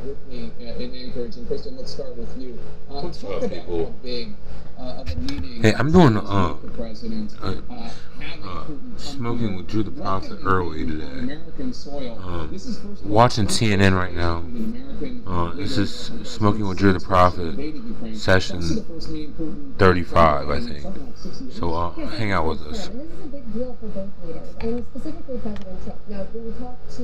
with me in Anchorage. And Kristen, let's start with you. What's Talk up, about people? how big of a meeting. Hey, I'm doing the president smoking with Drew the Prophet early today. American soil. This is first Watching CNN right now. This is Smoking with Drew the Prophet, session 35, I think. So hang out with us. And this is a big deal for both leaders, and specifically President Trump. Now, when we talk to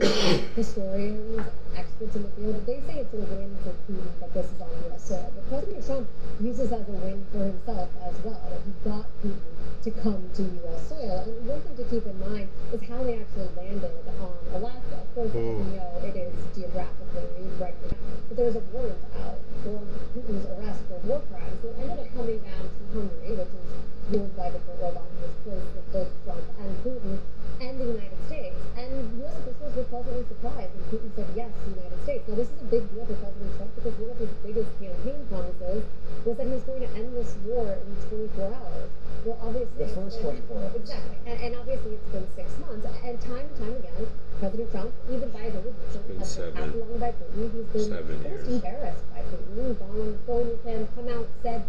historians, experts in the field, they say it's a win for Putin that this is on U.S. soil. But President Trump uses as a win for himself as well, that he got Putin to come to U.S. soil. And one thing to keep in mind is how they actually landed on Alaska. Of course, as you know, it is geographically right now. But there was a warrant out for Putin's arrest for war crimes, so it ended up coming down to Hungary, which is ruled by Viktor Orban, who is close with both Trump and Putin, and the United States. And U.S. officials were pleasantly surprised when Putin said yes, the United States. Now, this is a big deal for President Trump because one of his biggest campaign promises was that he was going to end this war in 24 hours. Well, obviously, the first 24 hours. Exactly. And obviously, it's been 6 months. And time and time again, President Trump, even by his own admission, has been passed along by Putin. He's been almost embarrassed by Putin. He's gone on the phone with him, come out, said,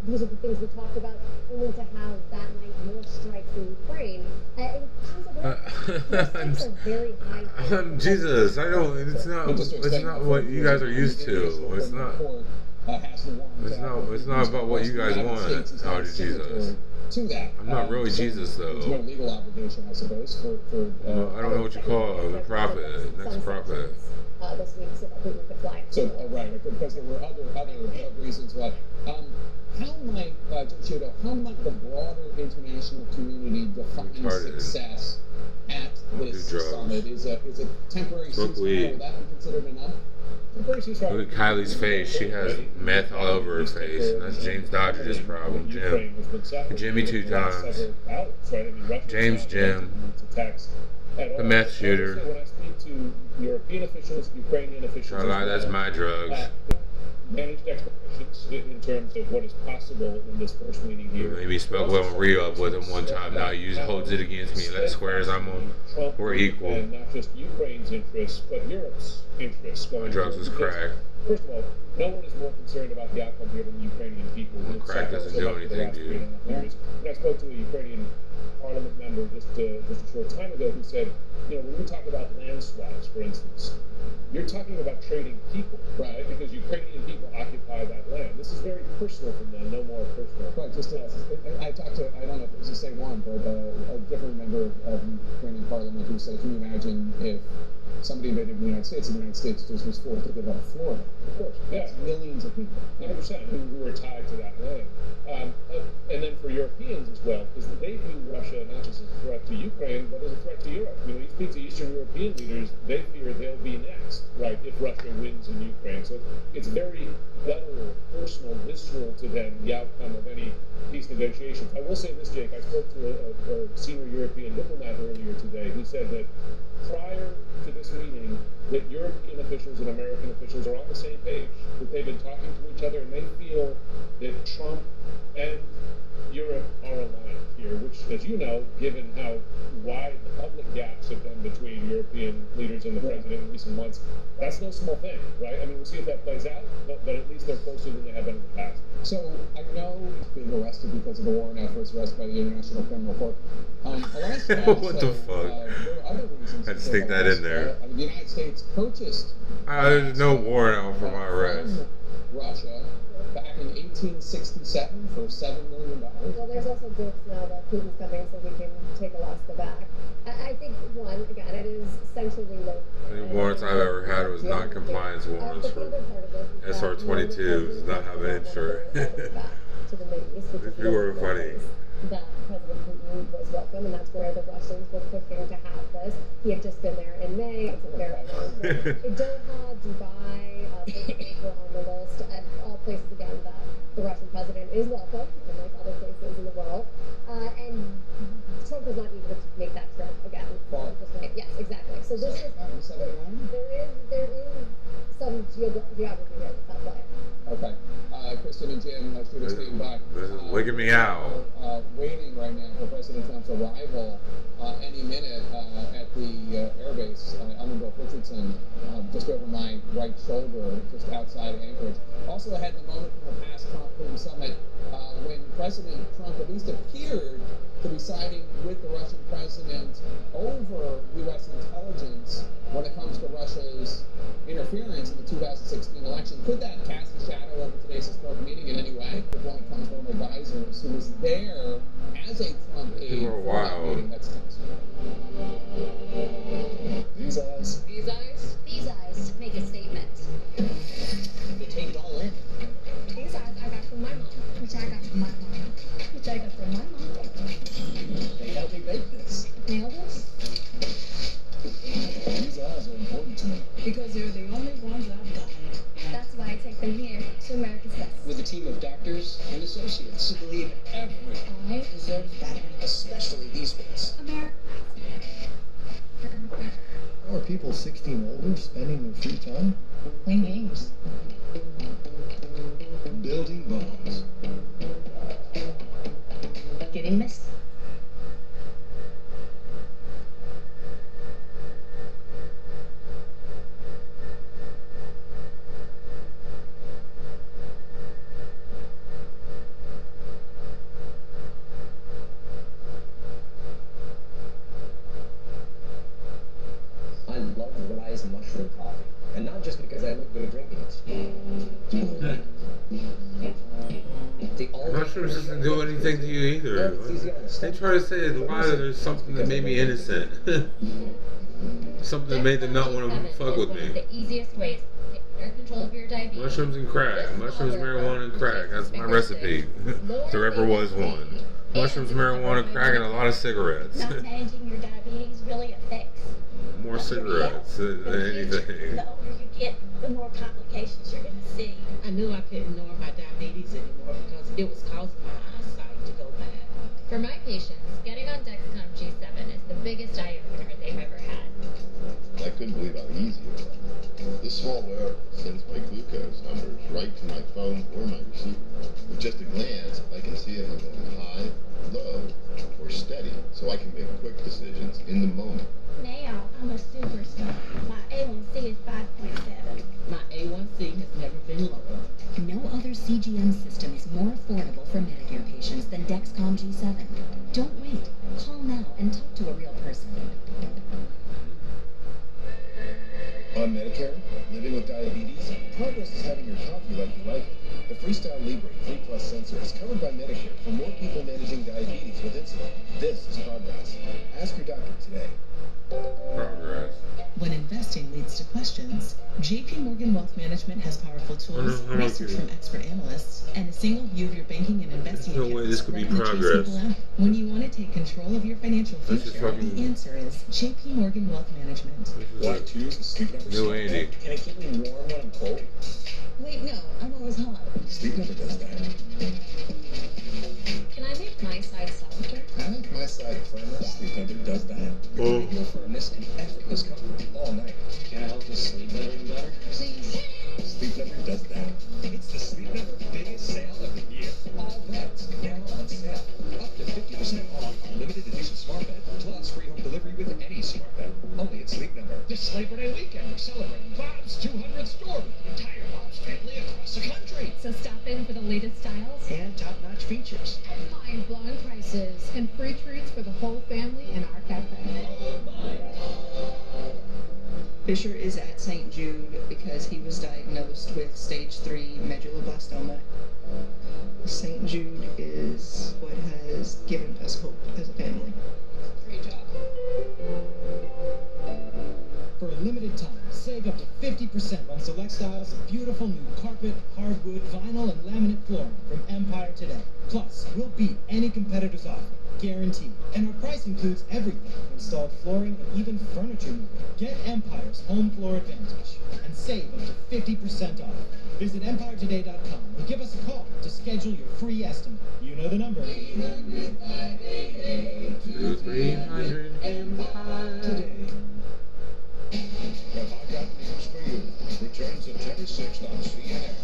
these are the things we talked about, only to have that night more strikes in Ukraine. And stakes are very high. Jesus, I don't. It's not what you guys are used to. It's not. It's not about what you guys want out of Jesus. I'm not really Jesus, though. There's no legal obligation, I suppose, for I don't know what you call the prophet, next prophet. This week, so that Putin could fly. So, right, because there were other reasons why. How might the broader international community define success at this summit? Is a temporary ceasefire, would that be considered enough? Look at Kylie's face. She has meth all over her face. And that's James Dodge's problem. Jimmy 2 times. James Jim. The meth shooter. When I speak to European officials, Ukrainian officials, that's my drugs. Managed expectations in terms of what is possible in this first meeting here. Maybe spoke well and re-up with him one time. Now he holds it against me. That swears we're equal. And not just Ukraine's interests, but Europe's interests. My drugs was crack. First of all, no one is more concerned about the outcome here than the Ukrainian people. Crack doesn't do anything, dude. And I spoke to a Ukrainian parliament member just a short time ago who said, when we talk about land swaps, for instance, you're talking about trading people, right? Because Ukrainian people occupy that land. This is very personal from them, no more personal. Right, I talked to, I don't know if it was the same one, but a different member of the Ukrainian parliament who said, can you imagine if somebody invaded the United States and the United States just was forced to give up Florida? Of course, yeah. Millions of people. 100% who are tied to that land. And then for Europeans as well, because they view Russia not just as a threat to Ukraine, but as a threat to Europe. You speak to Eastern European leaders, they fear they'll be next, right, if Russia wins in Ukraine. So it's very guttural, personal, visceral to them, the outcome of any peace negotiations. I will say this, Jake, I spoke to a senior European diplomat earlier today who said that prior to this meeting, that European officials and American officials are on the same page, that they've been talking to each other, and they feel that Trump and Europe are aligned here, which, as you know, given how wide the public gaps have been between European leaders and the president in recent months, that's no small thing, right? I mean, we'll see if that plays out, but at least they're closer than they have been in the past. So I know he's being arrested because of the warrant out for his arrest by the International Criminal Court. What the fuck? There are other reasons. I had to stick that in there. The United States purchased. There's no warrant out for my arrest. Russia back in 1867 for $7 million. Well, there's also jokes now that Putin's coming so we can take Alaska back. I think, one, again, it is centrally located. The warrants I've ever had was non-compliance warrants for SR-22s, not having insurance. You were funny. That President Putin was welcome, and that's where the Russians were pushing to have this. He had just been there in May. It's a very long thing. Doha, Dubai, those were on the list, and all places, again, that the Russian president is welcome, unlike other places in the world. And Trump was not eager to make that trip again. Yes, exactly. So this is, there is some geography here that's at play. Okay. Kristen and Jim should have stayed by. Wigging me out. We're waiting right now for President Trump's arrival any minute at the airbase, Elmendorf Richardson, just over my right shoulder, just outside Anchorage. Also had the moment from the past Trump-Putin summit when President Trump at least appeared to be siding with the Russian president over U.S. intelligence when it comes to Russia's interference in the 2016 election. Could that cast a shadow over today's historic meeting in any way? With one of Trump's own advisors who was there as a Trump aide for that meeting. That's tense. These eyes. These eyes? These eyes make a statement. They take it all in. These eyes I got from my mom, which I got from my mom, which I got from my mom. They help me bake this. Nail this? These eyes are important to me. Because they're the only ones I've got. That's why I take them here to America's Best. With a team of doctors and associates who believe every eye deserves better, especially these ones. America. How are people 16 and older spending their free time? Playing games. Building bombs. Getting missed. I love Rise mushroom coffee. And not just because I look good at drinking it. Mushrooms doesn't do anything to you either. They try to say why there's something that made me innocent. Something that made them not want to fuck with me. The easiest ways to take control of your diabetes. Mushrooms and crack. Mushrooms, marijuana, and crack. That's my recipe. If there ever was one. Mushrooms, marijuana, crack, and a lot of cigarettes. Not managing your diabetes really affects. More cigarettes than anything. The older you get, the more complications you're going to see. I knew I couldn't ignore my diabetes anymore because it was causing my eyesight to go bad. For my patients, getting on Dexcom G7 is the biggest eye opener they've ever had. I couldn't believe how easy it was. This small wearable sends my glucose numbers right to my phone or my receiver. With just a glance, I can see if I'm going high, low, or steady, so I can make quick decisions in the moment. Now, I'm a superstar. My A1C is 5.7. My A1C has never been lower. No other CGM system is more affordable for Medicare patients than Dexcom G7. Don't wait. Call now and talk to a real person. On Medicare, living with diabetes, progress is having your coffee like you like it. The Freestyle Libre 3 Plus sensor is covered by Medicare for more people managing diabetes with insulin. This is progress. Ask your doctor today. Progress. When investing leads to questions, JP Morgan Wealth Management has powerful tools, research from expert analysts, and a single view of your banking and investing There's no way this could be progress. When you want to take control of your financial future, the answer is JP Morgan Wealth Management. Why choose the Sleep Number? New Andy. Can it keep me warm when I'm cold? Wait, no, I'm always hot. Sleep Number does that. Can I make my side softer? I make my side firmer. Sleep Number does that. Ideal firmness and effortless comfort all night. Can I help us sleep better and better? Please. Sleep Number does that. It's the Sleep Number biggest sale of the year. All beds now on sale. Up to 50% off unlimited edition smart bed, plus free home delivery with any smart bed. Only at Sleep Number. This Labor Day weekend, we're celebrating Bob's 200th store with the entire Bob's family across the country. So stop in for the latest styles And top-notch features. and mind-blowing prices and free treats for the whole family in our cafe. Fisher is at St. Jude because he was diagnosed with stage 3 medulloblastoma. St. Jude is what has given us hope as a family. Great job. For a limited time, save up to 50% on select styles of beautiful new carpet, hardwood, vinyl, and laminate flooring from Empire today. Plus, we'll beat any competitor's offer, guaranteed. And our price includes everything, installed flooring, and even furniture moving. Get Empire's Home Floor Advantage and save up to 50% off. Visit EmpireToday.com or give us a call to schedule your free estimate. You know the number. 300 Empire. Today. Have I got news for you? Return September 6th on CNN.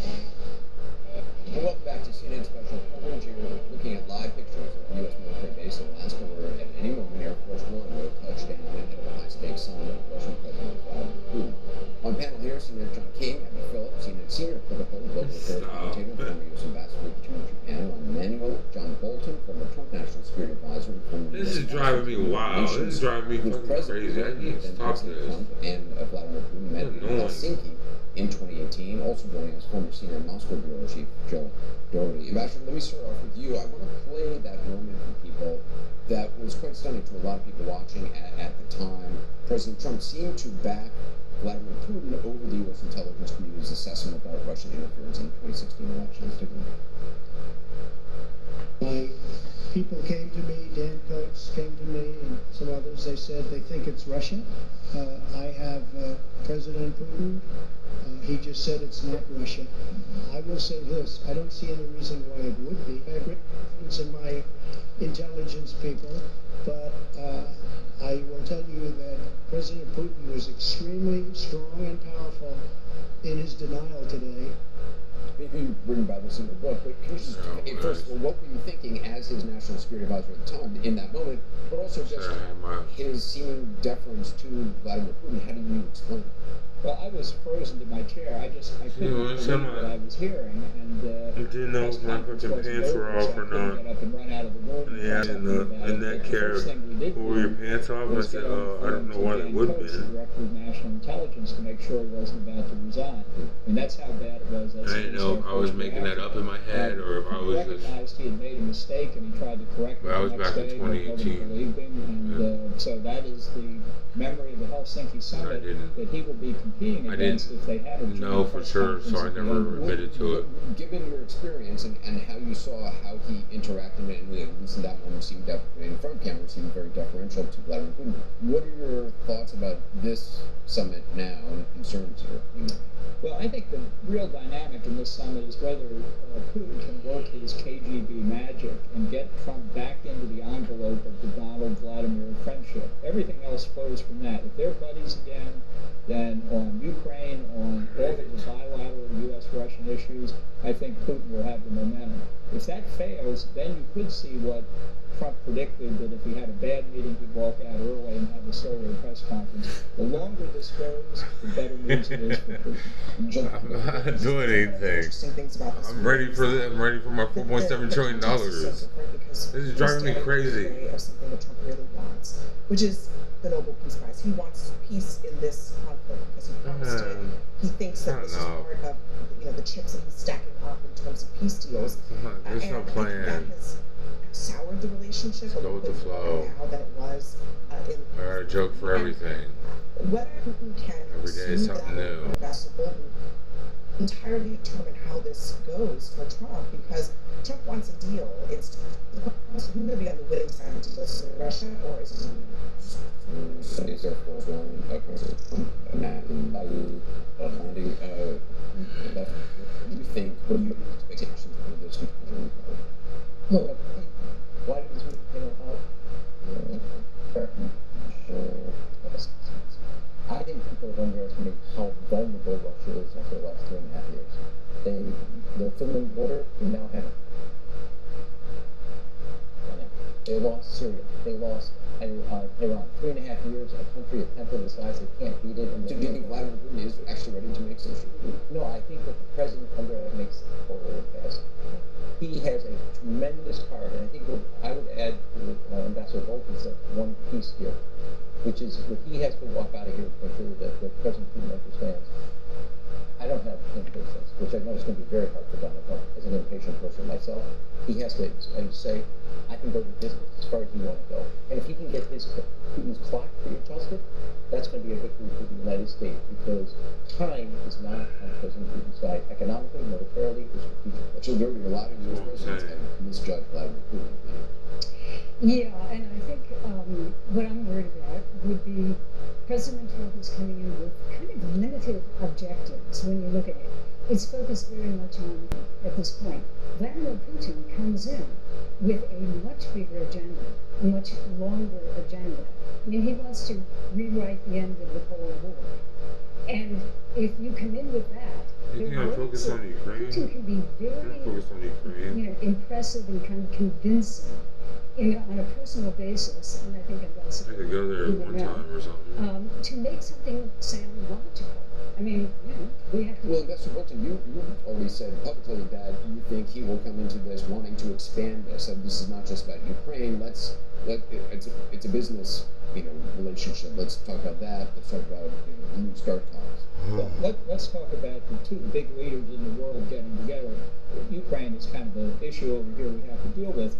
CNN senior political global affairs commentator, former U.S. ambassador to Japan, on Emmanuel John Bolton, former Trump national security advisor, former This is driving me wild. This is driving me fucking crazy. I need to stop this. Trump and Vladimir Putin met in Helsinki in 2018. Also joining us, former senior Moscow bureau chief Joe Doherty. Ambassador, let me start off with you. I want to play that moment for people that was quite stunning to a lot of people watching at the time. President Trump seemed to back Vladimir Putin over the U.S. intelligence community's assessment about Russian interference in the 2016 elections. My people came to me, Dan Coates came to me, and some others. They said they think it's Russia. I have President Putin. He just said it's not Russia. I will say this, I don't see any reason why it would be. I have great confidence in my intelligence people, but I will tell you that President Putin was extremely strong and powerful in his denial today. You written about this in the book, but can you just, first of all, what were you thinking as his national security advisor at the time in that moment, but also just his seeming deference to Vladimir Putin? How do you explain it? Well, I was frozen to my chair. I couldn't believe what I was hearing, and I didn't know if my fucking pants were off or not. Get up and run out of the room. Yeah, in that care, pull your pants off. I said, oh, I don't know why they would be. The director of national intelligence to make sure he wasn't about to resign, and that's how bad it was. I didn't know if I was making that up in my head or if I was just. He recognized he had made a mistake, and he tried to correct it. But I was back in 2018. And so that is the memory of the Helsinki summit that he will be competing against if they had a know for sure, so I never admitted to it. Given your experience and how you saw how he interacted, and at least in that moment seemed in front of camera seemed very deferential to Vladimir Putin, what are your thoughts about this summit now and concerns here? Well, I think the real dynamic in this summit is whether Putin can work his KGB magic and get Trump back into the envelope of the Donald-Vladimir friendship. Everything else flows from that. If they're buddies again, then on Ukraine, on all of the bilateral U.S.-Russian issues, I think Putin will have the momentum. If that fails, then you could see what Trump predicted, that if he had a bad meeting, he'd walk out early and have a solo press conference. The longer this goes, the better news it is for Putin. I'm not doing anything. I'm ready for that. I'm ready for my $4.7 trillion. This is driving me crazy. Of something that Trump really wants, which is the Nobel Peace Prize. He wants peace in this conflict because he promised it. He thinks that this is part of the chips that he's stacking up in terms of peace deals. There's no plan. That has soured the relationship a little bit more now than it was in. I got a joke for everything. Whether Putin can every day is something new. Entirely determine how this goes for Trump, because Trump wants a deal. It's who's going to be on the winning side of the deal? Is it Russia or is it? Is there force one landing? What do you think? What are your expectations for this? Why does this meeting about? I think people have underestimated how vulnerable Russia is after the last 3.5 years. Their Finland border, we now have. They lost Syria. They lost Iran. 3.5 years, a country a tenth of the size, they can't beat it. Do you think Vladimir Putin is actually ready to make social? No, I think that the president underestimates over fast. He has a tremendous card, and I think what I would add to Ambassador Bolton's one piece here, which is that he has to walk out of here to make sure that President Putin understands. I don't have impatience, which I know is going to be very hard for Donald Trump as an impatient person myself. He has to say, I can go to business as far as you want to go. And if he can get Putin's clock readjusted, that's going to be a victory for the United States, because time is not on President Putin's side, economically, militarily, or strategically. So there will be a lot of U.S. presidents and misjudge Vladimir Putin. Yeah, and I think what I'm worried about would be President Trump is coming in with kind of limited objectives when you look at it. It's focused very much on, at this point, Vladimir Putin comes in with a much bigger agenda, a much longer agenda. I mean, he wants to rewrite the end of the Cold War. And if you come in with that, you think I'm focused on Ukraine? Putin can be very impressive and kind of convincing on a personal basis, and I think I could go there one time or something. To make something sound logical. I mean, we have to. Well, Ambassador Bolton, you already said publicly that you think he will come into this wanting to expand this, and this is not just about Ukraine. It's a business, relationship. Let's talk about that. Let's talk about New START talks. Well, let's talk about the two big leaders in the world getting together. Ukraine is kind of the issue over here we have to deal with.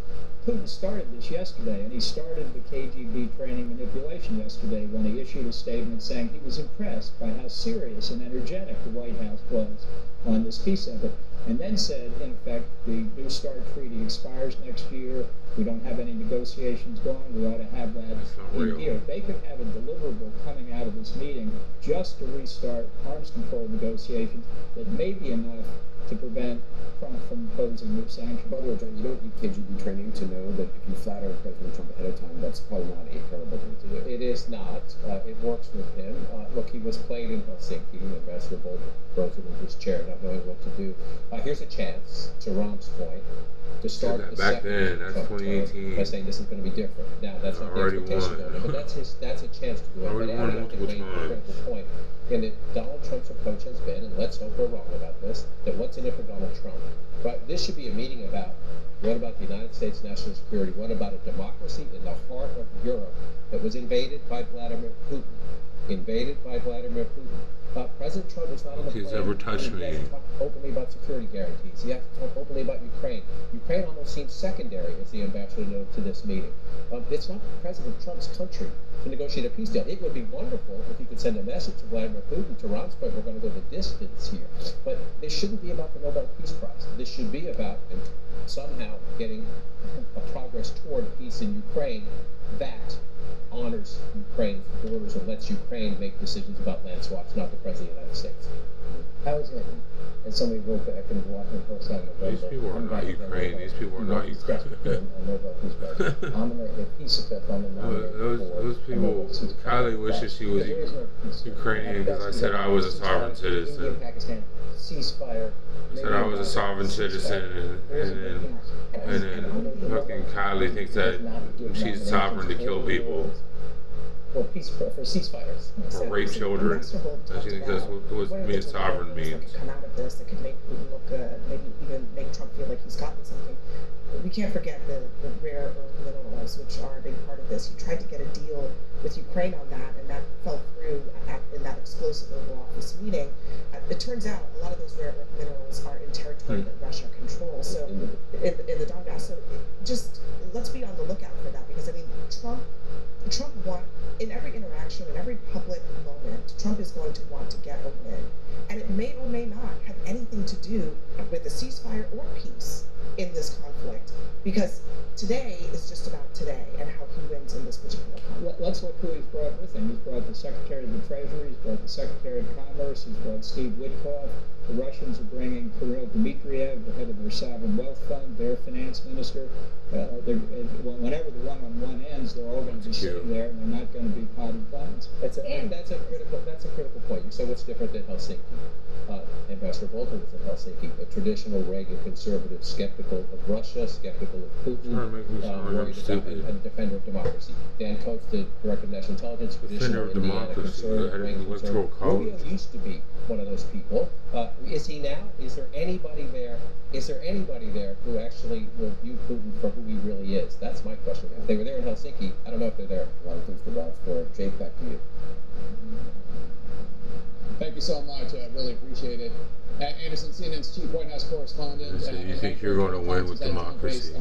Putin started this yesterday, and he started the KGB training manipulation yesterday when he issued a statement saying he was impressed by how serious and energetic the White House was on this peace effort, and then said, in effect, the New START treaty expires next year. We don't have any negotiations going. We ought to have that in here. They could have a deliverable coming out of this meeting just to restart arms control negotiations that may be enough to prevent Trump from imposing new sanctions. By the way, John, you don't need KGB training to know that if you flatter President Trump ahead of time, that's probably not a terrible thing to do. It is not. It works with him. Look, he was played in Helsinki. Ambassador Bolton frozen in his chair, not knowing what to do. Here's a chance, to Rom's point, to start the back second then, that's 2018. by saying this is going to be different. Now, that's not the expectation of it, but that's a chance to do it. But Adam, I think, made a critical point. And that Donald Trump's approach has been, and let's hope we're wrong about this, that what's in it for Donald Trump? But this should be a meeting about what about the United States national security? What about a democracy in the heart of Europe that was invaded by Vladimir Putin? Invaded by Vladimir Putin. President Trump is not on the plane. He's ever touched me. He has to talk openly about security guarantees. He has to talk openly about Ukraine. Ukraine almost seems secondary, as the ambassador noted, to this meeting. It's not President Trump's country to negotiate a peace deal. It would be wonderful if you could send a message to Vladimir Putin, to Ron's point, we're going to go the distance here. But this shouldn't be about the Nobel Peace Prize. This should be about somehow getting a progress toward peace in Ukraine that honors Ukraine's borders and lets Ukraine make decisions about land swaps, not the President of the United States. How is it? And somebody wrote back in the Washington Post on November. These people are not Ukraine. These people are not Ukraine. If he's successful, I'm those people, Kylie wishes she was Ukrainian because I said I was a sovereign citizen. Ceasefire. I said I was a sovereign citizen, and then fucking Kylie thinks that she's sovereign to kill people. For ceasefires. Or rape children. And she thinks that's what being sovereign means. Come out of this that could make Putin look good, maybe even make Trump feel like he's gotten something. We can't forget the rare earth minerals, which are a big part of this. He tried to get a deal with Ukraine on that, and that fell through in that explosive Oval Office meeting. It turns out a lot of those rare earth minerals are in territory that Russia controls, so in the Donbass. So just let's be on the lookout for that, because I mean, Trump won in every interaction, in every public moment. Trump is going to want to get a win, and it may or may not have anything to do with a ceasefire or peace in this conflict, because today is just about today and how he wins in this particular conflict. Let's look who he's brought with him. He's brought the Secretary of the Treasury, he's brought the Secretary of Commerce, he's brought Steve Witkoff. The Russians are bringing Kirill Dmitriev, the head of their sovereign wealth fund, their finance minister. Whenever the one-on-one ends, they're all going to be sitting there, and they're not going to be potted plants. That's a critical point. You say what's different than Helsinki? Ambassador Bolton was in Helsinki, a traditional Reagan conservative, skeptical of Russia, skeptical of Putin, worried a defender of democracy. Dan Coates, the director of national intelligence, defender of democracy, Rubio used to be one of those people. Is he now? Is there anybody there? Is there anybody there who actually will view Putin for who he really is? That's my question. If they were there in Helsinki, I don't know if they're there. A lot of things to watch for. Jake, back to you. Thank you so much. I really appreciate it. Anderson, CNN's chief White House correspondent. So you think you're going to win with democracy?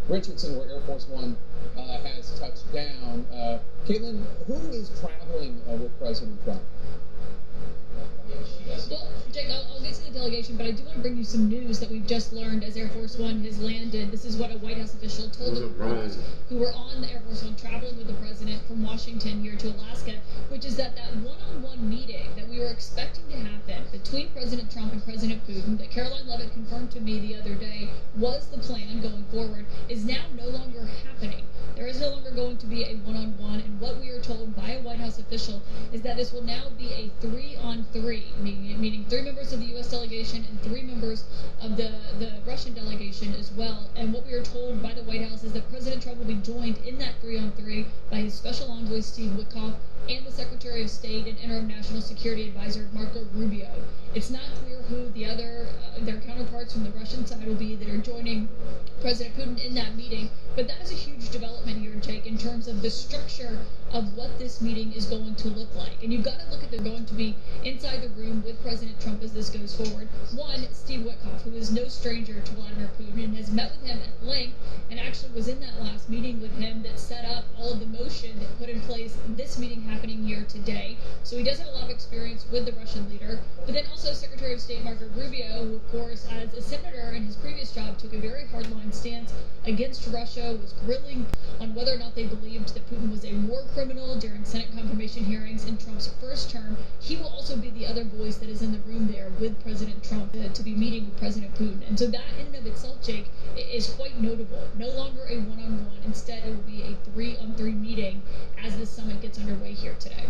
Richardson, where Air Force One has touched down. Caitlin, who is traveling with President Trump? Well, Jake, I'll get to the delegation, but I do want to bring you some news that we've just learned as Air Force One has landed. This is what a White House official told the reporters who were on the Air Force One traveling with the president from Washington here to Alaska, which is that one-on-one meeting that we were expecting to happen between President Trump and President Putin, that Caroline Leavitt confirmed to me the other day was the plan going forward, is now no longer happening. There is no longer going to be a one-on-one, and what we are told by a White House official is that this will now be a 3-on-3, meaning 3 members of the U.S. delegation delegation and 3 members of the Russian delegation as well. And what we were told by the White House is that President Trump will be joined in that 3-on-3 by his special envoy Steve Witkoff and the Secretary of State and Interim National Security Advisor Marco Rubio. It's not clear who the other their counterparts from the Russian side will be that are joining President Putin in that meeting. But that is a huge development here, Jake, in terms of the structure of what this meeting is going to look like. And you've got to look at they're going to be inside the room with President Trump as this goes forward. One, Steve Witkoff, who is no stranger to Vladimir Putin and has met with him at length and actually was in that last meeting with him that set up all of the motion that put in place this meeting happening here today. So he does have a lot of experience with the Russian leader. But then also Secretary of State Marco Rubio, who of course as a senator in his previous job took a very hardline stance against Russia, was grilling on whether or not they believed that Putin was a war criminal during Senate confirmation hearings in Trump's first term. He will also be the other voice that is in the room there with President Trump to be meeting with President Putin. And so that in and of itself, Jake, is quite notable. No longer a one-on-one. Instead, it will be a 3-on-3 meeting as this summit gets underway here today.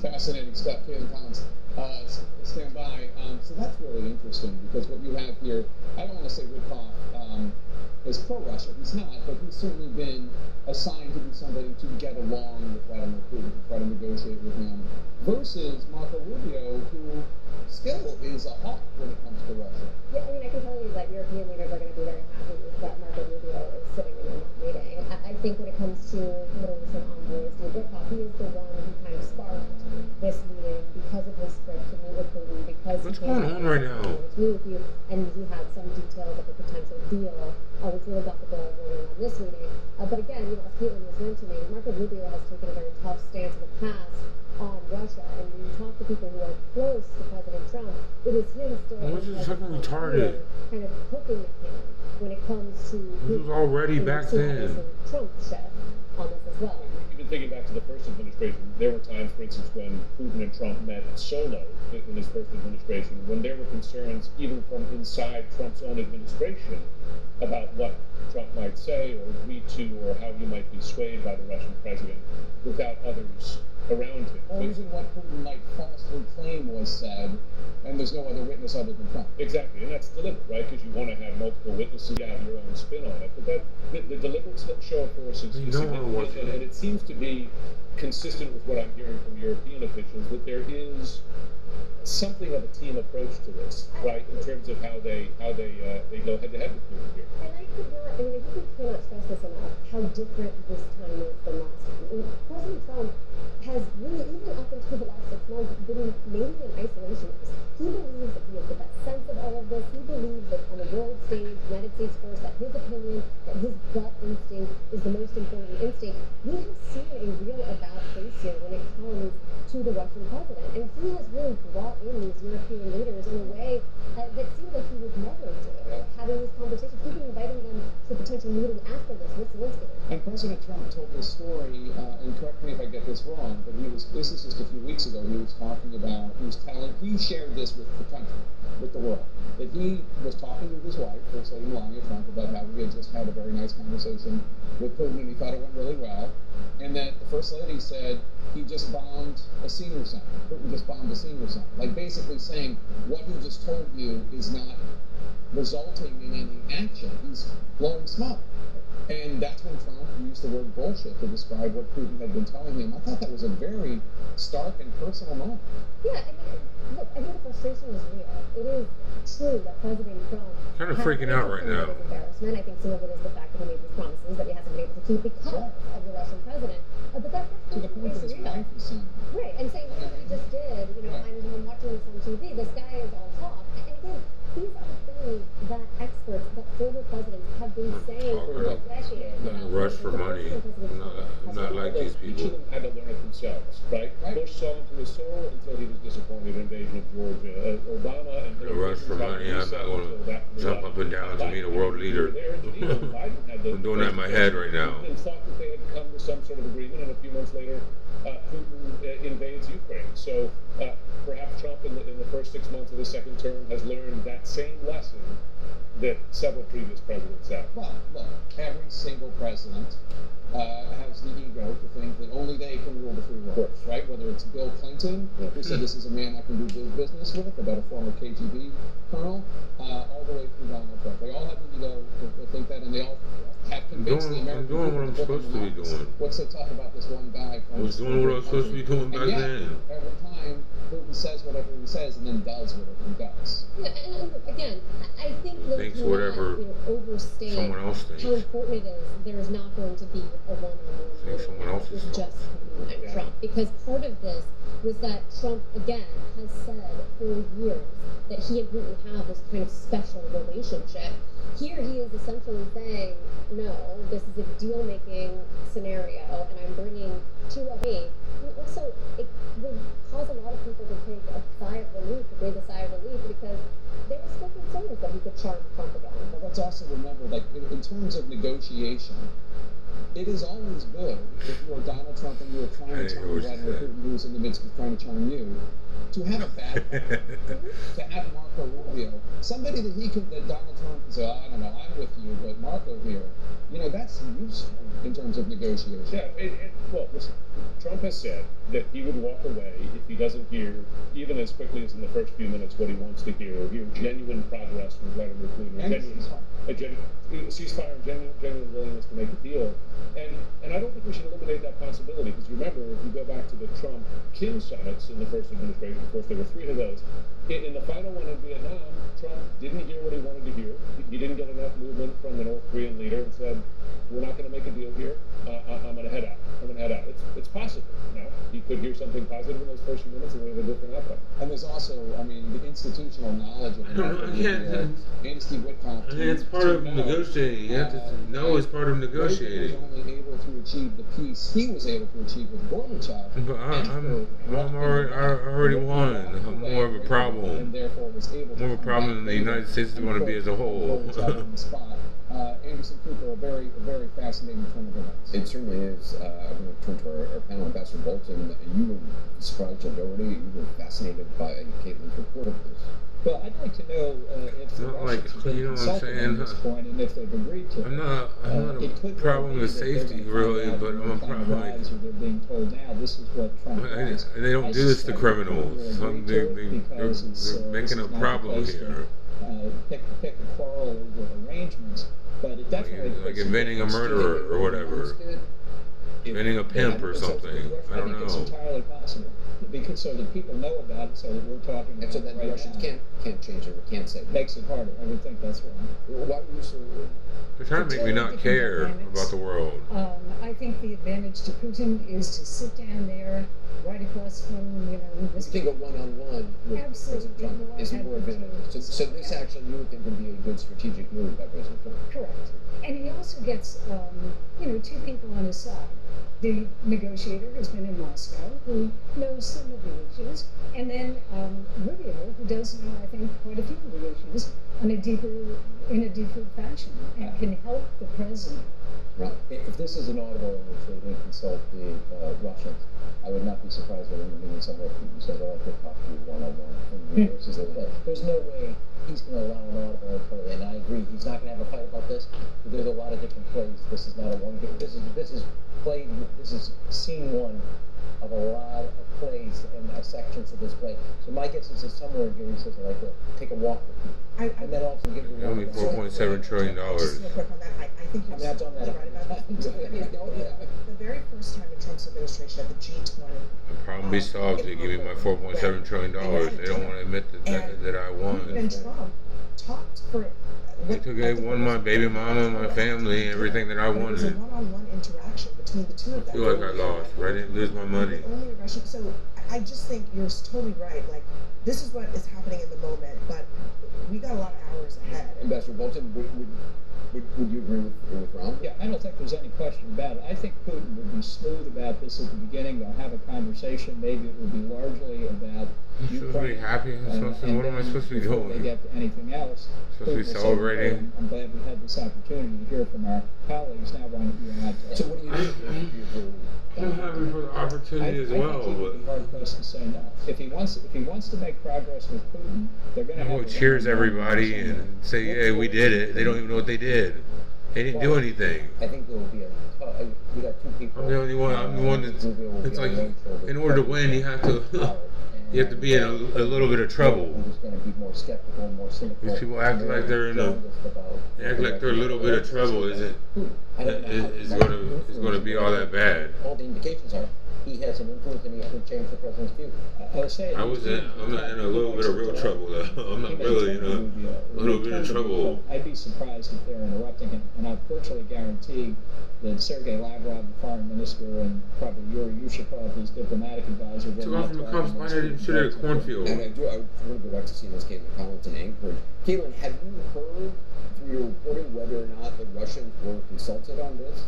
Fascinating stuff. Caitlin Collins, stand by. So that's really interesting because what you have here, I don't want to say Witkoff is pro-Russia. He's not, but he's certainly been assigned to be somebody to get along with Vladimir Putin, to try to negotiate with him, versus Marco Rubio, who still is a hawk when it comes to Russia. Yeah, I mean, I can tell you that European leaders are going to be very happy that Marco Rubio is sitting in that meeting. I think when it comes to Middle Eastern envoy Steve Witkoff, he is the one who kind of sparked this meeting because of his script to meet with Putin, because what's going on right now? To meet with you, and he had some details of a potential deal, which really got the ball rolling on this meeting. But again, you know, as Caitlin was mentioning, Marco Rubio has taken a very tough stance in the past on Russia, and when you talk to people who are close to President Trump, it is him still kind of poking at him when it comes to this was already back then. Trump shift on this as well. Even thinking back to the first administration, there were times, for instance, when Putin and Trump met solo in his first administration, when there were concerns even from inside Trump's own administration about what Trump might say or agree to, or how he might be swayed by the Russian president without others around him. Or even what Putin might falsely claim was said, and there's no other witness other than Trump. Exactly, and that's deliberate, right? Because you want to have multiple witnesses, you have your own spin on it. But that the deliberate show of force is significant, and it seems to be consistent with what I'm hearing from European officials, that there is something of a team approach to this, right? In terms of how they go head to head with Putin here. And I think we cannot stress this enough, how different this time is than last time. And President Trump has really, even up until the last 6 months, been mainly an isolationist. He believes that he has the best sense of all of this. He believes that on the world stage, United States first, that his opinion, that his gut instinct is the most important instinct. We have seen a real about face here when it comes to the Russian president. And he has really brought in these European leaders in a way that seemed like he would never do, having these conversations, even inviting them to a potential meeting after this with Zelensky. And President Trump told this story, and correct me if I get this wrong, but this is just a few weeks ago, he shared this with the country, with the world, that he was talking with his wife, First Lady Melania Trump, about how he had just had a very nice conversation with Putin and he thought it went really well, and that the First Lady said he just bombed a senior center. Putin just bombed a senior center. Like basically saying, what he just told you is not resulting in any action. He's blowing smoke. And that's when Trump used the word bullshit to describe what Putin had been telling him. I thought that was a very stark and personal moment. Yeah, I mean, look, I think the frustration is real. It is true that President Trump kind of freaking out right now. Embarrassment. I think some of it is the fact that he made these promises that he hasn't been able to keep because of the Russian president. But that to the point that his wife is saying. Right, and saying what he just did, I'm watching this on TV, this guy is all talk. And again, these are things that experts, that former presidents have been saying for decades. Not in a rush for money. Not like these people. Each of them had to learn it themselves, right? Bush saw into his soul until he was disappointed in the invasion of Georgia. Obama and in a rush for money. I'm not going to jump up and down to meet a world leader. I'm doing that in my head right now. And thought that they had come to some sort of agreement, and a few months later, Putin invades Ukraine. So perhaps Trump in the first 6 months of his second term has learned that same lesson that several previous presidents have. Well, look, every single president has the ego to think that only they can rule the free world, right? Whether it's Bill Clinton, who said this is a man I can do business with, about a former KGB colonel, all the way through Donald Trump. They all have the ego to think that, and they all have convinced the American people. I'm doing what I'm supposed to be doing. What's so tough about this one guy? I was doing what I was supposed to be doing back then. Every time Putin says whatever he says and then does whatever he does. Yeah, and again, I think that Thinks you whatever overstate someone else thinks. how important it is. There's not going to be a one-on-one Think someone else is with just Putin and Trump, because part of this was that Trump again has said for years that he and Putin have this kind of special relationship. Here he is essentially saying, no, this is a deal-making scenario, and I'm bringing two of me. And also, it would cause a lot of people to take a sigh of relief, to breathe a sigh of relief, because there were still concerns that he could charm Trump again. But let's also remember, like, in terms of negotiation, it is always good if you are Donald Trump and you are trying to charm Vladimir Putin, who's in the midst of trying to charm you, to have a bad partner, to have Marco Rubio, somebody that Donald Trump can say, oh, I don't know, I'm with you, but Marco here, that's useful in terms of negotiation. Yeah, well, listen, Trump has said that he would walk away if he doesn't hear, even as quickly as in the first few minutes, what he wants to hear, or hear genuine progress from Vladimir Putin, a ceasefire and genuine willingness to make a deal. And I don't think we should eliminate that possibility, because remember, if you go back to the Trump-Kim summits in the first administration, of course, there were 3 of those. In the final one in Vietnam, Trump didn't hear what he wanted to hear. He didn't get enough movement from the North Korean leader and said, we're not going to make a deal here. I'm going to head out. It's possible. Now, he could hear something positive in those first few minutes and we have a different outcome. And there's also, the institutional knowledge of and Steve Witkoff. It's part of negotiating. You have to know it's part of negotiating. He was only able to achieve the peace he was able to achieve with Gorbachev. But I already won. I'm more of a problem. And therefore was able to more of a problem than the United States is going to be as a whole. Anderson Cooper, a very fascinating turn of events. It certainly is. I'm going to turn to our panel, Ambassador Bolton. You were surprised, Joe Doherty. You were fascinated by Caitlin's report of this. Well, I'd like to know if the Russians have been consulted at this point, and if they've agreed to it. I'm not a problem with safety, really, but I'm a problem like... They're being told now, this is what Trump wants. They don't do this to criminals. They're making a problem here. Pick a quarrel over arrangements, but it definitely... Like inventing a murderer or whatever. Inventing a pimp or something. I don't know. It's entirely possible. Because so that people know about it, so that we're talking about it. And so then the Russians can't change it or can't say it. Makes it harder. I would think that's why. Why would you say they're trying to make me not care about the world. I think the advantage to Putin is to sit down there right across from, this. You think a one-on-one with President Trump is more advantageous. So this actually you think would be a good strategic move by President Trump. Correct. And he also gets, 2 people on his side. The negotiator who's been in Moscow, who knows some of the issues, and then Rubio, who does know, I think, quite a few of the issues in a deeper fashion, and can help the president. Right. If this is an audible in which they didn't consult the Russians, I would not be surprised if in the meeting somewhere Putin said, "Oh, I could talk to you one-on-one." There's no way he's going to allow an audible play, and I agree, he's not going to have a fight about this. But there's a lot of different plays. This is not a one game. This is played. This is scene 1 of a lot of plays and sections of this play. So my guess is that somewhere in here he says, "I like to take a walk with you," and then also give you only $4.7 trillion. Just real quick on that, I think you're absolutely right about that. The very first time in Trump's administration at the G20, the problem be solved. They give me my $4.7 trillion. They don't want to admit that I won. And Trump talked for. They won my baby mama, my family, everything that I wanted. It was a one-on-one interaction between the two of them. I feel like I lost, but I didn't lose my money. So I just think you're totally right. Like, this is what is happening in the moment, but we got a lot of hours ahead. Ambassador Bolton, would you agree with Ron? Yeah, I don't think there's any question about it. I think Putin would be smooth about this at the beginning. They'll have a conversation. Maybe it will be largely about I'm supposed to be happy. What am I supposed to be before doing? they get to anything else, Supposed to be Putin will say, celebrating. I'm glad we had this opportunity to hear from our colleagues. Now, why don't you add to it? So what do you do? I'm happy for the opportunity as well. I think he would be hard pressed to say no. If he wants to make progress with Putin, they're going to have to cheers everybody and say, "Yeah, we did it." They don't even know what they did. They didn't do anything. I think there will be we got two people. I'm the only one. I'm the one that's. It's like, in order to win, you have to. You have to be in a little bit of trouble. We're just going to be more skeptical, more cynical. These people act like they're in a. They act like they're a little bit of trouble. Isn't? It's going to be all that bad. All the indications are he has some influence and he can change the president's view. I'm not in a little bit of real trouble though. I'm not really in a little bit of trouble. I'd be surprised if they're interrupting him, and I virtually guarantee that Sergei Lavrov, the foreign minister, and probably Yuri Yushakov, his diplomatic advisor, will Took off from the cops. Why didn't you shoot at a cornfield? And I want to go back to CNN's Caitlin Collins in Anchorage. Caitlin, have you heard through your reporting whether or not the Russians were consulted on this?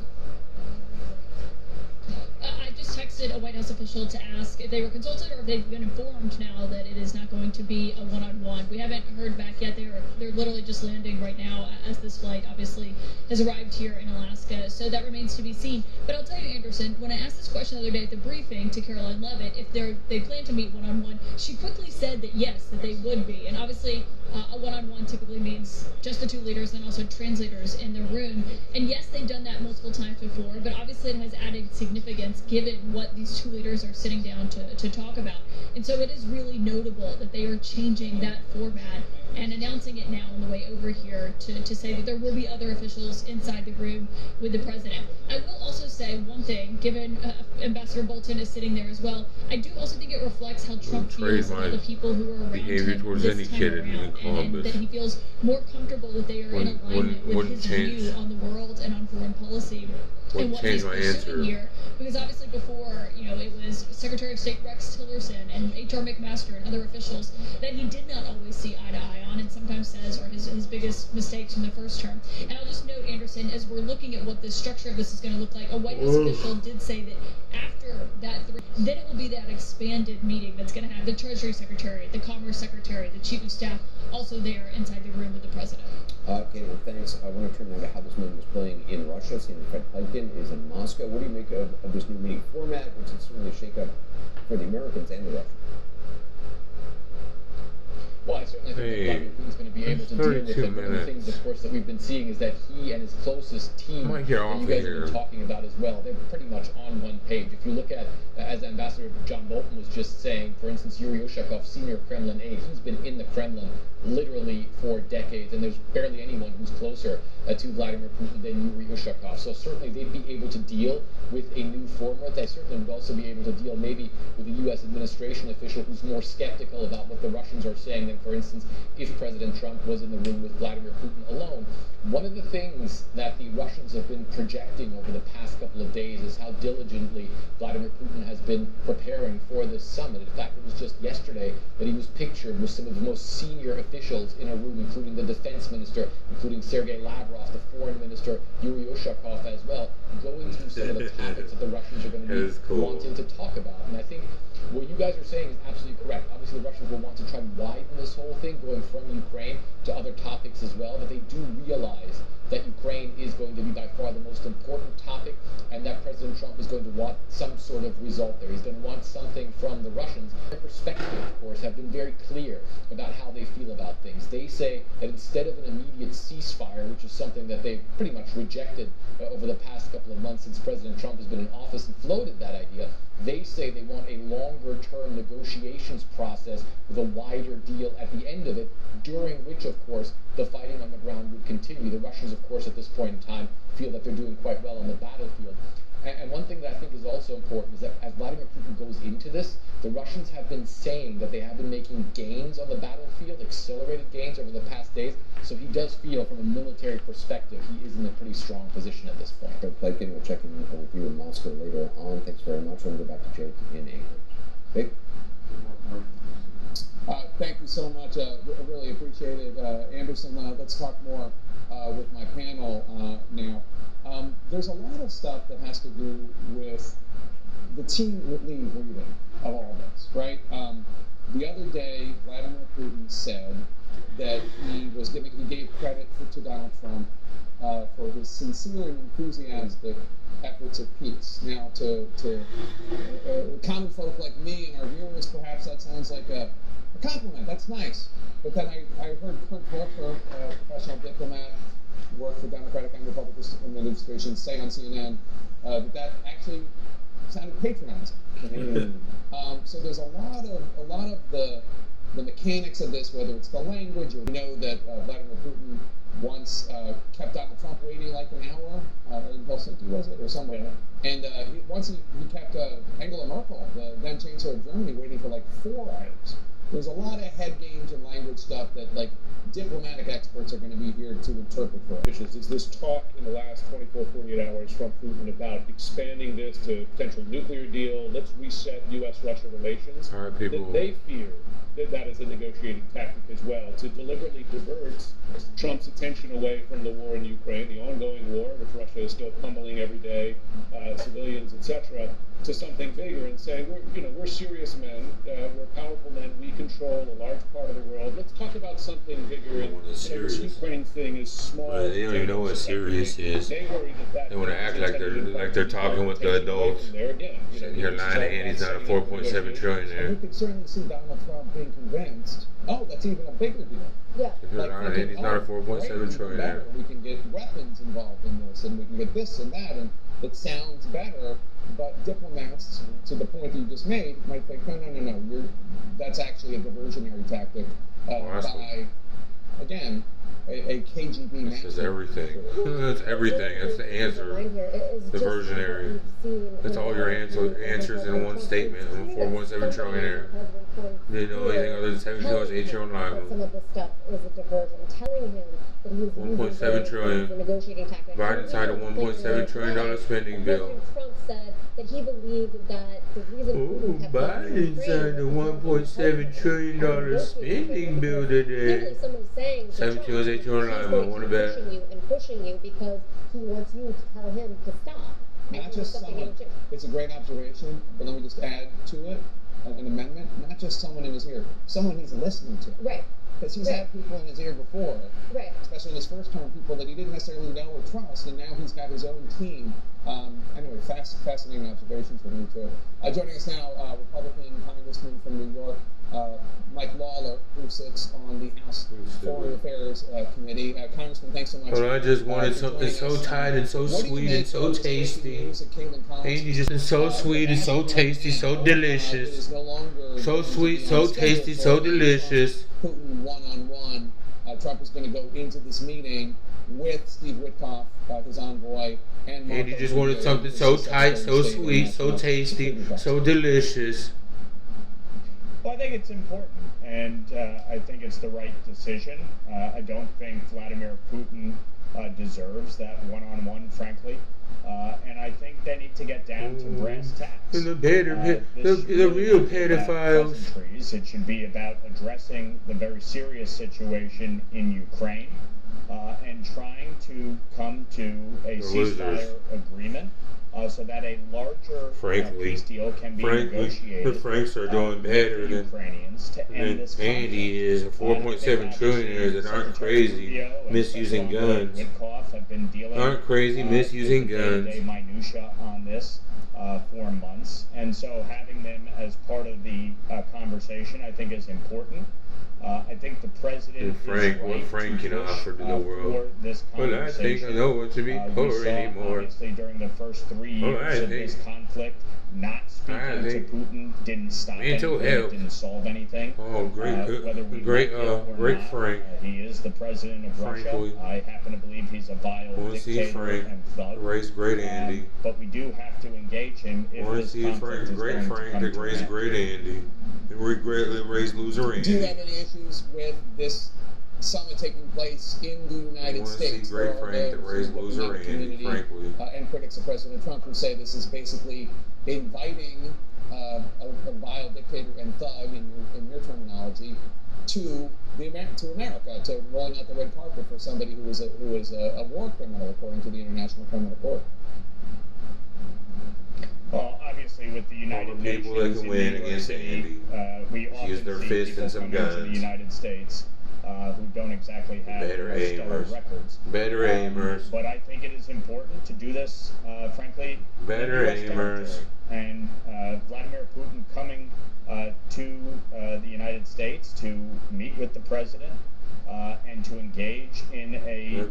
I just texted a White House official to ask if they were consulted or if they've been informed now that it is not going to be a one-on-one. We haven't heard back yet. They're literally just landing right now as this flight obviously has arrived here in Alaska. So that remains to be seen. But I'll tell you, Anderson, when I asked this question the other day at the briefing to Caroline Levitt, if they plan to meet one-on-one, she quickly said that yes, that they would be. And obviously a one-on-one typically means just the two leaders and also translators in the room. And yes, they've done that multiple times before, but obviously it has added significance given what these two leaders are sitting down to talk about. And so it is really notable that they are changing that format and announcing it now on the way over here to say that there will be other officials inside the room with the president. I will also say one thing, given Ambassador Bolton is sitting there as well, I do also think it reflects how Trump feels about the people who are around behavior him towards this any time kid around, in Columbus. and that he feels more comfortable that they are in alignment with his view on the world and on foreign policy. And what he's pursuing here, because obviously before, it was Secretary of State Rex Tillerson and H.R. McMaster and other officials that he did not always see eye to eye on, and sometimes says are his biggest mistakes from the first term. And I'll just note, Anderson, as we're looking at what the structure of this is going to look like, a White House official did say that after that, then it will be that expanded meeting that's going to have the Treasury Secretary, the Commerce Secretary, the Chief of Staff, also there inside the room with the president. Caitlin, thanks. I want to turn now to how this meeting is playing in Russia. Seeing Fred Pleitgen is in Moscow. What do you make of this new meeting format, which is certainly a shake-up for the Americans and the Russians? Well, I certainly think that Vladimir Putin's going to be able to deal with it. One of the things, of course, that we've been seeing is that he and his closest team, that you guys have been talking about as well, they're pretty much on one page. If you look at, as Ambassador John Bolton was just saying, for instance, Yuri Ushakov, senior Kremlin aide, he's been in the Kremlin literally for decades, and there's barely anyone who's closer to Vladimir Putin than Yuri Ushakov. So certainly they'd be able to deal with a new format. They certainly would also be able to deal maybe with a U.S. administration official who's more skeptical about what the Russians are saying than, for instance, if President Trump was in the room with Vladimir Putin alone. One of the things that the Russians have been projecting over the past couple of days is how diligently Vladimir Putin has been preparing for this summit. In fact, it was just yesterday that he was pictured with some of the most senior officials in a room, including the defense minister, including Sergei Lavrov, the foreign minister, Yuri Ushakov as well, going through some of the topics that the Russians are going to be wanting to talk about. And I think what you guys are saying is absolutely correct. Obviously, the Russians will want to try to widen this whole thing, going from Ukraine to other topics as well, but they do realize that Ukraine is going to be by far the most important topic, and that President Trump is going to want some sort of result there. He's going to want something from the Russians. Their perspective, of course, have been very clear about how they feel about things. They say that instead of an immediate ceasefire, which is something that they've pretty much rejected over the past couple of months since President Trump has been in office and floated that idea, they say they want a longer-term negotiations process with a wider deal at the end of it, during which, of course, the fighting on the ground would continue. The Russians, of course, at this point in time, feel that they're doing quite well on the battlefield. And one thing that I think is also important is that as Vladimir Putin goes into this, the Russians have been saying that they have been making gains on the battlefield, accelerated gains over the past days. So he does feel, from a military perspective, he is in a pretty strong position at this point. Fred Pleitgen, we'll check in with you in Moscow later on. Thanks very much. We'll go back to Jake in Anchorage. Jake? Thank you so much. I really appreciate it. Anderson, let's talk more with my panel now. There's a lot of stuff that has to do with the team leading of all this, right? The other day, Vladimir Putin said that he gave credit to Donald Trump for his sincere and enthusiastic efforts of peace. Now, to common folk like me and our viewers, perhaps that sounds like a compliment. That's nice. But then I heard Kurt Volker, a professional diplomat, worked for Democratic and Republican administrations, say on CNN that actually sounded patronizing. So there's a lot of the mechanics of this, whether it's the language, or we know that Vladimir Putin once kept Donald Trump waiting like an hour in Helsinki, was it, or somewhere, and he kept Angela Merkel, the then Chancellor of Germany, waiting for like 4 hours. There's a lot of head games and language stuff that like diplomatic experts are going to be here to interpret for us. Is this talk in the last 24, 48 hours from Putin about expanding this to potential nuclear deal, let's reset U.S.-Russia relations, that they fear that is a negotiating tactic as well, to deliberately divert Trump's attention away from the war in Ukraine, the ongoing war, which Russia is still pummeling every day, civilians, etc., to something bigger and say, we're serious men, we're powerful men, we control a large part of the world. Let's talk about something bigger. And this Ukraine thing is small. They don't even know what serious is. They want to act like they're talking with the adults. Sitting here lying to Andy's not a 4.7 trillionaire. You could certainly see Donald Trump being convinced, that's even a bigger deal. Yeah. Andy's not a 4.7 trillionaire. We can get weapons involved in this, and we can get this and that, and it sounds better. But diplomats, to the point that you just made, might think, no. That's actually a diversionary tactic by, again, a KGB man. This is everything. That's everything. That's the answer. Diversionary. That's all your answers in one statement. I'm a 4.7 trillionaire. You didn't know anything other than 7.8 trillion. Some of this stuff is a diversion. Telling him that he's 1.7 trillion. Negotiating tactic. Biden signed a $1.7 trillion spending bill. Trump said that he believed that the reason Biden signed a $1.7 trillion spending bill today. 7.8 trillion. And pushing you because he wants you to tell him to stop. Not just someone. It's a great observation, but let me just add to it an amendment. Not just someone in his ear, someone he's listening to. Right. Because he's had people in his ear before, right? Especially in his first term, people that he didn't necessarily know or trust, and now he's got his own team. Anyway, fascinating observations from you too. Joining us now, Republican Congressman from New York, Mike Lawler, who sits on the House Foreign Affairs Committee. Congressman, thanks so much. I just wanted something so tight and so sweet and so tasty. Andy just is so sweet and so tasty, so delicious. So sweet, so tasty, so delicious. Putin one-on-one. Trump is going to go into this meeting with Steve Witkoff, his envoy, and Marco. Andy just wanted something so tight, so sweet, so tasty, so delicious. Well, I think it's important, and I think it's the right decision. I don't think Vladimir Putin deserves that one-on-one, frankly. And I think they need to get down to brass tacks. And the real pedophiles. It should be about addressing the very serious situation in Ukraine and trying to come to a ceasefire agreement so that a larger peace deal can be negotiated. The Franks are doing better than Ukrainians to end this conflict. Andy is, 4.7 trillionaires that aren't crazy misusing guns. Aren't crazy misusing guns. Minutia on this for months, and so having them as part of the conversation, I think, is important. I think the president what Frank can offer to the world. But I think I know what to be poor anymore. Obviously, during the first 3 years of this conflict, not speaking to Putin didn't stop anything, didn't solve anything. Oh, great Frank. He is the president of Russia. I happen to believe he's a vile dictator and thug. Raise great Andy. But we do have to engage him if this conflict is going to come to raise great Andy. Raise loser Andy. Do you have any issues with this summit taking place in the United States? See great Frank that raised loser Andy, frankly. And critics of President Trump who say this is basically inviting a vile dictator and thug, in your terminology, to America, to rolling out the red carpet for somebody who is a war criminal according to the International Criminal Court. Well, obviously, obviously with the United Nations people that can win against Andy. We often Use their see fists people and some come into the guns. United States who don't exactly have Better stellar aimers. records. Better aimers. But I think it is important to do this, frankly, Better in US aimers. territory. And Vladimir Putin coming to the United States to meet with the president and to engage in a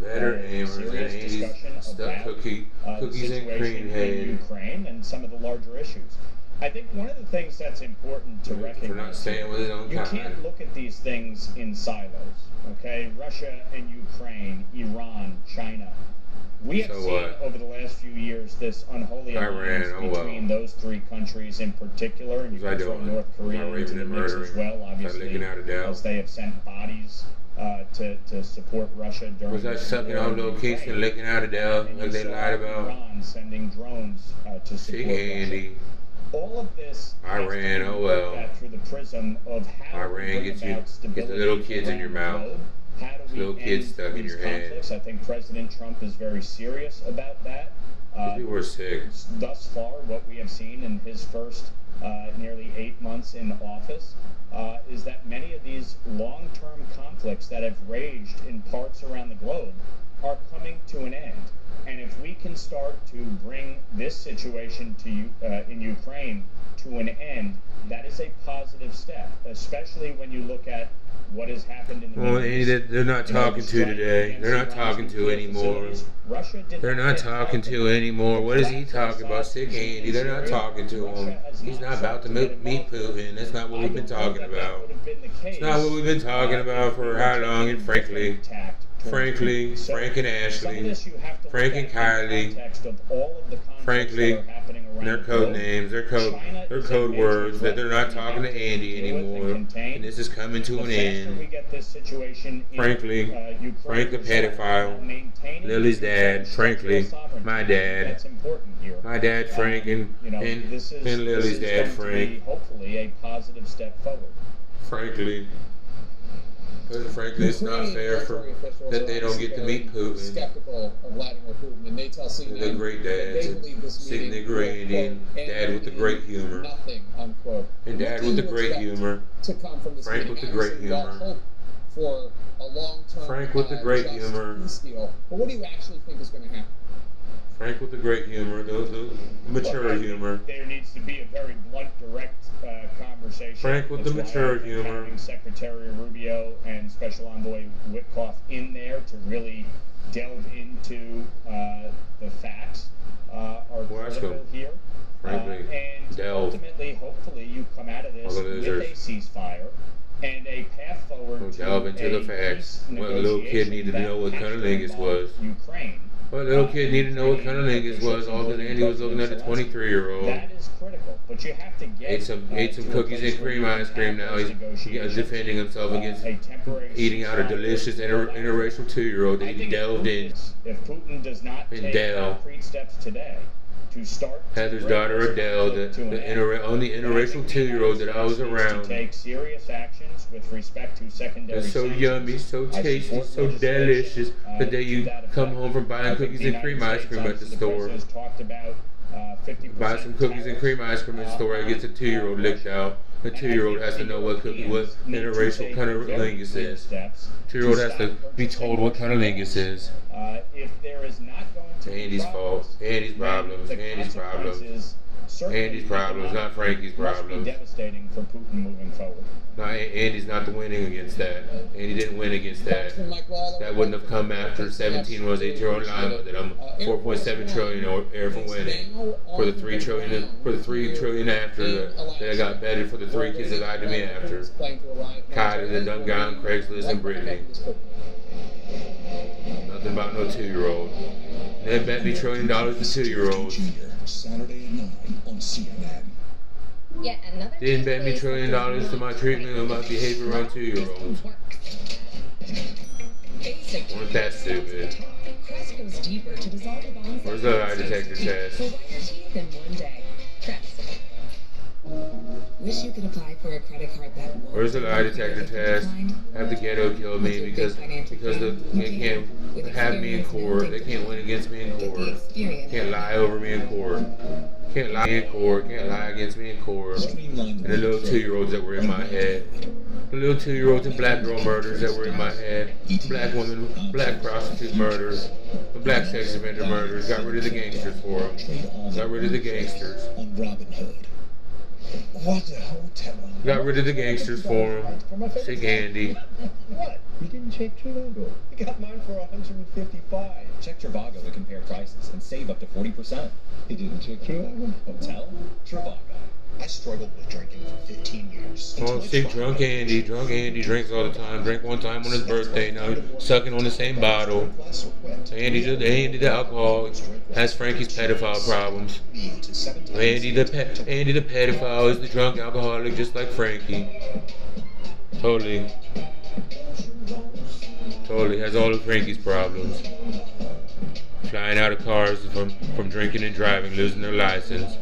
serious discussion about the situation in Ukraine and some of the larger issues. I think one of the things that's important to recognize, you can't look at these things in silos, okay? Russia and Ukraine, Iran, China. We have seen over the last few years this unholy alliance between those three countries in particular, and you can throw North Korea into the mix as well, obviously, as they have sent bodies to support Russia during was that sucking on little kids and licking out of there like they lied about? Iran sending drones to support Russia. All of this Iran, oh well. Through the prism of how Iran gets the little kids in your mouth. Little kids stuck in your head. I think President Trump is very serious about that. People were sick. Thus far, what we have seen in his first nearly 8 months in office is that many of these long-term conflicts that have raged in parts around the globe are coming to an end. And if we can start to bring this situation in Ukraine to an end, that is a positive step, especially when you look at what has happened in the Middle East. They're not talking to today. They're not talking to anymore. They're not talking to anymore. What is he talking about? Sick Andy. They're not talking to him. He's not about to meet Putin. That's not what we've been talking about. It's not what we've been talking about for how long, and frankly, Frank and Ashley, Frank and Kylie, frankly, their code names, their code words, that they're not talking to Andy anymore, and this is coming to an end. Frankly, Frank the pedophile, Lily's dad, frankly, my dad Frank, and Lily's dad Frank. Hopefully a positive step forward. Frankly, it's not fair that they don't get to meet Putin. Skeptical of Vladimir Putin, and they tell CNN the great dads, sitting there grading, dad with the great humor, nothing, unquote. And dad with the great humor, to come from this Frank with the great humor, hope for a long-term Frank with the great humor. Peace deal. But what do you actually think is going to happen? Frank with the great humor, the mature humor. There needs to be a very blunt, direct conversation. Frank with the mature humor. Having Secretary Rubio and Special Envoy Witkoff in there to really delve into the facts are critical here. Frankly, and ultimately, hopefully, you come out of this with a ceasefire and a path forward to delve into the facts. What little kid needed to know what cunnilingus was. Ukraine. Well, little kid needed to know what cunnilingus was, all because Andy was looking at a 23-year-old. That is critical, but you have to get ate some cookies and cream ice cream. Now he's defending himself against eating out a delicious interracial 2-year-old that he delved in. If Putin does not take concrete steps today to start Heather's daughter Adele, the only interracial 2-year-old that I was around. To take serious actions with respect to secondary. It's so yummy, so tasty, so delicious. The day you come home from buying cookies and cream ice cream at the store. Buy some cookies and cream ice cream at the store. It gets a 2-year-old licked out. The 2-year-old has to know what interracial cunnilingus is. 2-year-old has to be told what cunnilingus is. If there is not going to be Andy's fault. Andy's problems. Andy's problems, not Frankie's problems. Must be devastating for Putin moving forward. No, Andy's not the winning against that. Andy didn't win against that. That wouldn't have come after 17 was 8-year-old line that I'm 4.7 trillion air from winning for the 3 trillion after that I got betted for the 3 kids that lied to me after. Kylie, the dumb guy on Craigslist, and Brittany. Nothing about no 2-year-old. They bet me $1 trillion to 2-year-olds. Saturday at 9 on CNN. Yet another didn't bet me $1 trillion to my treatment of my behavior on 2-year-olds. Weren't that stupid? Crest goes deeper to dissolve the bonds. Where's the lie detector test? So white your teeth in one day. Crest. Wish you could apply for a credit card that won't. Where's the lie detector test? Have the ghetto kill me because they can't have me in court. They can't win against me in court. Can't lie over me in court. Can't lie in court. Can't lie against me in court. And the little 2-year-olds that were in my head. The little 2-year-olds and black girl murders that were in my head. Black women, black prostitute murders. The black sex offender murders. Got rid of the gangsters for them. Got rid of the gangsters. On Robin Hood. What a hotel. Got rid of the gangsters for them. Sick Andy. What? You didn't check Trivago. I got mine for $155. Check Trivago to compare prices and save up to 40%. You didn't check Trivago? Hotel? Trivago. I struggled with drinking for 15 years. Oh, sick drunk Andy. Drunk Andy drinks all the time. Drank one time on his birthday. Now he's sucking on the same bottle. Andy the alcohol has Frankie's pedophile problems. Andy the pedophile is the drunk alcoholic just like Frankie. Totally has all of Frankie's problems. Flying out of cars from drinking and driving, losing their license.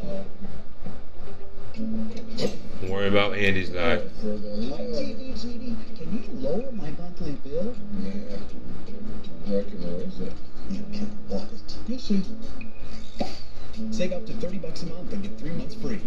Don't worry about Andy's life. Can you lower my monthly bill? Yeah. I can raise it. You can want it. You'll see. Save up to $30 a month and get 3 months free.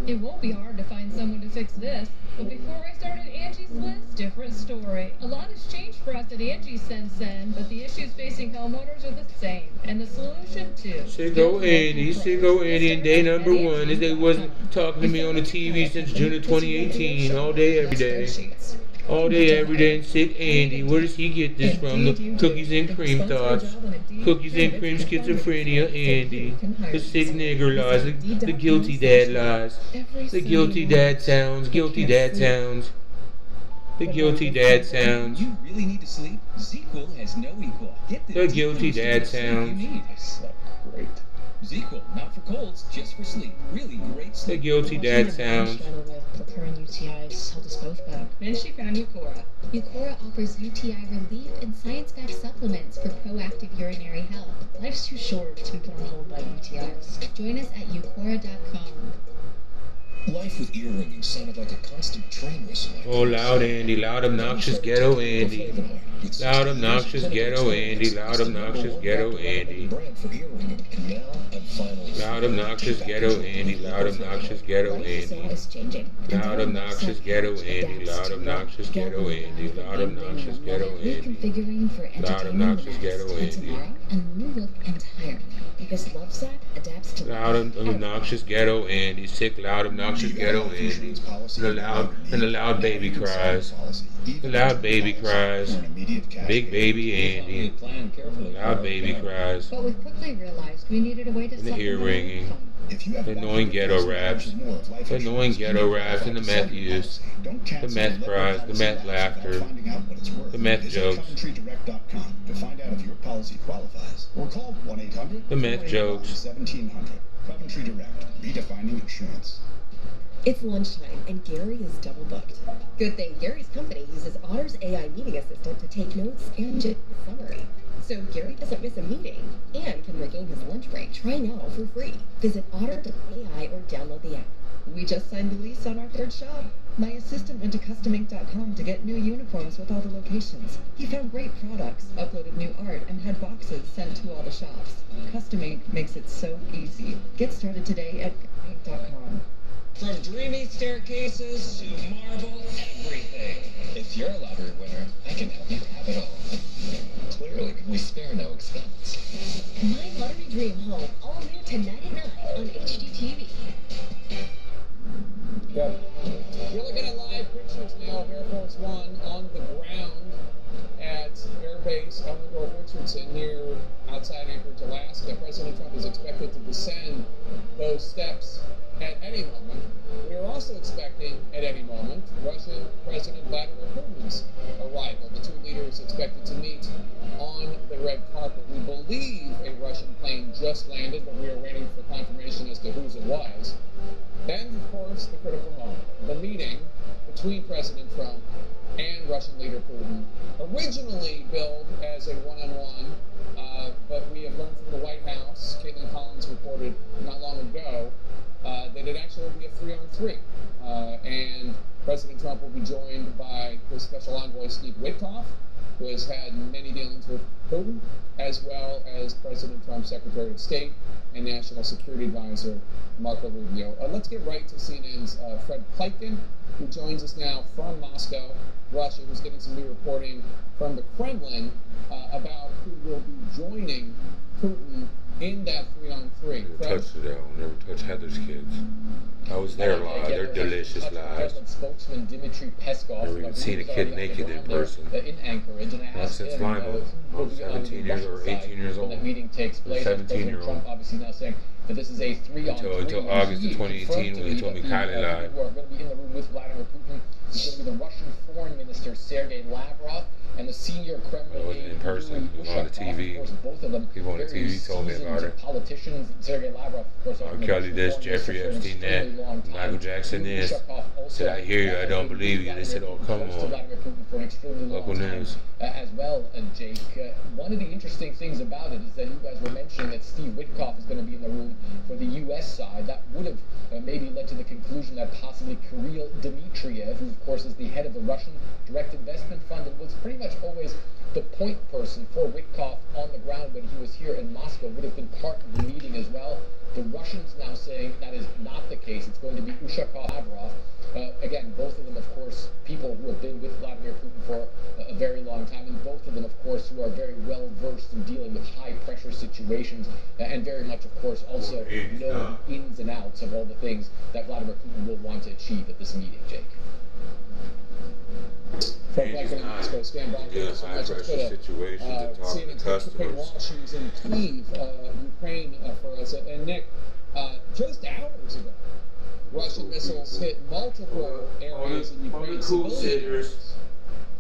It won't be hard to find someone to fix this. But before I started Angie's List, different story. A lot has changed for us at Angie since then, but the issues facing homeowners are the same. And the solution too. Sicko Andy, and day number 1 is they wasn't talking to me on the TV since June of 2018, all day, every day. All day, every day, and sick Andy. Where does he get this from? The cookies and cream thoughts. Cookies and cream schizophrenia, Andy. The sick nigger lies. The guilty dad lies. The guilty dad sounds. Guilty dad sounds. The guilty dad sounds. You really need to sleep? ZQL has no equal. Get The guilty dad sounds. Great. ZQL, not for colds, just for sleep. Really great sleep. The guilty dad sounds. Recurring UTIs held us both back. Then she found Eucora. Eucora offers UTI relief and science-backed supplements for proactive urinary health. Life's too short to be put on hold by UTIs. Join us at eucora.com. Life with ear ringing sounded like a constant train whistle. Oh, loud Andy, loud obnoxious ghetto Andy. Loud obnoxious ghetto Andy, loud obnoxious ghetto Andy. Loud obnoxious ghetto Andy, loud obnoxious ghetto Andy. Loud obnoxious ghetto Andy, loud obnoxious ghetto Andy, loud obnoxious ghetto Andy. Loud obnoxious ghetto Andy. And new look entirely. Because Lovesac adapts to loud obnoxious ghetto Andy, sick loud obnoxious ghetto Andy. And the loud baby cries. The loud baby cries. Big baby Andy. Loud baby cries. But we quickly realized we needed a way to And the ear ringing. The annoying ghetto raps. The annoying ghetto raps and the meth use. The meth cries. The meth laughter. The meth jokes. CoventryDirect.com to find out if your policy qualifies. Or call 1-800. The meth jokes. 1700. Coventry Direct. Redefining insurance. It's lunchtime, and Gary is double booked. Good thing Gary's company uses Otter's AI meeting assistant to take notes and get a summary. So Gary doesn't miss a meeting and can regain his lunch break. Try now for free. Visit Otter.ai or download the app. We just signed a lease on our 3rd shop. My assistant went to CustomInk.com to get new uniforms with all the locations. He found great products, uploaded new art, and had boxes sent to all the shops. Custom Ink makes it so easy. Get started today at CustomInk.com. From dreamy staircases to marble everything. If you're a lottery winner, I can help you have it all. Clearly, we spare no expense. My Lottery Dream Home, all new tonight at 9 on HGTV. Yep. You're looking at live pictures now of Air Force One on the ground at Air Base Elmendorf-Richardson here outside Anchorage, Alaska. President Trump is expected to descend those steps at any moment. We are also expecting at any moment Russian President Vladimir Putin's arrival. The two leaders expected to meet on the red carpet. We believe a Russian plane just landed, but we are waiting for confirmation as to whose it was. Then, of course, the critical moment, the meeting between President Trump and Russian leader Putin, originally billed as a one-on-one, but we have learned from the White House, Caitlin Collins reported not long ago, that it actually will be a 3-on-3. And President Trump will be joined by his special envoy, Steve Witkoff, who has had many dealings with Putin, as well as President Trump's Secretary of State and National Security Advisor, Marco Rubio. Let's get right to CNN's Fred Pleitgen, who joins us now from Moscow, Russia, who's getting some new reporting from the Kremlin about who will be joining Putin in that 3-on-3. Never touched it out. Never touched Heather's kids. I was there live. They're delicious lives. Spokesman Dmitry Peskov. Never even seen a kid naked in person. In Anchorage, and I asked since him, I was 17 years or 18 years old. When that meeting takes place, 17-year-old. Trump obviously now saying that this is a 3-on-3. Until August of 2018 when he told me Kylie lied. Who are going to be in the room with Vladimir Putin. It's going to be the Russian Foreign Minister Sergei Lavrov and the senior Kremlin it wasn't in person. It was on the TV. Of course, both of them people on the TV told me about it. Politicians, Sergei Lavrov, of course, R. Kelly this, Jeffrey Epstein that, Michael Jackson this. Said, I hear you, I don't believe you. They said, oh, come on. Local news. As well, Jake, one of the interesting things about it is that you guys were mentioning that Steve Witkoff is going to be in the room for the U.S. side. That would have maybe led to the conclusion that possibly Kirill Dmitriev, who of course is the head of the Russian Direct Investment Fund and was pretty much always the point person for Witkoff on the ground when he was here in Moscow, would have been part of the meeting as well. The Russians now saying that is not the case. It's going to be Ushakov Lavrov. Again, both of them, of course, people who have been with Vladimir Putin for a very long time, and both of them, of course, who are very well versed in dealing with high-pressure situations, and very much, of course, also know the ins and outs of all the things that Vladimir Putin will want to achieve at this meeting, Jake. Stand by. Yeah, high-pressure situations and talking to customers. She's in Kyiv, Ukraine, for us. And Nick, just hours ago, Russian missiles hit multiple areas in Ukraine.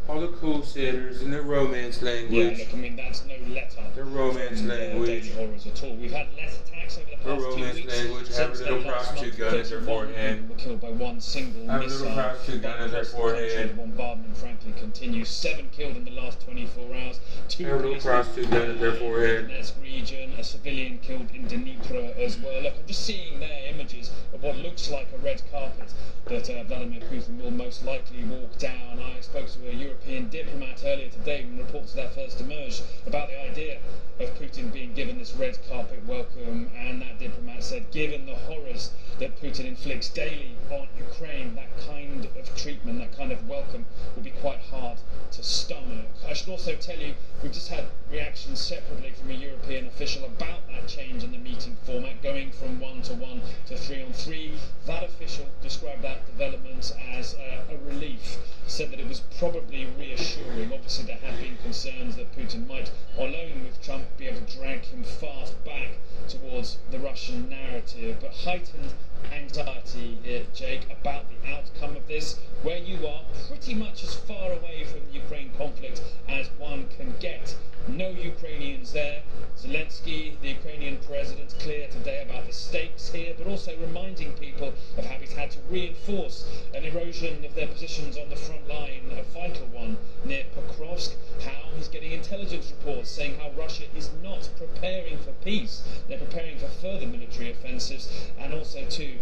All the cool sitters in their romance language. Yeah, look, I mean, that's no let-up. Their romance language. Daily horrors at all. We've had less attacks over the past 2 weeks. Their romance language. Have a little prostitute gun at their forehead. Were killed by one single have missile. A little prostitute gun at their forehead. The bombardment, frankly, continues. 7 killed in the last 24 hours. 2 have a little prostitute gun at their forehead. In the Donetsk region, a civilian killed in Dnipro as well. Look, I'm just seeing there images of what looks like a red carpet that Vladimir Putin will most likely walk down. I spoke to a European diplomat earlier today when reports of that first emerged about the idea of Putin being given this red carpet welcome, and that diplomat said, given the horrors that Putin inflicts daily on Ukraine, that kind of treatment, that kind of welcome will be quite hard to stomach. I should also tell you, we've just had reactions separately from a European official about that change in the meeting format, going from 1-to-1 to 3-on-3. That official described that development as a relief, said that it was probably reassuring. Obviously, there have been concerns that Putin might, alone with Trump, be able to drag him fast back towards the Russian narrative, but heightened anxiety here, Jake, about the outcome of this, where you are pretty much as far away from the Ukraine conflict as one can get. No Ukrainians there. Zelensky, the Ukrainian president, clear today about the stakes here, but also reminding people of how he's had to reinforce an erosion of their positions on the front line, a vital one near Pokrovsk, how he's getting intelligence reports saying how Russia is not preparing for peace. They're preparing for further military offensives, and also, too,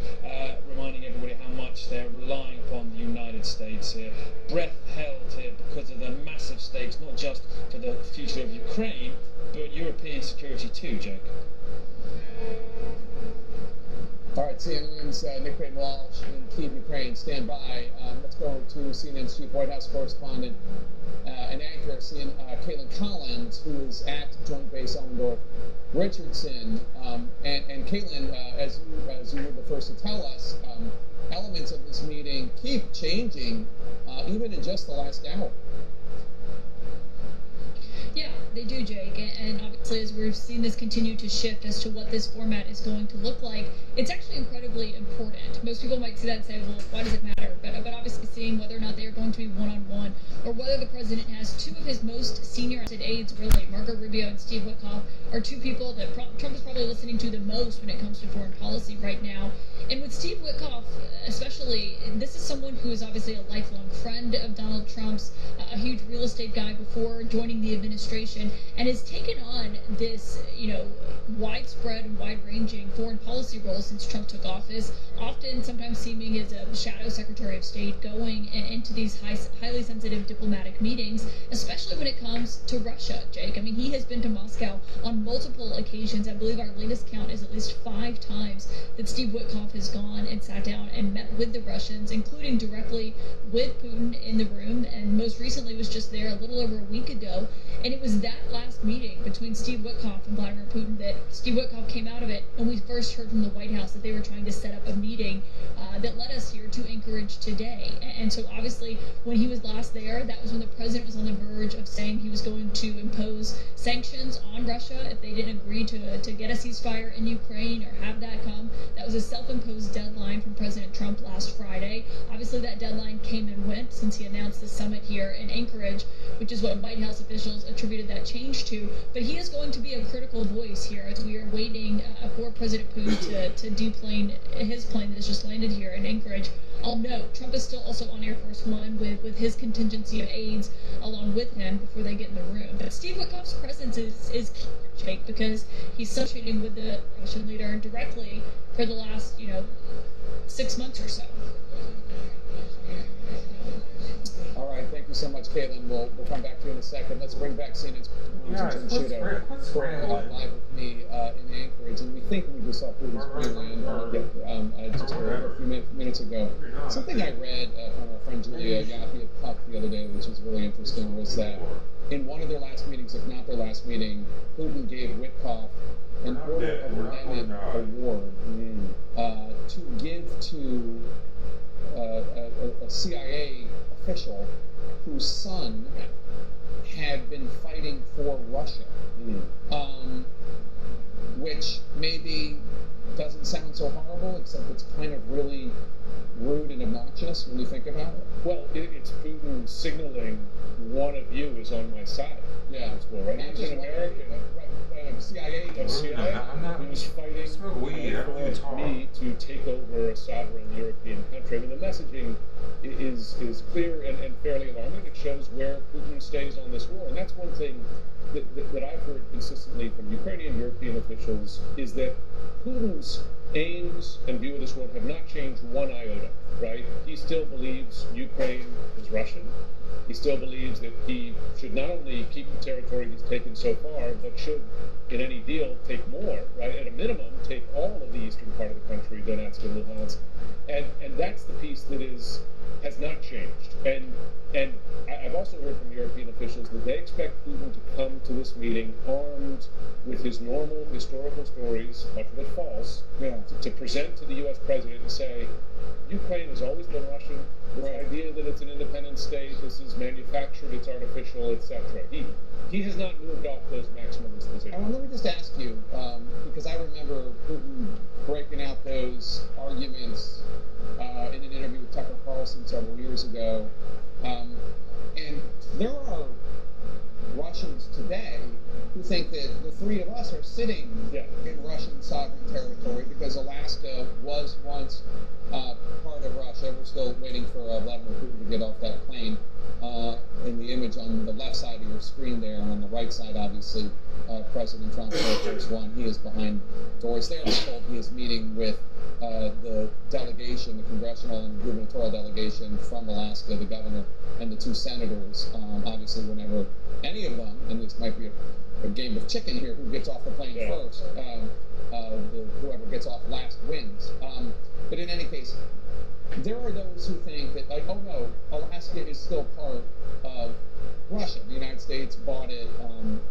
reminding everybody how much they're relying upon the United States here. Breath held here because of the massive stakes, not just for the future of Ukraine, but European security too, Jake. All right, CNN's Nick Walsh in Kyiv, Ukraine. Stand by. Let's go to CNN's chief White House correspondent and anchor, Caitlin Collins, who is at Joint Base Ellendorf Richardson. And Caitlin, as you were the first to tell us, elements of this meeting keep changing, even in just the last hour. Yeah, they do, Jake, and obviously as we've seen this continue to shift as to what this format is going to look like, it's actually incredibly important. Most people might see that and say, well, why does it matter? But obviously seeing whether or not they are going to be one-on-one, or whether the president has 2 of his most senior aides, really, Marco Rubio and Steve Witkoff, are 2 people that Trump is probably listening to the most when it comes to foreign policy right now. And with Steve Witkoff, especially, this is someone who is obviously a lifelong friend of Donald Trump's, a huge real estate guy before joining the administration. administration and has taken on this, widespread and wide-ranging foreign policy role since Trump took office, often sometimes seeming as a shadow Secretary of State going into these highly sensitive diplomatic meetings, especially when it comes to Russia, Jake. I mean, he has been to Moscow on multiple occasions. I believe our latest count is at least 5 times that Steve Witkoff has gone and sat down and met with the Russians, including directly with Putin in the room, and most recently was just there a little over a week ago. And it was that last meeting between Steve Witkoff and Vladimir Putin that Steve Witkoff came out of it, and we first heard from the White House that they were trying to set up a meeting that led us here to Anchorage today. And so obviously when he was last there, that was when the president was on the verge of saying he was going to impose sanctions on Russia if they didn't agree to get a ceasefire in Ukraine or have that come. That was a self-imposed deadline from President Trump last Friday. Obviously that deadline came and went since he announced the summit here in Anchorage, which is what White House officials attributed that change to. But he is going to be a critical voice here as we are waiting for President Putin to deplane his plane that has just landed here in Anchorage. I'll note, Trump is still also on Air Force One with his contingency of aides along with him before they get in the room. But Steve Witkoff's presence is key, Jake, because he's associating with the Russian leader directly for the last, 6 months or so. All right, thank you so much, Caitlin. We'll come back to you in a second. Let's bring back CNN's Jim Sciutto live with me in Anchorage. And we think we just saw Putin's plane just a few minutes ago. Something I read from our friend Julia Yaffe at Puck the other day, which was really interesting, was that in one of their last meetings, if not their last meeting, Putin gave Witkoff an Order of Lenin award to give to a CIA official whose son had been fighting for Russia, which maybe doesn't sound so horrible, except it's kind of really rude and obnoxious when you think about it. Well, it's Putin signaling one of you is on my side. Yeah, that's well, right. He's an American. CIA who was fighting for me to take over a sovereign European country. I mean, the messaging is clear and fairly alarming. It shows where Putin stays on this war. And that's one thing that I've heard consistently from Ukrainian European officials is that Putin's aims and view of this world have not changed one iota, right? He still believes Ukraine is Russian. He still believes that he should not only keep the territory he's taken so far, but should, in any deal, take more, right? At a minimum, take all of the eastern part of the country, Donetsk and Luhansk. And that's the piece that has not changed. And I've also heard from European officials that they expect Putin to come to this meeting armed with his normal historical stories, much of it false, to present to the U.S. president and say, Ukraine has always been Russian. This idea that it's an independent state, this is manufactured, it's artificial, etc. He has not moved off those maximalist positions. Let me just ask you, because I remember Putin breaking out those arguments in an interview with Tucker Carlson several years ago, and there are Russians today who think that the three of us are sitting in Russian sovereign territory because Alaska was once part of Russia. We're still waiting for Vladimir Putin to get off that plane. In the image on the left side of your screen there, and on the right side, obviously, President Trump, Air Force One. He is behind doors there. I'm told he is meeting with the delegation, the congressional and gubernatorial delegation from Alaska, the governor and the 2 senators. Obviously, whenever any of them, and this might be a game of chicken here, who gets off the plane first, whoever gets off last wins. But in any case, there are those who think that, like, oh no, Alaska is still part of Russia. The United States bought it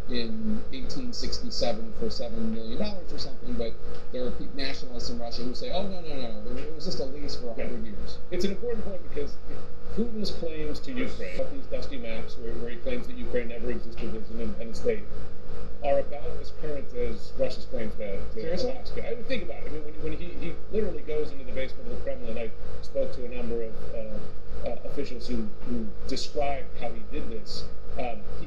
in 1867 for $7 million or something, but there are nationalists in Russia who say, oh no, it was just a lease for 100 years. It's an important point because Putin's claims to Ukraine, these dusty maps where he claims that Ukraine never existed as an independent state, are about as current as Russia's claims to Alaska. I mean, think about it. I mean, when he literally goes into the basement of the Kremlin, I spoke to a number of officials who described how he did this.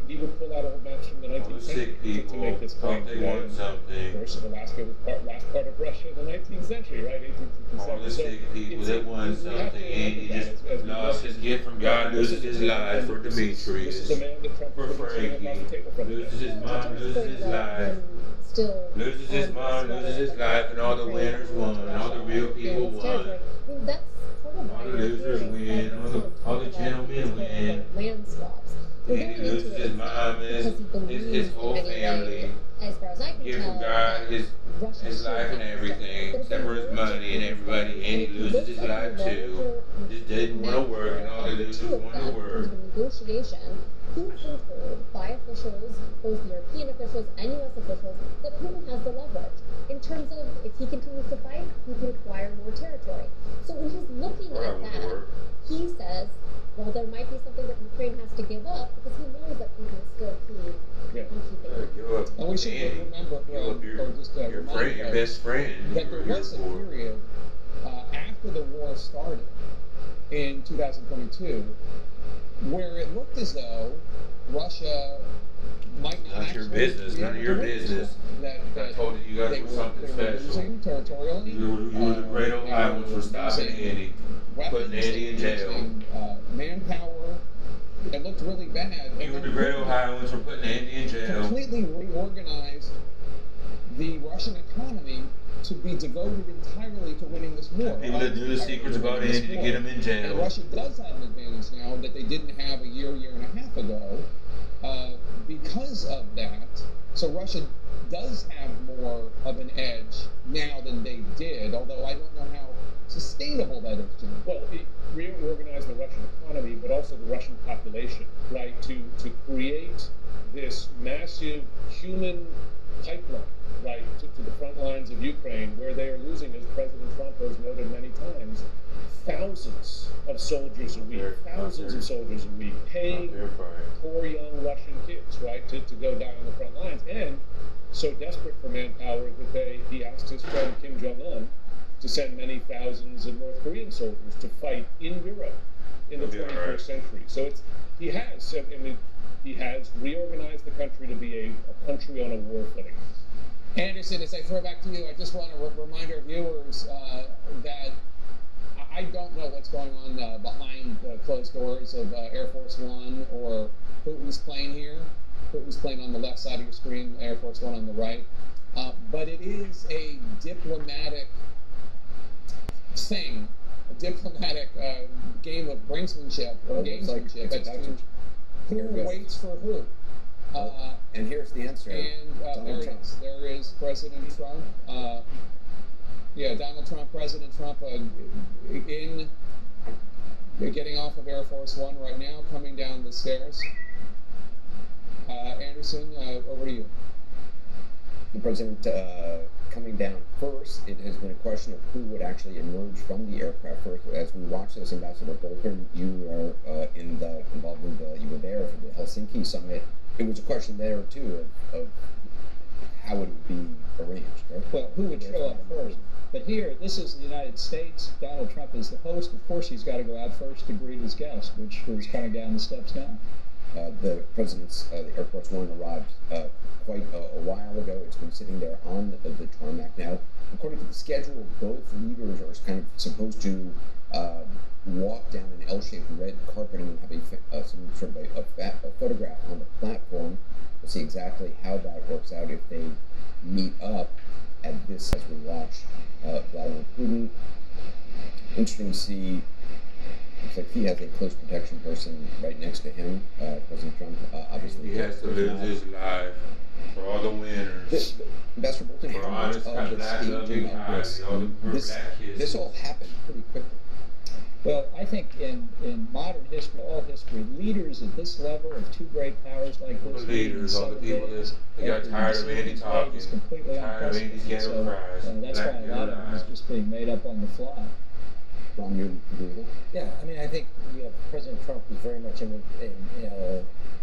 He would pull out old maps from the 19th century to make this claim. They want something. Of course, Alaska was last part of Russia in the 19th century, right? 1867. All the sick people that want something, and he just lost his gift from God, loses his life for Demetrius, for Frankie, loses his mom, loses his life, loses his mom, loses his life, and all the winners won, and all the real people won. All the losers win, all the gentlemen win. Land swaps. And he loses his mom, his whole family. As far as I can Give tell, from God his life and everything, except for his money and everybody, and he loses his life too. Just didn't want to work, and all the losers want to work. Negotiation, he's been told by officials, both European officials and U.S. officials, that Putin has the leverage in terms of if he continues to fight, he can acquire more territory. So when he's looking at that, he says, well, there might be something that Ukraine has to give up because he knows that Putin is still keen on keeping it. And we should remember, your best friend, that there was a period after the war started in 2022 where it looked as though Russia might not your business, none of your business. I told you guys were something special. Territorially. You were the great Ohioans for stopping Andy, putting Andy in jail. Manpower. It looked really bad. You were the great Ohioans for putting Andy in jail. Completely reorganized the Russian economy to be devoted entirely to winning this war. People that knew the secrets about Andy to get him in jail. And Russia does have an advantage now that they didn't have a year and a half ago because of that. So Russia does have more of an edge now than they did, although I don't know how sustainable that is, Jim. Well, it reorganized the Russian economy, but also the Russian population, right? To create this massive human pipeline, right, to the front lines of Ukraine, where they are losing, as President Trump has noted many times, thousands of soldiers a week, paying poor young Russian kids, right, to go down on the front lines, and so desperate for manpower that he asked his friend Kim Jong-un to send many thousands of North Korean soldiers to fight in Europe in the 21st century. So he has reorganized the country to be a country on a war footing. Anderson, as I throw back to you, I just want to remind our viewers that I don't know what's going on behind the closed doors of Air Force One or Putin's plane here. Putin's plane on the left side of your screen, Air Force One on the right. But it is a diplomatic thing, a diplomatic game of brinksmanship or gamesmanship as to who waits for who. And here's the answer. And there is President Trump. Donald Trump, President Trump, getting off of Air Force One right now, coming down the stairs. Anderson, over to you. The president coming down first, it has been a question of who would actually emerge from the aircraft first. As we watch this, Ambassador Bolton, you are involved in you were there for the Helsinki summit. It was a question there too of how would it be arranged, right? Well, who would show up first? But here, this is the United States. Donald Trump is the host. Of course, he's got to go out first to greet his guest, which was coming down the steps now. The president's Air Force One arrived quite a while ago. It's been sitting there on the tarmac now. According to the schedule, both leaders are kind of supposed to walk down an L-shaped red carpeting and have some sort of a photograph on the platform. We'll see exactly how that works out if they meet up at this as we watch Vladimir Putin. Interesting to see. Looks like he has a close protection person right next to him. President Trump, obviously. He has to lose his life for all the winners. Ambassador Bolton, for honest, this all happened pretty quickly. Well, I think in modern history, all history, leaders at this level of two great powers like this. The leaders, all the people that got tired of Andy talking, tired of Andy's ghetto cries. That's why a lot of it is just being made up on the fly. Ron, you agree with it? Yeah, I mean, I think you have President Trump who's very much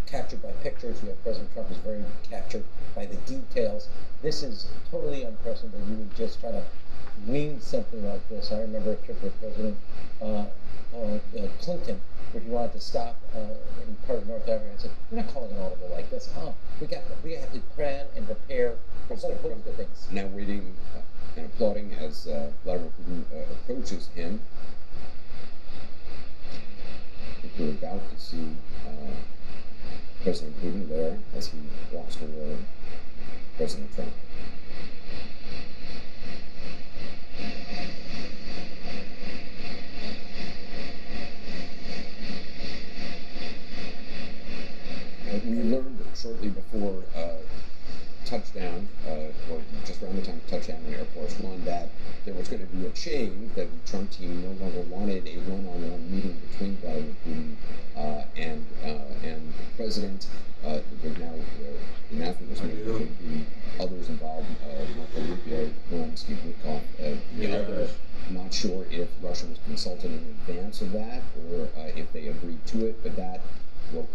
captured by pictures. You have President Trump who's very captured by the details. This is totally unprecedented. You would just try to wing something like this. I remember a trip with President Clinton, where he wanted to stop in part of North Africa. I said, we're not calling an audible like this. We have to plan and prepare for a whole host of things. Now waiting and applauding as Vladimir Putin approaches him. I think we're about to see President Putin there as he walks toward President Trump. We learned shortly before touchdown, or just around the time of touchdown in Air Force One, that there was going to be a change, that the Trump team no longer wanted a one-on-one meeting between Vladimir Putin and the president. There's now, the announcement was made, there would be others involved, Marco Rubio, Steve Witkoff, the others. Not sure if Russia was consulted in advance of that, or if they agreed to it, but that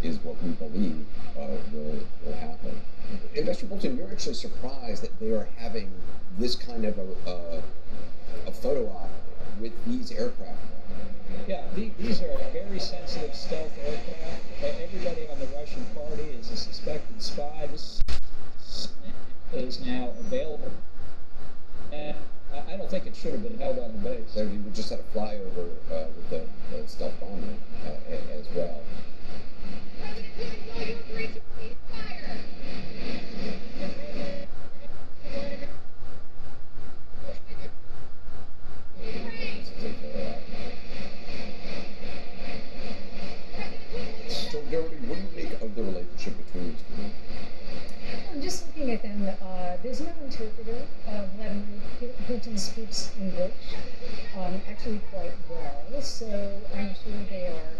is what we believe will happen. Investor Bolton, you're actually surprised that they are having this kind of a photo op with these aircraft. Yeah, these are very sensitive stealth aircraft. Everybody on the Russian party is a suspected spy. This is now available. And I don't think it should have been held on the base. We just had a flyover with the stealth bomber as well. So, Geraldine, what do you make of the relationship between these two? I'm just looking at them. There's no interpreter. Vladimir Putin speaks English, actually quite well, so I'm sure they are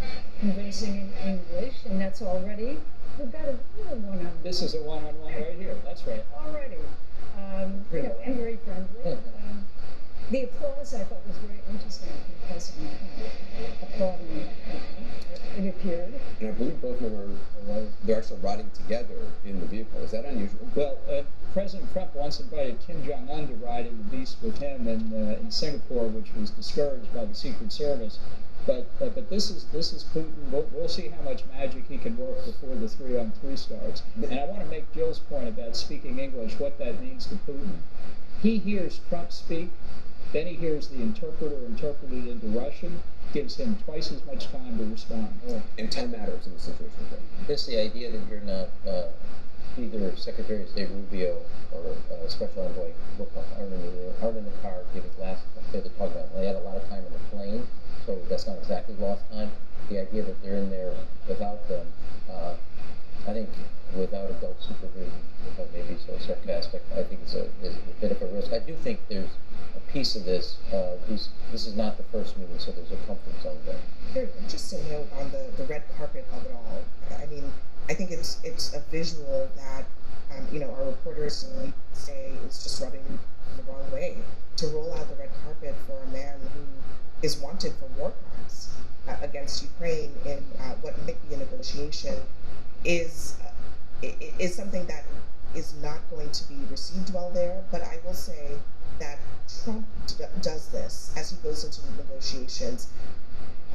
conversing in English, and that's already, we've got a little one-on-one. This is a one-on-one right here, that's right. Already. And very friendly. The applause I thought was very interesting from President Trump, applauding it appeared. And I believe both of them they're actually riding together in the vehicle. Is that unusual? Well, President Trump once invited Kim Jong-un to ride in the Beast with him in Singapore, which was discouraged by the Secret Service. But this is Putin. We'll see how much magic he can work before the 3-on-3 starts. And I want to make Jill's point about speaking English, what that means to Putin. He hears Trump speak, then he hears the interpreter interpreted into Russian, gives him twice as much time to respond. And time matters in this situation. It's the idea that you're not either Secretary of State Rubio or Special Envoy Witkoff aren't in the car giving last they talk about. They had a lot of time in the plane, so that's not exactly lost time. The idea that they're in there without them, I think without adult supervision, if I may be so sarcastic, I think it's a bit of a risk. I do think there's a piece of this. This is not the first meeting, so there's a comfort zone there. Very interesting note on the red carpet of it all. I mean, I think it's a visual that our reporters say is just rubbing the wrong way. To roll out the red carpet for a man who is wanted for war crimes against Ukraine in what might be a negotiation is something that is not going to be received well there. But I will say that Trump does this as he goes into the negotiations,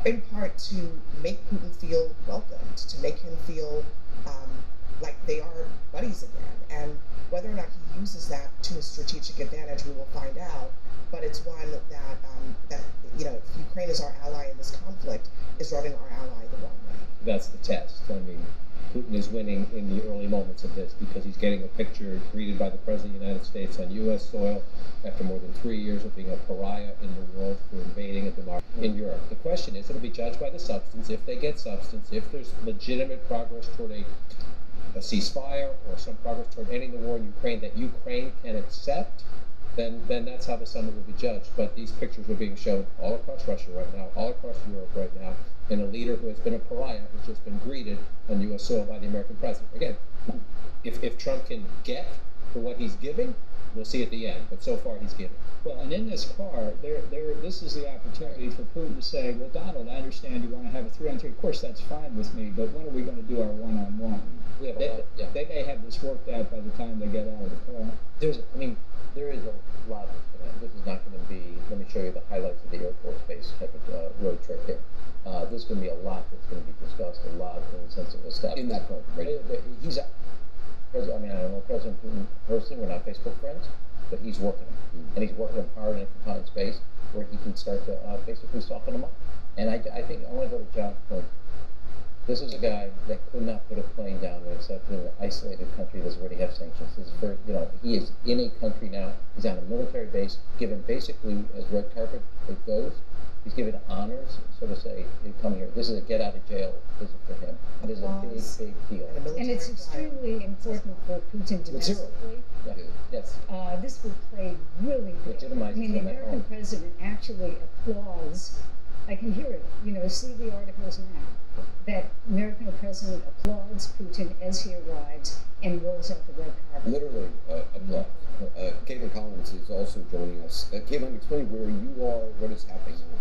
in part to make Putin feel welcomed, to make him feel like they are buddies again. And whether or not he uses that to his strategic advantage, we will find out. But it's one that if Ukraine is our ally in this conflict, is rubbing our ally the wrong way. That's the test. I mean, Putin is winning in the early moments of this because he's getting a picture greeted by the President of the United States on U.S. soil after more than 3 years of being a pariah in the world for invading a democracy in Europe. The question is, it'll be judged by the substance. If they get substance, if there's legitimate progress toward a ceasefire or some progress toward ending the war in Ukraine that Ukraine can accept, then that's how the summit will be judged. But these pictures are being shown all across Russia right now, all across Europe right now, and a leader who has been a pariah has just been greeted on U.S. soil by the American president. Again, if Trump can get for what he's giving, we'll see at the end. But so far, he's giving. Well, and in this car, this is the opportunity for Putin to say, well, Donald, I understand you want to have a 3-on-3. Of course, that's fine with me, but when are we going to do our 1-on-1? We have they may have this worked out by the time they get out of the car. there is a lot. This is not going to be. Let me show you the highlights of the Air Force Base type of road trip here. There's going to be a lot that's going to be discussed. A lot in the sense of a step in that car. Right. He's a president. I mean, I don't know President Putin personally. We're not Facebook friends, but he's working him, and he's working him hard in a time space where he can start to basically soften them up. And I think I want to go to John's point. This is a guy that could not put a plane down in such an isolated country that already have sanctions. This is for, he is in a country now. He's on a military base, given basically as red carpet it goes. He's given honors, so to say, come here. This is a get out of jail visit for him. It is a big deal. And it's extremely important for Putin domestically. Yeah. Yes. This will play really big. I mean, the American president actually applauds. I can hear it. See the articles now. That American president applauds Putin as he arrives and rolls out the red carpet. Literally applause. Caitlin Collins is also joining us. Caitlin, explain where you are, what is happening now.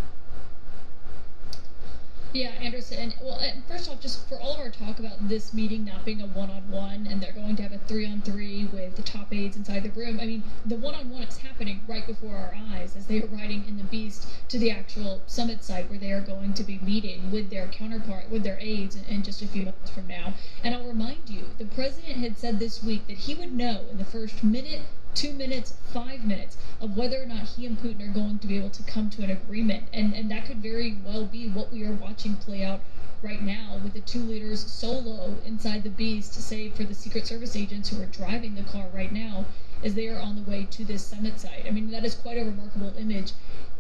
Yeah, Anderson. Well, first off, just for all of our talk about this meeting not being a one-on-one, and they're going to have a 3-on-3 with the top aides inside the room. I mean, the one-on-one is happening right before our eyes as they are riding in the Beast to the actual summit site where they are going to be meeting with their counterpart, with their aides, in just a few months from now. And I'll remind you, the president had said this week that he would know in the first minute, 2 minutes, 5 minutes of whether or not he and Putin are going to be able to come to an agreement. And that could very well be what we are watching play out right now with the two leaders solo inside the Beast, save for the Secret Service agents who are driving the car right now as they are on the way to this summit site. I mean, that is quite a remarkable image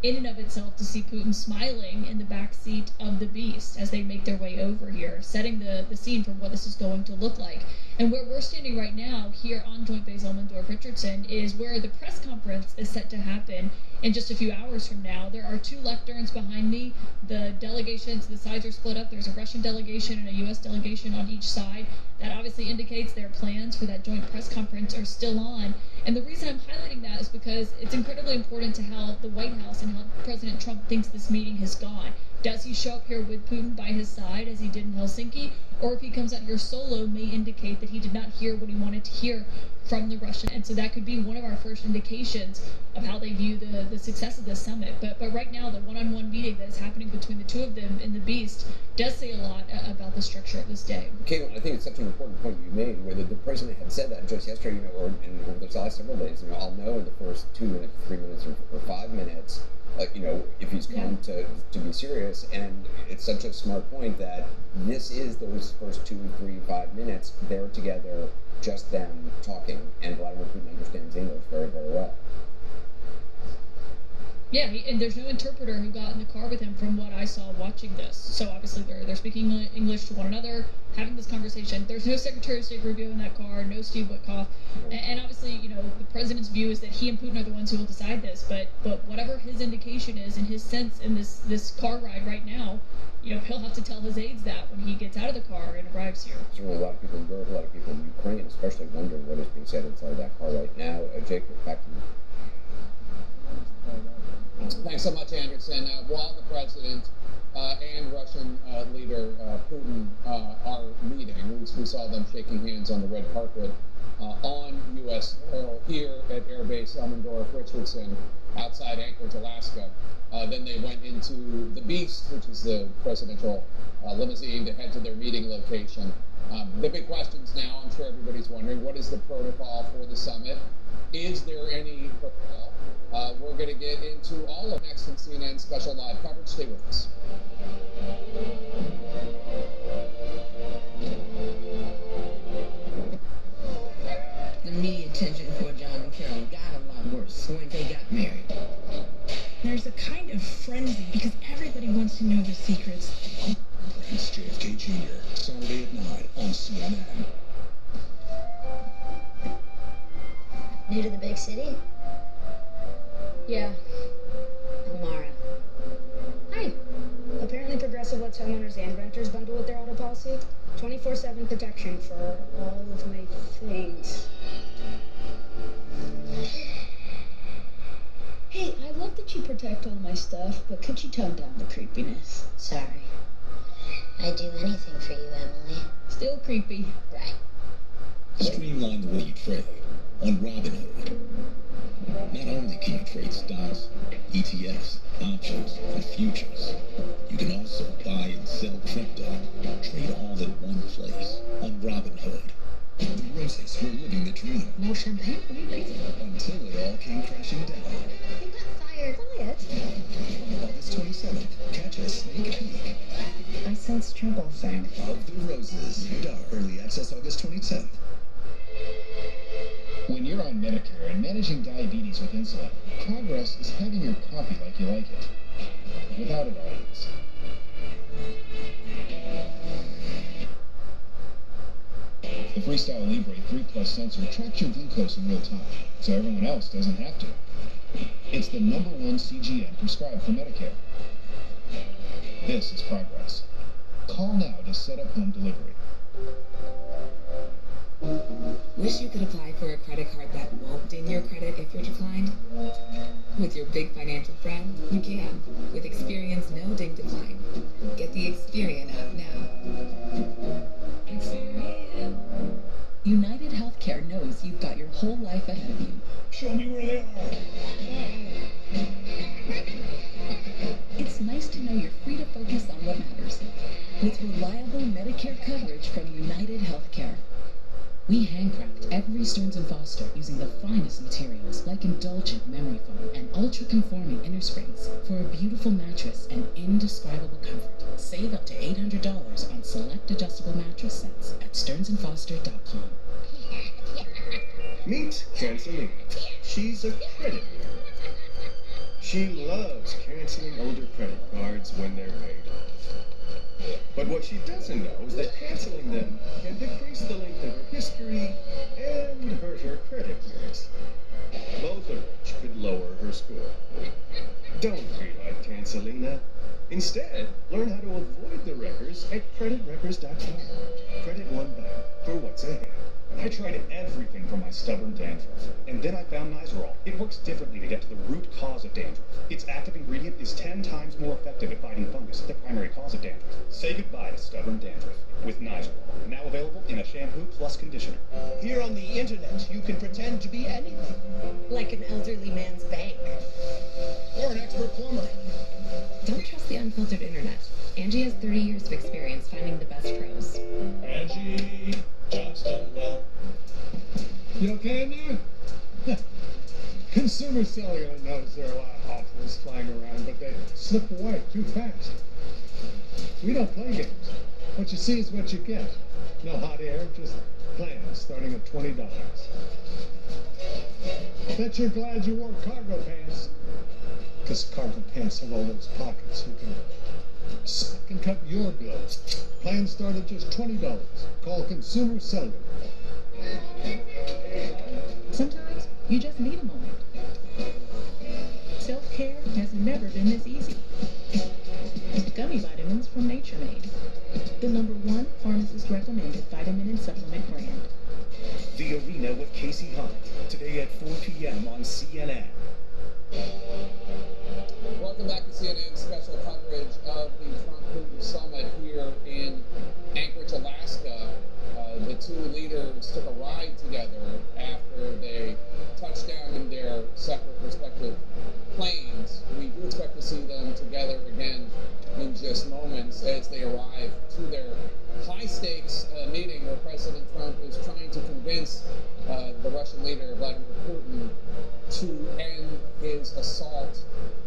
in and of itself to see Putin smiling in the back seat of the Beast as they make their way over here, setting the scene for what this is going to look like. And where we're standing right now here on Joint Base Elmendorf-Richardson is where the press conference is set to happen in just a few hours from now. There are two lecterns behind me. The delegations, the sides are split up. There's a Russian delegation and a U.S. delegation on each side. That obviously indicates their plans for that joint press conference are still on. And the reason I'm highlighting that is because it's incredibly important to how the White House and how President Trump thinks this meeting has gone. Does he show up here with Putin by his side as he did in Helsinki? Or if he comes out here solo, may indicate that he did not hear what he wanted to hear from the Russian. And so that could be one of our first indications of how they view the success of this summit. But right now, the one-on-one meeting that is happening between the two of them in the Beast does say a lot about the structure of this day. Caitlin, I think it's such an important point you made, where the president had said that just yesterday, or over the last several days. I'll know in the first 2 minutes, 3 minutes, or 5 minutes. If he's come to be serious, and it's such a smart point that this is those first 2, 3, 5 minutes, they're together, just them talking, and Vladimir Putin understands English very, very well. Yeah, and there's no interpreter who got in the car with him from what I saw watching this. So obviously they're speaking English to one another, having this conversation. There's no Secretary of State Rubio in that car, no Steve Witkoff. And obviously, the president's view is that he and Putin are the ones who will decide this. But whatever his indication is and his sense in this car ride right now, he'll have to tell his aides that when he gets out of the car and arrives here. Certainly a lot of people in Europe, a lot of people in Ukraine, especially wondering what is being said inside that car right now. Jacob, back to you. Thanks so much, Anderson. While the president and Russian leader Putin are meeting, we saw them shaking hands on the red carpet on U.S. soil here at Air Base Elmendorf-Richardson outside Anchorage, Alaska. Then they went into the Beast, which is the presidential limousine, to head to their meeting location. The big questions now, I'm sure everybody's wondering, what is the protocol for the summit? Is there any protocol? We're going to get into all of next in CNN's special live coverage. Stay with us. The media attention for John and Carol got a lot worse when they got married. There's a kind of frenzy because everybody wants to know the secrets. Prince JFK Jr., Saturday at 9 on CNN. New to the big city? Yeah. I'm Mara. Hi. Apparently Progressive lets homeowners and renters bundle with their auto policy. 24/7 protection for all of my things. Hey, I love that you protect all my stuff, but could you tone down the creepiness? Sorry. I'd do anything for you, Emily. Still creepy. Right. Streamline the way you trade on Robinhood. Not only can you trade stocks, ETFs, options, and futures, you can also buy and sell crypto. Trade all in one place on Robinhood. The Roses were living the dream. No champagne for me, please. Until it all came crashing down. You got fired. Quiet. On August 27th, catch a sneak peek. I sense trouble, Sam. Of the Roses. Rated R. Early access August 27th. When you're on Medicare and managing diabetes with insulin, progress is having your coffee like you like it. Without it always. The Freestyle Libre 3 Plus sensor tracks your glucose in real time, so everyone else doesn't have to. It's the #1 CGM prescribed for Medicare. This is progress. Call now to set up home delivery. Wish you could apply for a credit card that won't ding your credit if you're declined? With your big financial friend, you can. With Experian's No Ding Decline. Get the Experian app now. Experian. United Healthcare knows you've got your whole life ahead of you. Show me where they are. It's nice to know you're free to focus on what matters. With reliable Medicare coverage from United Healthcare. We handcraft every Stearns & Foster using the finest materials like indulgent memory foam and ultra-conforming inner springs for a beautiful mattress and indescribable comfort. Save up to $800 on select adjustable mattress sets at stearnsandfoster.com. Meet Cancelina. She's a credit bureau. She loves canceling older credit cards when they're paid off. But what she doesn't know is that canceling them can decrease the length of her history and hurt her credit bureaus, both of which could lower her score. Don't be like Cancelina. Instead, learn how to avoid the wreckers at creditwreckers.com. Credit One Bank for what's ahead. I tried everything for my stubborn dandruff, and then I found Nizoral. It works differently to get to the root cause of dandruff. Its active ingredient is 10 times more effective at fighting fungus, the primary cause of dandruff. Say goodbye to stubborn dandruff with Nizoral, now available in a shampoo plus conditioner. Here on the internet, you can pretend to be anything. Like an elderly man's bank. Or an expert plumber. Don't trust the unfiltered internet. Angie has 30 years of experience finding the best pros. Angie, job's done well. You okay in there? Consumer Cellular knows there are a lot of offers flying around, but they slip away too fast. We don't play games. What you see is what you get. No hot air, just plans starting at $20. Bet you're glad you wore cargo pants. Because cargo pants have all those pockets you can suck and cut your bills. Plans start at just $20. Call Consumer Cellular. Sometimes you just need a moment. Self-care has never been this easy. Gummy vitamins from Nature Made. The #1 pharmacist-recommended vitamin and supplement brand. The Arena with Casey Hunt, today at 4 p.m. on CNN. Welcome back to CNN's special coverage of the Trump-Putin summit here in Anchorage, Alaska. The two leaders took a ride together after they touched down in their separate respective planes. We do expect to see them together again in just moments as they arrive to their high-stakes meeting where President Trump is trying to convince the Russian leader, Vladimir Putin, to end his assault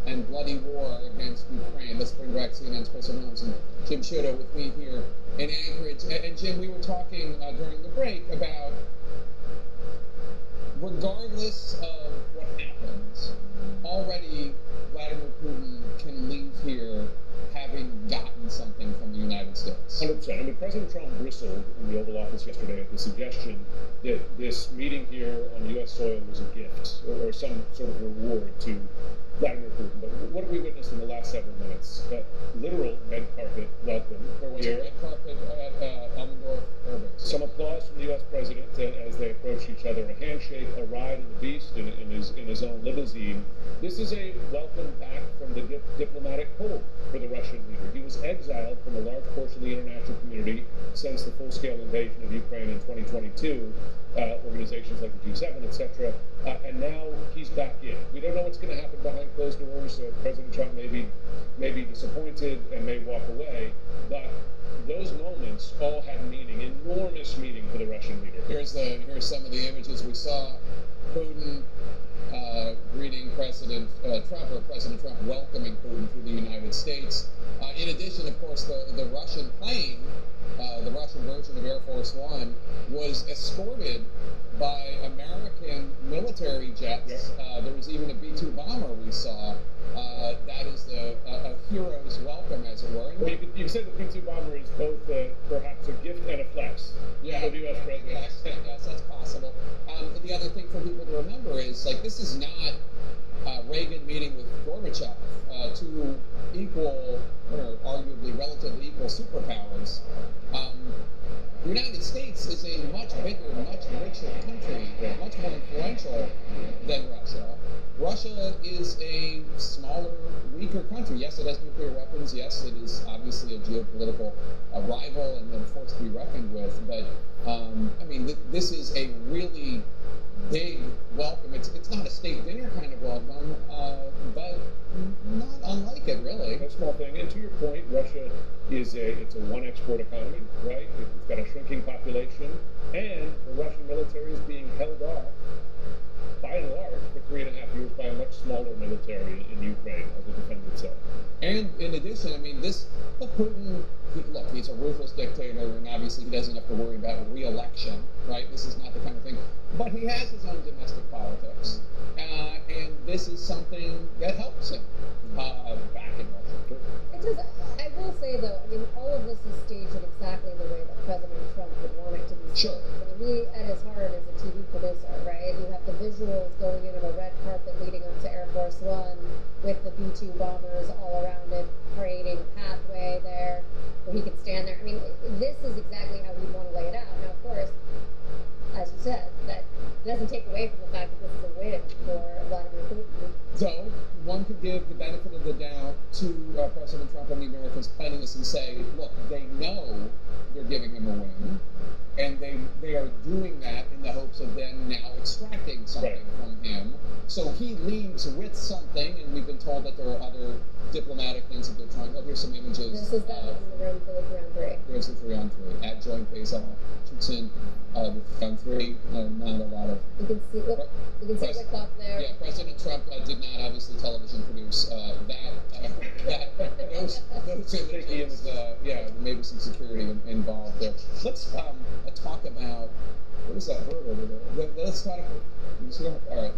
and bloody war against Ukraine. Let's bring back CNN's Chris Holmes and Jim Sciutto with me here in Anchorage. And Jim, we were talking during the break about, regardless of what happens, already Vladimir Putin can leave here having gotten something from the United States. 100%. I mean, President Trump bristled in the Oval Office yesterday at the suggestion that this meeting here on U.S. soil was a gift or some sort of reward to Vladimir Putin. But what have we witnessed in the last several minutes? Literal red carpet welcome here. Red carpet at Elmendorf Air Base. Some applause from the U.S. president as they approach each other. A handshake, a ride in the beast in his own limousine. This is a welcome back from the diplomatic cold for the Russian leader. He was exiled from a large portion of the international international community since the full-scale invasion of Ukraine in 2022, organizations like the G7, etc., and now he's back in. We don't know what's going to happen behind closed doors. President Trump may be disappointed and may walk away, but those moments all had meaning, enormous meaning for the Russian leader. Here's some of the images we saw. Putin greeting President Trump, or President Trump welcoming Putin to the United States. In addition, of course, the Russian plane, the Russian version of Air Force One, was escorted by American military jets. There was even a B-2 bomber we saw. That is a hero's welcome, as it were. Well, you could say the B-2 bomber is both perhaps a gift and a flex for the U.S. president. Yes, that's possible. The other thing for people to remember is, like, this is not Reagan meeting with Gorbachev, two equal, or arguably relatively equal superpowers. The United States is a much bigger, much richer country, much more influential than Russia. Russia is a smaller, weaker country. Yes, it has nuclear weapons. Yes, it is obviously a geopolitical rival and a force to be reckoned with. But, I mean, this is a really big welcome. It's not a state dinner kind of welcome, but not unlike it, really. A small thing. And to your point, Russia is it's a one export economy, right? It's got a shrinking population, and the Russian military is being held off, by and large, for 3.5 years by a much smaller military in Ukraine as it defends itself. And in addition, I mean, Putin, look, he's a ruthless dictator, and obviously he doesn't have to worry about re-election, right? This is not the kind of thing. But he has his own domestic politics, and this is something that helps him back in Russia. It does. I will say, though, I mean, all of this is staged in exactly the way that President Trump would want it to be staged. Sure. I mean, he, at his heart, is a TV producer, right? You have the visuals going in on a red carpet leading up to Air Force One with the B-2 bombers all around it, creating a pathway there where he can stand there. I mean, this is exactly how he'd want to lay it out. Now, of course, as you said, that doesn't take away from the fact that this is a win for Vladimir Putin. So, one could give the benefit of the doubt to President Trump and the Americans planning this and say, look, they know they're giving him a win, and they are doing that in the hopes of then now extracting something from him. So he leaves with something, and we've been told that there are other diplomatic things that they're trying. Oh, here's some images. This is that in the room for the 3-on-3. There's the 3-on-3 at Joint Base Richardson. The 3-on-3, not a lot of. You can see the clock there. Yeah, President Trump did not obviously television produce those images. Maybe some security involved there. Let's talk about what is that bird over there? Let's talk. All right.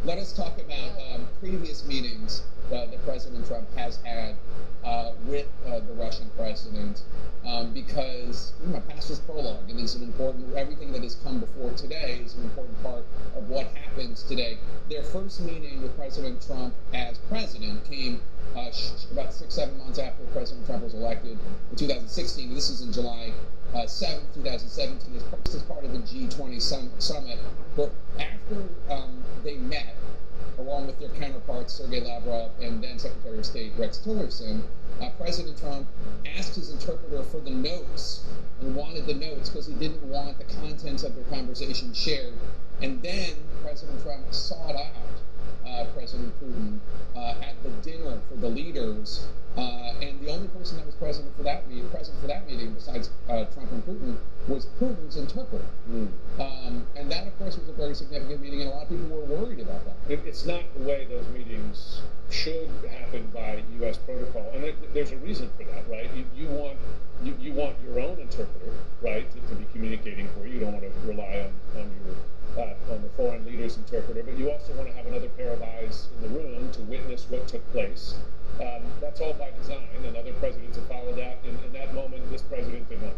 Let us talk about previous meetings that President Trump has had with the Russian president, because past his prologue, and is an important. Everything that has come before today is an important part of what happens today. Their first meeting with President Trump as president came about 6-7 months after President Trump was elected in 2016. This is in July 7th, 2017. This is part of the G20 summit. But after they met, along with their counterparts, Sergei Lavrov and then Secretary of State Rex Tillerson, President Trump asked his interpreter for the notes and wanted the notes because he didn't want the contents of their conversation shared. And then President Trump sought out President Putin at the dinner for the leaders, and the only person that was present for that meeting, besides Trump and Putin, was Putin's interpreter. And that, of course, was a very significant meeting, and a lot of people were worried about that. It's not the way those meetings should happen by U.S. protocol, and there's a reason for that, right? You want your own interpreter, right, to be communicating for you. You don't want to rely on the foreign leader's interpreter, but you also want to have another pair of eyes in the room to witness what took place. That's all by design, and other presidents have followed that. In that moment, this president did not.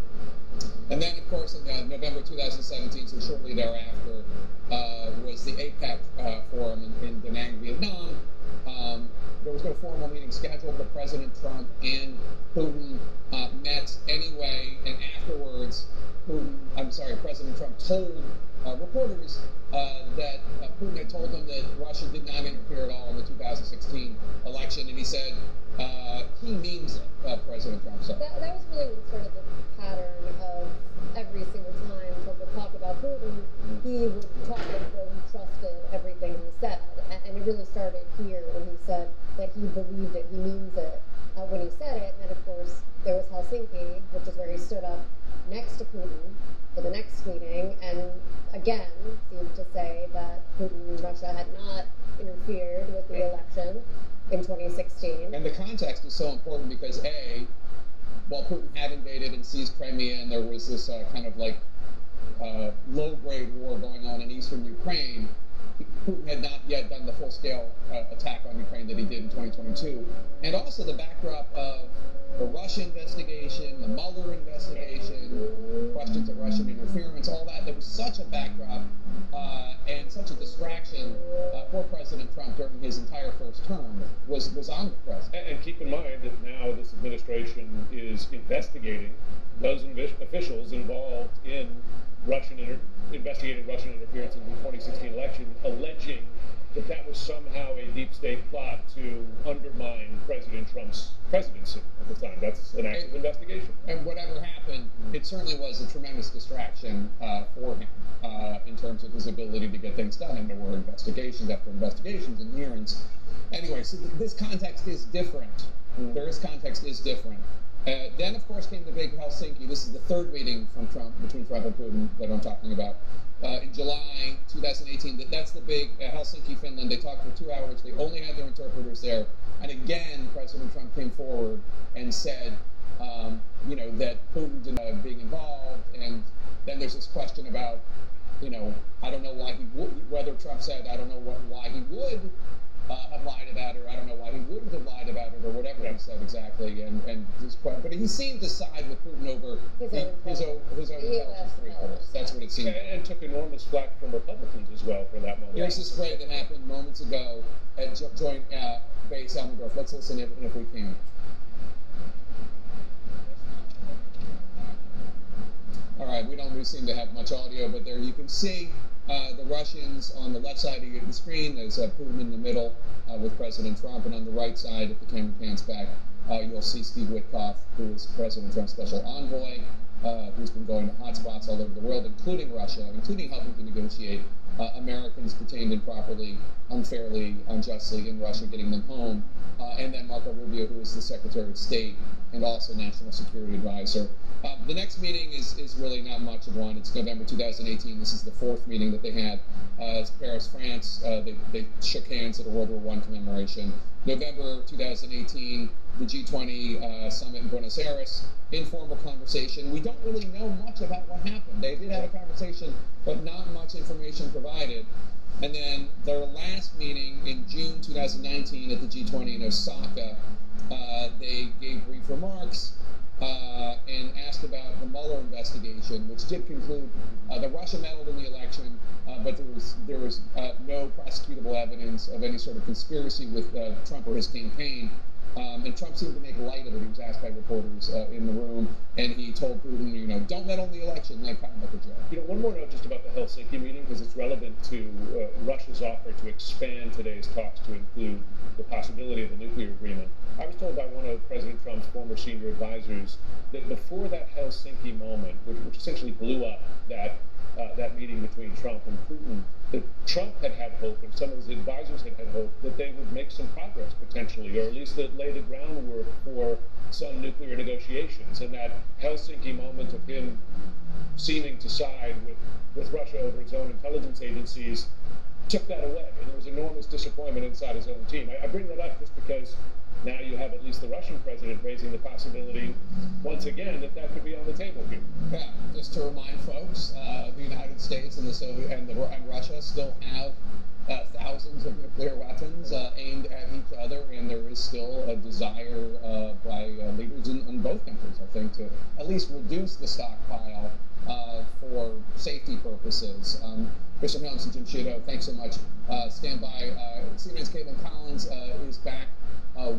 And then, of course, in November 2017, so shortly thereafter, was the APEC forum in Da Nang, Vietnam. There was no formal meeting scheduled, but President Trump and Putin met anyway, and afterwards, President Trump told reporters that Putin had told them that Russia did not interfere at all in the 2016 election, and he said he means it, President Trump said. That was really sort of the pattern of every single time Trump would talk about Putin, he would talk as though he trusted everything he said. And it really started here when he said that he believed it, he means it when he said it. And then, of course, there was Helsinki, which is where he stood up next to Putin for the next meeting, and again seemed to say that Putin and Russia had not interfered with the election in 2016. And the context is so important because, A, while Putin had invaded and seized Crimea, and there was this kind of like low-grade war going on in eastern Ukraine, Putin had not yet done the full-scale attack on Ukraine that he did in 2022. And also the backdrop of the Russia investigation, the Mueller investigation, questions of Russian interference, all that. There was such a backdrop and such a distraction for President Trump during his entire first term was on the president. And keep in mind that now this administration is investigating those officials involved in investigating Russian interference in the 2016 election, alleging that that was somehow a deep state plot to undermine President Trump's presidency at the time. That's an active investigation. And whatever happened, it certainly was a tremendous distraction for him in terms of his ability to get things done. And there were investigations after investigations and hearings. Anyway, so this context is different. This context is different. Then, of course, came the big Helsinki. This is the third meeting between Trump and Putin that I'm talking about. In July 2018, that's the big Helsinki, Finland. They talked for 2 hours. They only had their interpreters there. And again, President Trump came forward and said, that Putin denied being involved. And then there's this question about, I don't know why he would, whether Trump said, I don't know why he would have lied about it, or I don't know why he wouldn't have lied about it, or whatever he said exactly. And this question, but he seemed to side with Putin over his own intelligence briefings. That's what it seemed. And took enormous flack from Republicans as well for that moment. Here's the spray that happened moments ago at Joint Base Elmendorf. Let's listen if we can. All right, we seem to have much audio, but there you can see the Russians on the left side of the screen. There's Putin in the middle with President Trump, and on the right side, if the camera pans back, you'll see Steve Witkoff, who is President Trump's special envoy, who's been going to hotspots all over the world, including Russia, including helping to negotiate Americans detained improperly, unfairly, unjustly in Russia, getting them home. And then Marco Rubio, who is the Secretary of State and also National Security Advisor. The next meeting is really not much of one. It's November 2018. This is the fourth meeting that they had. It's Paris, France. They shook hands at a World War I commemoration. November 2018, the G20 summit in Buenos Aires. Informal conversation. We don't really know much about what happened. They did have a conversation, but not much information provided. And then their last meeting in June 2019 at the G20 in Osaka, they gave brief remarks and asked about the Mueller investigation, which did conclude that Russia meddled in the election, but there was no prosecutable evidence of any sort of conspiracy with Trump or his campaign. And Trump seemed to make light of it. He was asked by reporters in the room, and he told Putin, don't meddle in the election, kind of like a joke. One more note just about the Helsinki meeting, because it's relevant to Russia's offer to expand today's talks to include the possibility of a nuclear agreement. I was told by one of President Trump's former senior advisors that before that Helsinki moment, which essentially blew up that meeting between Trump and Putin, that Trump had hope, and some of his advisors had hope, that they would make some progress potentially, or at least that lay the groundwork for some nuclear negotiations. And that Helsinki moment of him seeming to side with Russia over his own intelligence agencies took that away, and there was enormous disappointment inside his own team. I bring that up just because now you have at least the Russian president raising the possibility, once again, that could be on the table here. Yeah, just to remind folks, the United States and and Russia still have thousands of nuclear weapons aimed at each other, and there is still a desire by leaders in both countries, I think, to at least reduce the stockpile for safety purposes. Christian Helms and Jim Sciutto, thanks so much. Stand by. CNN's Caitlin Collins is back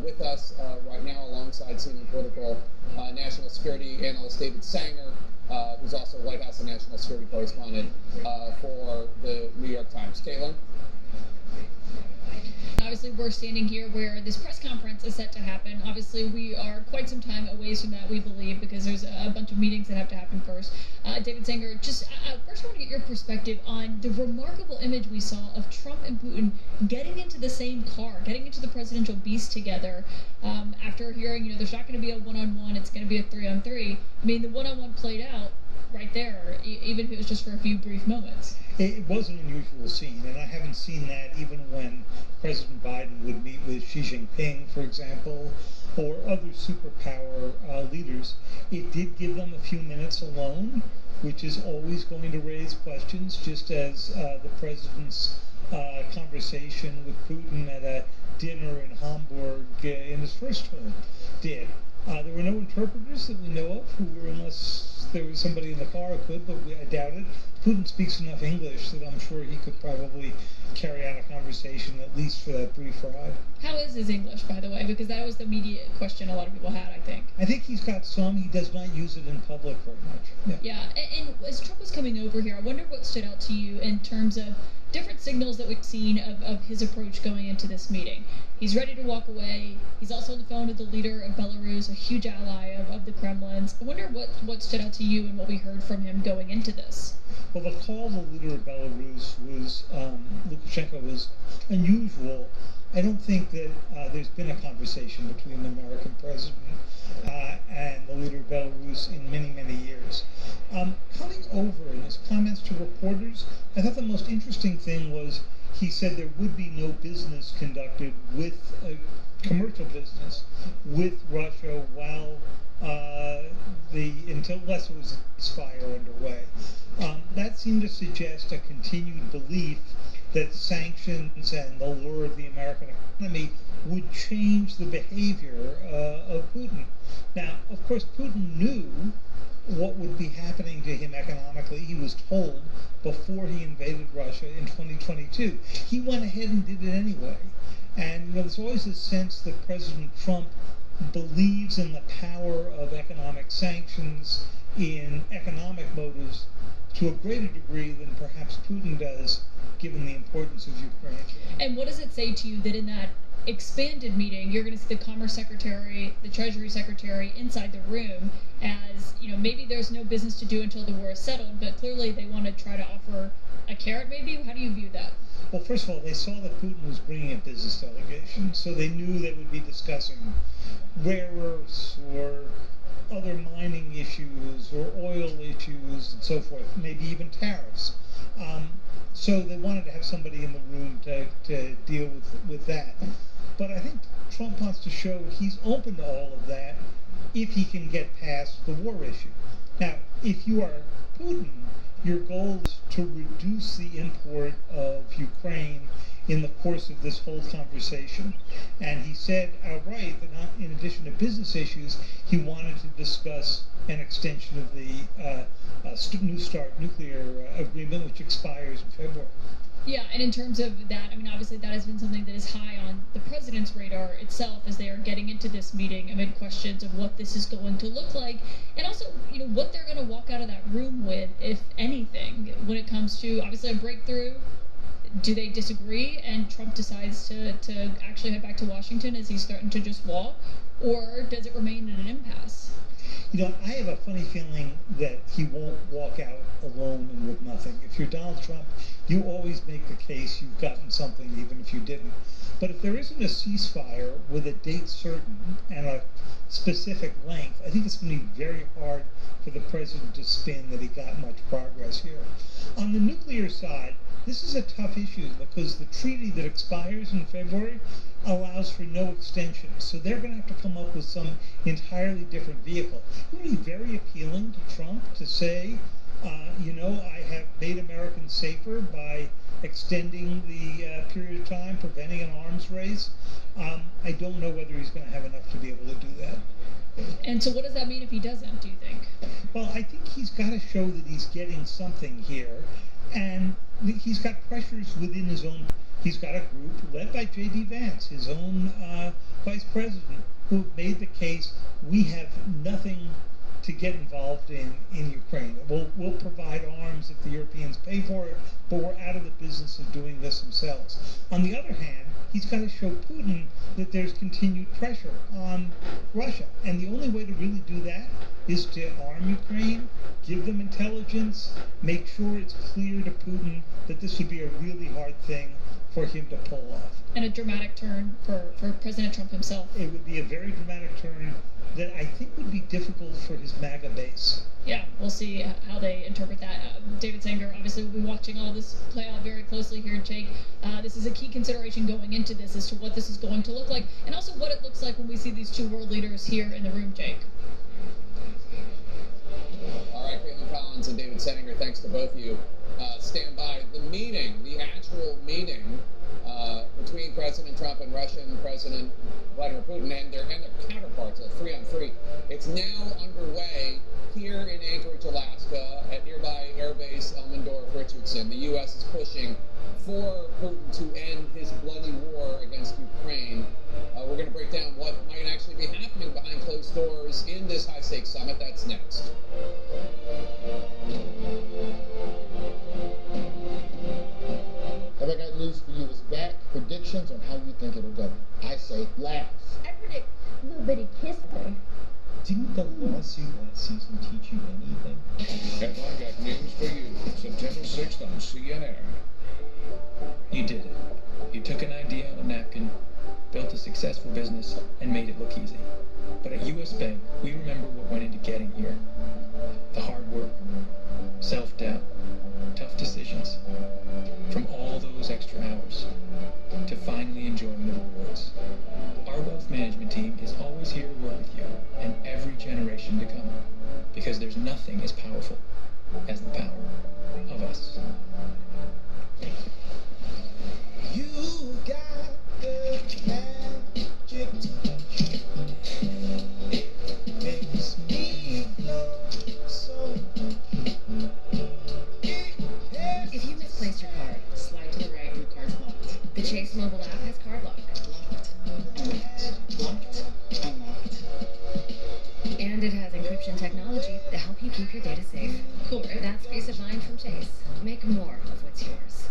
with us right now alongside CNN political national security analyst David Sanger, who's also White House and national security correspondent for Caitlin? Obviously, we're standing here where this press conference is set to happen. Obviously, we are quite some time away from that, we believe, because there's a bunch of meetings that have to happen first. David Sanger, just first I want to get your perspective on the remarkable image we saw of Trump and Putin getting into the same car, getting into the presidential beast together. After hearing, there's not going to be a one-on-one, it's going to be a three-on-three. I mean, the one-on-one played out right there, even if it was just for a few brief moments. It was an unusual scene, and I haven't seen that even when President Biden would meet with Xi Jinping, for example, or other superpower leaders. It did give them a few minutes alone, which is always going to raise questions, just as the president's conversation with Putin at a dinner in Hamburg in his first term did. There were no interpreters that we know of who were, unless there was somebody in the car who could, but I doubt it. Putin speaks enough English that I'm sure he could probably carry on a conversation, at least for that brief ride. How is his English, by the way? Because that was the immediate question a lot of people had, I think. I think he's got some. He does not use it in public very much. Yeah. And as Trump was coming over here, I wonder what stood out to you in terms of different signals that we've seen of his approach going into this meeting. He's ready to walk away. He's also on the phone with the leader of Belarus, a huge ally of the Kremlin's. I wonder what stood out to you and what we heard from him going into this. Well, the call the leader of Belarus was, Lukashenko, was unusual. I don't think that there's been a conversation between the American president and the leader of Belarus in many, many years. Coming over in his comments to reporters, I thought the most interesting thing was he said there would be no business conducted with commercial business with Russia while unless it was a ceasefire underway. That seemed to suggest a continued belief that sanctions and the lure of the American economy would change the behavior of Putin. Now, of course, Putin knew what would be happening to him economically. He was told before he invaded Russia in 2022. He went ahead and did it anyway. And there's always this sense that President Trump believes in the power of economic sanctions, in economic motives, to a greater degree than perhaps Putin does, given the importance of Ukraine. And what does it say to you that in that expanded meeting, you're going to see the Commerce Secretary, the Treasury Secretary inside the room as, maybe there's no business to do until the war is settled, but clearly they want to try to offer a carrot maybe? How do you view that? Well, first of all, they saw that Putin was bringing a business delegation, so they knew they would be discussing rare earths or other mining issues or oil issues and so forth, maybe even tariffs. So they wanted to have somebody in the room to deal with that. But I think Trump wants to show he's open to all of that if he can get past the war issue. Now, if you are Putin, your goal is to reduce the import of Ukraine in the course of this whole conversation. And he said outright that in addition to business issues, he wanted to discuss an extension of the New START nuclear agreement, which expires in February. Yeah, and in terms of that, obviously that has been something that is high on the president's radar itself as they are getting into this meeting amid questions of what this is going to look like, and also, what they're going to walk out of that room with, if anything, when it comes to, obviously, a breakthrough. Do they disagree and Trump decides to actually head back to Washington as he's starting to just walk, or does it remain in an impasse? I have a funny feeling that he won't walk out alone and with nothing. If you're Donald Trump, you always make the case you've gotten something even if you didn't. But if there isn't a ceasefire with a date certain and a specific length, I think it's going to be very hard for the president to spin that he got much progress here. On the nuclear side, this is a tough issue because the treaty that expires in February allows for no extension. So they're going to have to come up with some entirely different vehicle. It would be very appealing to Trump to say, I have made Americans safer by extending the period of time, preventing an arms race. I don't know whether he's going to have enough to be able to do that. And so what does that mean if he doesn't, do you think? Well, I think he's got to show that he's getting something here. And he's got pressures within his own. He's got a group led by J.D. Vance, his own vice president, who made the case we have nothing to get involved in Ukraine. We'll provide arms if the Europeans pay for it, but we're out of the business of doing this themselves. On the other hand, he's got to show Putin that there's continued pressure on Russia. And the only way to really do that is to arm Ukraine, give them intelligence, make sure it's clear to Putin that this would be a really hard thing for him to pull off. And a dramatic turn for President Trump himself. It would be a very dramatic turn that I think would be difficult for his MAGA base. Yeah, we'll see how they interpret that. David Sanger, obviously, will be watching all this play out very closely here, Jake. This is a key consideration going into this as to what this is going to look like, and also what it looks like when we see these two world leaders here in the room, Jake. All right, Caitlin Collins and David Sanger, thanks to both of you. Stand by. The actual meeting between President Trump and Russian President Vladimir Putin and their counterparts at 3-on-3. It's now underway here in Anchorage, Alaska, at nearby airbase Elmendorf-Richardson. The U.S. is pushing for Putin to end his bloody war against Ukraine. We're going to break down what might actually be happening behind closed doors in this high-stakes summit. That's next. Have I got news for you? It's back. Predictions on how you think it'll go. I say laugh. I predict a little bitty kiss there. Didn't the lawsuit last season teach you anything? And I got news for you. September 6th on CNN. You did it. You took an idea on a napkin, built a successful business, and made it look easy. But at US Bank, we remember what went into getting here. The hard work, self-doubt, tough decisions. From all those extra hours to finally enjoying the rewards. Our wealth management team is always here to work with you and every generation to come, because there's nothing as powerful as the power of us. You got the magic touch. It makes me flow so much. If you misplaced your card, slide to the right and the card's locked. The Chase mobile app has card lock. Locked, unlocked, locked, unlocked. And it has encryption technology to help you keep your data safe. Cool, right? That's peace of mind from Chase. Make more of what's yours.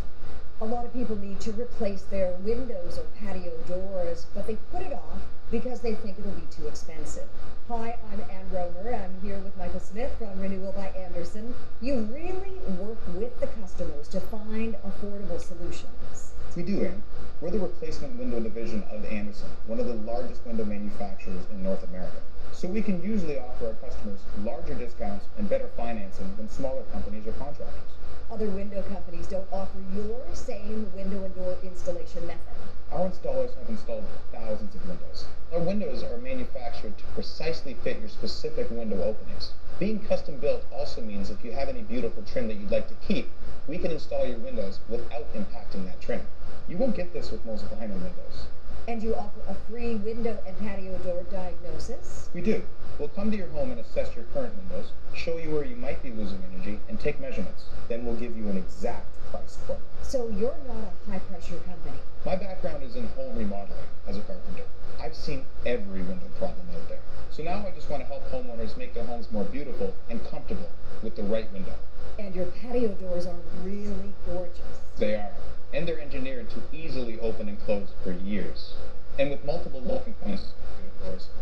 A lot of people need to replace their windows or patio doors, but they put it off because they think it'll be too expensive. Hi, I'm Ann Romer. I'm here with Michael Smith from Renewal by Anderson. You really work with the customers to find affordable solutions. We do, Ann. We're the replacement window division of Anderson, one of the largest window manufacturers in North America. So we can usually offer our customers larger discounts and better financing than smaller companies or contractors. Other window companies don't offer your same window and door installation method. Our installers have installed thousands of windows. Our windows are manufactured to precisely fit your specific window openings. Being custom built also means if you have any beautiful trim that you'd like to keep, we can install your windows without impacting that trim. You won't get this with most vinyl windows. And you offer a free window and patio door diagnosis? We do. We'll come to your home and assess your current windows, show you where you might be losing energy, and take measurements. Then we'll give you an exact price quote. So you're not a high-pressure company? My background is in home remodeling as a carpenter. I've seen every window problem out there. So now I just want to help homeowners make their homes more beautiful and comfortable with the right window. And your patio doors are really gorgeous. They are. And they're engineered to easily open and close for years. And with multiple locking points,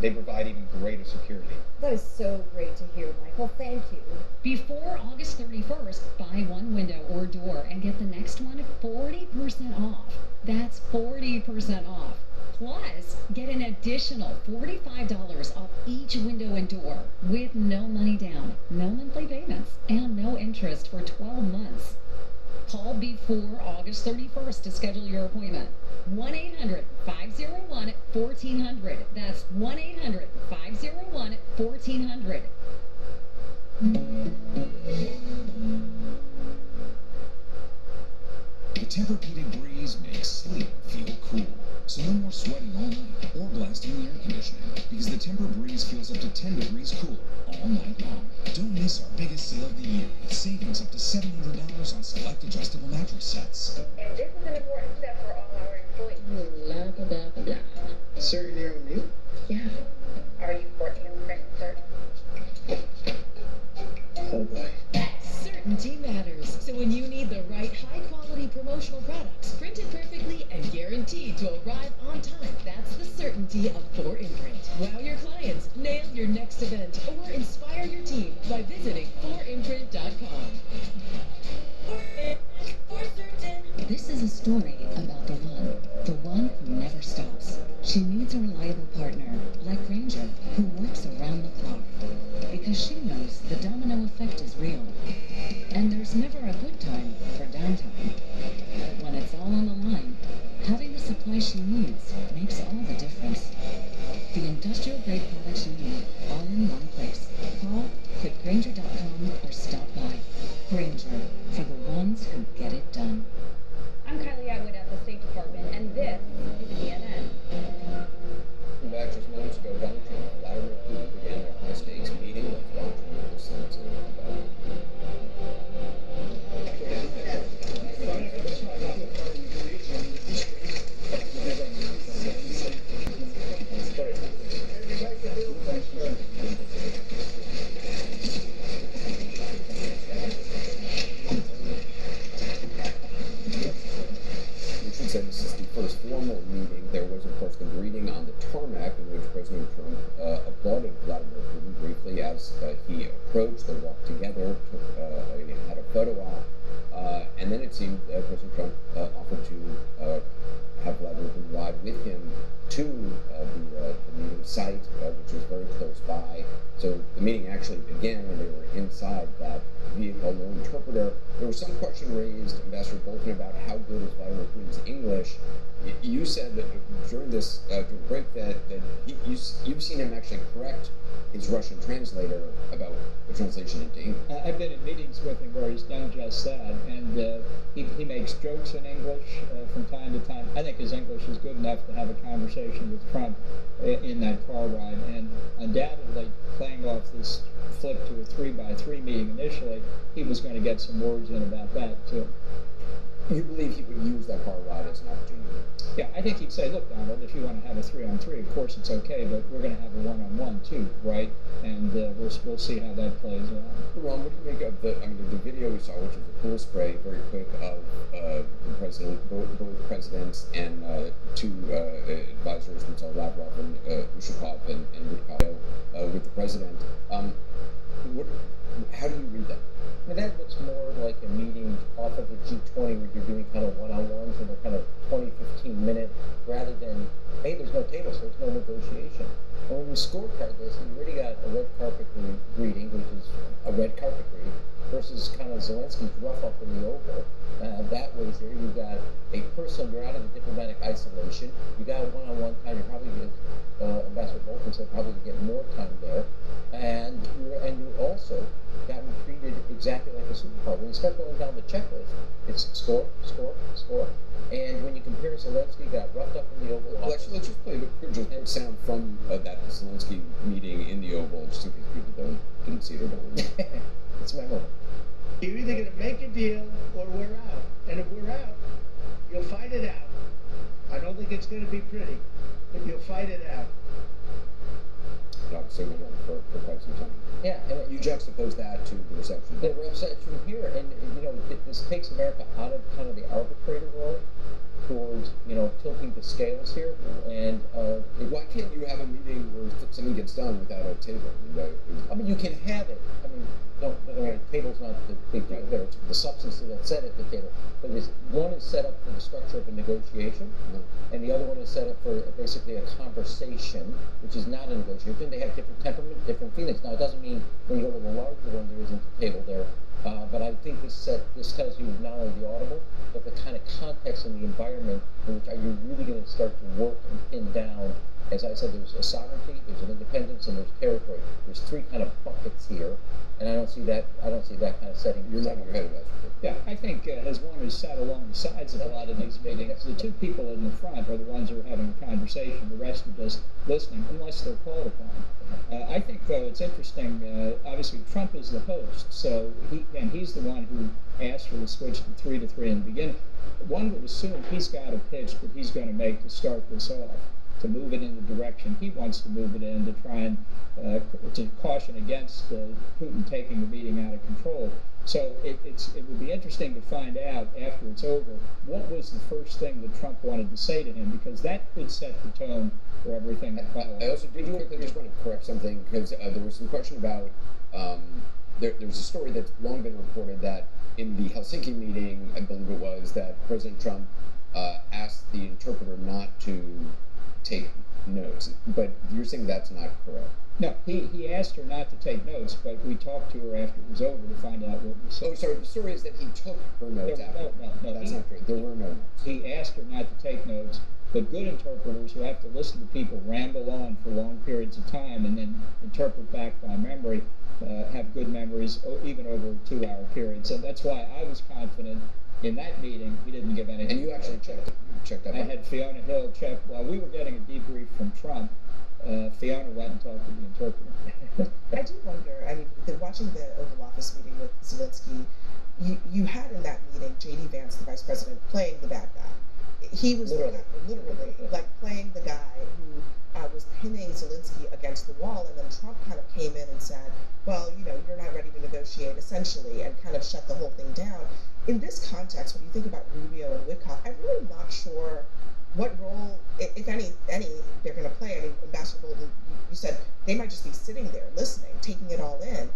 they provide even greater security. That is so great to hear, Michael. Thank you. Before August 31st, buy one window or door and get the next one 40% off. That's 40% off. Plus, get an additional $45 off each window and door with no money down, no monthly payments, and no interest for 12 months. Call before August 31st to schedule your appointment. 1-800-501-1400. That's 1-800-501-1400. The Tempur-Pedic Breeze makes sleep feel cool. So no more sweating all night or blasting the air conditioning, because the Tempur Breeze feels up to 10 degrees cooler all night long. Don't miss our biggest sale of the year with savings up to $700 on select adjustable mattress sets. And this is an important step for all our employees. Blah, blah, blah, blah. Sir, you're on mute? Yeah. Are you 14 and sir? promotional products, printed perfectly and guaranteed to arrive on time. That's the certainty of 4imprint. Wow your clients, nail your next event, or inspire your team by visiting 4imprint.com. This is a story about the one who never stops. She needs a reliable partner, like Granger, who works around the clock. Because she knows the domino effect is real. And there's never a good time for downtime. When it's all on the line, having the supply she needs makes all the difference. The industrial-grade products you need, all in one place. Call, click Granger.com, or stop by. Granger, for the ones who get it done. I'm Kylie Atwood at the State Department, and this is CNN. Back just moments ago, Donald Trump and Vladimir Putin began their high-stakes meeting with Washington listeners about This is the first formal meeting. There was, of course, the greeting on the tarmac in which President Trump applauded Vladimir Putin briefly as he approached. They walked together, had a photo op, and then it seemed President Trump offered to have Vladimir Putin ride with him to the meeting site, which was very close by. So the meeting actually began when they were inside that vehicle, no interpreter. There was some question raised, Ambassador Bolton, about how good is Vladimir Putin's English. You said that during this break that you've seen him actually correct his Russian translator about the translation into English. I've been in meetings with him where he's done just that, and he makes jokes in English from time to time. I think his English is good enough to have a conversation with Trump in that car ride, and undoubtedly playing off this flip to a 3-by-3 meeting initially, he was going to get some words in about that too. You believe he would use that car ride as an opportunity? Yeah, I think he'd say, look, Donald, if you want to have a 3-on-3, of course it's okay, but we're going to have a 1-on-1 too, right? And we'll see how that plays out. Ron, what do you make of the video we saw, which was a cool spray, very quick, of the president, both presidents and two advisors, Lavrov and Ushakov and Woodcock, with the president. How do you read that? Well, that looks more like a meeting off of a G20 where you're doing kind of one-on-ones and they're kind of 20, 15-minute, rather than, hey, there's no table, so there's no negotiation. And when you scorecard this, you already got a red carpet greeting, which is a red carpet greeting, versus kind of Zelensky's rough up in the Oval. That way's there. You got a person, you're out of the diplomatic isolation. You got a one-on-one time. You probably get, Ambassador Bolton said, probably get more time there. And you also gotten treated exactly like a superstar. When you start going down the checklist, it's score, score, score. And when you compare Zelensky, got roughed up in the Oval Office. Let's just play the quick sound from that Zelensky meeting in the Oval, just in case people didn't see it or don't. It's memorable. You're either going to make a deal or we're out. And if we're out, you'll fight it out. I don't think it's going to be pretty, but you'll fight it out. Obviously went on for quite some time. Yeah, and you juxtapose that to the reception. The reception here, and this takes America out of kind of the arbitrator role towards tilting the scales here. And why can't you have a meeting where something gets done without a table? I mean, you can have it. I mean, the table's not the big deal there. It's the substance that's said at the table. But one is set up for the structure of a negotiation, and the other one is set up for basically a conversation, which is not a negotiation. They have different temperament, different feelings. Now, it doesn't mean when you go to the larger one, there isn't a table there. But I think this tells you not only the audible, but the kind of context and the environment in which are you really going to start to work and pin down. As I said, there's a sovereignty, there's an independence, and there's territory. There's three kind of buckets here, and I don't see that kind of setting. You're not your head of that. Yeah, I think as one who's sat along the sides of a lot of these meetings, the two people in the front are the ones who are having a conversation. The rest are just listening, unless they're called upon. I think, though, it's interesting. Obviously, Trump is the host, so he's the one who asked for the switch to 3-3 in the beginning. One would assume he's got a pitch that he's going to make to start this off, to move it in the direction he wants to move it in, to try and to caution against Putin taking the meeting out of control. So it would be interesting to find out after it's over what was the first thing that Trump wanted to say to him, because that could set the tone for everything that follows. I also do quickly just want to correct something, because there was some question about there's a story that's long been reported that in the Helsinki meeting, I believe it was, that President Trump asked the interpreter not to take notes, but you're saying that's not correct. No, he asked her not to take notes, but we talked to her after it was over to find out what was said. Oh, sorry, the story is that he took her notes after. No, that's not true. There were no notes. He asked her not to take notes, but good interpreters who have to listen to people ramble on for long periods of time and then interpret back by memory have good memories even over a 2-hour period. So that's why I was confident in that meeting he didn't give anything. And you actually checked that. I had Fiona Hill check while we were getting a debrief from Trump. Fiona went and talked to the interpreter. I do wonder, I mean, watching the Oval Office meeting with Zelensky, you had in that meeting J.D. Vance, the vice president, playing the bad guy. He was literally like playing the guy who was pinning Zelensky against the wall, and then Trump kind of came in and said, well, you know, you're not ready to negotiate, essentially, and kind of shut the whole thing down. In this context, when you think about Rubio and Witkoff, I'm really not sure what role, if any, they're going to play. I mean, Ambassador Bolton, you said they might just be sitting there listening, taking it all in.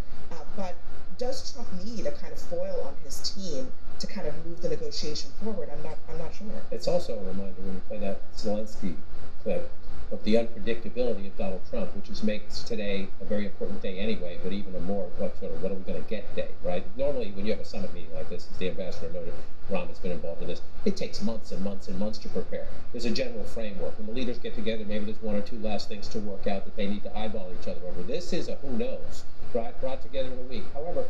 But does Trump need a kind of foil on his team to kind of move the negotiation forward? I'm not sure. It's also a reminder when you play that Zelensky clip of the unpredictability of Donald Trump, which makes today a very important day anyway, but even a more what are we going to get day, right? Normally, when you have a summit meeting like this, as the ambassador noted, Ron has been involved in this, it takes months and months and months to prepare. There's a general framework. When the leaders get together, maybe there's 1 or 2 last things to work out that they need to eyeball each other over. This is a who knows, right? Brought together in a week. However,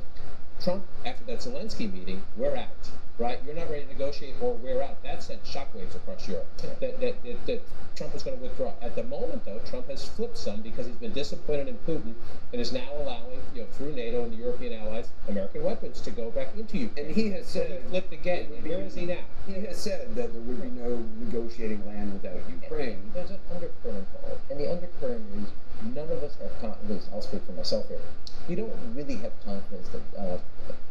Trump, after that Zelensky meeting, we're out, right? You're not ready to negotiate, or we're out. That sent shockwaves across Europe. That Trump was going to withdraw. At the moment, though, Trump has flipped some because he's been disappointed in Putin and is now allowing, through NATO and the European allies, American weapons to go back into Ukraine. And he has said, he flipped again. Where is he now? He has said that there would be no negotiating land without Ukraine. There's an undercurrent, Paul, and the undercurrent is none of us have confidence. I'll speak for myself here. You don't really have confidence that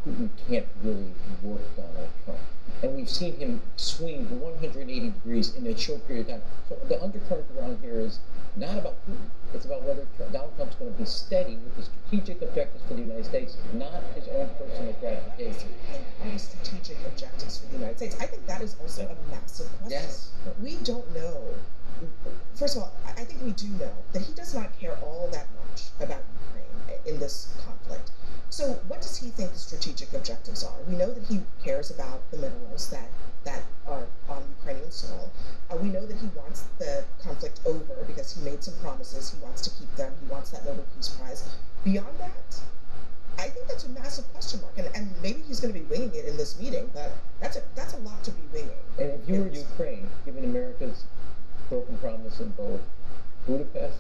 Putin can't really work Donald Trump. And we've seen him swing 180 degrees in a short period of time. So the undercurrent around here is not about Putin. It's about whether Donald Trump's going to be steady with the strategic objectives for the United States, not his own personal gratification. Are the strategic objectives for the United States? I think that is also a massive question. Yes. We don't know. First of all, I think we do know that he does not care all that much about Ukraine in this conflict. So what does he think the strategic objectives are? We know that he cares about the minerals that are on Ukrainian soil. We know that he wants the conflict over because he made some promises. He wants to keep them. He wants that Nobel Peace Prize. Beyond that, I think that's a massive question mark. And maybe he's going to be winging it in this meeting, but that's a lot to be winging. And if you were Ukraine, given America's broken promise in both Budapest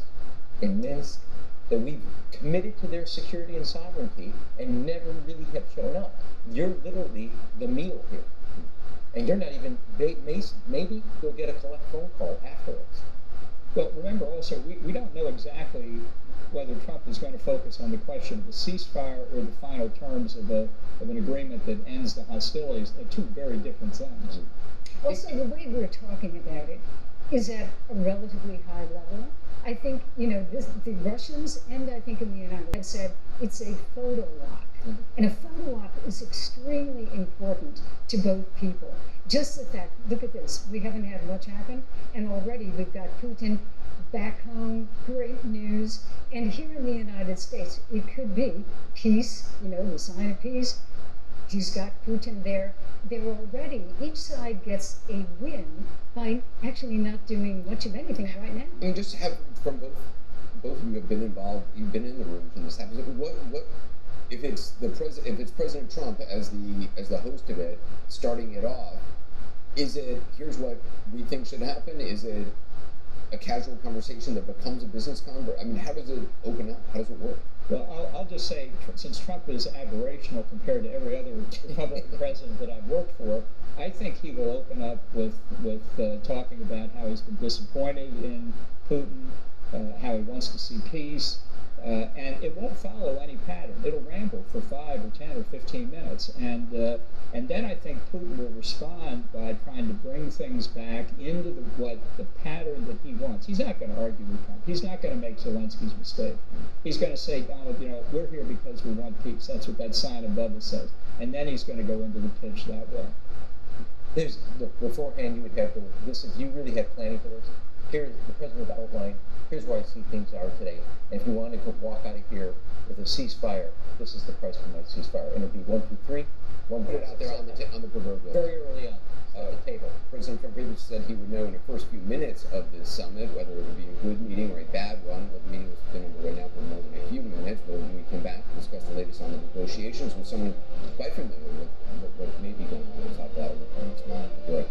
and Minsk, that we've committed to their security and sovereignty and never really have shown up. You're literally the meal here. And you're not even, maybe you'll get a collect phone call afterwards. Well, remember also, we don't know exactly whether Trump is going to focus on the question of the ceasefire or the final terms of an agreement that ends the hostilities. They're two very different things. Also, the way we're talking about it is at a relatively high level. I think, the Russians and I think in the United States have said it's a photo op. And a photo op is extremely important to both people. Just the fact, look at this, we haven't had much happen, and already we've got Putin back home, great news. And here in the United States, it could be peace, the sign of peace. He's got Putin there. They're already, each side gets a win by actually not doing much of anything right now. And just have, from both of you have been involved, you've been in the room when this happens. What if it's President Trump as the host of it, starting it off? Is it, here's what we think should happen? Is it a casual conversation that becomes a business conversation? I mean, how does it open up? How does it work? Well, I'll just say, since Trump is aberrational compared to every other Republican president that I've worked for, I think he will open up with talking about how he's been disappointed in Putin, how he wants to see peace. And it won't follow any pattern. It'll ramble for 5 or 10 or 15 minutes. And then I think Putin will respond by trying to bring things back into the pattern that he wants. He's not going to argue with Trump. He's not going to make Zelensky's mistake. He's going to say, Donald, we're here because we want peace. That's what that sign above us says. And then he's going to go into the pitch that way. Beforehand, you would have this, if you really had planning for this, here the president outlined, here's where I see things are today. And if you want to walk out of here with a ceasefire, this is the price for my ceasefire. And it'll be 1, 2, 3. Put it out there on the proverbial. Very early on the table. President Trump previously said he would know in the first few minutes of this summit whether it would be a good meeting or a bad one. Well, the meeting has been underway now for more than a few minutes. But when we come back to discuss the latest on the negotiations with someone who's quite familiar with what may be going on inside that of the president's mind. Good.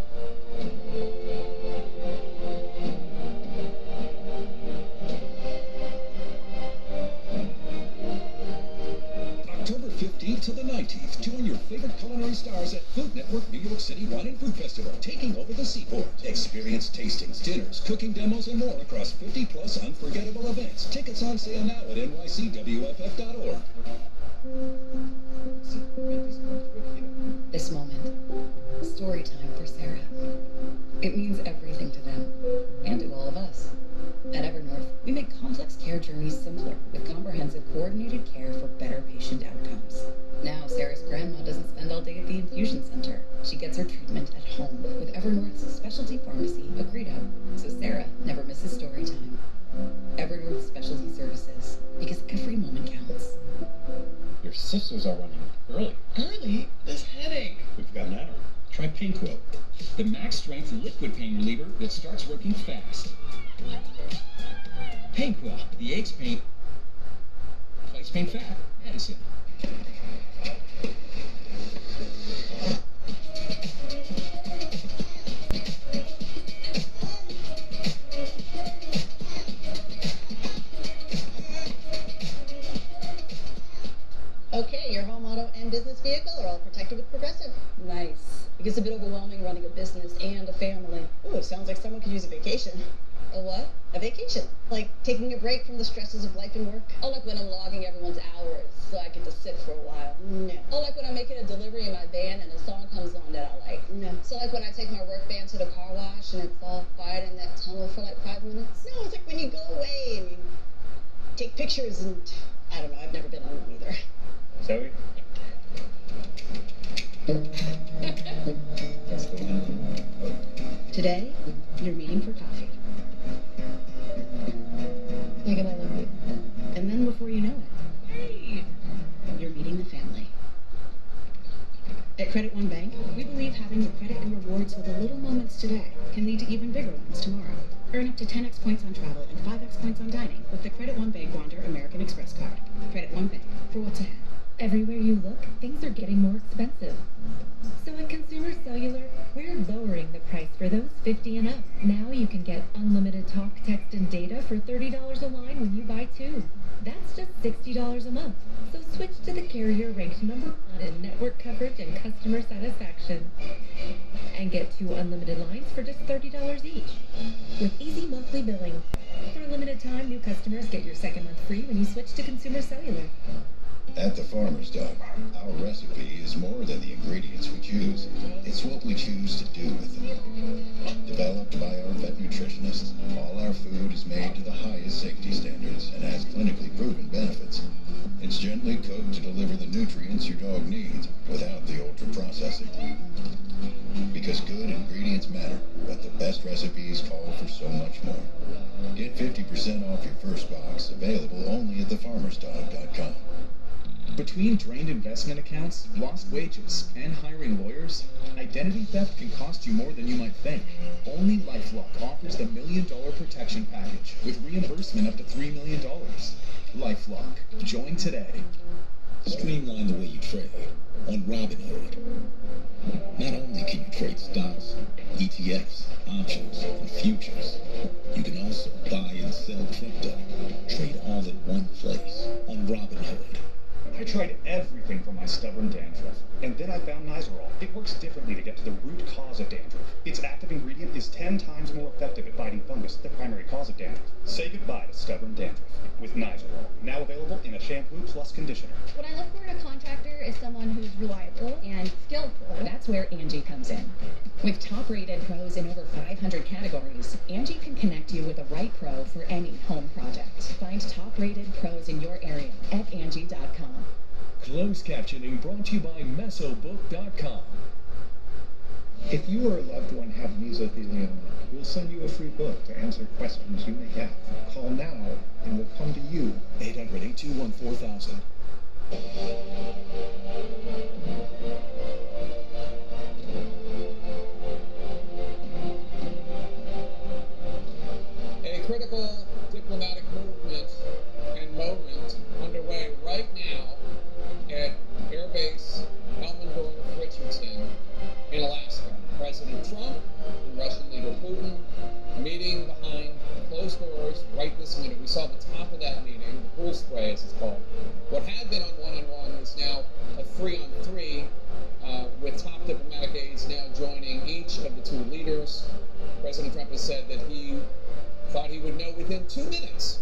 October 15th to the 19th, join your favorite culinary stars at Food Network New York City Wine and Food Festival, taking over the seaport. Experience tastings, dinners, cooking demos, and more across 50-plus unforgettable events. Tickets on sale now at nycwff.org. This moment, story time for Sarah. It means everything to them, and to all of us. At Evernorth, we make complex care journeys simpler with comprehensive coordinated care for better patient outcomes. Now, Sarah's grandma doesn't spend all day at the infusion center. She gets her treatment at home with Evernorth's specialty pharmacy, Accredo, so Sarah never misses story time. Evernorth Specialty Services, because every moment counts. Your sisters are running early. Early? This headache. We've got an hour. Try PainQuil, the max-strength liquid pain reliever that starts working fast. PainQuil, the aches pain, fights pain fat medicine. Okay, your home, auto, and business vehicle are all protected with Progressive. Nice. It gets a bit overwhelming running a business and a family. Ooh, sounds like someone could use a vacation. A what? A vacation. Like taking a break from the stresses of life and work. Oh, like when I'm logging everyone's hours so I get to sit for a while. No. Oh, like when I'm making a delivery in my van and a song comes on that I like. No. So like when I take my work van to the car wash and it's all quiet in that tunnel for like 5 minutes. No, it's like when you go away and you take pictures and I don't know, I've never been on one either. Zoe? That's the one. Today, you're meeting for coffee. Megan, I love you. And then before you know it, hey, you're meeting the family. At Credit One Bank, we believe having the credit and rewards for the little moments today can lead to even bigger ones tomorrow. Earn up to 10x points on travel and 5x points on dining with the Credit One Bank Wander American Express card. Credit One Bank, for what's ahead. Everywhere you look, things are getting more expensive. So at Consumer Cellular, we're lowering the price for those 50 and up. Now you can get unlimited talk, text, and data for $30 a line when you buy 2. That's just $60 a month. So switch to the carrier ranked #1 in network coverage and customer satisfaction. And get 2 unlimited lines for just $30 each. With easy monthly billing. For a limited time, new customers get your second month free when you switch to Consumer Cellular. At the Farmer's Dog, our recipe is more than the ingredients we choose. It's what we choose to do with them. Developed by our vet nutritionists, all our food is made to the highest safety standards and has clinically proven benefits. It's gently cooked to deliver the nutrients your dog needs without the ultra-processing. Because good ingredients matter, but the best recipes call for so much more. Get 50% off your first box, available only at thefarmersdog.com. Between drained investment accounts, lost wages, and hiring lawyers, identity theft can cost you more than you might think. Only LifeLock offers the $1 Million Protection Package with reimbursement up to $3 million. LifeLock. Join today. Streamline the way you trade on Robinhood. Not only can you trade stocks, ETFs, options, and futures, you can also buy and sell crypto. Trade all in one place on Robinhood. I tried everything for my stubborn dandruff, and then I found Nizoral. It works differently to get to the root cause of dandruff. Its active ingredient is 10 times more effective at fighting fungus, the primary cause of dandruff. Say goodbye to stubborn dandruff with Nigel. Now available in a shampoo plus conditioner. What I look for in a contractor is someone who's reliable and skillful. That's where Angie comes in. With top-rated pros in over 500 categories, Angie can connect you with the right pro for any home project. Find top-rated pros in your area at Angie.com. Closed captioning brought to you by Mesobook.com. If you or a loved one have mesothelioma, we'll send you a free book to answer questions you may have. Call now and we'll come to you. 800-821-4000. A critical diplomatic movement and moment underway right now at Air Base Elmendorf-Richardson in Alaska. President Trump and Russian leader Putin meeting behind closed doors right this minute. We saw the top of that meeting, the pool spray as it's called. What had been on one-on-one is now a 3-on-3 with top diplomatic aides now joining each of the two leaders. President Trump has said that he thought he would know within 2 minutes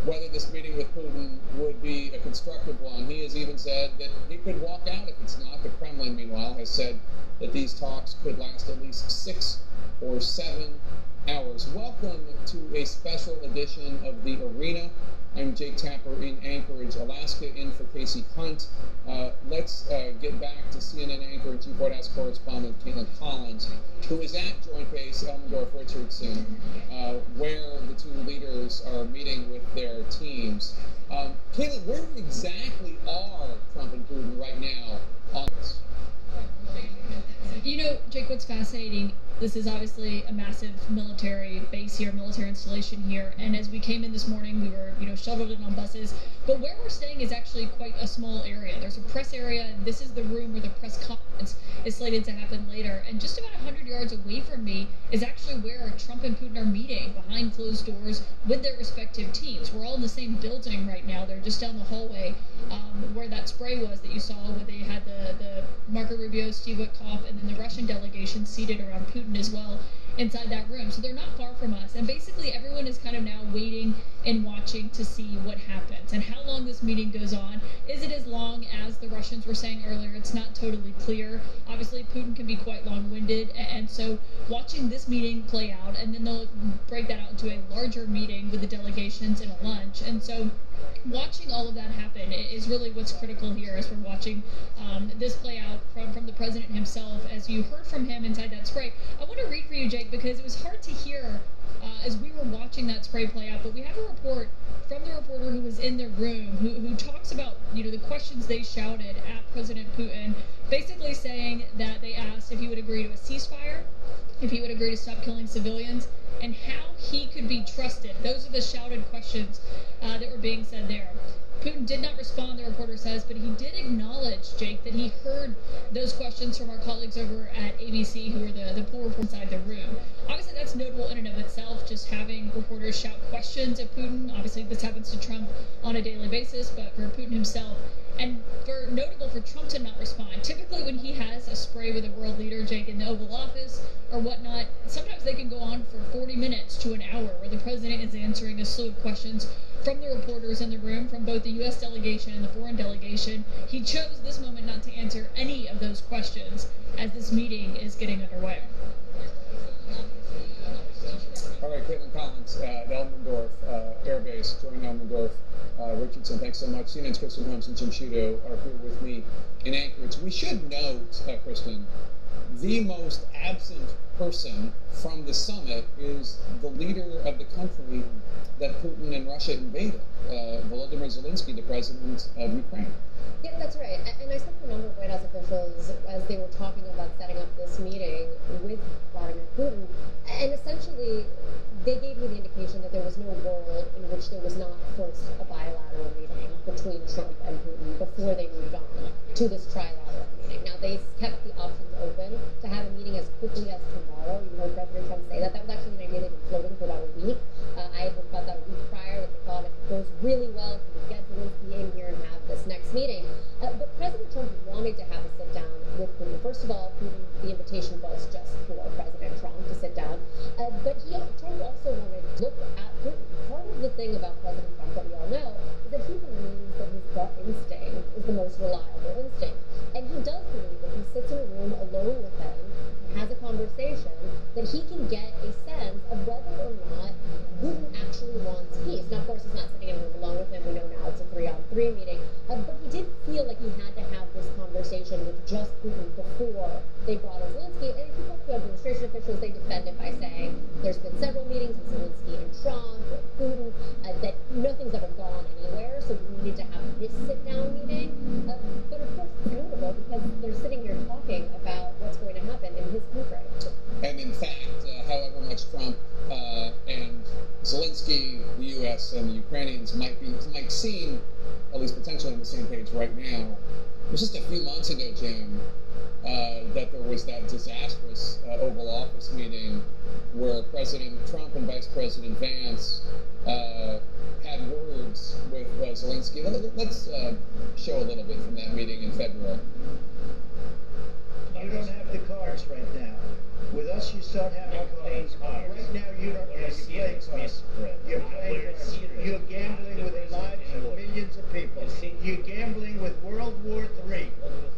whether this meeting with Putin would be a constructive one. He has even said that he could walk out if it's not. The Kremlin, meanwhile, has said that these talks could last at least 6 or 7 hours. Welcome to a special edition of The Arena. I'm Jake Tapper in Anchorage, Alaska, in for Casey Hunt. Let's get back to CNN anchor and Chief White House correspondent Caitlin Collins, who is at Joint Base Elmendorf-Richardson, where the two leaders are meeting with their teams. Caitlin, where exactly are Trump and Putin right now on this? You know, Jake, what's fascinating, this is obviously a massive military base here, military installation here, and as we came in this morning, we were, shuttled in on buses, but where we're staying is actually quite a small area. There's a press area, and this is the room where the press conference is slated to happen later, and just about 100 yards away from me is actually where Trump and Putin are meeting, behind closed doors, with their respective teams. We're all in the same building right now. They're just down the hallway where that spray was that you saw, where they had the Marco Rubio, Steve Witkoff, and then the Russian delegation seated around Putin as well inside that room. So they're not far from us, and basically everyone is kind of now waiting and watching to see what happens and how long this meeting goes on. Is it as long as the Russians were saying earlier? It's not totally clear. Obviously Putin can be quite long-winded, and so watching this meeting play out, and then they'll break that out into a larger meeting with the delegations and a lunch, and so watching all of that happen is really what's critical here as we're watching this play out from the president himself. As you heard from him inside that spray, I want to read for you, Jake, because it was hard to hear as we were watching that spray play out, but we have a report from the reporter who was in the room who talks about the questions they shouted at President Putin, basically saying that they asked if he would agree to a ceasefire, if he would agree to stop killing civilians, and how he could be trusted. Those are the shouted questions that were being said there. Putin did not respond, the reporter says, but he did acknowledge, Jake, that he heard those questions from our colleagues over at ABC, who are the pool reporters inside the room. Obviously, that's notable in and of itself, just having reporters shout questions at Putin. Obviously, this happens to Trump on a daily basis, but for Putin himself, and notable for Trump to not respond. Typically, when he has a spray with a world leader, Jake, in the Oval Office or whatnot, sometimes they can go on for 40 minutes to an hour, where the president is answering a slew of questions from the reporters in the room, from both the U.S. delegation and the foreign delegation. He chose this moment not to answer any of those questions as this meeting is getting underway. All right, Caitlin Collins at Elmendorf Air Base, joining Elmendorf Richardson. Thanks so much. CNN's Kristen Holmes and Jim Cheeto are here with me in Anchorage. We should note, Kristen, the most absent person from the summit is the leader of the country that Putin and Russia invaded, Volodymyr Zelensky, the president of Ukraine. Yeah, that's right. And I spoke to a number of White House officials as they were talking about setting up this meeting with Vladimir Putin, and essentially they gave me the indication that there was no world in which there was not first a bilateral meeting between Trump and Putin before they moved on to this trilateral meeting. Now, they kept the options open to have a meeting as quickly as tomorrow. You heard President Trump say that. That was actually an idea they've been floating for about a week. I had heard about that a week prior, that they thought if it goes really well, if we could get Zelensky in here and have this next meeting. But President Trump wanted to have a sit-down with Putin. First of all, Putin, the invitation was just for President Trump to sit down. But Trump also wanted to look at Putin. Part of the thing about President Trump that we all know is that he believes that his gut instinct is the most reliable instinct. And he does believe that he sits in a room alone with him and has a conversation, that he can get a sense of whether or not Putin actually wants peace. Now, of course, he's not sitting in a room alone with him. We know now it's a 3-on-3 meeting. But he did feel like he had to have this conversation with just Putin before they brought in Zelensky. And if you talk to administration officials, they defend it by saying there's been several meetings with Zelensky and Trump and Putin, that nothing's ever gone anywhere. So we needed to have this sit-down meeting. But of course, it's notable because they're sitting here talking about what's going to happen in his country. And in fact, however much Trump and Zelensky, the U.S. and the Ukrainians might seem, at least potentially on the same page right now, it was just a few months ago, Jim, that there was that disastrous Oval Office meeting where President Trump and Vice President Vance had words with Zelensky. Let's show a little bit from that meeting in February. You don't have the cards right now. With us, you start having cards. Right now, you don't have to play cards. You're playing cards. You're gambling with the lives of millions of people. You're gambling with World War III.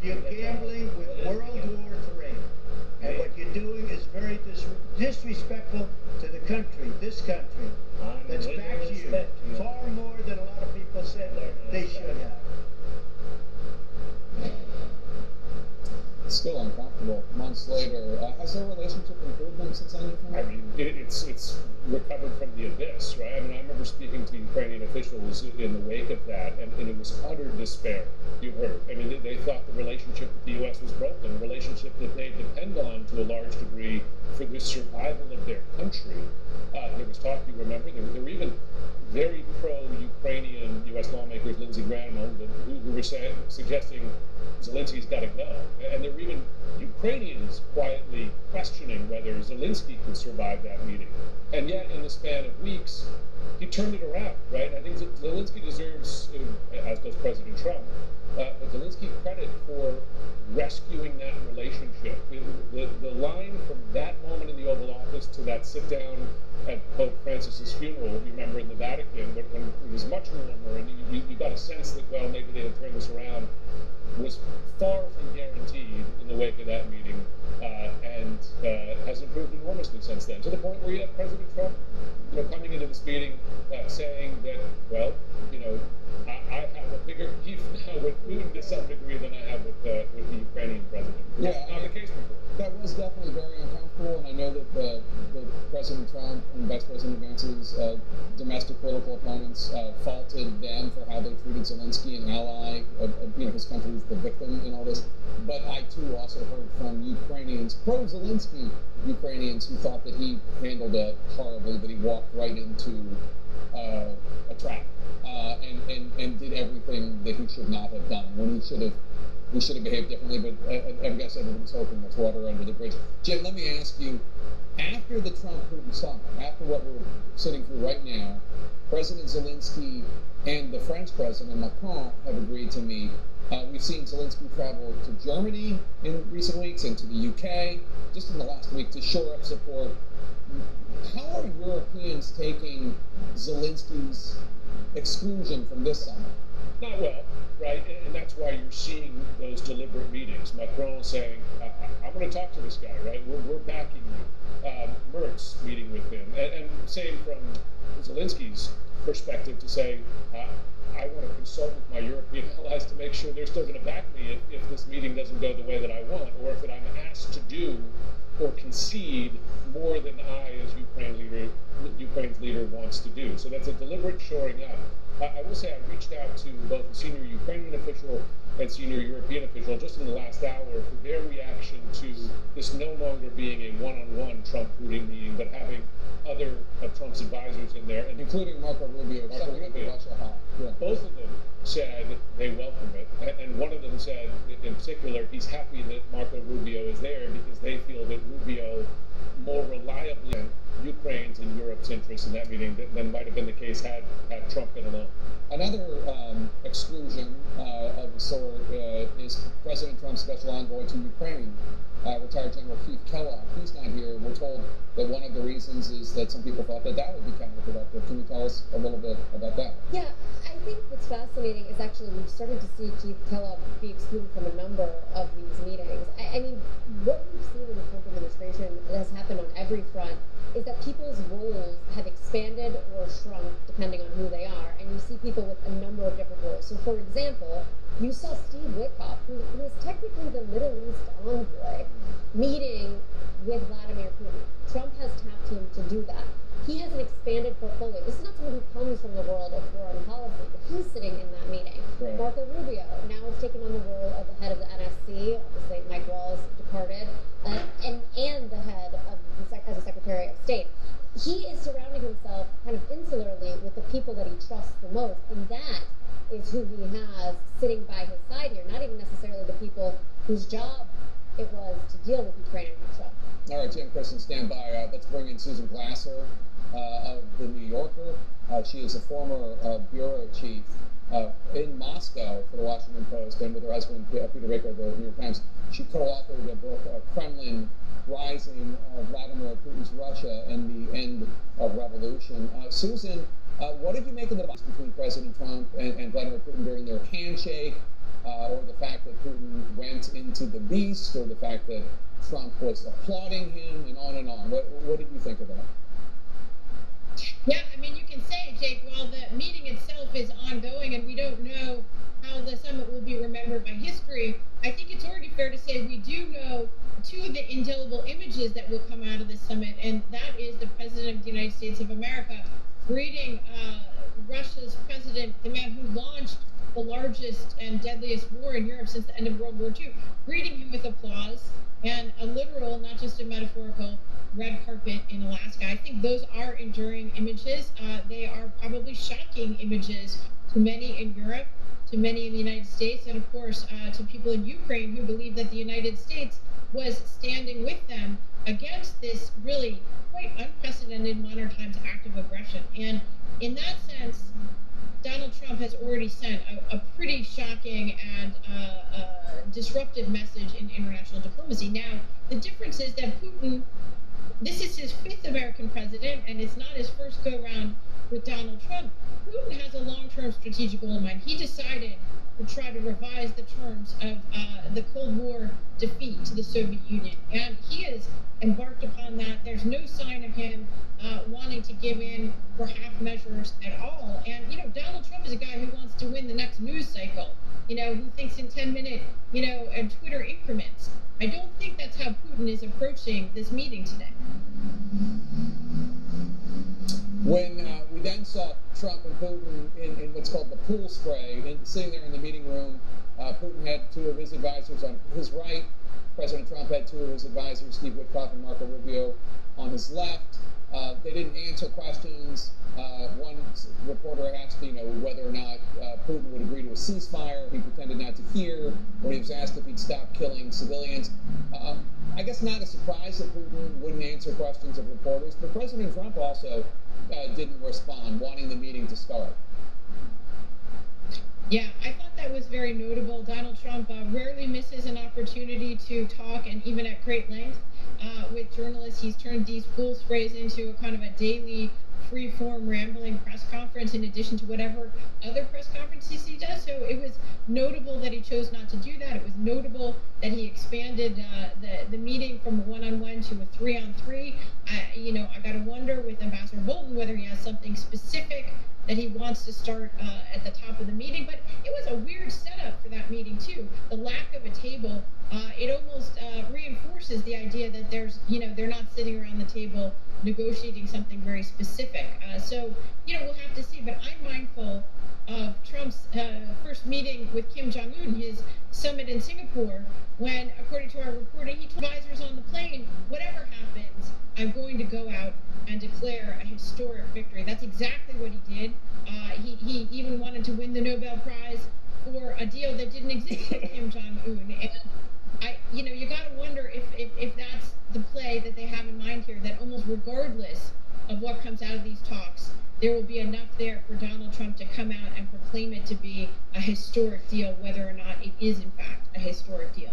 You're gambling with World War III. And what you're doing is very disrespectful to the country, this country, that's backed you far more than a lot of people said they should have. Still uncomfortable. Months later, has their relationship improved since then? I mean, it's recovered from the abyss, right? I mean, I remember speaking to Ukrainian officials in the wake of that, and it was utter despair. You heard. I mean, they thought the relationship with the U.S. was broken, a relationship that they depend on to a large degree for the survival of their country. There was talk, you remember, there were even very pro-Ukrainian U.S. lawmakers, Lindsey Graham, who were suggesting Zelensky's got to go. And there were even Ukrainians quietly questioning whether Zelensky could survive that meeting. And yet, in the span of weeks, he turned it around, right? And I think Zelensky deserves, as does President Trump, Zelensky credit for rescuing that relationship. The line from that moment in the Oval Office to that sit-down at Pope Francis's funeral, you remember in the Vatican, when it was much warmer, and you got a sense that, well, maybe they had turned this around, was far from guaranteed in the wake of that meeting, and has improved enormously since then, to the point where you have President Trump, coming into this meeting saying that, well, I have a bigger beef now with Putin to some degree than I have with the Ukrainian president. Yeah, not the case before. That was definitely very uncomfortable, and I know that the President Trump and Vice President Vance's domestic political opponents faulted them for how they treated Zelensky, an ally of his country was the victim in all this. But I too also heard from Ukrainians, pro-Zelensky Ukrainians, who thought that he handled it horribly, that he walked right into a trap and did everything that he should not have done, when he should have behaved differently. But I guess everybody's hoping that's water under the bridge. Jim, let me ask you, after the Trump-Putin summit, after what we're sitting through right now, President Zelensky and the French President Macron have agreed to meet. We've seen Zelensky travel to Germany in recent weeks and to the UK just in the last week to shore up support. How are Europeans taking Zelensky's exclusion from this summit? Not well, right? And that's why you're seeing those deliberate meetings. Macron saying, I'm going to talk to this guy, right? We're backing you. Merz meeting with him. And same from Zelensky's perspective to say, I want to consult with my European allies to make sure they're still going to back me if this meeting doesn't go the way that I want, or if I'm asked to do or concede more than I, as Ukraine's leader, wants to do. So that's a deliberate shoring up. I will say I reached out to both a senior Ukrainian official and senior European official just in the last hour for their reaction to this no longer being a one-on-one Trump-Putin meeting, but having other of Trump's advisors in there, and including Marco Rubio. Yeah. Both of them said they welcome it, and one of them said, in particular, he's happy that Marco Rubio is there because they feel that Rubio more reliably Ukraine's and Europe's interests in that meeting than might have been the case had Trump been alone. Another exclusion of the sort is President Trump's special envoy to Ukraine, retired General Keith Kellogg. He's not here. We're told that one of the reasons is that some people thought that would be counterproductive. Can you tell us a little bit about that? Yeah, I think what's fascinating is actually we've started to see Keith Kellogg be excluded from a number of these meetings. I mean, what we've seen in the Trump administration that has happened on every front is that people's roles have expanded or shrunk depending on who they are, and you see people with a number of different roles. So, for example, you saw Steve Witkoff, who is technically the Middle East envoy, meeting with Vladimir Putin. Trump has tapped him to do that. He has an expanded portfolio. This is not someone who comes from the world of foreign policy, but he's sitting in that meeting. Right. Marco Rubio now has taken on the role of the head of the NSC, obviously Mike Walls departed, and the head of as a Secretary of State. He is surrounding himself kind of insularly with the people that he trusts the most, and that is who he has sitting by his side here, not even necessarily the people whose job it was to deal with Ukraine and Russia. All right, Jim, Kristen, stand by. Let's bring in Susan Glasser of The New Yorker. She is a former bureau chief in Moscow for the Washington Post, and with her husband, Peter Baker of the New York Times. She co-authored a book, Kremlin Rising, Vladimir Putin's Russia and the End of Revolution. Susan, what did you make of the box between President Trump and Vladimir Putin during their handshake, or the fact that Putin went into the beast, or the fact that Trump was applauding him, and on and on? What did you think of that? Yeah, I mean, you can say, Jake, while the meeting itself is ongoing and we don't know how the summit will be remembered by history, I think it's already fair to say we do know two of the indelible images that will come out of this summit, and that is the President of the United States of America greeting Russia's president, the man who launched the largest and deadliest war in Europe since the end of World War II, greeting him with applause and a literal, not just a metaphorical, red carpet in Alaska. I think those are enduring images. They are probably shocking images to many in Europe, to many in the United States, and of course to people in Ukraine who believe that the United States was standing with them against this really quite unprecedented in modern times act of aggression. And in that sense, Donald Trump has already sent a pretty shocking and disruptive message in international diplomacy. Now, the difference is that Putin, this is his fifth American president, and it's not his first go-round with Donald Trump. Putin has a long-term strategic goal in mind. He decided to try to revise the terms of the Cold War defeat to the Soviet Union, and he has embarked upon that. There's no sign of him wanting to give in for half measures at all. And, you know, Donald Trump is a guy who wants to win the next news cycle, you know, who thinks in 10-minute, you know, Twitter increments. I don't think that's how Putin is approaching this meeting today. When we then saw Trump and Putin in what's called the pool spray, sitting there in the meeting room, Putin had two of his advisors on his right. President Trump had two of his advisors, Steve Witkoff and Marco Rubio, on his left. They didn't answer questions. One reporter asked, you know, whether or not Putin would agree to a ceasefire. He pretended not to hear. When he was asked if he'd stop killing civilians, I guess not a surprise that Putin wouldn't answer questions of reporters. But President Trump also didn't respond, wanting the meeting to start. Yeah, I thought that was very notable. Donald Trump rarely misses an opportunity to talk, and even at great length, with journalists. He's turned these pool sprays into a kind of a daily free-form rambling press conference in addition to whatever other press conferences he does. So it was notable that he chose not to do that. It was notable that he expanded the meeting from a one-on-one to a three-on-three. You know, I got to wonder with Ambassador Bolton whether he has something specific that he wants to start at the top of the meeting. But it was a weird setup for that meeting too. The lack of a table, it almost reinforces the idea that there's, you know, they're not sitting around the table negotiating something very specific. So, you know, we'll have to see. But I'm mindful of Trump's first meeting with Kim Jong-un, his summit in Singapore, when, according to our reporting, he told advisors on the plane, whatever happens, I'm going to go out and declare a historic victory. That's exactly what he did. He even wanted to win the Nobel Prize for a deal that didn't exist with Kim Jong-un. And you know, you got to wonder if that's the play that they have in mind here, that almost regardless of what comes out of these talks, there will be enough there for Donald Trump to come out and proclaim it to be a historic deal, whether or not it is in fact a historic deal.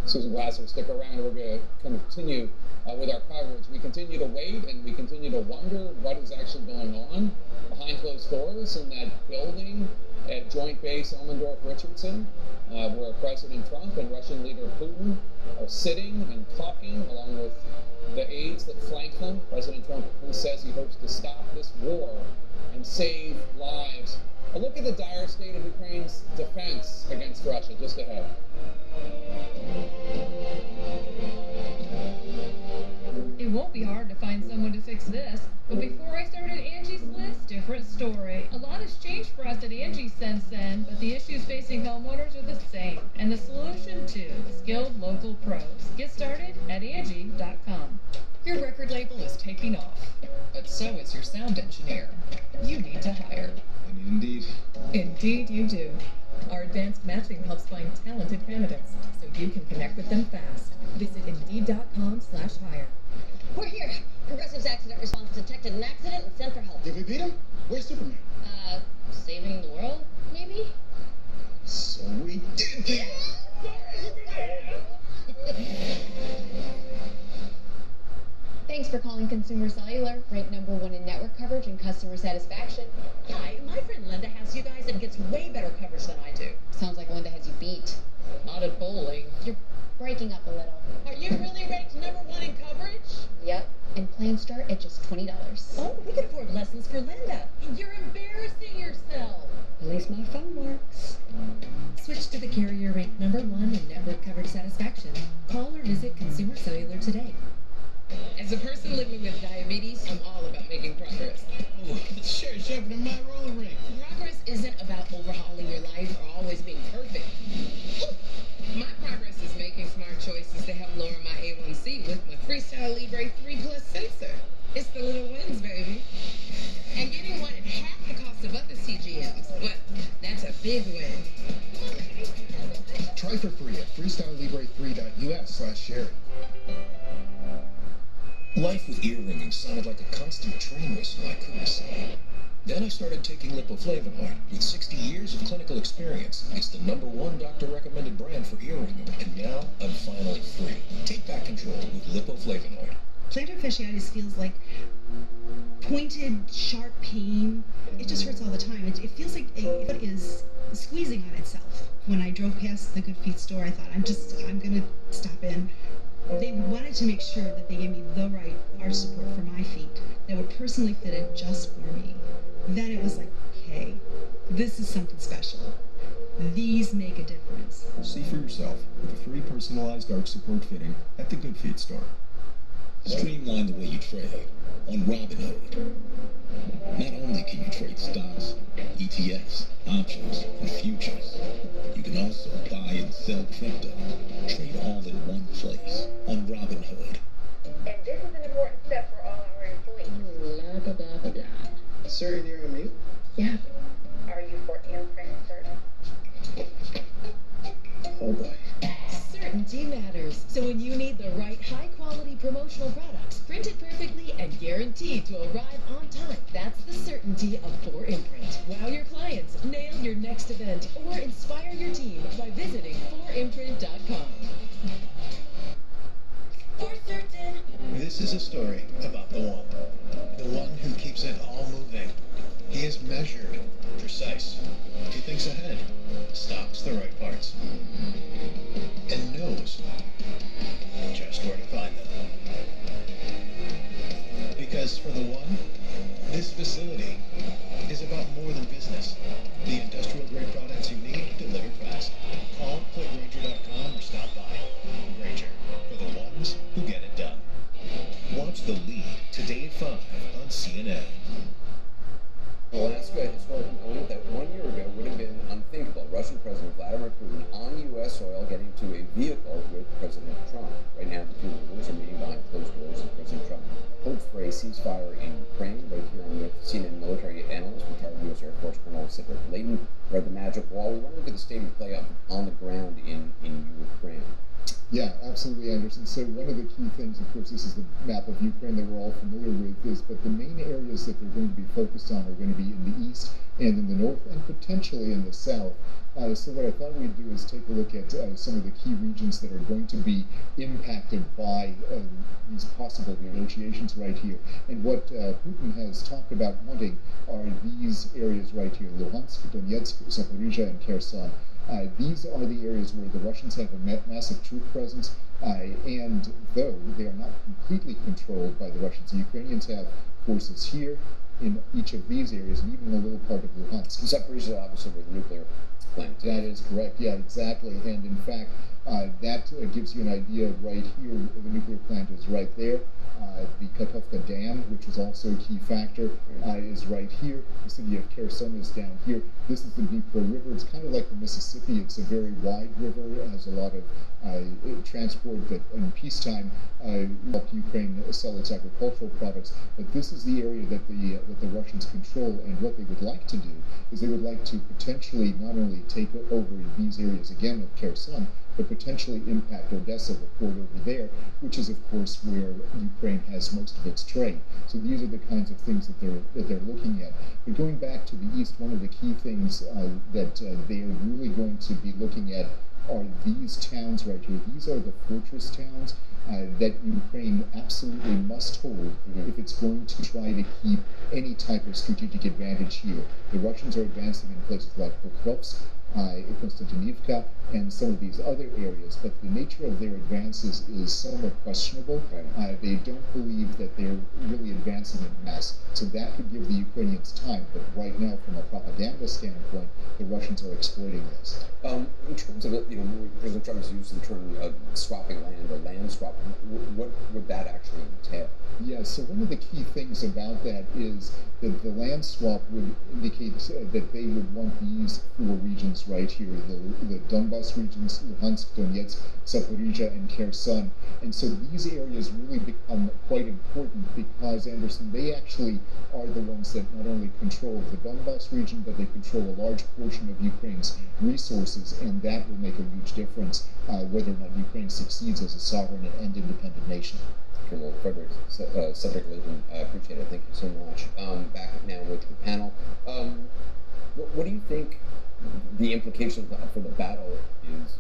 Susan Glasser, stick around. We're going to continue with our coverage. We continue to wait and we continue to wonder what is actually going on behind closed doors in that building at Joint Base Elmendorf-Richardson, where President Trump and Russian leader Putin are sitting and talking along with the aides that flank them. President Trump, who says he hopes to stop this war and save lives. A look at the dire state of Ukraine's defense against Russia just ahead. It won't be hard to find someone to fix this, but before I started Angie's List, different story. A lot has changed for us at Angie since then, but the issues facing homeowners are the same, and the solution too, skilled local pros. Get started at Angie.com. Your record label is taking off, but so is your sound engineer. You need to hire. Indeed. Indeed you do. Our advanced matching helps find talented candidates, so you can connect with them fast. Visit Indeed.com/hire. We're here. Progressive's accident response detected an accident and sent for help. Did we beat him? Where's Superman? Saving the world, maybe? So we did beat him. Thanks for calling Consumer Cellular, ranked #1 in network coverage and customer satisfaction. Hi, my friend Linda has you guys and gets way better coverage than I do. Sounds like Linda has you beat. Not at bowling. You're breaking up a little. Are you really ranked #1 in coverage? Yep, and plans start at just $20. Oh, we can afford lessons for Linda. You're embarrassing yourself. At least my phone works. Switch to the carrier ranked #1 in network coverage satisfaction. Call or visit Consumer Cellular today. As a person living with diabetes, I'm all about making progress. Oh, sure, sharpening my roller rink. Progress isn't about overhauling your life or always being perfect. My progress is making smart choices to help lower my A1C with my Freestyle Libre 3 Plus sensor. It's the little wins, baby. And getting one at half the cost of other CGMs. Well, that's a big win. Try for free at freestylelibre3.us/share. Life with ear ringing sounded like a constant train whistle I couldn't see. Then I started taking lipoflavonoid. With 60 years of clinical experience, it's the #1 doctor-recommended brand for ear ringing, and now I'm finally free. Take back control with lipoflavonoid. Plantar fasciitis feels like pointed, sharp pain. It just hurts all the time. It feels like a foot is squeezing on itself. When I drove past the Good Feet store, I thought, I'm gonna stop in. They wanted to make sure that they gave me the right arch support for my feet that were personally fitted just for me. Then it was like, okay, this is something special. These make a difference. See for yourself with a free personalized arch support fitting at the Good Feet store. Streamline the way you trade on Robinhood. Not only can you trade stocks, ETFs, options, and futures, you can also buy and sell crypto. Trade all in one place on Robinhood. And this is an important step for all our employees. Blah, blah, blah, blah, blah. Sir, you're on mute? Yeah. Are you for imprint certain? Oh boy. Certainty matters. So when you need the right high-quality promotional products, printed perfectly and guaranteed to arrive on time, that's the certainty of 4imprint. Wow your clients, nail your next event, or inspire your team by visiting 4imprint.com. For certain. This is a story about the one who keeps it all moving. He is measured, precise. He thinks ahead, stocks the right parts, and knows just where to find them. Because for the one, this facility is about more than business. The industrial grade products you need delivered fast. Call clickgranger.com or stop by. Granger, for the ones who get it done. Watch The Lead today at 5 on CNN. Alaska historical moment that 1 year ago would have been unthinkable. Russian President Vladimir Putin on U.S. soil getting to a vehicle with President Trump. Right now, the two leaders are meeting behind closed doors as President Trump hopes for a ceasefire in Ukraine. Right here I'm with CNN military analyst, retired U.S. Air Force Colonel Cedric Layton. We're at the Magic Wall. We want to look at the state of play on the ground in Ukraine. Yeah, absolutely, Anderson. So one of the key things, of course, this is the map of Ukraine that we're all familiar with, but the main areas that they're going to be focused on are going to be in the east and in the north and potentially in the south. So what I thought we'd do is take a look at some of the key regions that are going to be impacted by these possible negotiations right here. And what Putin has talked about wanting are these areas right here: Luhansk, Donetsk, Zaporizhia, and Kherson. These are the areas where the Russians have a massive troop presence, and though they are not completely controlled by the Russians, the Ukrainians have forces here in each of these areas, and even a little part of Luhansk. Zaporizhia, obviously, with the nuclear plant. That is correct, yeah, exactly. And in fact, that gives you an idea right here. The nuclear plant is right there. The Katovka Dam, which is also a key factor, is right here. The city of Kherson is down here. This is the Dnipro River. It's kind of like the Mississippi. It's a very wide river. It has a lot of transport that in peacetime helped Ukraine sell its agricultural products. But this is the area that the Russians control, and what they would like to do is they would like to potentially not only take over these areas again of Kherson, but potentially impact Odessa, the port over there, which is of course where Ukraine has most of its trade. So these are the kinds of things that they're looking at. But going back to the east, one of the key things that they are really going to be looking at are these towns right here. These are the fortress towns that Ukraine absolutely must hold if it's going to try to keep any type of strategic advantage here. The Russians are advancing in places like Pokrovsk, Konstantinivka, and some of these other areas, but the nature of their advances is somewhat questionable. They don't believe that they're really advancing in mass, so that could give the Ukrainians time, but right now, from a propaganda standpoint, the Russians are exploiting this. In terms of, President Trump has used the term swapping land or land swap. What would that actually entail? Yeah, so one of the key things about that is that the land swap would indicate that they would want these four regions right here, the Donbas regions, Luhansk, Donetsk, Zaporizhia, and Kherson. And so these areas really become quite important because, Anderson, they actually are the ones that not only control the Donbas region, but they control a large portion of Ukraine's resources, and that will make a huge difference whether or not Ukraine succeeds as a sovereign and independent nation. Colonel Frederick Cedric-Laden, I appreciate it. Thank you so much. Back now with the panel. What do you think the implications for the battle is?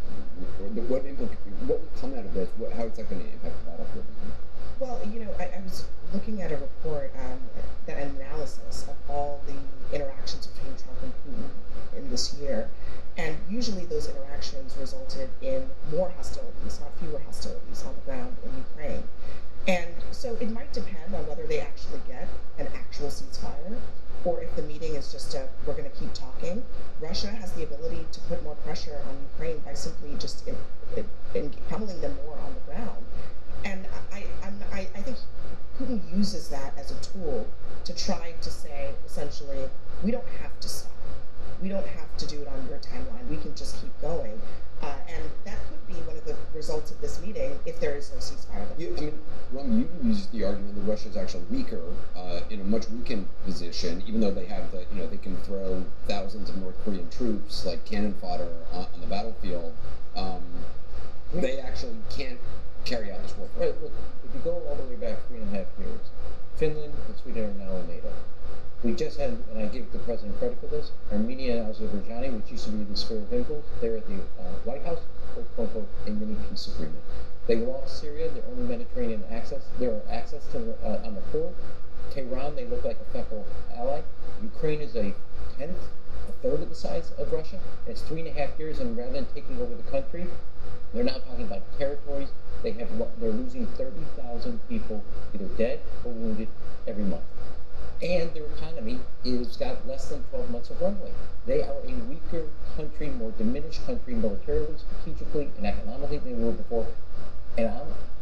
What will come out of this? How is that going to impact the battlefield? Well, I was looking at a report, that an analysis of all the interactions between Trump and Putin in this year, and usually those interactions resulted in more hostilities, not fewer hostilities on the ground in Ukraine. And so it might depend on whether they actually get an actual ceasefire, or if the meeting is just we're going to keep talking. Russia has the ability to put more pressure on Ukraine by simply just pummeling them more on the ground. And I think Putin uses that as a tool to try to say, essentially, we don't have to stop. We don't have to do it on your timeline. We can just keep going. And that could be one of the results of this meeting if there is no ceasefire. Ron, you used the argument that Russia is actually weaker, in a much weakened position, even though they have they can throw thousands of North Korean troops like cannon fodder on the battlefield. They actually can't carry out this war. Right, look, if you go all the way back 3.5 years, Finland and Sweden are now in NATO. We just had, and I give the president credit for this, Armenia and Azerbaijan, which used to be the sphere of influence, they're at the White House, quote-unquote, a mini-peace agreement. They lost Syria, their only Mediterranean access. There are access to on the port. Tehran, they look like a fecal ally. Ukraine is a third of the size of Russia. It's 3.5 years, and rather than taking over the country, they're now talking about territories. They're losing 30,000 people, either dead or wounded, every month. And their economy is got less than 12 months of runway. They are a weaker country, more diminished country, militarily, strategically, and economically than they were before. And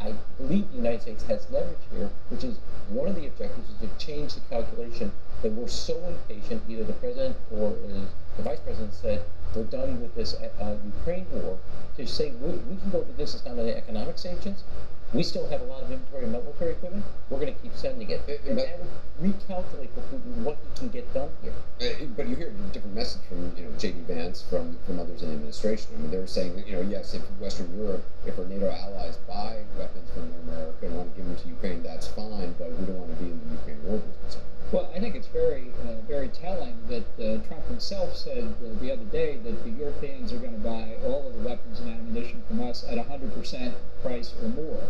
I believe the United States has leverage here, which is one of the objectives is to change the calculation that we're so impatient, either the president or the vice president said, we're done with this Ukraine war, to say we can go to this as not only economic sanctions, we still have a lot of inventory of military equipment. We're going to keep sending it. And that would recalculate for Putin what he can get done here. But you hear a different message from J.D. Vance, from others in the administration. I mean, they're saying that yes, if Western Europe, if our NATO allies buy weapons from America and want to give them to Ukraine, that's fine. But we don't want to be in the Ukraine war business. Well, I think it's very telling that Trump himself said the other day that the Europeans are going to buy all of the weapons and ammunition from us at 100% price or more,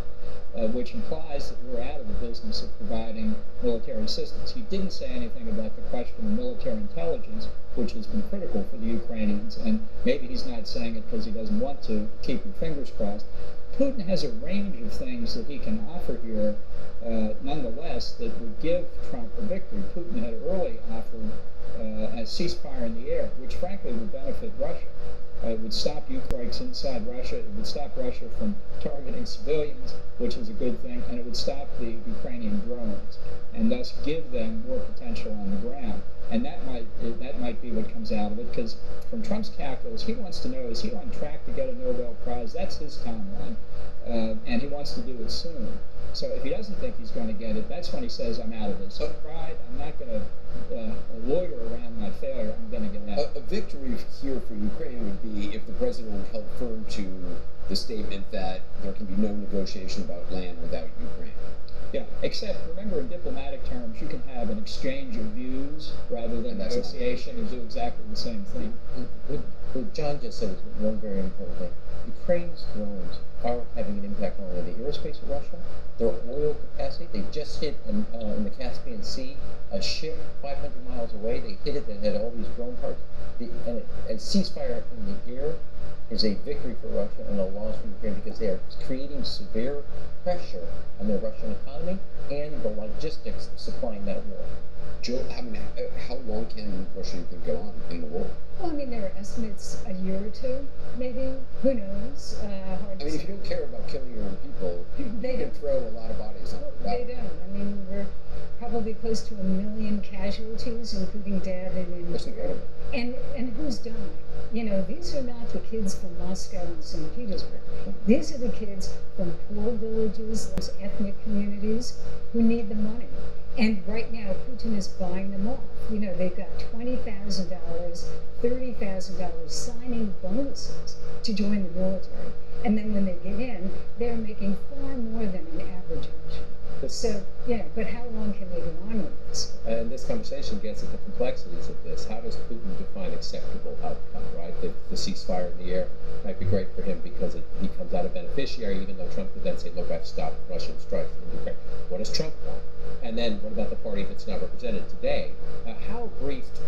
which implies that we're out of the business of providing military assistance. He didn't say anything about the question of military intelligence, which has been critical for the Ukrainians, and maybe he's not saying it because he doesn't want to. Keep your fingers crossed. Putin has a range of things that he can offer here, nonetheless, that would give Trump a victory. Putin had early offered a ceasefire in the air, which frankly would benefit Russia. It would stop Ukrainians inside Russia. It would stop Russia from targeting civilians, which is a good thing, and it would stop the Ukrainian drones, and thus give them more potential on the ground. And that might be what comes out of it, because from Trump's calculus, he wants to know, is he on track to get a Nobel Prize? That's his timeline, and he wants to do it soon. So if he doesn't think he's going to get it, that's when he says, I'm out of this. So pride, I'm not going to loiter around my failure, I'm going to get out. A victory here for Ukraine would be if the president held firm to the statement that there can be no negotiation about land without Ukraine. Yeah, except remember, in diplomatic terms, you can have an exchange of views rather than negotiation and do exactly the same thing. What John just said is one very important thing. Ukraine's drones are having an impact not only on the airspace of Russia, their oil capacity. They just hit in the Caspian Sea a ship 500 miles away. They hit it that had all these drone parts. A ceasefire in the air is a victory for Russia and a loss for Ukraine because they are creating severe pressure on their Russian economy and the logistics of supplying that war. Jill, how long can Russia, you think, go on in the war? Well, I mean, there are estimates a year or two, maybe. Who knows? Hard to if you don't care about killing your own people, you can throw a lot of bodies on the They don't. I mean, we're probably close to 1 million casualties, including dead and injured. And who's dying? These are not the kids from Moscow and St. Petersburg. These are the kids from poor villages, those ethnic communities who need the money. And right now, Putin is buying them off. They've got $20,000, $30,000 signing bonuses to join the military. And then when they get in, they're making far more than an average Russian. So, but how long can they go on with this? And this conversation gets at the complexities of this. How does Putin define acceptable outcome, right? The ceasefire in the air might be great for him because he comes out a beneficiary, even though Trump could then say, look, I've stopped Russian strikes in Ukraine. What does Trump want? And then what about the party that's not represented today? How briefed,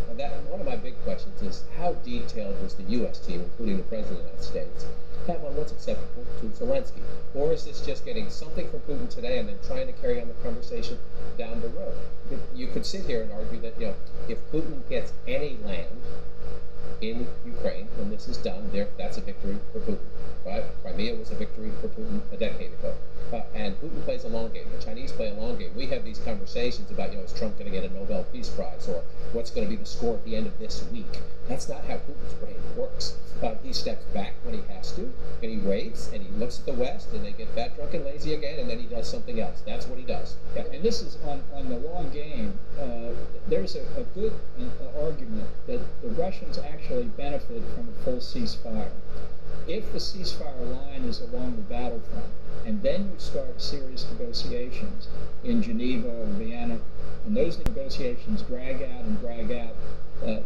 one of my big questions is, how detailed does the U.S. team, including the President of the United States, have on what's acceptable to Zelensky? Or is this just getting something from Putin today and then trying to carry on the conversation down the road? You could sit here and argue that, if Putin gets any land in Ukraine when this is done, that's a victory for Putin. Right? Crimea was a victory for Putin a decade ago. And Putin plays a long game. The Chinese play a long game. We have these conversations about, is Trump going to get a Nobel Peace Prize, or what's going to be the score at the end of this week? That's not how Putin's brain works. He steps back when he has to, and he waits, and he looks at the West, and they get fat, drunk, and lazy again, and then he does something else. That's what he does. Yeah, and this is on the long game. There's a good argument that the Russians actually benefit from a full ceasefire. If the ceasefire line is along the battlefront, and then you start serious negotiations in Geneva or Vienna, and those negotiations drag out,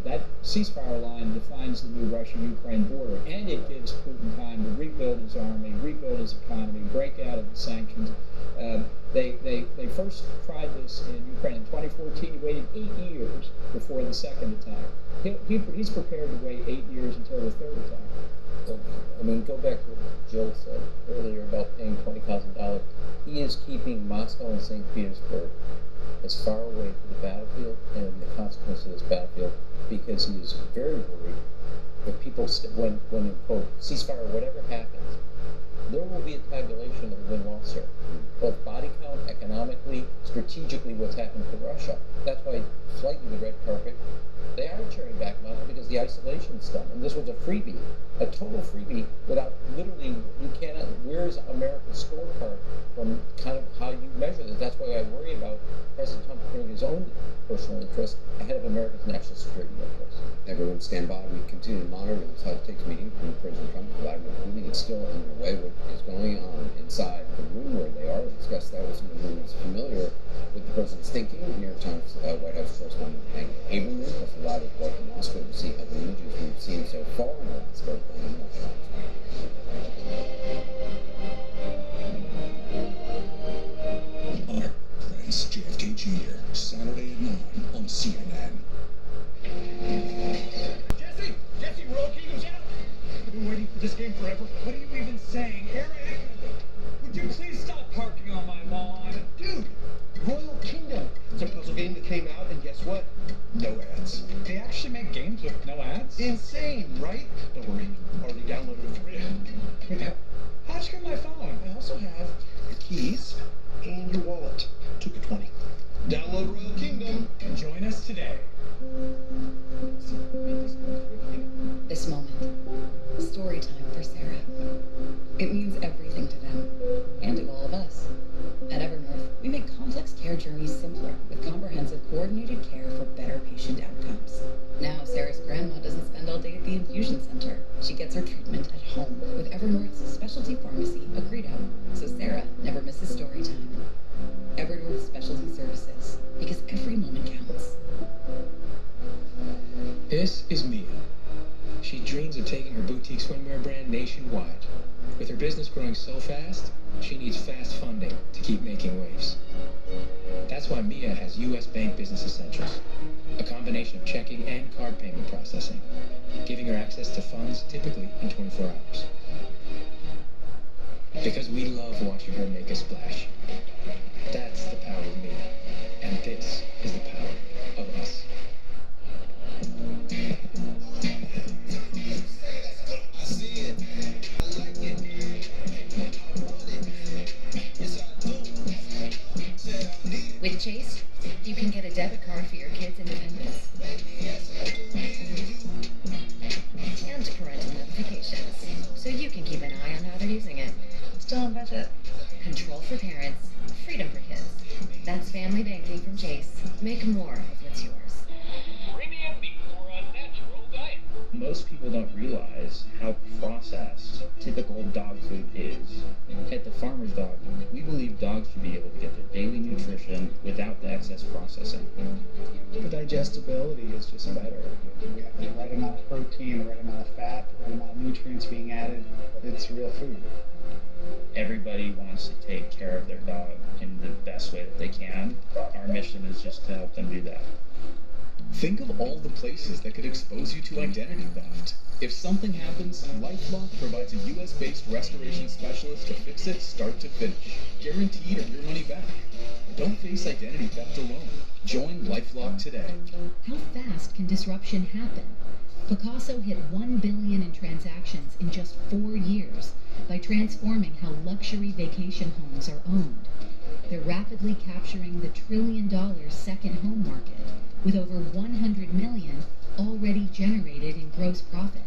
that ceasefire line defines the new Russia-Ukraine border, and it gives Putin time to rebuild his army, rebuild his economy, break out of the sanctions. They first tried this in Ukraine in 2014. He waited 8 years before the second attack. He's prepared to wait 8 years until the third attack. Go back to what Jill said earlier about paying $20,000. He is keeping Moscow and St. Petersburg as far away from the battlefield and the consequences of this battlefield because he is very worried that people, when quote, ceasefire, whatever happens, there will be a tabulation of the win-loss here, both body count, economically, strategically. strategically what's happened to Russia. That's why slightly the red carpet, they are cheering back Moscow because the isolation's done. And this was a freebie, a total freebie without literally, you cannot, where's America's scorecard from kind of how you measure this? That's why I worry about President Trump putting his own personal interest ahead of America's national security interests. Everyone stand by. We continue to monitor the high stakes meeting between President Trump and Vladimir Putin. It's still underway. What is going on inside the room where they are? We'll discuss that with someone who is familiar with the president's thinking. New York Times White House correspondent Hank Haberman has a live report from Moscow to see how the images we've seen so far in Alaska are playing more shots. Prince JFK Jr. Saturday at 9 on CNN. Jesse, Royal Kingdom's out! I've been waiting for this game forever. What are you even saying? Eric! Would you please stop parking on my lawn? Dude! Royal Kingdom! It's a puzzle game that came out, and guess what? No ads. They actually make games with no ads? Insane, right? Don't worry. Already downloaded it for you. How'd you get my phone? I also have your keys and your wallet. Took a 20. Download Royal Kingdom and join us today. This moment, story time for Sarah. It means everything to them, and to all of us. At Evernorth, we make complex care journeys simpler with comprehensive coordinated care for better patient outcomes. Now, Sarah's grandma doesn't spend all day at the infusion center. She gets her treatment at home with Evernorth's specialty pharmacy, Agredo, so Sarah never misses story time. Evernorth Specialty Services, because every moment counts. This is Mia. She dreams of taking her boutique swimwear brand nationwide. With her business growing so fast, she needs fast funding to keep making waves. That's why Mia has U.S. Bank Business Essentials, a combination of checking and card payment processing, giving her access to funds typically in 24 hours. Because we love watching her make a splash. That's the power of Mia, and this is the power of us. With Chase, you can get a debit card for your kids' independence. And parental notifications, so you can keep an eye on how they're using it. Still on budget. Control for parents, freedom for kids. That's family banking from Chase. Make more of what's yours. Premium beef for a natural diet. Most people don't realize how processed typical dog food is. At the Farmer's Dog, we believe dogs should be able to get their daily nutrition without the excess processing. The digestibility is just better. We have the right amount of protein, the right amount of fat, the right amount of nutrients being added. It's real food. Everybody wants to take care of their dog in the best way that they can. Our mission is just to help them do that. Think of all the places that could expose you to identity theft. If something happens, LifeLock provides a US-based restoration specialist to fix it start to finish. Guaranteed or your money back. Don't face identity theft alone. Join LifeLock today. How fast can disruption happen? Picasso hit 1 billion in transactions in just 4 years by transforming how luxury vacation homes are owned. They're rapidly capturing the $1 trillion second home market, with over 100 million already generated in gross profit.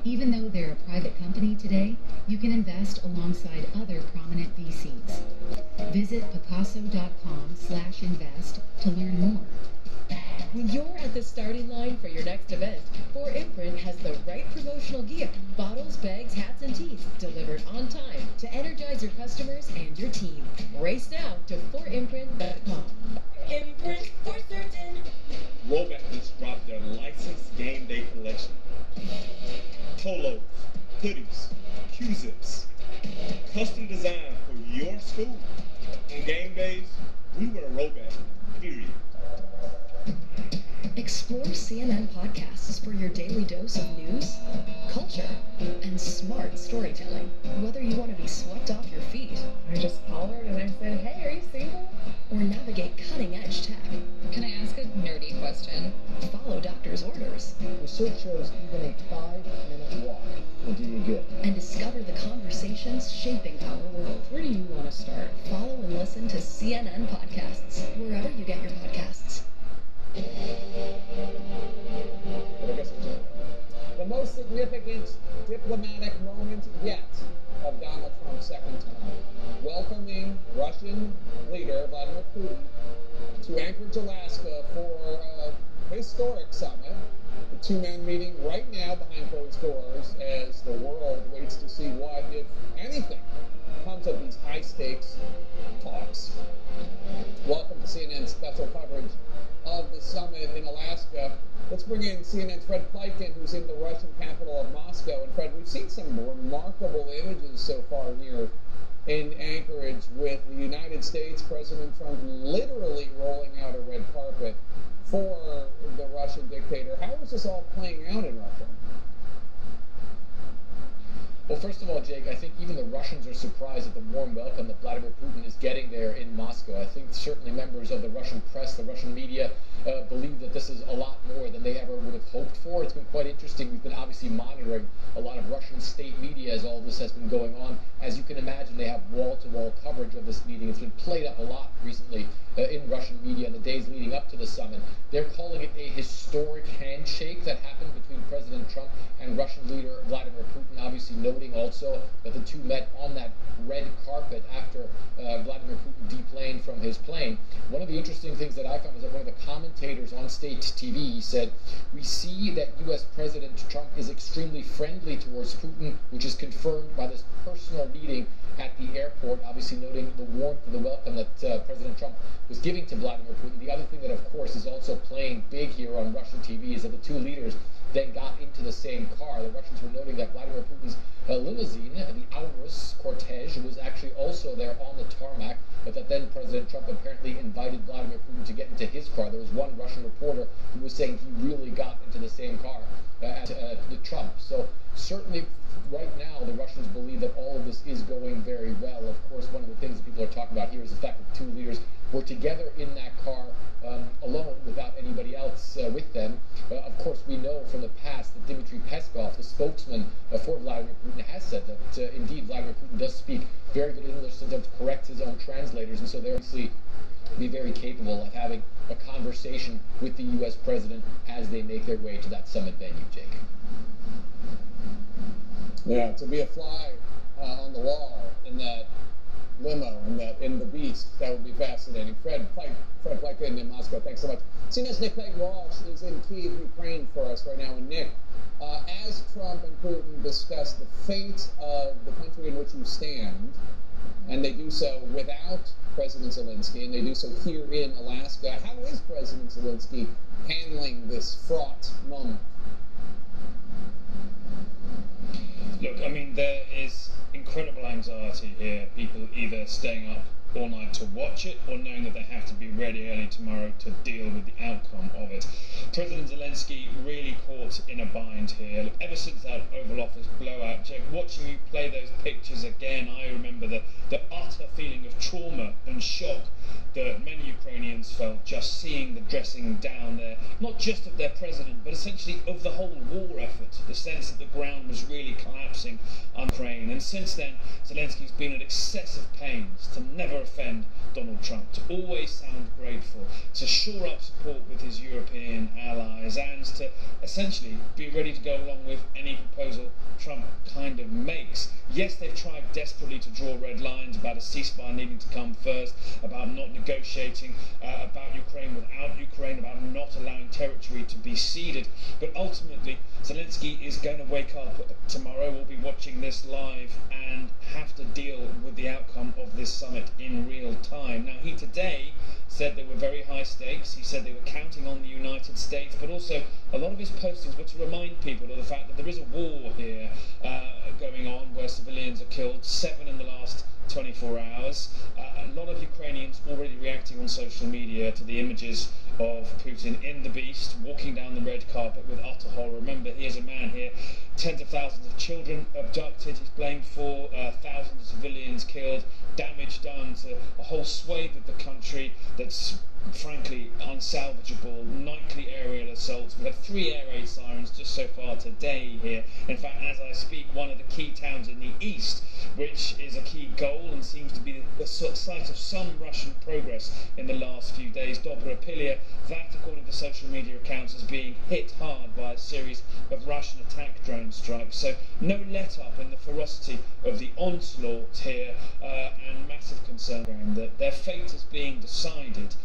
Even though they're a private company today, you can invest alongside other prominent VCs. Visit picasso.com/invest to learn more. When you're at the starting line for your next event, 4imprint has the right promotional gear, bottles, bags, hats, and tees, delivered on time to energize your customers and your team. Race now to 4imprint.com. Imprint for certain. Rollback just dropped their licensed game day collection. Polos, hoodies, Q-zips, custom designed for your school. On game days, we wear Rollback, period. Explore CNN podcasts for your daily dose of news, culture, and smart storytelling. Whether you want to be swept off your feet. I just called her and I said, hey, are you single? or navigate cutting-edge tech. Can I ask a nerdy question? Follow doctor's orders. Research shows even a 5-minute walk will do you good. And discover the conversations shaping our world. Where do you want to start? Follow and listen to CNN podcasts, wherever you get your podcasts. But I guess it's the most significant diplomatic moment yet of Donald Trump's second term, welcoming Russian leader Vladimir Putin to Anchorage, Alaska for a historic summit. The two men meeting right now behind closed doors as the world waits to see what, if anything, comes of these high-stakes talks. Welcome to CNN's special coverage of the summit in Alaska. Let's bring in CNN's Fred Pleitgen, who's in the Russian capital of Moscow. And Fred, we've seen some remarkable images so far here in Anchorage with the United States, President Trump literally rolling out a red carpet for the Russian dictator. How is this all playing out in Russia? Well, first of all, Jake, I think even the Russians are surprised at the warm welcome that Vladimir Putin is getting there in Moscow. I think certainly members of the Russian press, the Russian media, believe that this is a lot more than they ever would have hoped for. It's been quite interesting. We've been obviously monitoring a lot of Russian state media as all this has been going on. As you can imagine, they have wall-to-wall coverage of this meeting. It's been played up a lot recently in Russian media in the days leading up to the summit. They're calling it a historic handshake that happened between President Trump and Russian leader Vladimir Putin, obviously noting also that the two met on that red carpet after Vladimir Putin deplaned from his plane. One of the interesting things that I found is that one of the commentators on state TV said, "We see that U.S. President Trump is extremely friendly towards Putin, which is confirmed by this personal meeting at the airport," obviously noting the warmth of the welcome that President Trump was giving to Vladimir Putin. The other thing that, of course, is also playing big here on Russian TV is that the two leaders then got into the same car. The Russians were noting that Vladimir Putin's limousine, the Aurus cortege, was actually also there on the tarmac, but that then President Trump apparently invited Vladimir Putin to get into his car. There was one Russian reporter who was saying he really got into the same car as the Trump. So certainly right now the Russians believe that all of this is going very well. Of course, one of the things that people are talking about here is the fact that the two leaders were together in that car alone without anybody else with them. Of course, we know from the past that Dmitry Peskov, the spokesman for Vladimir Putin, has said that indeed Vladimir Putin does speak very good English, sometimes corrects his own translators, and so they're obviously be very capable of having a conversation with the U.S. president as they make their way to that summit venue, Jake. Yeah, to be a fly on the wall in that limo, in the Beast, that would be fascinating. Fred Pleitgen in Moscow, thanks so much. CNN's Nick Clayton-Walsh is in Kyiv, Ukraine for us right now. And Nick, as Trump and Putin discuss the fate of the country in which you stand, and they do so without President Zelensky, and they do so here in Alaska, how is President Zelensky handling this fraught moment? Look, I mean, there is incredible anxiety here. People either staying up all night to watch it or knowing that they have to be ready early tomorrow to deal with the outcome of it. President Zelensky really caught in a bind here. Ever since that Oval Office blowout, Jake, watching you play those pictures again, I remember the utter feeling of trauma and shock that many Ukrainians felt just seeing the dressing down there, not just of their president, but essentially of the whole war effort, the sense that the ground was really collapsing on Ukraine. And since then, Zelensky's been at excessive pains to never offend Donald Trump, to always sound grateful, to shore up support with his European allies, and to essentially be ready to go along with any proposal Trump kind of makes. Yes, they've tried desperately to draw red lines about a ceasefire needing to come first, about not negotiating about Ukraine without Ukraine, about not allowing territory to be ceded. But ultimately, Zelensky is going to wake up tomorrow. We'll be watching this live and have to deal with the outcome of this summit in real time. Now, he today said there were very high stakes. He said they were counting on the United States, but also a lot of his postings were to remind people of the fact that there is a war here going on where civilians are killed, 7 in the last 24 hours. A lot of Ukrainians already reacting on social media to the images of Putin in the Beast, walking down the red carpet with utter horror. Remember, here's a man here tens of thousands of children abducted, he's blamed for thousands of civilians killed, damage done to a whole swathe of the country that's frankly unsalvageable, nightly aerial assaults. We have 3 air raid sirens just so far today here. In fact, as I speak, one of the key towns in the east, which is a key goal and seems to be the site of some Russian progress in the last few days, DruTheProphet, that according to social media accounts is being hit hard by a series of Russian attack drone strikes. So no let up in the ferocity of the onslaught here, and massive concern that their fate is being decided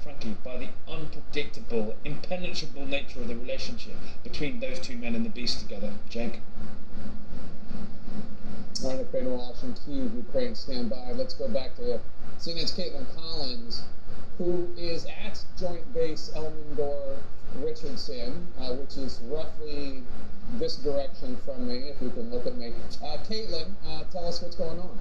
frankly by the unpredictable, impenetrable nature of the relationship between those 2 men and the beast together. Jake? All right, Ben Walsh in Kyiv, Ukraine, stand by. Let's go back to CNN's Caitlin Collins, who is at Joint Base Elmendorf Richardson, which is roughly this direction from me, if you can look at me. Caitlin, tell us what's going on.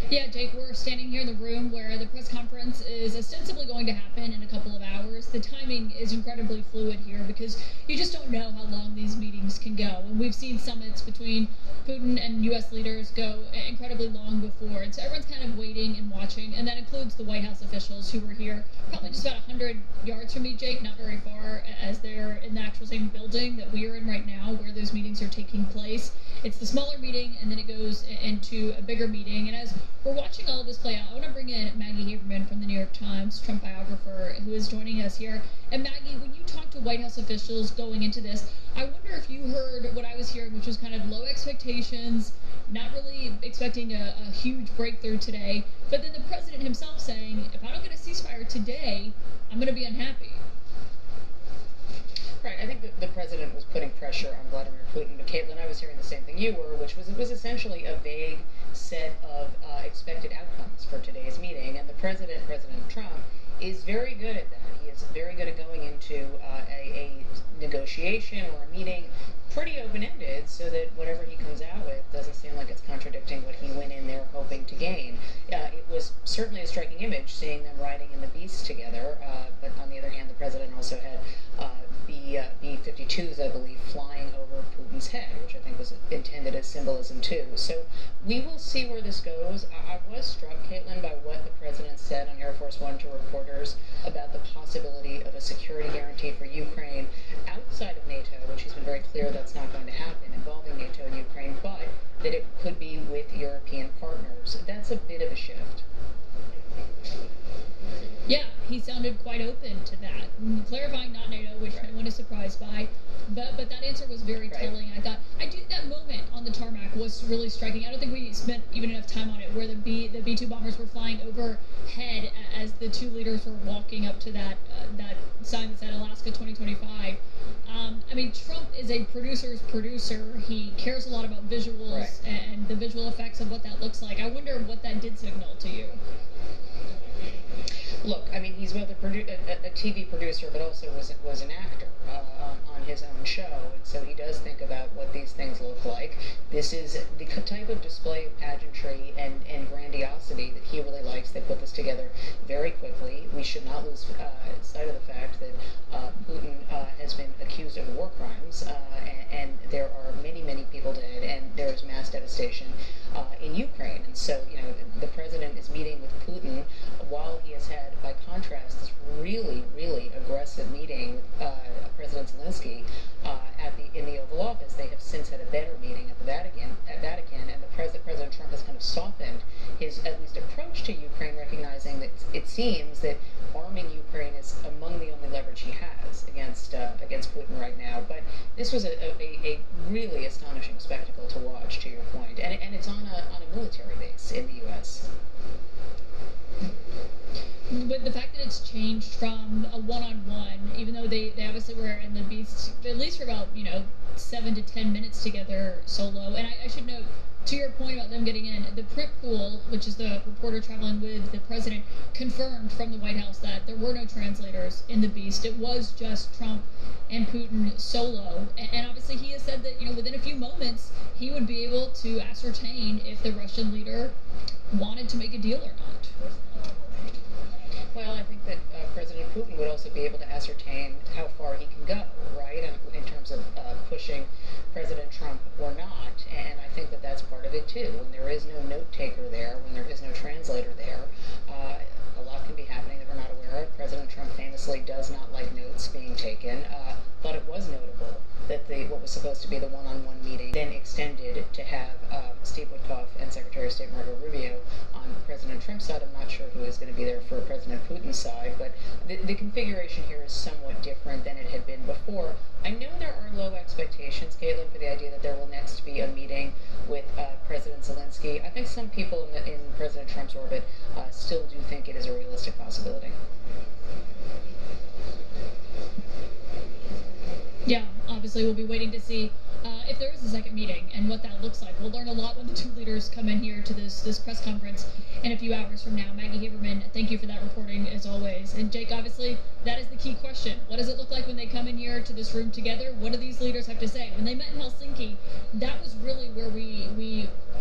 Yeah, Jake, we're standing here in the room where the press conference is ostensibly going to happen in a couple of hours. The timing is incredibly fluid here because you just don't know how long these meetings can go. And we've seen summits between Putin and U.S. leaders go incredibly long before. And so everyone's kind of waiting and watching. And that includes the White House officials who were here probably just about 100 yards from me, Jake, not very far, as they're in the actual same building that we are in right now where those meetings are taking place. It's the smaller meeting, and then it goes into a bigger meeting. And as we're watching all of this play out, I want to bring in Maggie Haberman from the New York Times, Trump biographer, who is joining us here. And Maggie, when you talk to White House officials going into this, I wonder if you heard what I was hearing, which was kind of low expectations, not really expecting a huge breakthrough today, but then the president himself saying, if I don't get a ceasefire today, I'm going to be unhappy. Right, I think the president was putting pressure on Vladimir Putin, but Caitlin, I was hearing the same thing you were, which was it was essentially a vague set of expected outcomes for today's meeting, and the President Trump, is very good at that. He is very good at going into a negotiation or a meeting pretty open-ended so that whatever he comes out with doesn't seem like it's contradicting what he went in there hoping to gain. It was certainly a striking image seeing them riding in the beast together, but on the other hand, the president also had B-52s, I believe, flying over Putin's head, which I think was intended as symbolism too. So we will see where this goes. I was struck, Caitlin, by what the president said on Air Force One to reporters about the possibility of a security guarantee for Ukraine outside of NATO, which he's been very clear that's not going to happen involving NATO and Ukraine, but that it could be with European partners. That's a bit of a shift. Yeah, he sounded quite open to that, clarifying not NATO, which no one is surprised by, but that answer was very telling. I thought that moment on the tarmac was really striking. I don't think we spent even enough time on it, where the B-2 bombers were flying overhead as the two leaders were walking up to that sign that said Alaska 2025. I mean, Trump is a producer's producer. He cares a lot about visuals and the visual effects of what that looks like. I wonder what that did signal to you. Look, I mean, he's both a TV producer, but also was an actor on his own show, and so he does think about what these things look like. This is the type of display of pageantry and grandiosity that he really likes. They put this together very quickly. We should not lose sight of the fact that Putin has been accused of war crimes, and there are many, many people dead, and there is mass devastation in Ukraine. And so, you know, the president is meeting with Putin while he has had, by contrast, this really, really aggressive meeting with President Zelensky in the Oval Office. They have since had a better meeting at the Vatican, and President Trump has kind of softened his at least approach to Ukraine, recognizing that it seems that arming Ukraine is among the only leverage he has against Putin right now. But this was a really astonishing spectacle to watch, to your point, and it's on a military base in the U.S. But the fact that it's changed from a one-on-one, even though they obviously were in the beast at least for about 7 to 10 minutes together solo, and I should note, to your point about them getting in, the print pool, which is the reporter traveling with the president, confirmed from the White House that there were no translators in the beast. It was just Trump and Putin solo, and obviously he has said that within a few moments he would be able to ascertain if the Russian leader wanted to make a deal or not. Well, I think that President Putin would also be able to ascertain how far he can go, right, in terms of pushing President Trump or not. And I think that that's part of it too. When there is no note taker there, when there is no translator there, a lot can be happening that we're not aware of. President Trump famously does not like notes being taken, but it was notable that what was supposed to be the one-on-one meeting then extended to have Steve Witkoff and Secretary of State Marco Rubio on President Trump's side. I'm not sure who is going to be there for President Putin's side, but the configuration here is somewhat different than it had been before. I know there are low expectations, Caitlin, for the idea that there will next be a meeting with President Zelensky. I think some people in President Trump's orbit still do think it is a realistic possibility. Yeah, obviously we'll be waiting to see if there is a second meeting and what that looks like. We'll learn a lot when the two leaders come in here to this press conference in a few hours from now. Maggie Haberman, thank you for that reporting as always. And Jake, obviously, that is the key question. What does it look like when they come in here to this room together? What do these leaders have to say? When they met in Helsinki, that was really where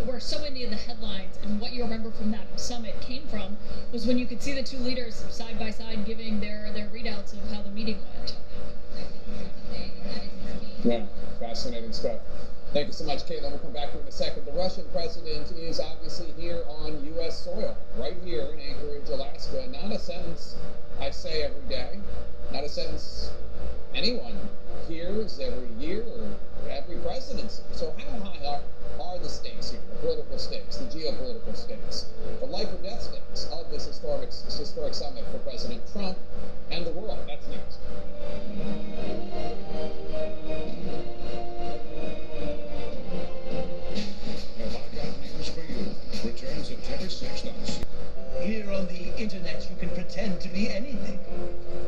where so many of the headlines and what you remember from that summit came from, was when you could see the two leaders side by side giving their readouts of how the meeting went. Yeah, fascinating stuff. Thank you so much, Caitlin. We'll come back to you in a second. The Russian president is obviously here on U.S. soil, right here in Anchorage, Alaska. Not a sentence I say every day, not a sentence anyone hears every year or every presidency. So how high are the stakes here, the political stakes, the geopolitical stakes, the life or death stakes of this historic summit for President Trump and the world? That's next. Return September 6th. Here on the internet, you can pretend to be anything,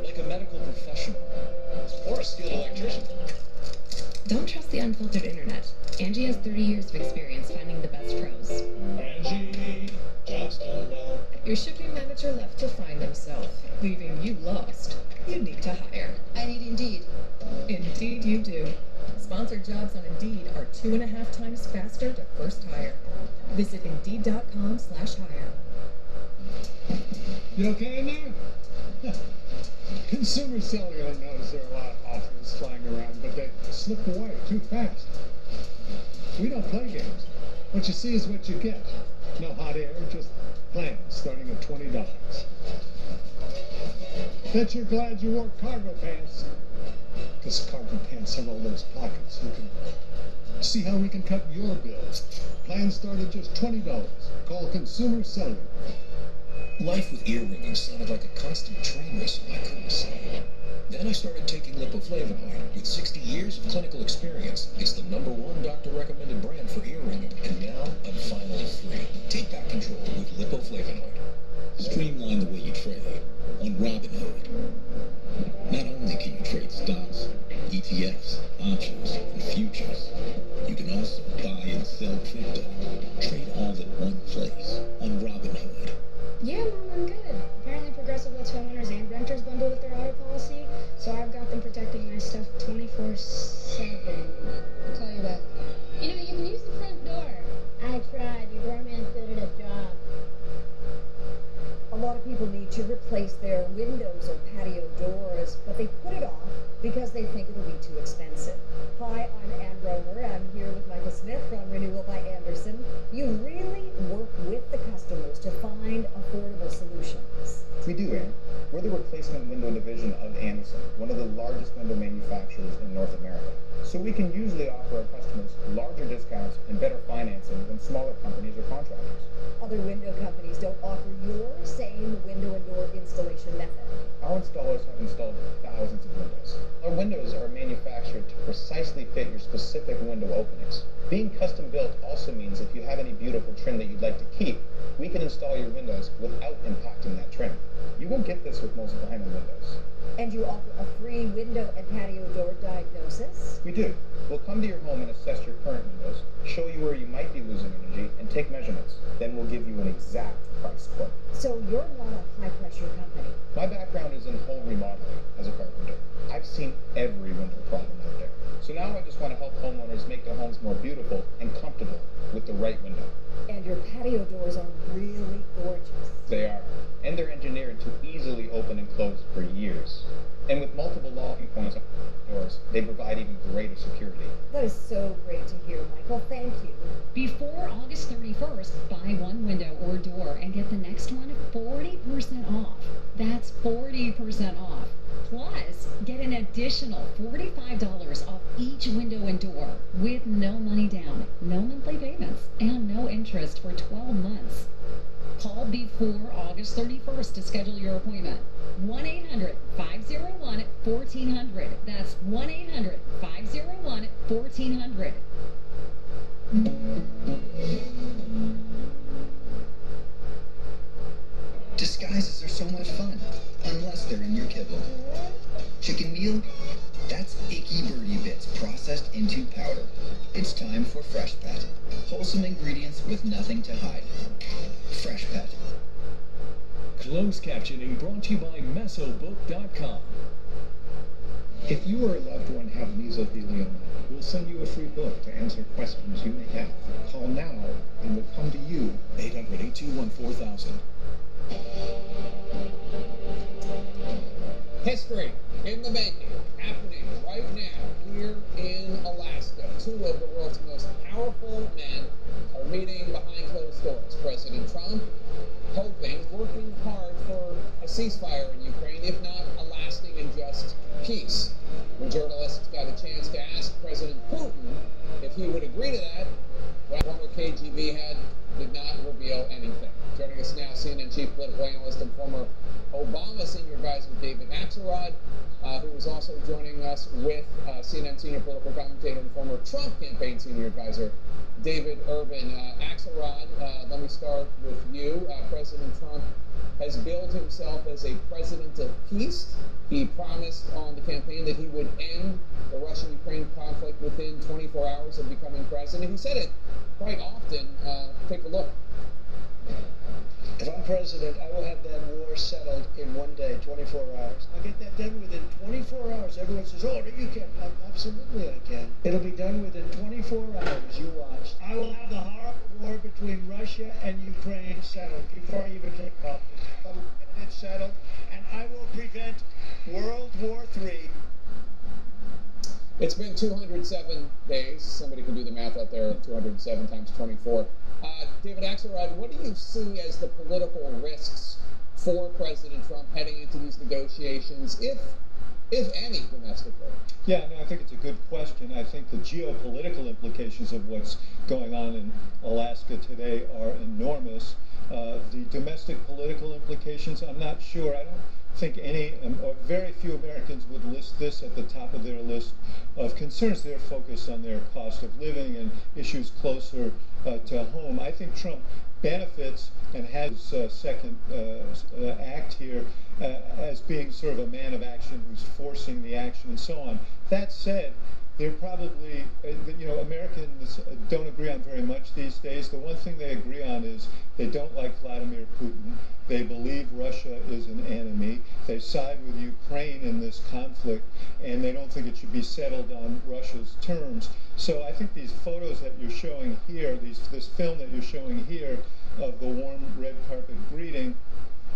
like a medical professional or a skilled electrician. Don't trust the unfiltered internet. Angie has 30 years of experience finding the best pros. Angie, job's done well. Your shipping manager left to find himself, leaving you lost. You need to hire. I need Indeed. Indeed you do. Sponsored jobs on Indeed are 2.5 times faster to first hire. Visit Indeed.com/hire. You okay in there? Consumer Cellular knows there are a lot of offers flying around, but they slip away too fast. We don't play games. What you see is what you get. No hot air, just plans starting at $20. Bet you're glad you wore cargo pants. Because cargo pants have all those pockets. You can see how we can cut your bills. Plans start at just $20. Call Consumer Cellular. Life with ear ringing sounded like a constant train whistle I couldn't say. Then I started taking lipoflavonoid. With 60 years of clinical experience, it's the #1 doctor-recommended brand for ear ringing, and now I'm finally free. Take back control with lipoflavonoid. Streamline the way you trade on Robinhood. Not only can you trade stocks, ETFs, options, and futures, you can also buy and sell crypto. Trade all in one place on Robinhood. Yeah, Mom, I'm good. Apparently Progressive lets homeowners and renters bundle with their auto policy, so I've got them protecting my stuff 24/7. I'll call you back. You know, you can use the front door. I tried. Your doorman still did his job. A lot of people need to replace their windows or patio doors, but they put it off because they think it'll be too expensive. Hi, I'm Ann Romer. I'm here with Michael Smith from Renewal by Anderson. You really work with the customers to find affordable solutions. We do, Ann. We're the replacement window division of Anderson, one of the largest window manufacturers in North America. So we can usually offer our customers larger discounts and better financing than smaller companies or contractors. Other window companies don't offer your same window and door installation method. Our installers have installed thousands of windows. Our windows are manufactured to precisely fit your specific window openings. Being custom built also means if you have any beautiful trim that you'd like to keep, we can install your windows without impacting that trim. You won't get this with most vinyl windows. And you offer a free window and patio door diagnosis? We do. We'll come to your home and assess your current windows, show you where you might be losing energy, and take measurements. Then we'll give you an exact price quote. So you're not a high-pressure company? My background is in home remodeling as a carpenter. I've seen every window problem out there. So now I just want to help homeowners make their homes more beautiful and comfortable with the right window. And your patio doors are really gorgeous. They are. And they're engineered to easily open and close for years. And with multiple law enforcement doors, they provide even greater security. That is so great to hear, Michael. Thank you. Before August 31st, buy one window or door and get the next one 40% off. That's 40% off. Plus, get an additional $45 off each window and door with no money down, no monthly payments, and no interest for 12 months. Call before August 31st to schedule your appointment. 1-800-501-1400. That's 1-800-501-1400. Disguises are so much fun, unless they're in your kibble. Chicken meal? That's icky birdie bits processed into powder. It's time for Fresh Pet. Wholesome ingredients with nothing to hide. Fresh Pet. Closed captioning brought to you by Mesobook.com. If you or a loved one have mesothelioma, we'll send you a free book to answer questions you may have. Call now and we'll come to you. 800-821-4000. History in the making, happening right now here in Alaska. Two of the world's most powerful men are meeting behind closed doors. President Trump working hard for a ceasefire in Ukraine, if not a lasting and just peace. When journalists got a chance to ask President Putin if he would agree to that, well, former KGB head did not reveal anything. Joining us now, CNN chief political analyst and former Obama senior advisor David Axelrod, who is also joining us with CNN senior political commentator and former Trump campaign senior advisor David Urban. Axelrod, let me start with you. President Trump has billed himself as a president of peace. He promised on the campaign that he would end the Russian-Ukraine conflict within 24 hours of becoming president. He said it quite often. Take a look. If I'm president, I will have that war settled in one day, 24 hours. I'll get that done within 24 hours. Everyone says, oh, you can't. Absolutely I can. It'll be done within 24 hours. You watch. I will have the horrible war between Russia and Ukraine settled before I even take office. I will get it settled, and I will prevent World War III. It's been 207 days. Somebody can do the math out there. 207 times 24. David Axelrod, what do you see as the political risks for President Trump heading into these negotiations, if any, domestically? Yeah, I think it's a good question. I think the geopolitical implications of what's going on in Alaska today are enormous. The domestic political implications, I'm not sure. I don't think any, or very few Americans would list this at the top of their list of concerns. They're focused on their cost of living and issues closer to home. I think Trump benefits and has second act here as being sort of a man of action who's forcing the action and so on. That said, they're probably, Americans don't agree on very much these days. The one thing they agree on is they don't like Vladimir Putin. They believe Russia is an enemy. They side with Ukraine in this conflict, and they don't think it should be settled on Russia's terms. So I think these photos that you're showing here, this film that you're showing here of the warm red carpet greeting,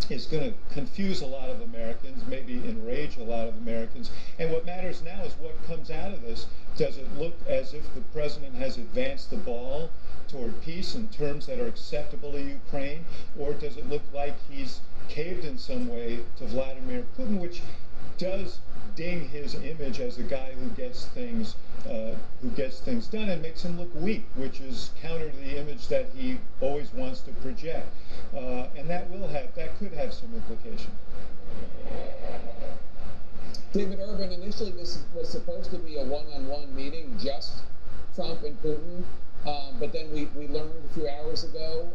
is going to confuse a lot of Americans, maybe enrage a lot of Americans. And what matters now is what comes out of this. Does it look as if the president has advanced the ball toward peace in terms that are acceptable to Ukraine, or does it look like he's caved in some way to Vladimir Putin, which does ding his image as a guy who gets things done and makes him look weak, which is counter to the image that he always wants to project. And that could have some implication. David Urban, initially this was supposed to be a one-on-one meeting, just Trump and Putin, but then we learned a few hours ago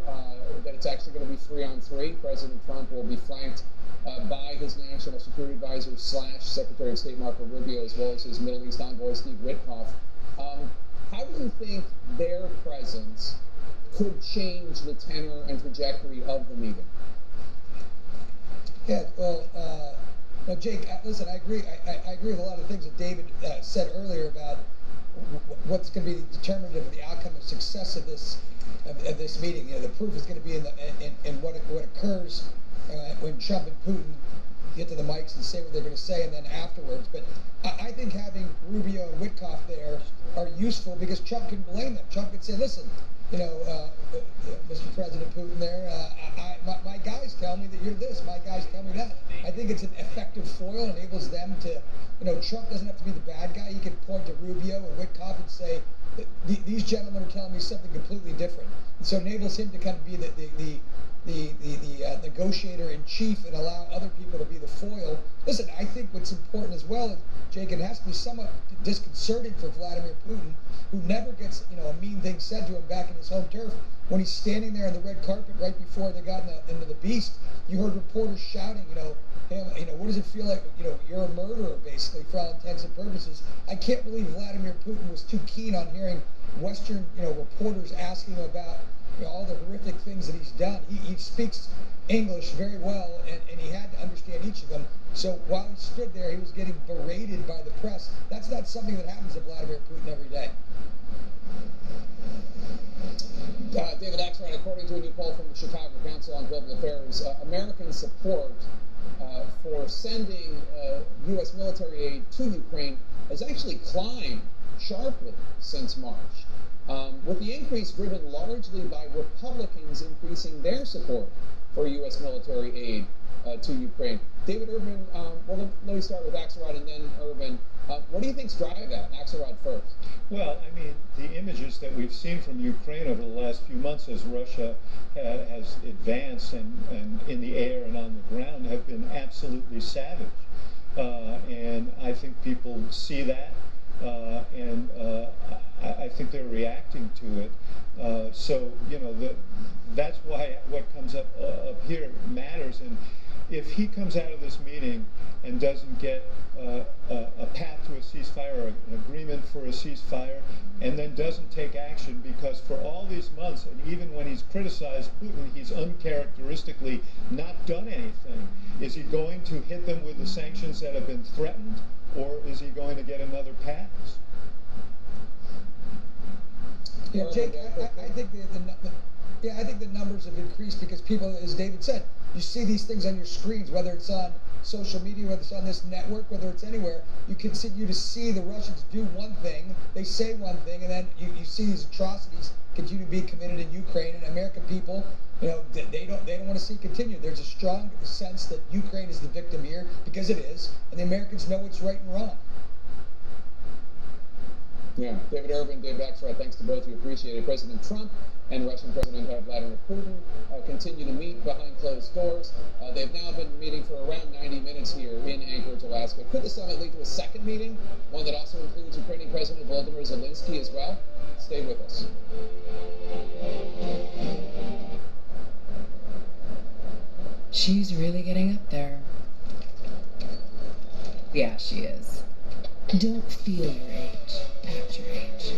that it's actually going to be 3-on-3. President Trump will be flanked by his national security advisor / Secretary of State Marco Rubio, as well as his Middle East envoy Steve Witkoff. How do you think their presence could change the tenor and trajectory of the meeting? Yeah, well, Jake, listen, I agree. I agree with a lot of things that David said earlier about what's going to be determinative of the outcome and success of this meeting. The proof is going to be in what occurs when Trump and Putin get to the mics and say what they're going to say, and then afterwards. But I think having Rubio and Witkoff there are useful because Trump can blame them. Trump can say, listen, Mr. President Putin there, my guys tell me that you're this, my guys tell me that. I think it's an effective foil, enables them to, Trump doesn't have to be the bad guy. He can point to Rubio and Witkoff and say, these gentlemen are telling me something completely different. And so it enables him to kind of be the negotiator in chief and allow other people to be the foil. Listen, I think what's important as well is, Jake, it has to be somewhat disconcerting for Vladimir Putin, who never gets a mean thing said to him back in his home turf. When he's standing there on the red carpet right before they got into the beast, you heard reporters shouting, what does it feel like, you're a murderer, basically, for all intents and purposes. I can't believe Vladimir Putin was too keen on hearing Western, reporters asking him about all the horrific things that he's done. He speaks English very well, and he had to understand each of them. So while he stood there, he was getting berated by the press. That's not something that happens to Vladimir Putin every day. David Axelrod, according to a new poll from the Chicago Council on Global Affairs, American support for sending U.S. military aid to Ukraine has actually climbed sharply since March, with the increase driven largely by Republicans increasing their support for U.S. military aid to Ukraine. David Urban, well, let me start with Axelrod and then Urban. What do you think's driving that? Axelrod first. Well, I mean, the images that we've seen from Ukraine over the last few months as Russia has advanced and in the air and on the ground have been absolutely savage. And I think people see that, and I think they're reacting to it. So, that's why what comes up here matters. And if he comes out of this meeting and doesn't get a path to a ceasefire, or an agreement for a ceasefire, and then doesn't take action, because for all these months, and even when he's criticized Putin, he's uncharacteristically not done anything. Is he going to hit them with the sanctions that have been threatened, or is he going to get another pass? Yeah, Jake, I think I think the numbers have increased because people, as David said, you see these things on your screens, whether it's on social media, whether it's on this network, whether it's anywhere. You continue to see the Russians do one thing, they say one thing, and then you see these atrocities continue to be committed in Ukraine. And American people, they don't want to see it continue. There's a strong sense that Ukraine is the victim here, because it is, and the Americans know what's right and wrong. Yeah, David Urban, David Axelrod, thanks to both of you. Appreciate it. President Trump and Russian President Vladimir Putin continue to meet behind closed doors. They've now been meeting for around 90 minutes here in Anchorage, Alaska. Could the summit lead to a second meeting, one that also includes Ukrainian President Volodymyr Zelensky as well? Stay with us. She's really getting up there. Yeah, she is. Don't feel your age. Act your age.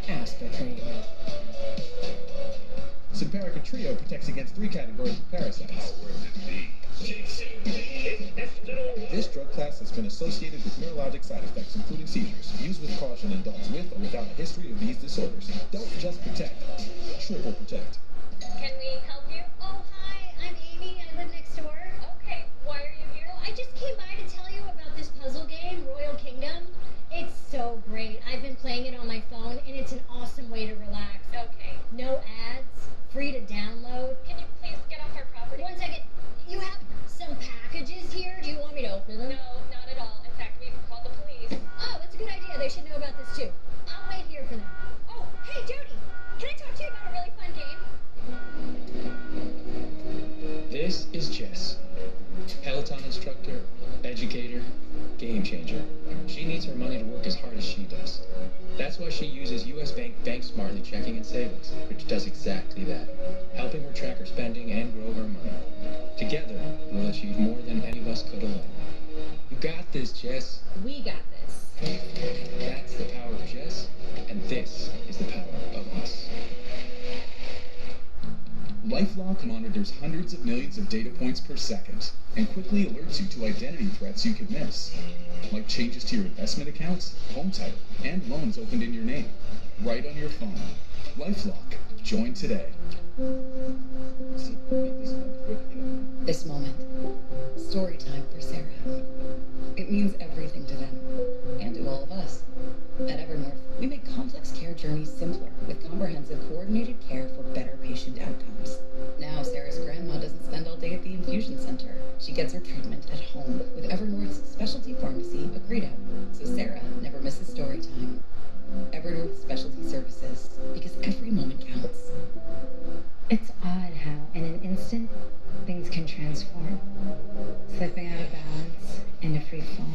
Aspartame. Simparica Trio protects against 3 categories of parasites. This drug class has been associated with neurologic side effects, including seizures. Use with caution in adults with or without a history of these disorders. Don't just protect. Triple protect. Can we help you? Oh, hi, I'm Amy. I live next door. Okay, why are you here? Oh, I just came by to tell you about this puzzle game, Royal Kingdom. It's so great. I've been playing it on my phone, and it's an awesome way to relax. Okay. No ads, free to download. Can you please get off our property? One second. You have some packages here. Do you want me to open them? No, not at all. In fact, we've called the police. Oh, that's a good idea. They should know about this, too. I'll wait here for them. Oh, hey, Jody. Can I talk to you about a really fun game? This is Jess. Peloton instructor, educator, game changer. She needs her money to work as hard as she does. That's why she uses U.S. Bank Smartly Checking and Savings, which does exactly that, helping her track her spending and grow her money. Together, we'll achieve more than any of us could alone. You got this, Jess. We got this. That's the power of Jess, and this is the power of us. LifeLock monitors hundreds of millions of data points per second and quickly alerts you to identity threats you could miss, like changes to your investment accounts, home title, and loans opened in your name, right on your phone. LifeLock. Join today. This moment. Story time for Sarah. It means everything to them, and to all of us. At Evernorth, we make complex care journeys simpler with comprehensive coordinated care for better patient outcomes. Now, Sarah's grandma doesn't spend all day at the infusion center. She gets her treatment at home with Evernorth's specialty pharmacy, Accredo. So Sarah never misses story time. Evernorth Specialty Services, because every moment counts. It's odd how, in an instant, things can transform. Slipping out of balance into free fall.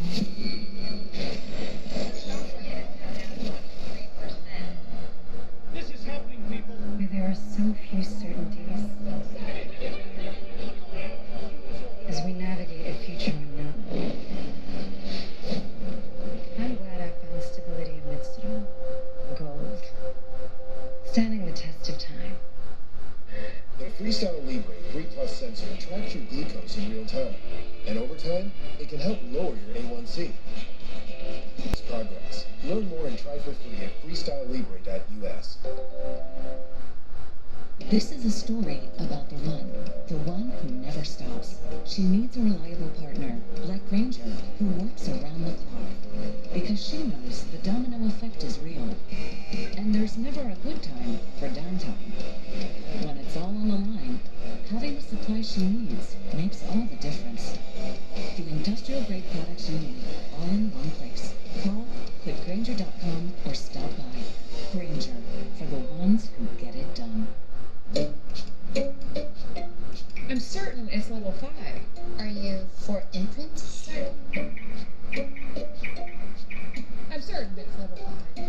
This is happening, people. Where there are so few certainties. As we navigate a future unknown. I'm glad I found stability amidst it all. Gold. Standing the test of time. The Freestyle Libre 3 Plus sensor tracks your glucose in real time. And over time, it can help lower your A1C. It's progress. Learn more and try for free at freestylelibre.us. This is a story about the one who never stops. She needs a reliable partner, like Granger, who works around the clock. Because she knows the domino effect is real. And there's never a good time for downtime. When it's all on the line, having the supply she needs makes all the difference. The industrial-grade products you need, all in one place. Call, click Granger.com, or stop by. Granger, for the ones who get it done. I'm certain it's level 5. Are you for imprint? Certain. I'm certain it's level 5.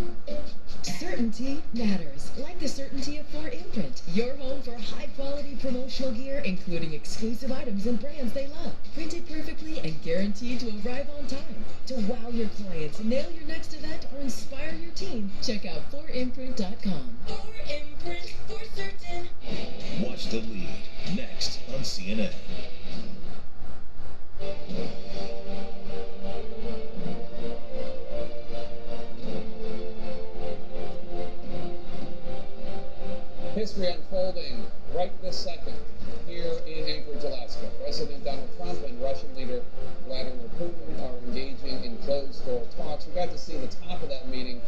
Certainty matters, like the certainty of 4imprint. Your home for high-quality promotional gear, including exclusive items and brands they love. Printed perfectly and guaranteed to arrive on time. To wow your clients, nail your next event, or inspire your team, check out 4imprint.com. 4imprint for certain. Watch The Lead, next on CNN. History unfolding right this second here in Anchorage, Alaska. President Donald Trump and Russian leader Vladimir Putin are engaging in closed-door talks. We got to see the top of that meeting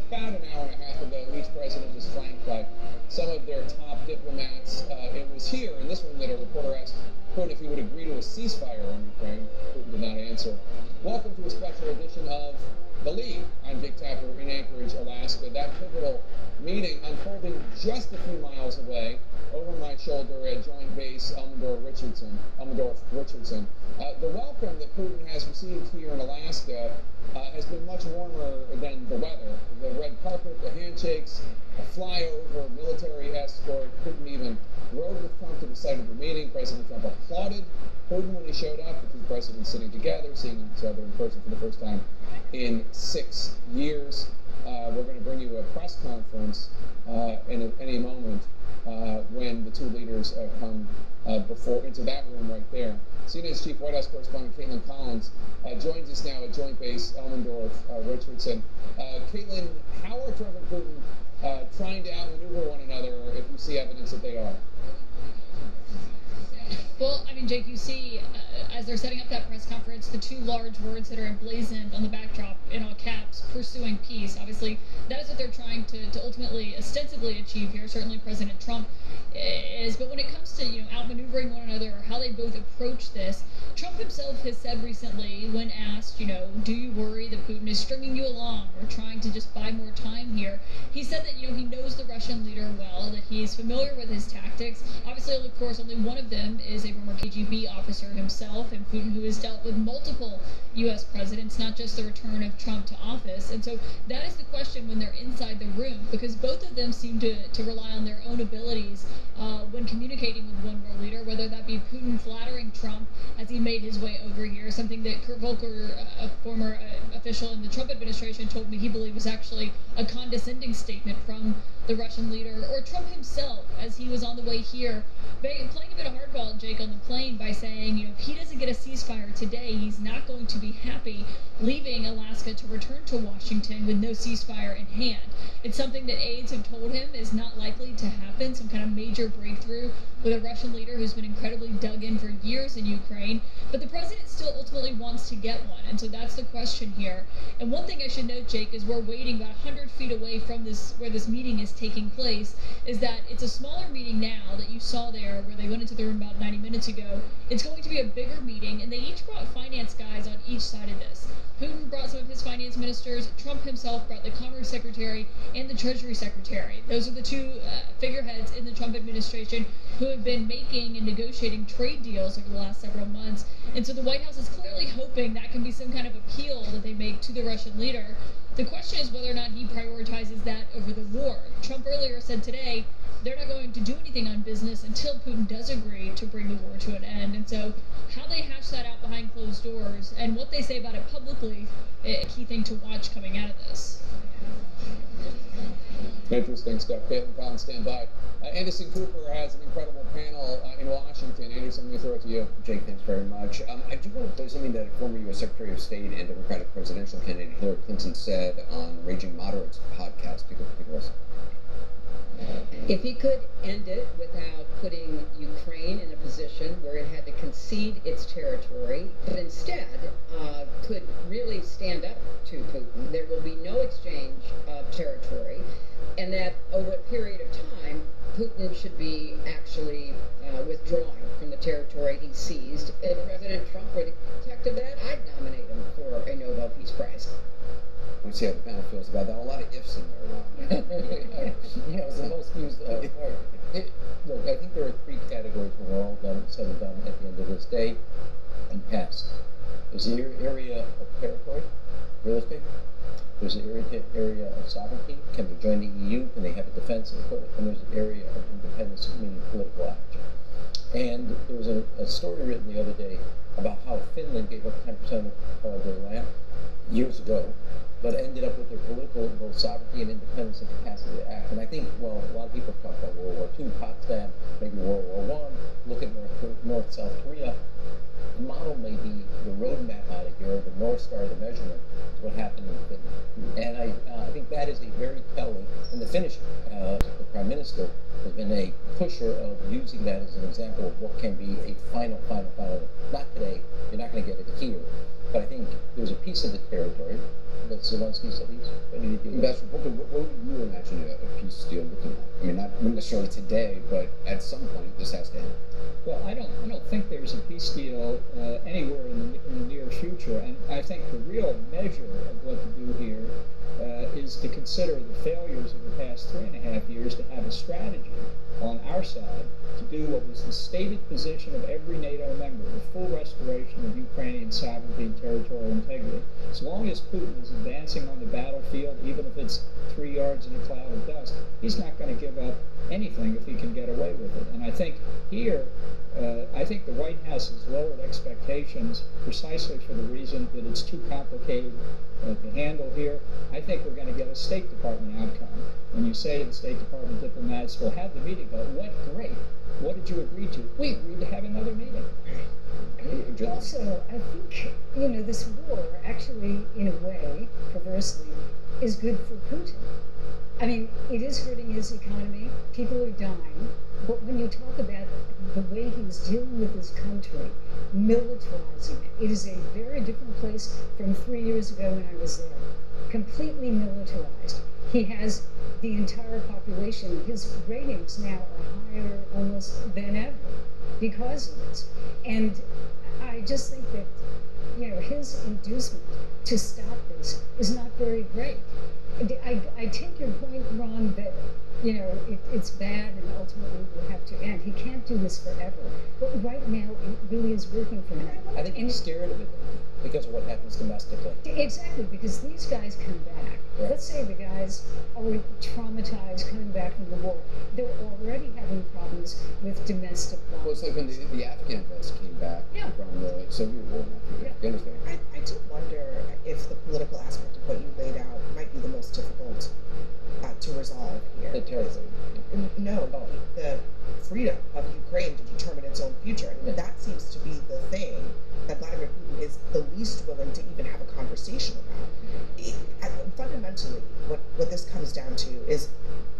about an hour and a half ago. Each president was flanked by some of their top diplomats. It was here in this room that a reporter asked Putin if he would agree to a ceasefire in Ukraine. Putin did not answer. Welcome to a special edition of The Lead. I'm Dick Tapper in Anchorage, Alaska. That pivotal meeting unfolding just a few miles away over my shoulder at Joint Base Elmendorf-Richardson. The welcome that Putin has received here in Alaska has been much warmer than the weather. The red carpet, the handshakes, a flyover, military escort. Putin even rode with Trump to the site of the meeting. President Trump applauded Putin when he showed up. The two presidents sitting together, seeing each other in person for the first time in 6 years. We're going to bring you a press conference in any moment when the two leaders come into that room right there. CNN's chief White House correspondent Caitlin Collins joins us now at Joint Base Elmendorf-Richardson. Caitlin, how are Trump and Putin trying to outmaneuver one another if you see evidence that they are? Well, I mean, Jake, you see, as they're setting up that press conference, the two large words that are emblazoned on the backdrop in all caps, pursuing peace. Obviously, that is what they're trying to ultimately, ostensibly achieve here. Certainly President Trump is. But when it comes to, outmaneuvering one another or how they both approach this, Trump himself has said recently when asked, do you worry that Putin is stringing you along or trying to just buy more time here? He said that, he knows the Russian leader well, that he's familiar with his tactics. Obviously, of course, only one of them is a former KGB officer himself, and Putin, who has dealt with multiple U.S. presidents, not just the return of Trump to office. And so that is the question when they're inside the room, because both of them seem to rely on their own abilities when communicating with one world leader, whether that be Putin flattering Trump as he made his way over here, something that Kurt Volker, a former official in the Trump administration, told me he believed was actually a condescending statement from the Russian leader, or Trump himself as he was on the way here, playing a bit of hardball, Jake, on the plane by saying, if he doesn't get a ceasefire today, he's not going to be happy leaving Alaska to return to Washington with no ceasefire in hand. It's something that aides have told him is not likely to happen, some kind of major breakthrough with a Russian leader who's been incredibly dug in for years in Ukraine, but the president still ultimately wants to get one, and so that's the question here. And one thing I should note, Jake, is we're waiting about 100 feet away from where this meeting is taking place, is that it's a smaller meeting now that you saw there where they went into the room about 90 minutes ago. It's going to be a bigger meeting, and they each brought finance guys on each side of this. Putin brought some of his finance ministers. Trump himself brought the Commerce Secretary and the Treasury Secretary. Those are the two figureheads in the Trump administration who have been making and negotiating trade deals over the last several months. And so the White House is clearly hoping that can be some kind of appeal that they make to the Russian leader. The question is whether or not he prioritizes that over the war. Trump earlier said today they're not going to do anything on business until Putin does agree to bring the war to an end. And so how they hash that out behind closed doors and what they say about it publicly is a key thing to watch coming out of this. Interesting stuff. Caitlin Collins, stand by. Anderson Cooper has an incredible panel in Washington. Anderson, let me throw it to you. Jake, thanks very much. I do want to play something that former U.S. Secretary of State and Democratic presidential candidate Hillary Clinton said on Raging Moderates podcast. Take a listen. If he could end it without putting Ukraine in a position where it had to concede its territory, but instead could really stand up to Putin, there will be no exchange of territory, and that over a period of time, Putin should be actually withdrawing from the territory he seized. If President Trump were the architect of that, I'd nominate him for a Nobel Peace Prize. Let's see how the panel feels about that. A lot of ifs in there, Ron. You know, it's the most used word. Look, I think there are three categories when we're all done, said and done at the end of this day and past. There's the area of territory, real estate. There's the area of sovereignty. Can they join the EU? Can they have a defense? And there's the area of independence, meaning political action. And there was a story written the other day about how Finland gave up 10% of their land years ago, but ended up with their political both sovereignty and independence and capacity to act. And I think, well, a lot of people have talked about World War II, Potsdam, maybe World War I. Look at North-South Korea. The model may be the roadmap out of here, the North Star, the measurement, is what happened in Finland. And I think that is a very telling. And the Finnish, the Prime Minister, has been a pusher of using that as an example of what can be a final. Not today, you're not going to get it here. But I think there's a piece of the territory that Zelensky said he's ready to do. Ambassador Booker, what would you imagine a peace deal looking like? I mean, not necessarily today, but at some point this has to end. Well, I don't think there's a peace deal anywhere in the near future, and I think the real measure of what to do here is to consider the failures of the past 3.5 years to have a strategy on our side to do what was the stated position of every NATO member, the full restoration of Ukrainian sovereignty and territorial integrity. As long as Putin is advancing on the battlefield, even if it's 3 yards in a cloud of dust, he's not going to give up anything if he can get away with it. And I think here, I think the White House has lowered expectations precisely for the reason that it's too complicated to handle here. I think we're going to get a State Department outcome. When you say to the State Department diplomats, well, have the meeting go, what? Great. What did you agree to? We agreed to have another meeting. Also, I think, this war actually, in a way, perversely, is good for Putin. I mean, it is hurting his economy. People are dying. But when you talk about the way he's dealing with his country, militarizing it, it is a very different place from 3 years ago when I was there. Completely militarized. He has the entire population. His ratings now are higher almost than ever because of this. And I just think that, his inducement to stop this is not very great. I take your point, Ron, that it's bad and ultimately will have to end. He can't do this forever. But right now, it really is working for him. I think he's scared of it because of what happens domestically. Exactly, because these guys come back. Right. Let's say the guys are traumatized coming back from the war. They're already having problems with domestic violence. Well, it's like when the Afghan vets came back from the Soviet War in Afghanistan. I do wonder if the political aspect of what you laid out might be the most difficult to resolve here. The terrorism. No, the freedom of Ukraine to determine its own future. I mean, that seems to be the thing that Vladimir Putin is the least willing to even have a conversation about. Fundamentally, what this comes down to is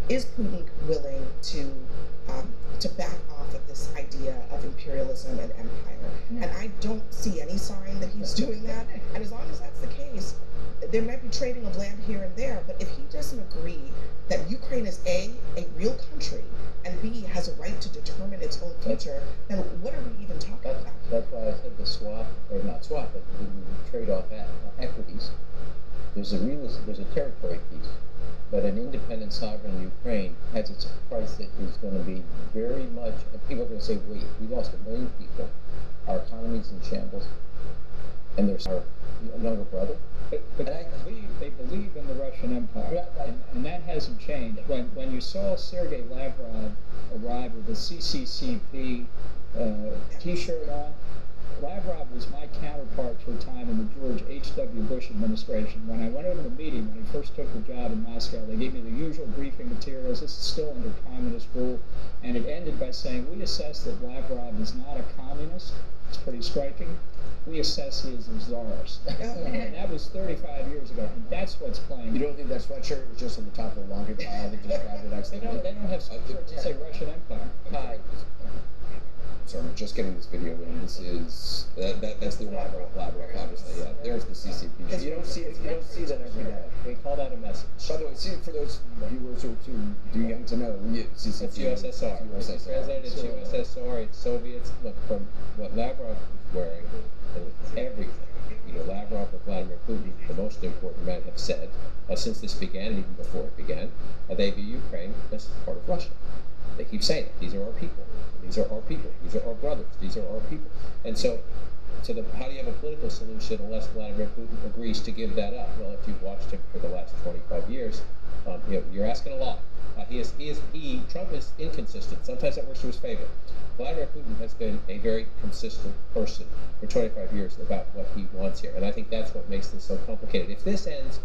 Putin willing to to back off of this idea of imperialism and empire. And I don't see any sign that he's doing that. And as long as that's the case, there might be trading of land here and there, but if he doesn't agree that Ukraine is A, real country, and B, has a right to determine its own future, then what are we even talking about? That's why I said the swap, or not swap, but the trade-off equities. There's a territory piece, but an independent sovereign Ukraine has its price that is going to be very much, and people are going to say, wait, we lost 1 million people, our economy's in shambles, and there's our younger brother. But they believe in the Russian Empire, and that hasn't changed. When you saw Sergei Lavrov arrive with the CCCP T-shirt on, Lavrov was my counterpart for a time in the George H.W. Bush administration. When I went over the meeting, when he first took the job in Moscow, they gave me the usual briefing materials. This is still under communist rule, and it ended by saying, we assess that Lavrov is not a communist. It's pretty striking. We assess he is a czarist. And that was 35 years ago, and that's what's playing. You don't think that sweatshirt was just on the top of the laundry pile that just grabbed it accidentally? They don't have sweatshirts that say Russian Empire. Hi. Sorry, I'm just getting this video in. This is that's the Lavrov, obviously. Yeah, there's the CCP. You don't see it. You don't see that every day. They call that a message. By the way, see, for those viewers who are too young to know, CCP. It's USSR. USSR. President, it's USSR. It's Soviets. Look, from what Lavrov was wearing, it was everything. You know, Lavrov and Vladimir Putin, the most important men, have said since this began, and even before it began, they view Ukraine as part of Russia. They keep saying it. These are our people. These are our people. These are our brothers. These are our people. And so how do you have a political solution unless Vladimir Putin agrees to give that up? Well, if you've watched him for the last 25 years, you're asking a lot. Trump is inconsistent. Sometimes that works to his favor. Vladimir Putin has been a very consistent person for 25 years about what he wants here. And I think that's what makes this so complicated. If this ends,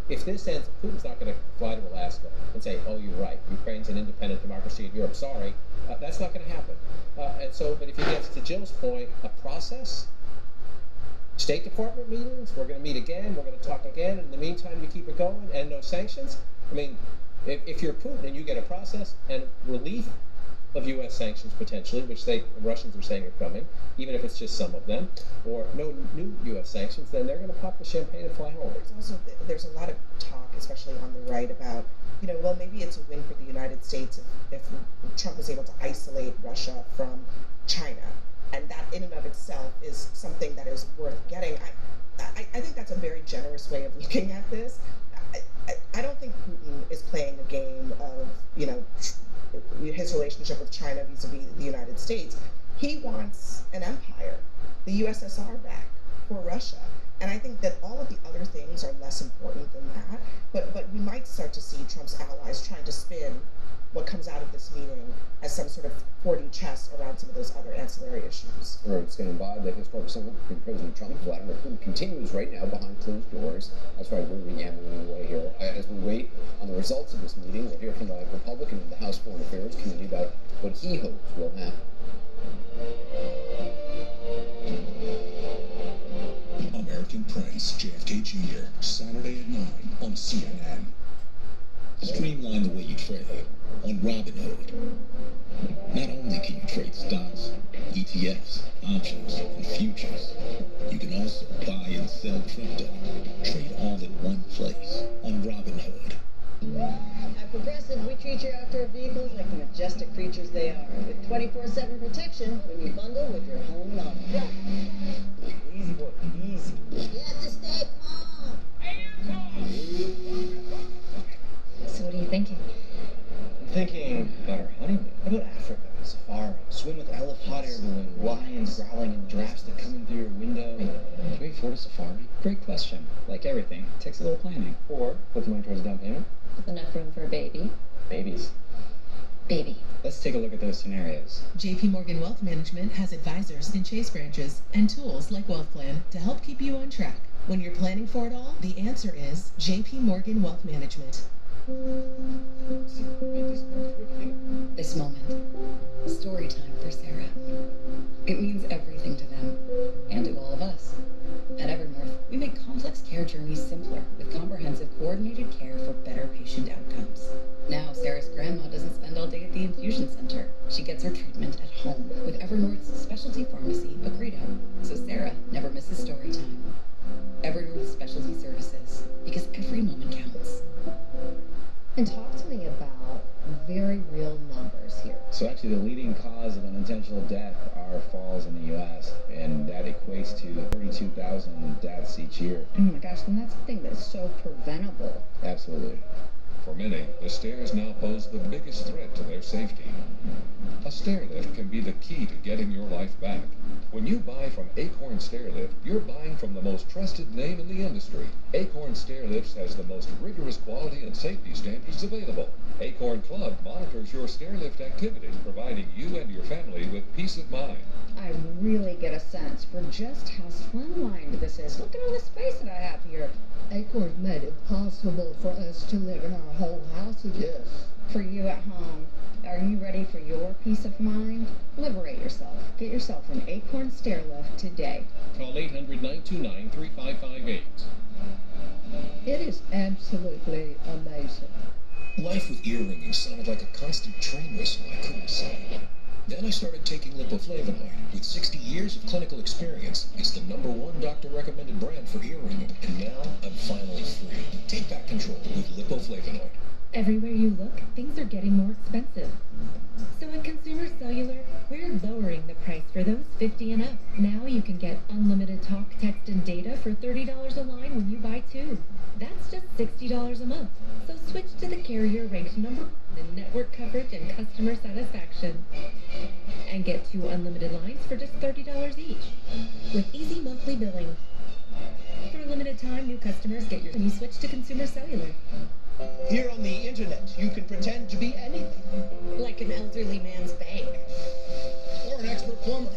Putin's not going to fly to Alaska and say, oh, you're right, Ukraine's an independent democracy in Europe, sorry. That's not going to happen. But if he gets to Jill's point, a process, State Department meetings, we're going to meet again, we're going to talk again, and in the meantime, you keep it going, and no sanctions. I mean, if you're Putin and you get a process and relief of U.S. sanctions potentially, which the Russians are saying are coming, even if it's just some of them, or no new U.S. sanctions, then they're going to pop the champagne and fly home. There's a lot of talk, especially on the right, about, well, maybe it's a win for the United States if Trump is able to isolate Russia from China, and that in and of itself is something that is worth getting. I think that's a very generous way of looking at this. I don't think Putin is playing a game of, his relationship with China vis-a-vis the United States. He wants an empire, the USSR back for Russia. And I think that all of the other things are less important than that. But we might start to see Trump's allies trying to spin what comes out of this meeting as some sort of 4D chess around some of those other ancillary issues. We're standing by the historic summit between President Trump and Vladimir Putin continues right now behind closed doors. That's why we're yammering away here. As we wait on the results of this meeting, we'll hear from a Republican in the House Foreign Affairs Committee about what he hopes will happen. American Prince JFK Jr., Saturday at 9 on CNN. Streamline the way you trade on Robinhood. Not only can you trade stocks, ETFs, options, and futures, you can also buy and sell crypto. Trade all in one place on Robinhood. At Progressive, we treat your outdoor vehicles like the majestic creatures they are, with 24/7 protection when you bundle with your home and auto. Easy, boy, easy. You have to stay calm. So what are you thinking? I'm thinking about our honeymoon. How about Africa? Safari. Swim with elephants, hot air balloon, lions growling and giraffes that come in through your window. Can we afford a safari? Great question. Like everything, it takes a little planning. Or put the money towards a down payment. With enough room for a baby. Babies. Baby. Let's take a look at those scenarios. JP Morgan Wealth Management has advisors in Chase branches and tools like Wealth Plan to help keep you on track. When you're planning for it all, the answer is JP Morgan Wealth Management. This moment, story time for Sarah. It means everything to them, and to all of us. At Evernorth, we make complex care journeys simpler with comprehensive coordinated care for better patient outcomes. Now, Sarah's grandma doesn't spend all day at the infusion center. specialty pharmacy, Accredo, so Sarah never misses story time. Evernorth Specialty Services, because every moment counts. And talk to me about very real numbers here. So actually the leading cause of unintentional death are falls in the U.S., and that equates to 32,000 deaths each year. Oh my gosh, and that's something that's so preventable. Absolutely. For many, the stairs now pose the biggest threat to their safety. A stair lift can be the key to getting your life back. When you buy from Acorn Stairlift, you're buying from the most trusted name in the industry. Acorn Stairlifts has the most rigorous quality and safety standards available. Acorn Club monitors your stairlift activities, providing you and your family with peace of mind. I really get a sense for just how slimlined this is. Look at all the space that I have here. Acorn made it possible for us to live in our whole house again. Yes. For you at home, are you ready for your peace of mind? Liberate yourself. Get yourself an Acorn Stairlift today. Call 800-929-3558. It is absolutely amazing. Life with ear ringing sounded like a constant train whistle I couldn't say. Then I started taking lipoflavonoid. With 60 years of clinical experience, it's the #1 doctor-recommended brand for ear ringing. And now I'm finally free. Take back control with lipoflavonoid. Everywhere you look, things are getting more expensive. So at Consumer Cellular, we're lowering the price for those 50 and up. Now you can get unlimited talk, text, and data for $30 a line when you buy 2. That's just $60 a month. So switch to the carrier ranked #1 in network coverage and customer satisfaction. And get 2 unlimited lines for just $30 each, with easy monthly billing. For a limited time, new customers get when you switch to Consumer Cellular. Here on the internet, you can pretend to be anything. Like an elderly man's bank. Or an expert plumber.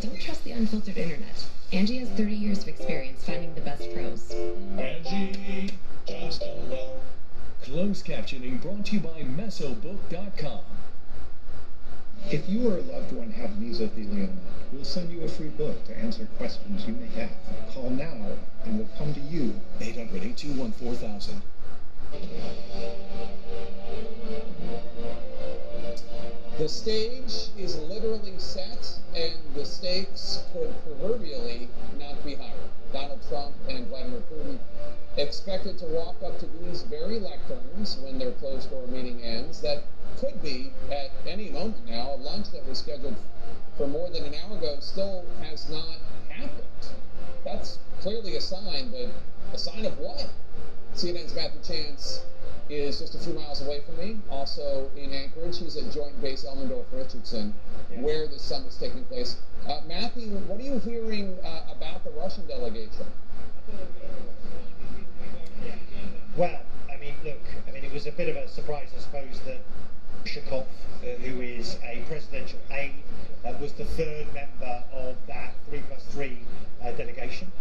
Don't trust the unfiltered internet. Angie has 30 years of experience finding the best pros. Angie, just don't know. Closed captioning brought to you by mesobook.com. If you or a loved one have mesothelioma, we'll send you a free book to answer questions you may have. Call now and we'll come to you. 800-821-4000. The stage is literally set, and the stakes could proverbially not be higher. Donald Trump and Vladimir Putin expected to walk up to these very lecterns when their closed-door meeting ends. That could be at any moment now. A lunch that was scheduled for more than an hour ago still has not happened. That's clearly a sign, but a sign of what? CNN's Matthew Chance is just a few miles away from me, also in Anchorage. He's at Joint Base Elmendorf-Richardson, where the summit's taking place. Matthew, what are you hearing about the Russian delegation? Well, it was a bit of a surprise, I suppose, that Ushakov, who is a presidential aide, was the third member of that 3+3 delegation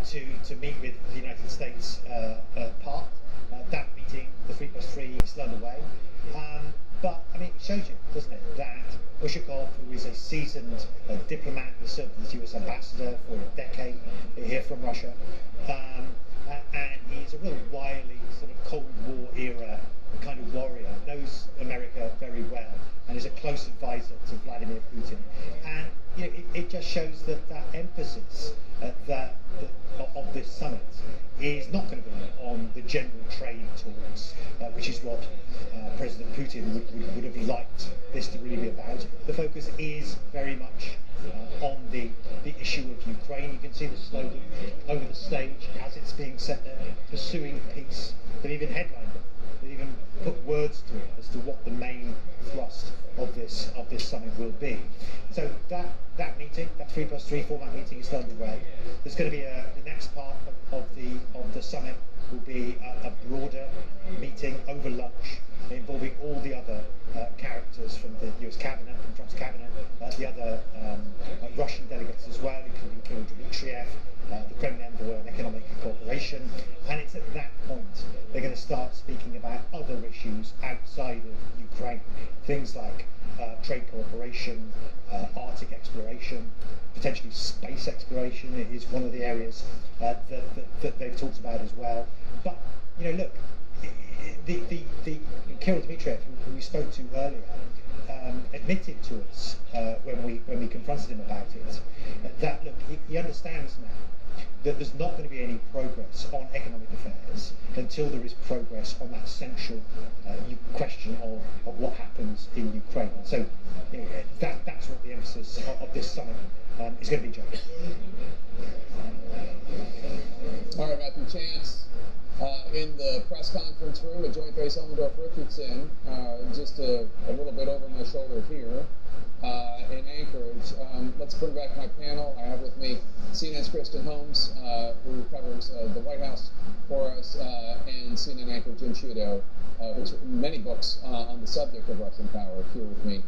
to meet with the United States part. That meeting, the 3+3, is still underway. But it shows you, doesn't it, that Ushakov, who is a seasoned diplomat, has served as US ambassador for a decade here from Russia, and he's a real wily, sort of Cold War era kind of warrior, knows America very well, and is a close advisor to Vladimir Putin. And it just shows that emphasis of this summit is not going to be on the general trade talks, which is what President Putin would have liked this to really be about. The focus is very much on the issue of Ukraine. You can see the slogan over the stage as it's being set there, pursuing peace. They've even headlined it. They even put words to it as to what the main thrust of this summit will be. So that meeting, that 3+3 format meeting, is still underway. There's going to be the next part of the summit will be a broader meeting over lunch involving all the other characters from the US cabinet, from Trump's cabinet, the other Russian delegates as well, including Kirill Dmitriev, the Kremlin envoy on economic cooperation. And it's at that point they're going to start speaking about other issues outside of Ukraine, things like trade cooperation, Arctic exploration, potentially space exploration is one of the areas that they've talked about as well. But look, the Kirill Dmitriev, who we spoke to earlier, admitted to us when we confronted him about it that look, he understands now that there's not going to be any progress on economic affairs until there is progress on that central question of what happens in Ukraine. So that's what the emphasis of this summit is going to be, Joe. All right, Matthew Chance. In the press conference room at Joint Base Elmendorf-Richardson, just a little bit over my shoulder here in Anchorage. Let's bring back my panel. I have with me CNN's Kristen Holmes, who covers the White House for us, and CNN anchor Jim Sciutto, who's written many books on the subject of Russian power, here with me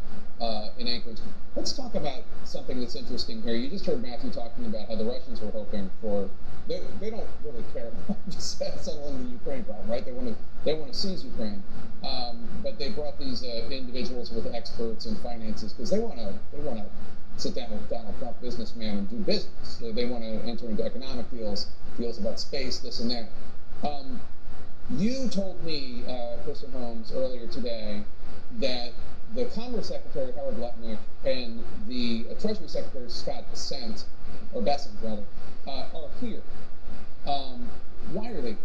in Anchorage. Let's talk about something that's interesting here. You just heard Matthew talking about how the Russians were hoping for. They don't really care about settling the Ukraine problem, right? They want to seize Ukraine, but they brought these individuals with experts in finances because they want to sit down with Donald Trump, businessman, and do business. They want to enter into economic deals about space, this and that. You told me, Kristen Holmes, earlier today that the Commerce Secretary, Howard Lutnick, and the Treasury Secretary, Scott Bessent, are here. Why are they here?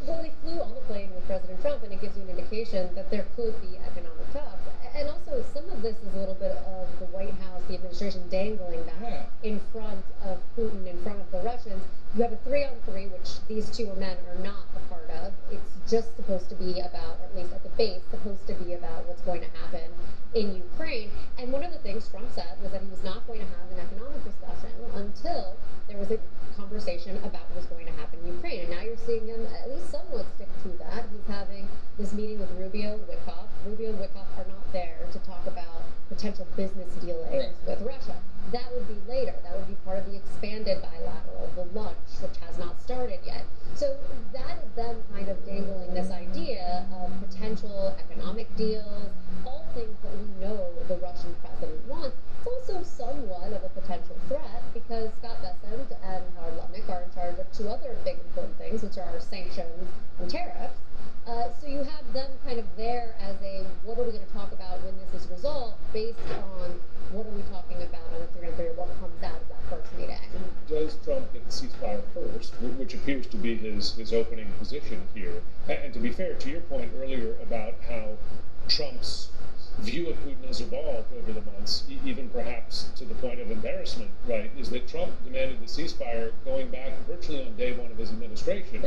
Well, they flew on the plane with President Trump, and it gives you an indication that there could be economic talks. And also, some of this is a little bit of the White House, the administration dangling that in front of Putin, in front of the Russians. You have a 3-on-3, which these two men are not a part of. It's just supposed to be about, or at least at the base, supposed to be about what's going to happen in Ukraine. And one of the things Trump said was that he was not going to have an economic discussion until there was a conversation about what was going to happen in Ukraine. And now you're seeing him at least somewhat stick to that. He's having this meeting with Rubio and Witkoff. Rubio and Witkoff are not there to talk about potential business dealings with Russia. That would be later. That would be part of the expanded bilateral, the lunch, which has not started yet. So that is them kind of dangling this idea of potential economic deals, all things that we know the Russian president wants. It's also somewhat of a potential threat because Scott Bessent and Howard Lutnick are in charge of two other big important things, which are sanctions and tariffs. So you have them kind of there as a, what are we going to talk about when this is resolved, based on what are we talking about on a 3-on-3, or what comes out of that first meeting. Does Trump get the ceasefire first, which appears to be his opening position here? And to be fair, to your point earlier about how Trump's view of Putin has evolved over the months, even perhaps to the point of embarrassment, right, is that Trump demanded the ceasefire going back virtually on day one of his administration,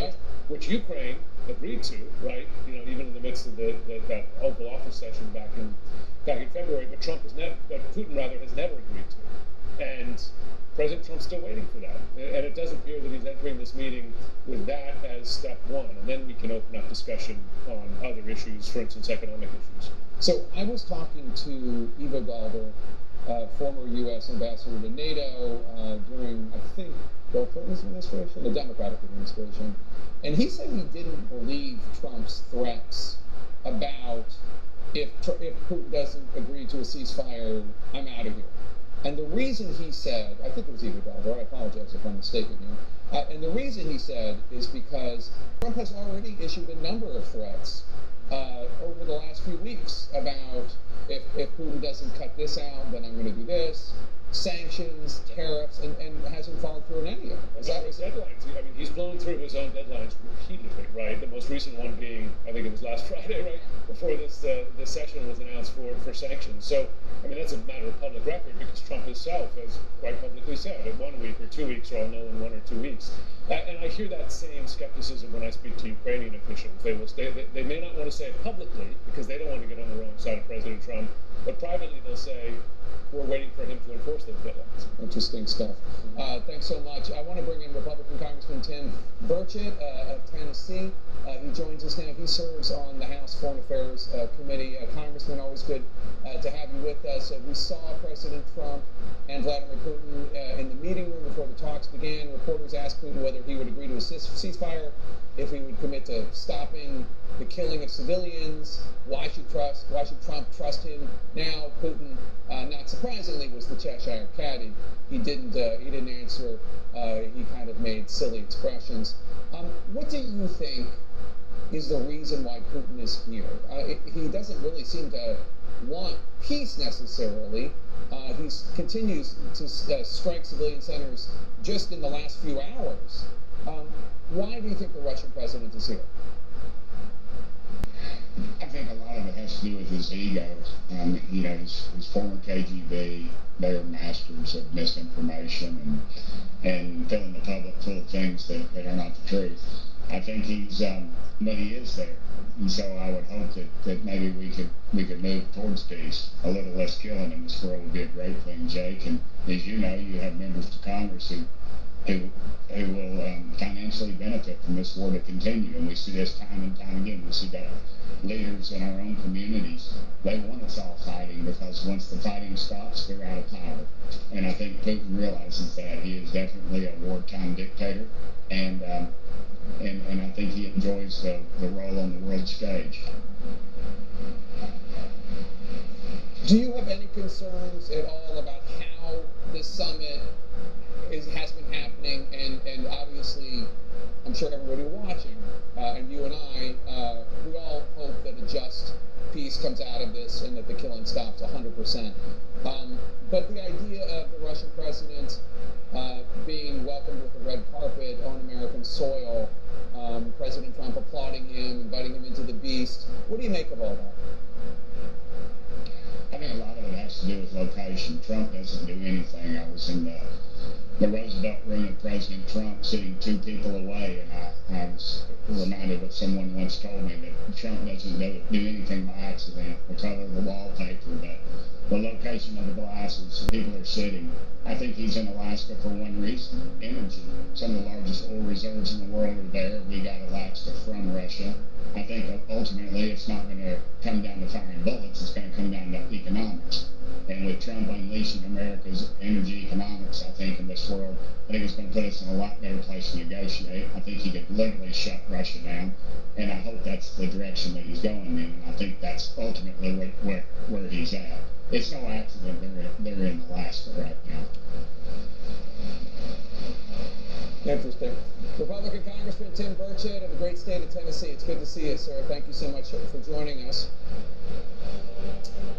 which Ukraine agreed to, right, even in the midst of that Oval Office session back in February, but Putin has never agreed to. And President Trump's still waiting for that. And it does appear that he's entering this meeting with that as step one, and then we can open up discussion on other issues, for instance, economic issues. So I was talking to Ivo Galder, former U.S. ambassador to NATO, during, I think, Bill Clinton's administration, the Democratic administration, and he said he didn't believe Trump's threats about if Putin doesn't agree to a ceasefire, I'm out of here. And the reason he said, I think it was Ivo Galder, I apologize if I'm mistaken here, and the reason he said is because Trump has already issued a number of threats over the last few weeks about if Putin doesn't cut this out, then I'm going to do this, sanctions, tariffs, and hasn't followed through on any of them. His deadlines, I mean, he's blown through his own deadlines repeatedly, right? The most recent one being, I think it was last Friday, right? Before this session was announced for sanctions. So, I mean, that's a matter of public record because Trump himself has quite publicly said in 1 week or 2 weeks, or I'll know in 1 or 2 weeks. And I hear that same skepticism when I speak to Ukrainian officials. They may not want to say it publicly because they don't want to get on the wrong side of President Trump, but privately they'll say, we're waiting for him to enforce those deadlines. Interesting stuff. Thanks so much. I want to bring in Republican Congressman Tim Burchett of Tennessee. He joins us now. He serves on the House Foreign Affairs Committee. Congressman, always good to have you with us. We saw President Trump and Vladimir Putin in the meeting room before the talks began. Reporters asked Putin whether he would agree to a ceasefire, if he would commit to stopping the killing of civilians. Why should Trump trust him? Now Putin, not surprisingly, was the Cheshire Cat. He didn't answer. He kind of made silly expressions. What do you think is the reason why Putin is here? He doesn't really seem to want peace necessarily. He continues to strike civilian centers just in the last few hours. Why do you think the Russian president is here? I think a lot of it has to do with his ego. You know, his former KGB, they are masters of misinformation and filling the public full of things that are not the truth. I think but he is there. And so I would hope that maybe we could move towards peace. A little less killing in this world would be a great thing, Jake. And as you know, you have members of Congress who will financially benefit from this war to continue. And we see this time and time again. We see that leaders in our own communities, they want us all fighting, because once the fighting stops, they're out of power. And I think Putin realizes that. He is definitely a wartime dictator, and I think he enjoys the role on the world stage. Do you have any concerns at all about how this summit has been happening? And obviously, I'm sure everybody watching, and you and I, we all hope that a just peace comes out of this and that the killing stops 100%. But the idea of the Russian president being welcomed with a red carpet on American soil, President Trump applauding him, inviting him into the beast, what do you make of all that? I think a lot of it has to do with location. Trump doesn't do anything. I was in the Roosevelt room with President Trump, sitting 2 people away, and I was reminded what someone once told me, that Trump doesn't do anything by accident. The color of the wallpaper, the location of the glasses, people are sitting. I think he's in Alaska for one reason: energy. Some of the largest oil reserves in the world are there. We got Alaska from Russia. I think ultimately it's not going to come down to firing bullets. It's going to come down to economics. And with Trump unleashing America's energy economics, I think, in this world, I think it's going to put us in a lot better place to negotiate. I think he could literally shut Russia down, and I hope that's the direction that he's going in. And I think that's ultimately where he's at. It's no accident they're in Alaska right now. Interesting. Republican Congressman Tim Burchett of the great state of Tennessee. It's good to see you, sir. Thank you so much for joining us.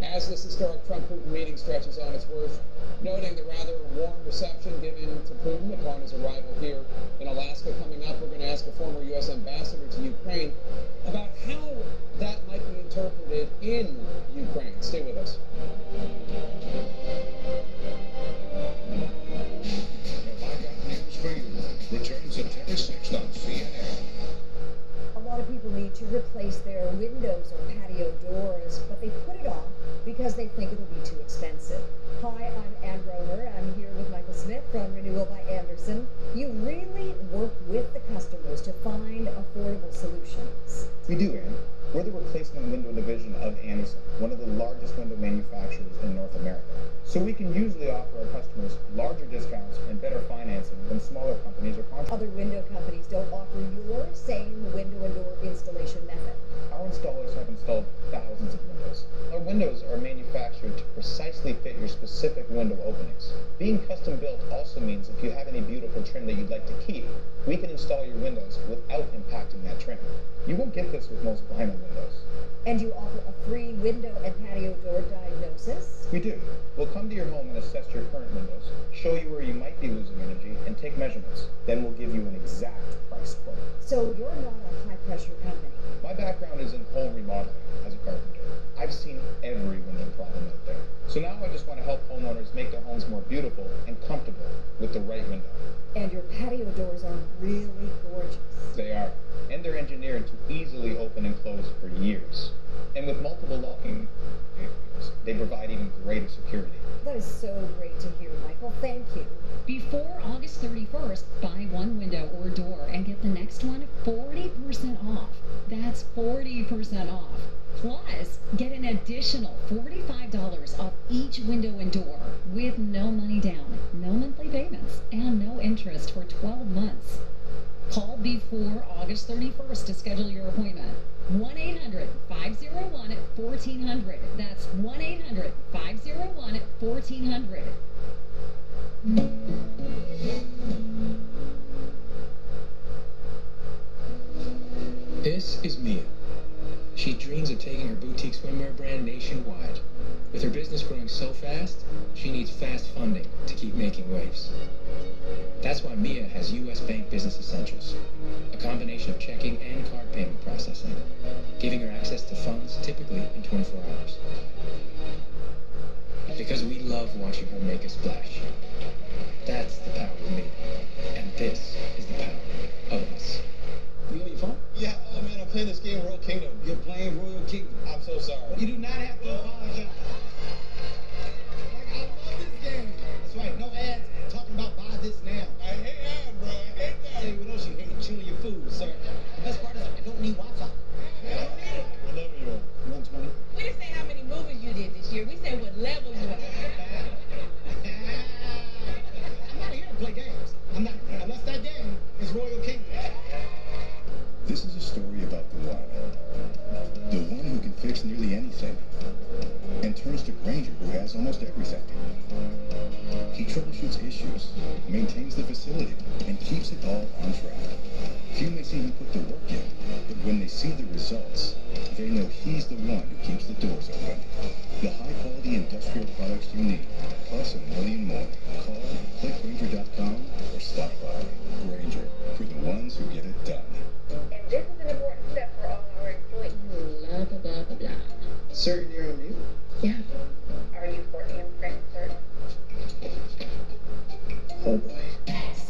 As this historic Trump-Putin meeting stretches on, it's worth noting the rather warm reception given to Putin upon his arrival here in Alaska. Coming up, we're going to ask a former U.S. ambassador to Ukraine about how that might be interpreted in Ukraine. Stay with us. For You returns September 6th on CNN. A lot of people need to replace their windows or patio doors, but they put it off because they think it'll be too expensive. Hi, I'm Ann Romer. I'm here with Michael Smith from Renewal by Anderson. You really work with the customers to find affordable solutions. We do, Ann. We're the replacement window division of Anderson, one of the largest window manufacturers in North America. So we can usually offer our customers larger discounts and better financing than smaller companies or contractors. Other window companies don't offer your same window and door installation method. Our installers have installed thousands of windows. Our windows are manufactured to precisely fit your specific window openings. Being custom built also means if you have any beautiful trim that you'd like to keep, we can install your windows without impacting that trim. You won't get this with most vinyl windows. And you offer a free window and patio door diagnosis? We do. We'll come to your home and assess your current windows, show you where you might be losing energy, and take measurements. Then we'll give you an exact price quote. So you're not a high-pressure company? My background is in home remodeling as a carpenter. I've seen every window problem out there. So now I just want to help homeowners make their homes more beautiful and comfortable with the right window. And your patio doors are really gorgeous. They are. And they're engineered to easily open and close for years. And with multiple locking features, they provide even greater security. That is so great to hear, Michael. Thank you. Before August 31st, buy one window or door and get the next one 40% off. That's 40% off. Plus, get an additional $45 off each window and door with no money down, no monthly payments, and no interest for 12 months. Call before August 31st to schedule your appointment. 1-800-501-1400. That's 1-800-501-1400. This is Mia. She dreams of taking her boutique swimwear brand nationwide. fast, she needs fast funding to keep making waves. That's why Mia has U.S. Bank Business Essentials, a combination of checking and card payment processing, giving her access to funds typically in 24 hours. Because we love watching her make a splash. That's the power of Mia, and this is the power of us. You on your phone? Yeah, oh man, I'm playing this game, Royal Kingdom. You're playing Royal Kingdom? I'm so sorry. You do not have to apologize. Like, I love this game. That's right, no ads talking about buy this now. I hate ads, bro. I hate that. Tell you what else you hate, chewing your food, sir. The best part is I don't need Wi-Fi. I don't need it. What level you on? 120. We didn't say how many movies you did this year. We said what level you are. I'm not here to play games. I'm not, unless that game is Royal Kingdom. This is a story about the one who can fix nearly anything, and turns to Granger, who has almost everything. He troubleshoots issues, maintains the facility, and keeps it all on track. Few may see him put the work in, but when they see the results, they know he's the one who keeps the doors open. The high-quality industrial products you need, plus a million more. Call, clickgranger.com, or stop by. Granger, for the ones who get it done. And this is an important step for all our employees. Blah, blah, blah, blah, blah. Sir, you're on mute? Yeah. Are you for imprint, sir? Oh boy.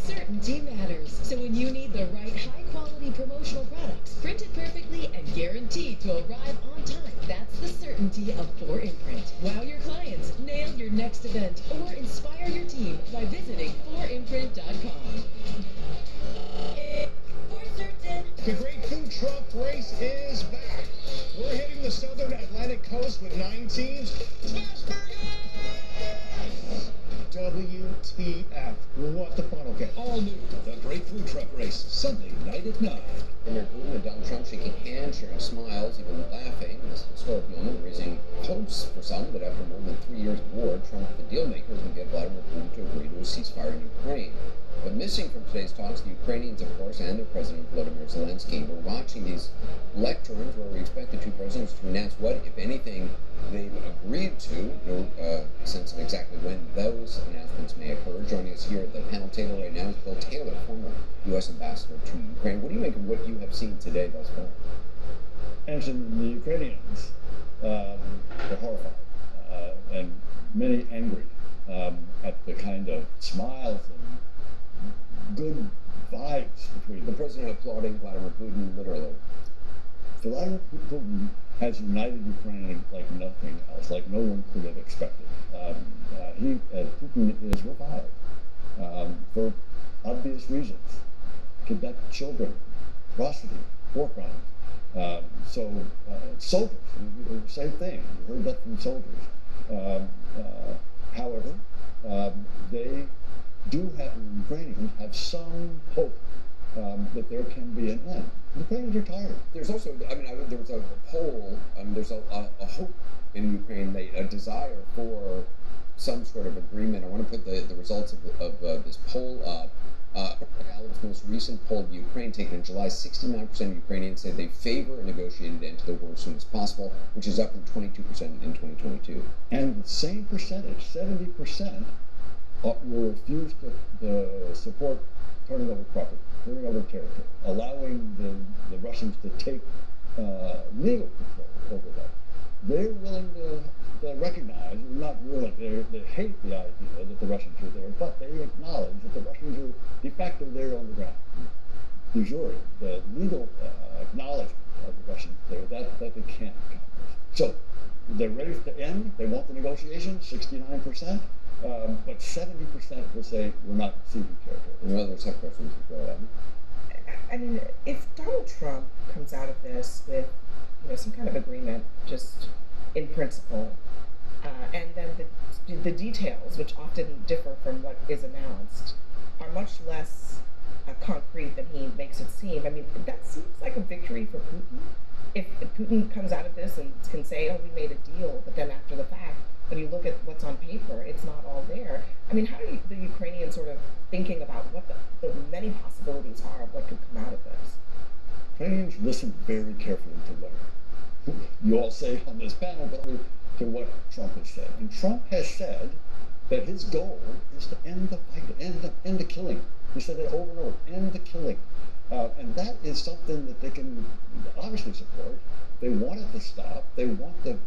Certainty matters. So when you need the right high-quality promotional products, printed perfectly and guaranteed to arrive on time, that's the certainty of 4imprint. Wow your clients, nail your next event, or inspire your team by visiting 4imprint.com. The Great Food Truck Race is back. We're hitting the southern Atlantic coast with 9 teams. Smash burgers! WTF. What the funnel get? All new. The Great Food Truck Race, Sunday night at 9. Premier Putin and Donald Trump shaking hands, sharing smiles, even laughing. This historic moment raising hopes for some that after more than 3 years of war, Trump, the deal maker, can get Vladimir Putin to agree to a ceasefire in Ukraine. But missing from today's talks, the Ukrainians, of course, and their President Volodymyr Zelensky. We're watching these lecterns where we expect the two presidents to announce what, if anything, they've agreed to. No sense of exactly when those announcements may occur. Joining us here at the panel table right now is Bill Taylor, former U.S. ambassador to Ukraine. What do you make of what you have seen today thus far? And the Ukrainians are horrified and many angry at the kind of smiles and good vibes between the president applauding Vladimir Putin, literally. Vladimir Putin has united Ukraine like nothing else, like no one could have expected. Putin is reviled for obvious reasons. Kidnap children, atrocity, war crimes. Soldiers, same thing. You heard that from soldiers. However, they do have, the Ukrainians have some hope that there can be an end. The Ukrainians are tired. There's also, there was a poll, there's a hope in Ukraine, a desire for some sort of agreement. I want to put the results of this poll up. Gallup's most recent poll of Ukraine taken in July, 69% of Ukrainians said they favor a negotiated end to the war as soon as possible, which is up from 22% in 2022. And the same percentage, 70%, will refuse to support turning over property, turning over territory, allowing the Russians to take legal control over that. They're willing to recognize, not willing, they hate the idea that the Russians are there, but they acknowledge that the Russians are de facto there on the ground. De jure, the legal acknowledgement of the Russians there, that they can't accomplish. So they're ready to end, they want the negotiations, 69%. But 70% will say we're not ceding territory. Any others have questions as well? I mean, if Donald Trump comes out of this with, some kind of agreement, just in principle, and then the details, which often differ from what is announced, are much less concrete than he makes it seem. I mean, that seems like a victory for Putin. If Putin comes out of this and can say, "Oh, we made a deal," but then after the fact, when you look at what's on paper, it's not all there. I mean, how are the Ukrainians sort of thinking about what the many possibilities are of what could come out of this? Ukrainians listen very carefully to what you all say on this panel, but to what Trump has said. And Trump has said that his goal is to end the fight, end the killing. He said that over and over, end the killing. And that is something that they can obviously support. They want it to stop. They want the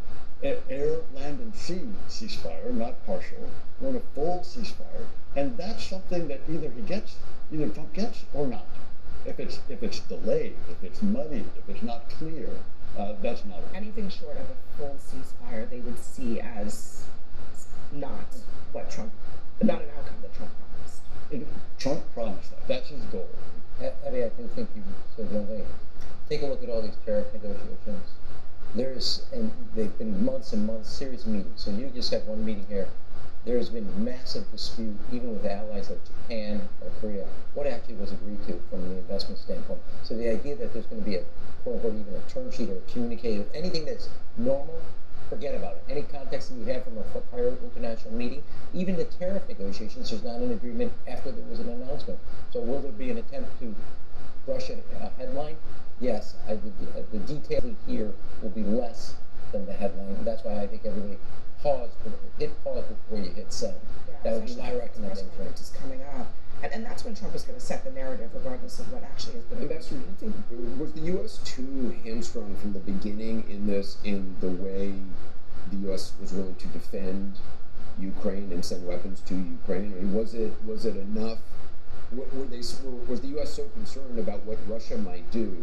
air, land, and sea ceasefire, not partial. They want a full ceasefire. And that's something that either Trump gets or not. If it's delayed, if it's muddied, if it's not clear, that's not it. Anything short of a full ceasefire, they would see as not what not an outcome that Trump promised. Trump promised that. That's his goal. Abby, I do think you said one thing. Take a look at all these tariff negotiations. And they've been months and months, series of meetings. So you just have one meeting here. There has been massive dispute, even with allies like Japan or Korea, what actually was agreed to from the investment standpoint. So the idea that there's going to be a, quote unquote, even a term sheet or a communique, anything that's normal, forget about it. Any context that you have from a prior international meeting, even the tariff negotiations, there's not an agreement after there was an announcement. So will there be an attempt to brush a headline? Yes, the detail here will be less than the headline. That's why I think everybody hit pause before you hit send. Yeah, that would be my recommendation. Conference is coming up. And that's when Trump is going to set the narrative, regardless of what actually has been. Ambassador, do you think, was the U.S. too hamstrung from the beginning in the way the U.S. was willing to defend Ukraine and send weapons to Ukraine? I mean, was it enough? Was the U.S. so concerned about what Russia might do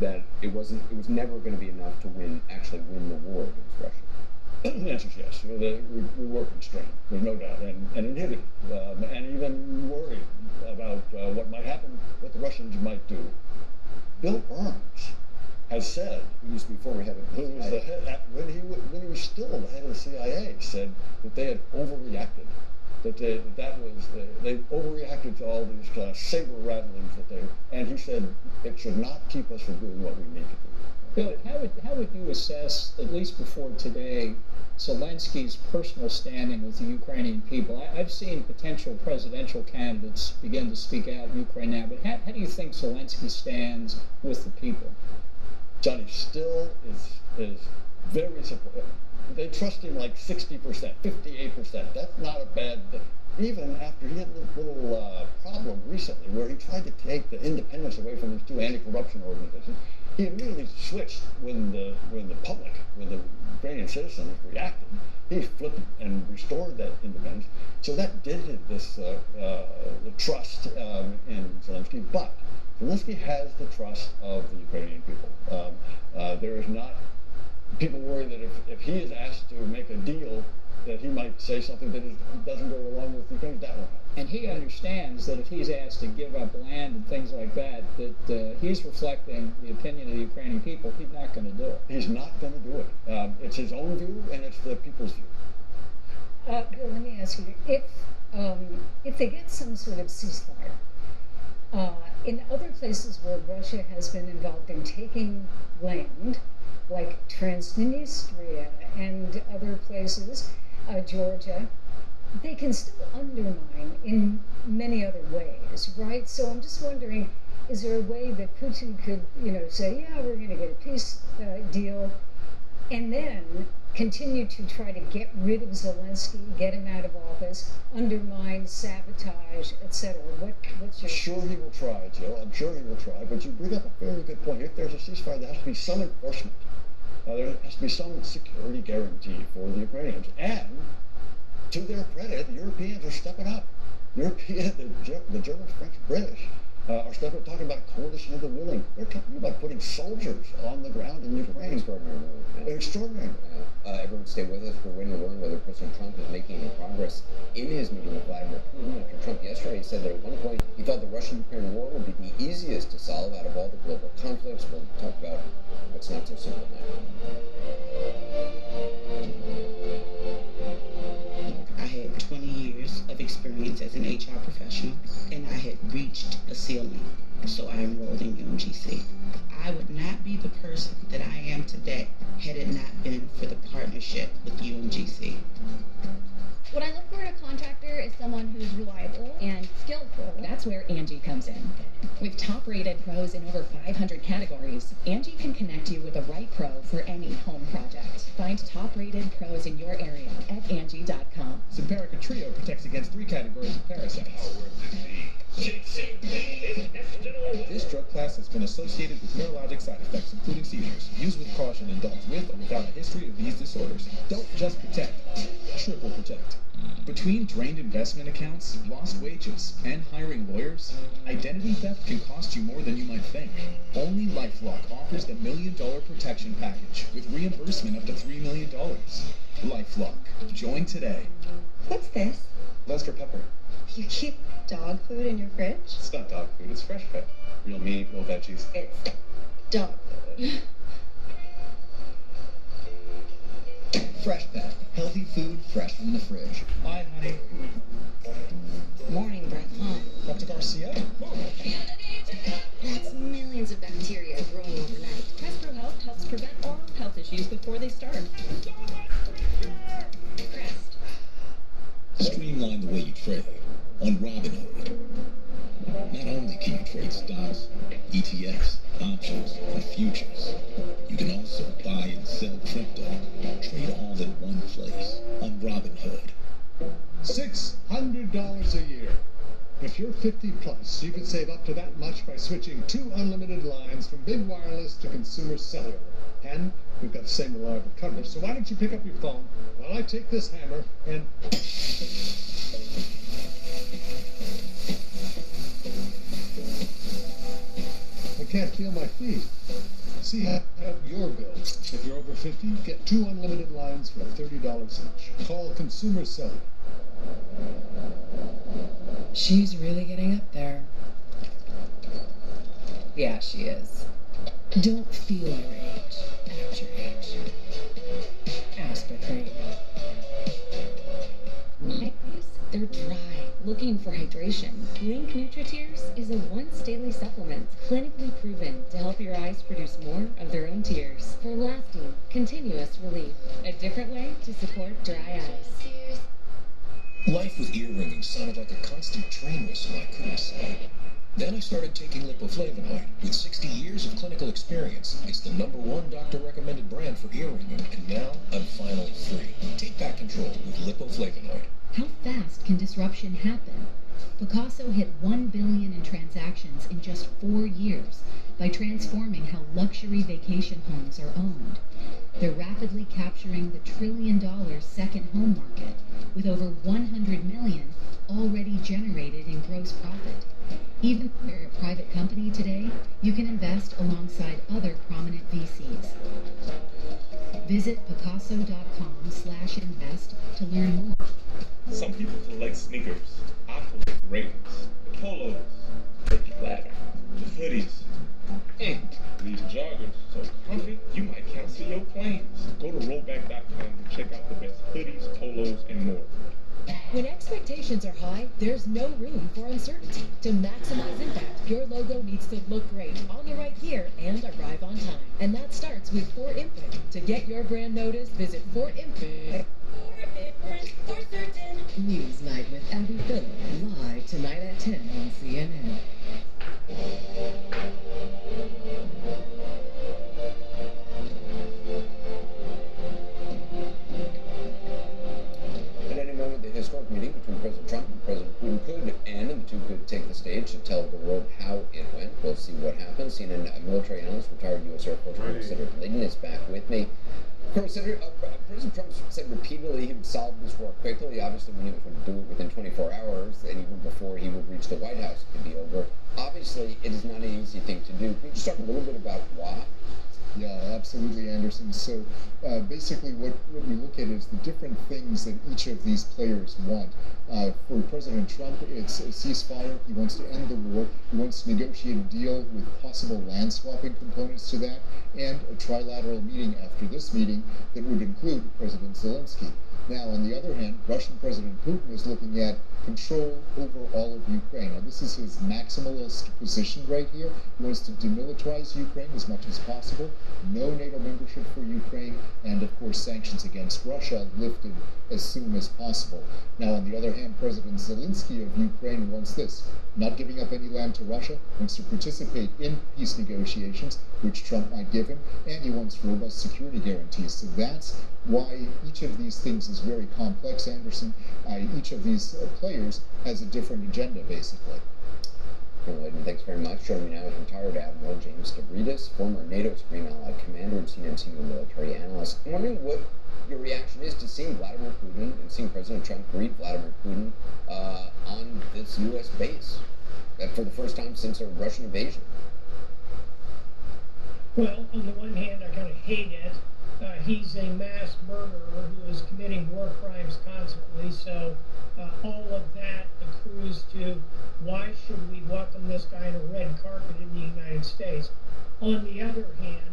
that it was never going to be enough to actually win the war against Russia? The answer is yes. We were constrained, there's no doubt, and inhibited, and even worried about what might happen, what the Russians might do. Bill Burns has said, who used to be former head of the CIA, who was the head, when he was still the head of the CIA, said that they had overreacted. That they overreacted to all these saber rattlings and he said it should not keep us from doing what we need to do. Bill, how would you assess, at least before today, Zelensky's personal standing with the Ukrainian people? I've seen potential presidential candidates begin to speak out in Ukraine now, but how do you think Zelensky stands with the people? Johnny still is very supportive. They trust him like 60%, 58%. That's not a bad thing. Even after he had a little problem recently where he tried to take the independence away from these two anti-corruption organizations, he immediately switched when the Ukrainian citizens reacted. He flipped and restored that independence. So that dented the trust in Zelensky. But Zelensky has the trust of the Ukrainian people. There is not. People worry that if he is asked to make a deal, that he might say something that doesn't go along with Ukraine's that one. And he understands that if he's asked to give up land and things like that, that he's reflecting the opinion of the Ukrainian people. He's not going to do it. He's not going to do it. It's his own view, and it's the people's view. Bill, let me ask you, if they get some sort of ceasefire, in other places where Russia has been involved in taking land, like Transnistria and other places, Georgia, they can still undermine in many other ways, right? So I'm just wondering, is there a way that Putin could, say, yeah, we're going to get a peace deal, and then continue to try to get rid of Zelensky, get him out of office, undermine, sabotage, etc.? What's your... Sure he will try, Jill. I'm sure he will try. But you bring up a very good point. If there's a ceasefire, there has to be some enforcement. There has to be some security guarantee for the Ukrainians. And to their credit, the Europeans are stepping up. The Germans, French, British are stepping up, talking about a coalition of the willing. They're talking about putting soldiers on the ground in Ukraine. Extraordinary move. An extraordinary move. Everyone stay with us. We're waiting to learn whether President Trump is making any progress in his meeting with Vladimir Putin. After Trump yesterday said that at one point he thought the Russia-Ukraine war would be the easiest to solve out of all the global conflicts. We'll talk about what's not so simple now. I had 20 years of experience as an HR professional, and I had reached a ceiling, so I enrolled in UMGC. I would not be the person that I am today had it not been for the partnership with UMGC. What I look for in a contractor is someone who's reliable and skilled That's where Angie comes in. With top-rated pros in over 500 categories, Angie can connect you with the right pro for any home project. Find top-rated pros in your area at Angie.com. Simparica Trio protects against 3 categories of parasites. This drug class has been associated with neurologic side effects, including seizures. Use with caution in adults with or without a history of these disorders. Don't just protect, triple protect. Between drained investment accounts, lost wages, and hiring lawyers, identity theft can cost you more than you might think. Only LifeLock offers the $1 Million Protection Package with reimbursement up to $3 million. LifeLock. Join today. What's this? Lester Pepper. You keep dog food in your fridge? It's not dog food, it's fresh pet. Real meat, no veggies. It's dog food. Fresh Pet. Healthy food fresh from the fridge. Hi, honey. Morning breath, huh? Dr. Garcia? That's millions of bacteria growing overnight. Crest Health helps prevent oral health issues before they start. Crest. Streamline the way you trade on Robinhood. Not only can you trade stocks, ETFs, options, and futures, you can also buy and sell crypto. Trade all in one place on Robinhood. $600 a year. If you're 50 plus, you can save up to that much by switching 2 unlimited lines from big wireless to consumer cellular. And we've got the same reliable coverage. So why don't you pick up your phone while I take this hammer and... I can't feel my feet. See how your bill. If you're over 50, get 2 unlimited lines for $30 each. Call Consumer Cellular. She's really getting up there. Yeah, she is. Don't feel your age. Act your age. Aspartame. They're dry, looking for hydration. Blink NutriTears is a once-daily supplement clinically proven to help your eyes produce more of their own tears for lasting, continuous relief. A different way to support dry eyes. Life with ear-ringing sounded like a constant train whistle I couldn't sleep. Then I started taking lipoflavonoid. With 60 years of clinical experience, it's the #1 doctor-recommended brand for ear ringing, and now I'm finally free. Take back control with lipoflavonoid. How fast can disruption happen? Picasso hit 1 billion in transactions in just 4 years by transforming how luxury vacation homes are owned. They're rapidly capturing the $1 trillion second home market, with over 100 million already generated in gross profit. Even if you're a private company today, you can invest alongside other prominent VCs. Visit Picasso.com/invest to learn more. Some people collect sneakers. I collect ratings. The polos, make you flatter. The hoodies. These joggers so comfy, you might cancel your plans. Go to rollback.com to check out the best hoodies, polos, and more. When expectations are high, there's no room for uncertainty. To maximize impact, your logo needs to look great on the right gear and arrive on time. And that starts with 4Imprint. To get your brand noticed, visit 4Imprint. Newsnight with Abby Phillip, live tonight at 10 on CNN. At any moment, the historic meeting between President Trump and President Putin could end, and the two could take the stage to tell the world how it went. We'll see what happens. CNN military analyst, retired U.S. Air Force Colonel Senator Layden is back with me. President Trump said repeatedly he would solve this war quickly. Obviously, we knew he was going to do it within 24 hours, and even before he would reach the White House, it could be over. Obviously, it is not an easy thing to do. Can you just talk a little bit about why? Yeah, absolutely, Anderson. So basically what we look at is the different things that each of these players want. For President Trump, it's a ceasefire. He wants to end the war. He wants to negotiate a deal with possible land swapping components to that, and a trilateral meeting after this meeting that would include President Zelensky. Now, on the other hand, Russian President Putin is looking at control over all of Ukraine. Now, this is his maximalist position right here. He wants to demilitarize Ukraine as much as possible, no NATO membership for Ukraine, and of course sanctions against Russia lifted as soon as possible. Now, on the other hand, President Zelensky of Ukraine wants this: not giving up any land to Russia, wants to participate in peace negotiations, which Trump might give him, and he wants robust security guarantees. So that's why each of these things is very complex, Anderson. Each of these players has a different agenda, basically. Colonel Aiden, thanks very much. Joining me now is retired Admiral James Stavridis, former NATO Supreme Allied Commander and senior military analyst. I'm wondering what your reaction is to seeing Vladimir Putin and seeing President Trump greet Vladimir Putin on this U.S. base for the first time since a Russian invasion. Well, on the one hand, I kind of hate it. He's a mass murderer who is committing war crimes constantly, so all of that accrues to why should we welcome this guy on a red carpet in the United States. On the other hand,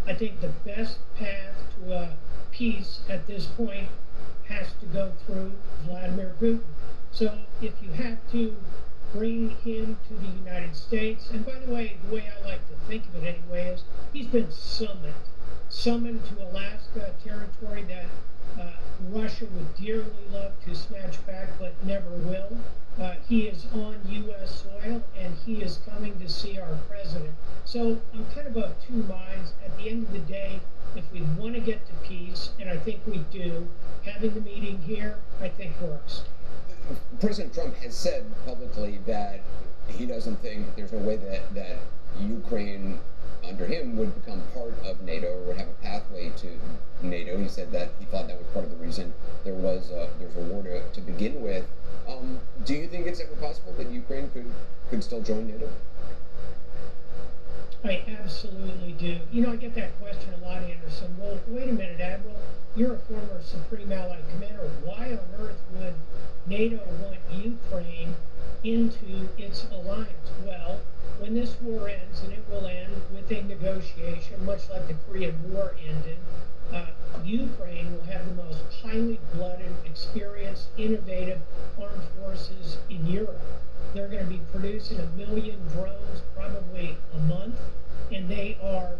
I think the best path to peace at this point has to go through Vladimir Putin. So if you have to bring him to the United States, and by the way I like to think of it anyway is he's been summoned to Alaska, territory that Russia would dearly love to snatch back but never will. He is on U.S. soil and he is coming to see our president. So I'm kind of of two minds. At the end of the day, if we want to get to peace, and I think we do, having the meeting here, I think works. President Trump has said publicly that he doesn't think there's a way that Ukraine under him would become part of NATO or would have a pathway to NATO. He said that he thought that was part of the reason there's a war to begin with. Do you think it's ever possible that Ukraine could still join NATO? I absolutely do. You know, I get that question a lot, Anderson. Well, wait a minute, Admiral. You're a former Supreme Allied Commander. Why on earth would NATO want Ukraine into its alliance? Well, when this war ends, and it will end with a negotiation, much like the Korean War ended, Ukraine will have the most highly blooded, experienced, innovative armed forces in Europe. They're going to be producing 1 million drones probably a month, and they are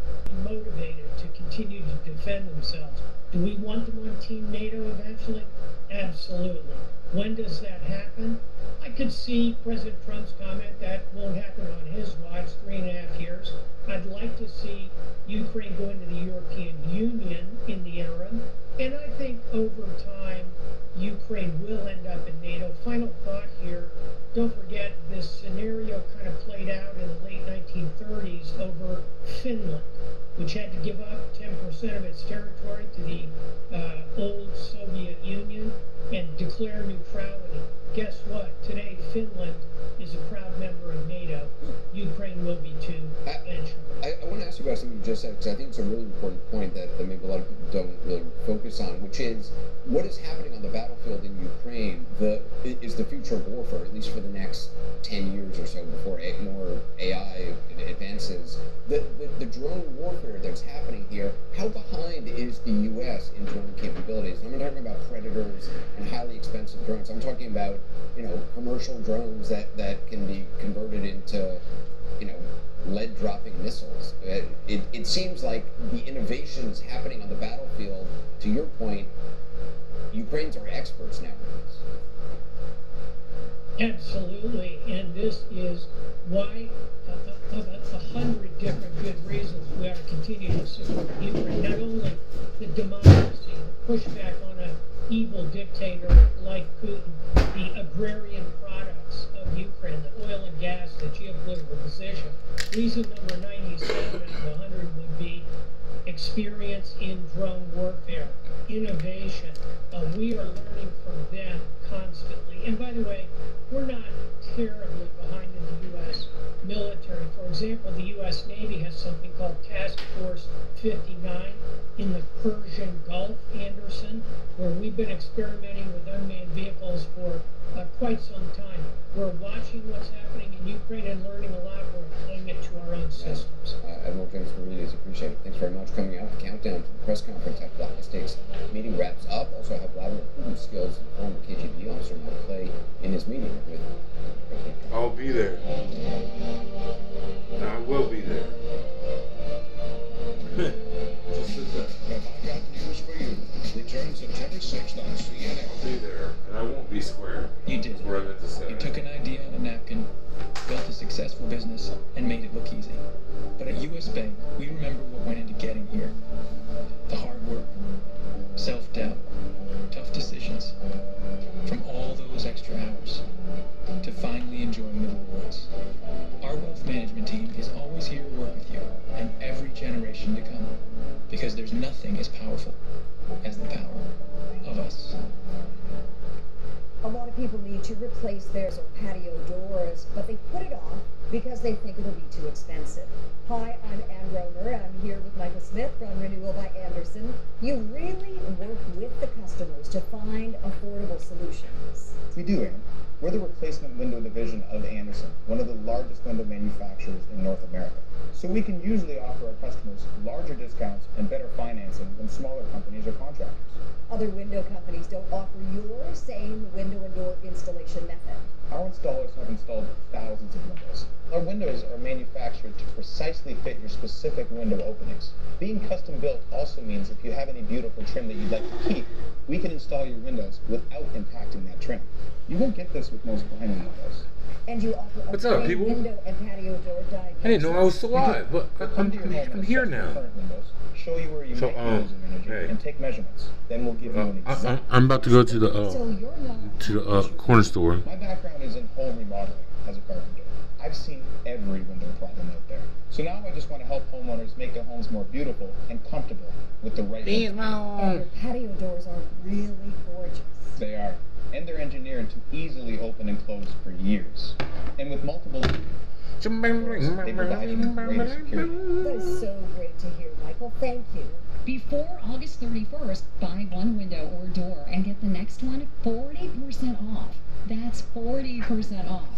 motivated to continue to defend themselves. Do we want them on Team NATO eventually? Absolutely. When does that happen? I could see President Trump's comment that won't happen on his watch, 3.5 years. I'd like to see Ukraine go into the European Union in the interim, and I think over time Ukraine will end up in NATO. Final thought here, don't forget this scenario kind of played out in the late 1930s over Finland, which had to give up 10% of its territory to the old Soviet Union and declare neutrality. Guess what? Today, Finland is a proud member of NATO. Ukraine will be too eventually. I want to ask you about something you just said, because I think it's a really important point that maybe a lot of people don't really focus on, which is what is happening on the battlefield in Ukraine is the future of warfare, at least for the next 10 years or so before more AI advances. The drone warfare that's happening here, how behind is the U.S. in drone capabilities? I'm not talking about Predators and highly expensive drones. I'm talking about, commercial drones that can be converted into, lead-dropping missiles. It seems like the innovations happening on the battlefield, to your point, Ukrainians are experts now. Absolutely, and this is why, of 100 different good reasons, we ought to continue to support Ukraine. Not only the democracy, the pushback on an evil dictator like Putin, the agrarian products of Ukraine, the oil and gas, the geopolitical position. Reason number 97 out of 100 would be experience in drone warfare, innovation. We are learning from them constantly. And by the way, we're not terribly behind in the U.S. military for example, the U.S. Navy has something called Task Force 59 in the Persian Gulf, Anderson, where we've been experimenting with unmanned vehicles for quite some time. We're watching what's happening in Ukraine and learning a lot. We're applying it to our own systems. Admiral James Cornelius, appreciate it. Thanks very much. Coming out, the countdown to the press conference after the high-stakes meeting wraps up. Also, how Vladimir Putin's skills as a former KGB officer might play in his meeting with President Trump. I'll be there. And I will be there. Just as that. I got news for you. Return September 6th on CNN. I'll be there, and I won't be square. You did. That's what I meant to say. You took an idea on a napkin, built a successful business, and made it look easy. But at US Bank, we remember what went into getting here. The hard work, self-doubt, tough decisions. From all those extra hours to finally enjoying the rewards. Our wealth management team is always here to work with you and every generation to come. Because there's nothing as powerful as the power of us. A lot of people need to replace their patio doors, but they put it off because they think it'll be too expensive. Hi, I'm Ann Romer. I'm here with Michael Smith from Renewal by Anderson. You really work with the customers to find affordable solutions. We do, Ann. We're the replacement window division of Anderson, one of the largest window manufacturers in North America. So we can usually offer our customers larger discounts and better financing than smaller companies or contractors. Other window companies don't offer your same window and door installation method. Our installers have installed thousands of windows. Our windows are manufactured to precisely fit your specific window openings. Being custom built also means if you have any beautiful trim that you'd like to keep, we can install your windows without impacting that trim. You won't get this with most vinyl windows. And you offer a What's up, free people? window and patio door diagnosis. I didn't know I was still alive, but I'm here now. Show you where you make windows in energy and take measurements. Then we'll give you an exact. I'm about to go to the So you're not corner store. My background is in home remodeling as a carpenter. I've seen every window problem out there. So now I just want to help homeowners make their homes more beautiful and comfortable with the right windows. And your patio doors are really gorgeous. They are. And they're engineered to easily open and close for years. And with multiple doors, they provide even greater security. That is so great to hear, Michael. Thank you. Before August 31st, buy one window or door and get the next one 40% off. That's 40% off.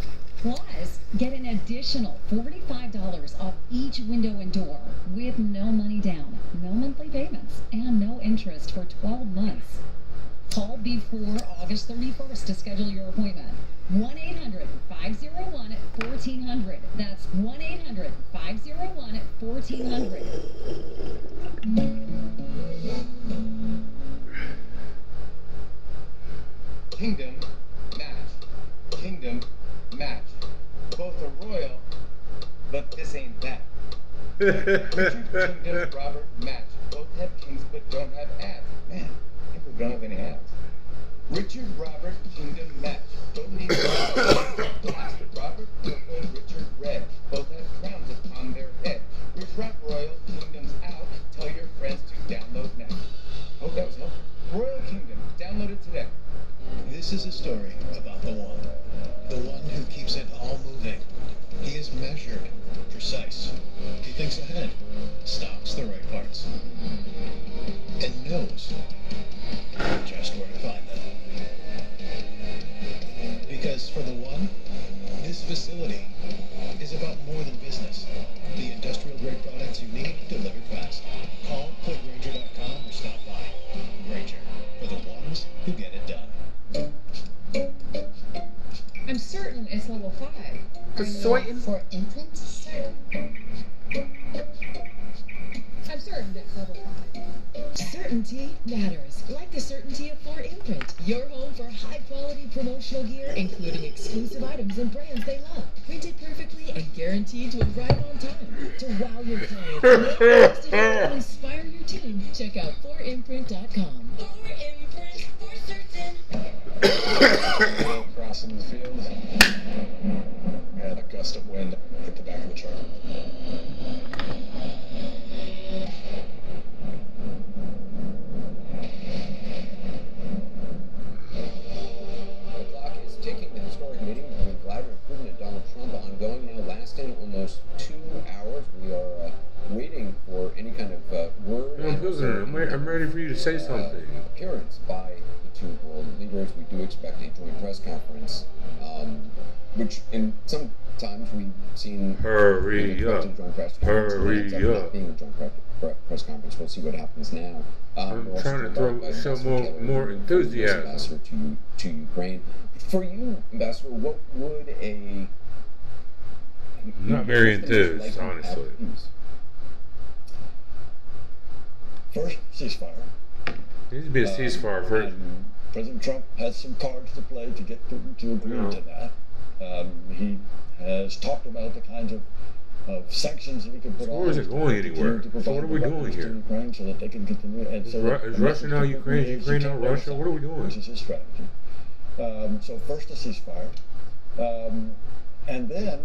Plus, get an additional $45 off each window and door with no money down, no monthly payments, and no interest for 12 months. Call before August 31st to schedule your appointment. 1-800-501-1400. That's 1-800-501-1400. Kingdom match. Kingdom match. Both are royal, but this ain't that. Richard, Kingdom, Robert match. Both have kings but don't have ads. Man, I think we don't have any ads. Richard, Robert, Kingdom match. Both need blast. Robert, purple, Richard, red. Both have crowns upon their head. Rich Rock Royal Kingdom's out. Tell your friends to download now. Hope that was helpful. Royal Kingdom. Download it today. This is a story about the one who keeps it all moving. He is measured, precise. He thinks ahead, stocks the right parts, and knows just where to find them. Because for the one, this facility is about more than business. The industrial grade products you need delivered fast. Call clickgranger.com or stop by. Granger, for the ones who get it done. I'm certain it's level 5. For imprint? Certain. I'm certain it's level 5. Certainty matters. Like the certainty of 4imprint. Your home for high-quality promotional gear, including exclusive items and brands they love. Printed perfectly and guaranteed to arrive on time. To wow your clients and inspire your team, check out 4imprint.com. 4imprint for certain. Crossing the field. We had a gust of wind hit the back of the truck. The clock is ticking. The historic meeting between Vladimir Putin and Donald Trump ongoing now. Last lasting almost 2 hours. We are waiting for any kind of word. I'm ready for you to say something. Appearance by the two world leaders. We do expect a joint press conference, which in some times we've seen. Hurry up! Joint press Hurry up! Not being a joint press conference. We'll see what happens now. I'm trying to throw some more enthusiasm. Ambassador to Ukraine. For you, Ambassador, what would a not very enthused, honestly. First, ceasefire. Needs to be a ceasefire first. President Trump has some cards to play to get them to agree to that. He has talked about the kinds of sanctions that we can put on. Where is it going anywhere? So what are we doing here? Ukraine so that they can continue. And is Russia now Ukraine? Is Ukraine now Russia? What are we doing? This is his strategy. So first a ceasefire, and then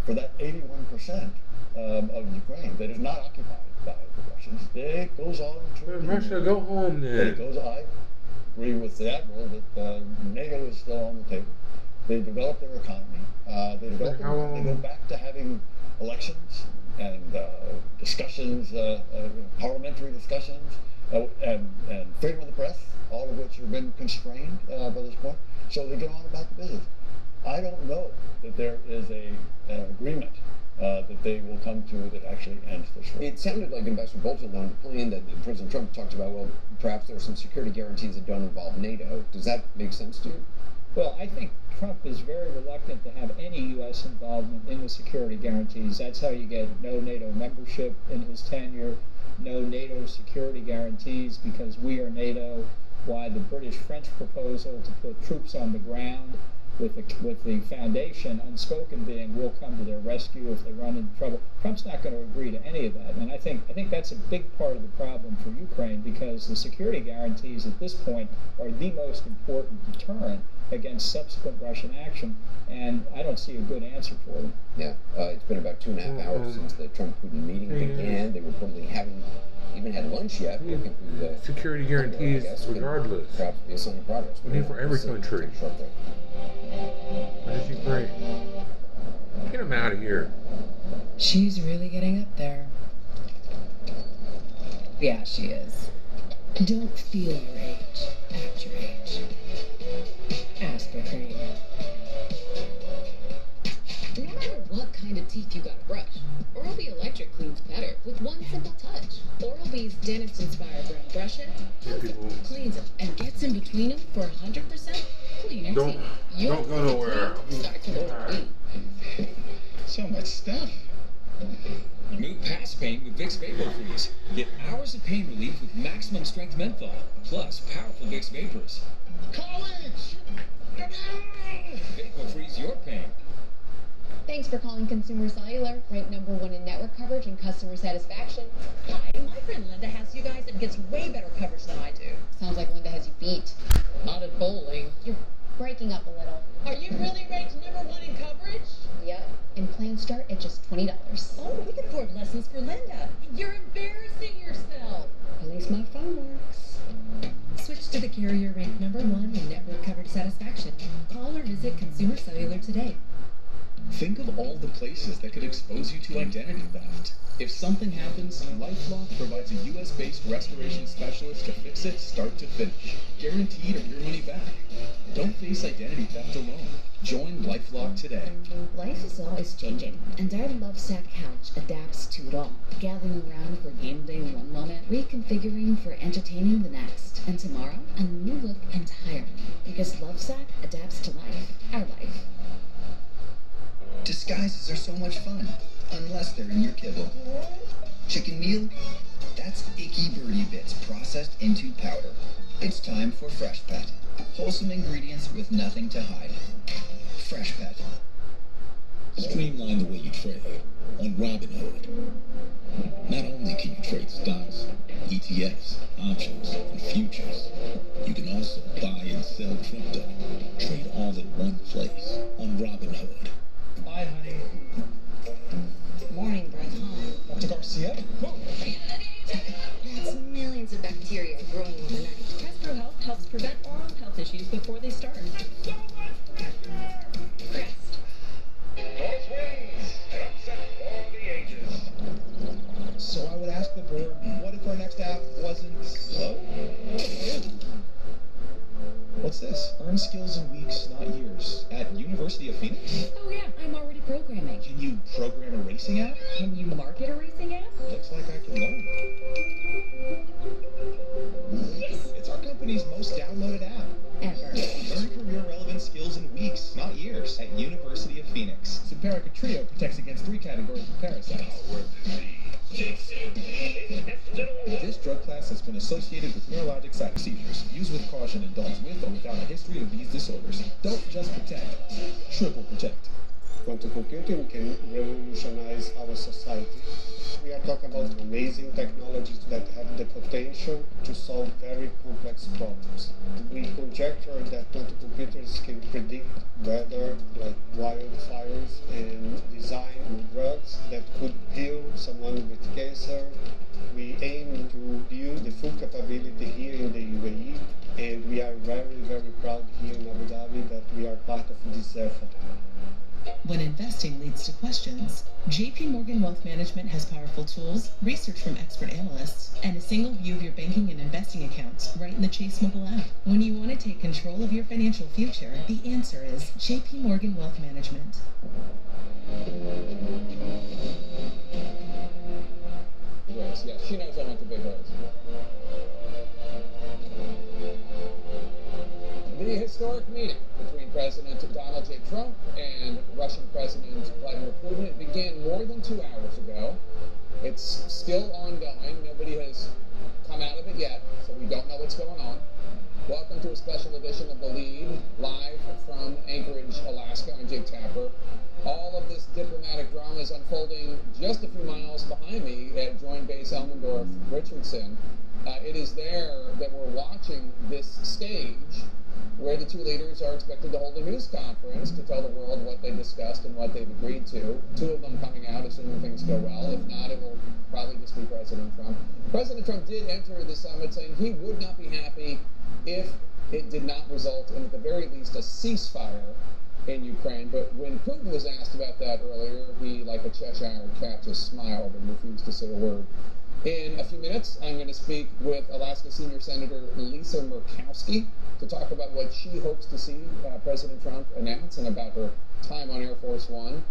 for that 81% of Ukraine that is not occupied by the Russians, it goes on to Russia, go home then. I agree with the admiral that NATO is still on the table. They develop their economy. They go back to having elections and discussions, parliamentary discussions, and freedom of the press, all of which have been constrained by this point. So they get on about the business. I don't know that there is an agreement that they will come to that actually ends this war. It sounded like Ambassador Bolton on the plane that President Trump talked about, well, perhaps there are some security guarantees that don't involve NATO. Does that make sense to you? Well, I think Trump is very reluctant to have any U.S. involvement in the security guarantees. That's how you get no NATO membership in his tenure, no NATO security guarantees because we are NATO. Why the British-French proposal to put troops on the ground with the foundation unspoken being we'll come to their rescue if they run into trouble. Trump's not going to agree to any of that, and I think that's a big part of the problem for Ukraine because the security guarantees at this point are the most important deterrent against subsequent Russian action, and I don't see a good answer for them. Yeah, it's been about 2.5 hours since the Trump-Putin meeting began. They reportedly haven't even had lunch yet. Working through the security guarantees, regardless. Perhaps be a sign of progress. We need for every country. What is Ukraine? Get him out of here. She's really getting up there. Yeah, she is. Don't feel your age. Act your age. Aspartame. No matter what kind of teeth you gotta brush, Oral-B Electric cleans better with one simple touch. Oral-B's dentist-inspired brown brush-it cleans them and gets in between them for 100% cleaner teeth. Don't go nowhere. Starts with Oral-B. So much stuff. Move past pain with Vicks Vapor Freeze. Get hours of pain relief with maximum strength menthol, plus powerful Vicks Vapors. College! Vapor Freeze your pain. Thanks for calling Consumer Cellular, ranked #1 in network coverage and customer satisfaction. Hi, my friend Linda has you guys and gets way better coverage than I do. Sounds like Linda has you beat. Not at bowling. You're breaking up a little. Are you really ranked #1 in coverage? Yep, and plans start at just $20. Oh, we can afford lessons for Linda. You're embarrassing yourself. At least my phone works. Switch to the carrier ranked #1 in network coverage satisfaction. Call or visit Consumer Cellular today. Think of all the places that could expose you to identity theft. If something happens, LifeLock provides a US-based restoration specialist to fix it start to finish. Guaranteed or your money back. Don't face identity theft alone. Join LifeLock today. Life is always changing, and our Lovesac couch adapts to it all. Gathering around for game day one moment, reconfiguring for entertaining the next, and tomorrow, a new look entirely. Because Lovesac adapts to life, our life. Disguises are so much fun, unless they're in your kibble. Chicken meal? That's icky birdie bits processed into powder. It's time for Fresh Pet. Wholesome ingredients with nothing to hide. Fresh Pet. Streamline the way you trade on Robinhood. Not only can you trade stocks, ETFs, options, and futures, you can also buy and sell crypto. Trade all in one place on Robinhood. Bye, honey. Morning breath, huh? Dr. Garcia? That's millions of bacteria growing overnight. Crest Health helps prevent oral health issues before they start. Crest. Those wings! programming. Can you program a racing app? Can you market a racing app? Looks like I can learn. It's our company's most downloaded app. Ever. Learn career-relevant skills in weeks, not years, at University of Phoenix. Simparica Trio protects against 3 categories of parasites. This drug class has been associated with neurologic side seizures. Use with caution in adults with or without a history of these disorders. Don't just protect, triple protect. Quantum computing can revolutionize our society. We are talking about amazing technologies that have the potential to solve very complex problems. We conjecture that quantum computers can predict weather like wildfires and design drugs that could heal someone with cancer. We aim to build the full capability here in the UAE, and we are very, very proud here in Abu Dhabi that we are part of this effort. When investing leads to questions, JP Morgan Wealth Management has powerful tools, research from expert analysts, and a single view of your banking and investing accounts right in the Chase mobile app. When you want to take control of your financial future, the answer is JP Morgan Wealth Management. Yes, she knows I went to Big Rose. The historic meeting between President Donald J. Trump and Russian President Vladimir Putin, it began more than 2 hours ago. It's still ongoing. Nobody has come out of it yet, so we don't know what's going on. Welcome to a special edition of The Lead, live from Anchorage, Alaska. I'm Jake Tapper. All of this diplomatic drama is unfolding just a few miles behind me at Joint Base Elmendorf Richardson. It is there that we're watching this stage where the two leaders are expected to hold a news conference to tell the world what they discussed and what they've agreed to. 2 of them coming out, assuming things go well. If not, it will probably just be President Trump. President Trump did enter the summit saying he would not be happy if it did not result in, at the very least, a ceasefire in Ukraine. But when Putin was asked about that earlier, he, like a Cheshire cat, just smiled and refused to say a word. In a few minutes, I'm going to speak with Alaska Senior Senator Lisa Murkowski to talk about what she hopes to see President Trump announce and about her time on Air Force One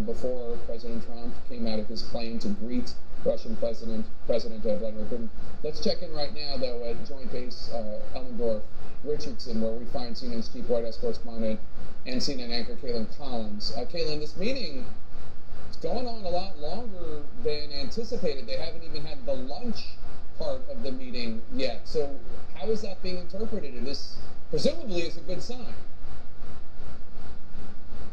before President Trump came out of his plane to greet Russian President Vladimir Putin. Let's check in right now, though, at Joint Base Elmendorf Richardson, where we find CNN's chief White House correspondent and CNN anchor Kaylin Collins. Kaylin, this meeting is going on a lot longer than anticipated. They haven't even had the lunch part of the meeting yet. So how is that being interpreted? And this presumably is a good sign.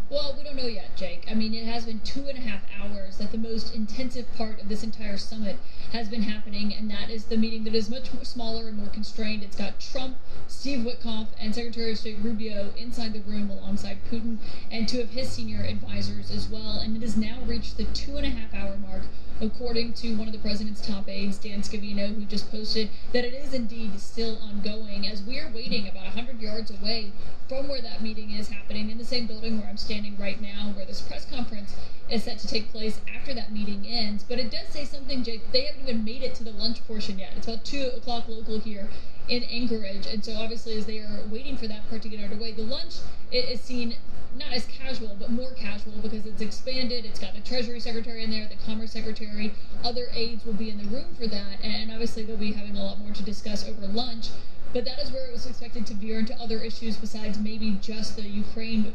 Well, we don't know yet, Jake. I mean, it has been 2.5 hours that the most intensive part of this entire summit has been happening, and that is the meeting that is much more smaller and more constrained. It's got Trump, Steve Witkoff, and Secretary of State Rubio inside the room alongside Putin and 2 of his senior advisors as well. And it has now reached the 2.5 hour mark, according to one of the president's top aides, Dan Scavino, who just posted that it is indeed still ongoing, as we are waiting about 100 yards away from where that meeting is happening, in the same building where I'm standing right now, where this press conference is set to take place after that meeting ends. But it does say something, Jake. They haven't even made it to the lunch portion yet. It's about 2 o'clock local here in Anchorage, and so obviously as they are waiting for that part to get underway, the lunch is seen not as casual, but more casual, because it's expanded. It's got the Treasury Secretary in there, the Commerce Secretary, other aides will be in the room for that, and obviously they'll be having a lot more to discuss over lunch. But that is where it was expected to veer into other issues besides maybe just the Ukraine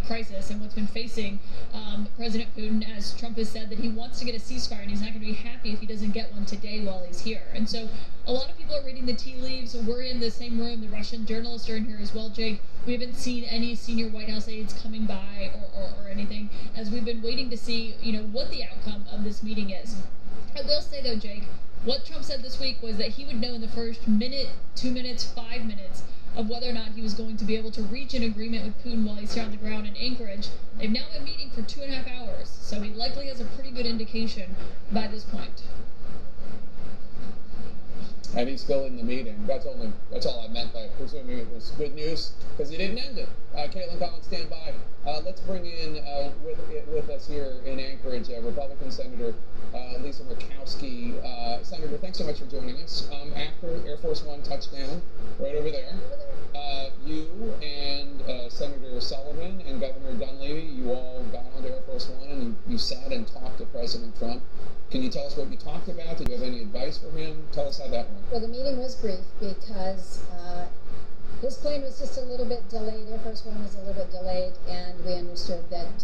crisis and what's been facing President Putin, as Trump has said that he wants to get a ceasefire and he's not going to be happy if he doesn't get one today while he's here. And so a lot of people are reading the tea leaves. We're in the same room. The Russian journalists are in here as well, Jake. We haven't seen any senior White House aides coming by or anything, as we've been waiting to see, what the outcome of this meeting is. I will say, though, Jake, what Trump said this week was that he would know in the first minute, 2 minutes, 5 minutes of whether or not he was going to be able to reach an agreement with Putin while he's here on the ground in Anchorage. They've now been meeting for 2.5 hours, so he likely has a pretty good indication by this point. And he's still in the meeting. That's all I meant by presuming it was good news, because he didn't end it. Caitlin Collins, stand by. Let's bring in with us here in Anchorage, Republican Senator Lisa Murkowski. Senator, thanks so much for joining us. After Air Force One touchdown, right over there, you and Senator Sullivan and Governor Dunleavy, you all got onto Air Force One you sat and talked to President Trump. Can you tell us what you talked about? Did you have any advice for him? Tell us how that went. Well, the meeting was brief because his plane was just a little bit delayed. Air Force One was a little bit delayed, and we understood that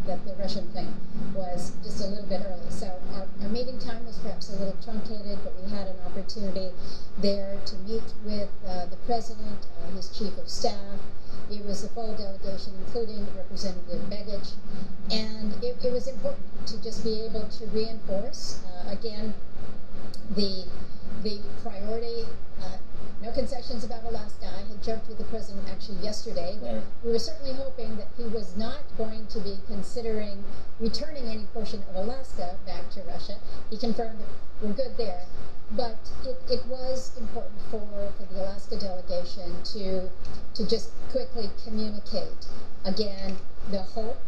that the Russian plane was just a little bit early. So our meeting time was perhaps a little truncated, but we had an opportunity there to meet with the president, his chief of staff. It was a full delegation, including Representative Begich, and it was important to just be able to reinforce, again, the priority. No concessions about Alaska. I had joked with the president actually yesterday that we were certainly hoping that he was not going to be considering returning any portion of Alaska back to Russia. He confirmed that we're good there. But it was important for the Alaska delegation to just quickly communicate, again, the hope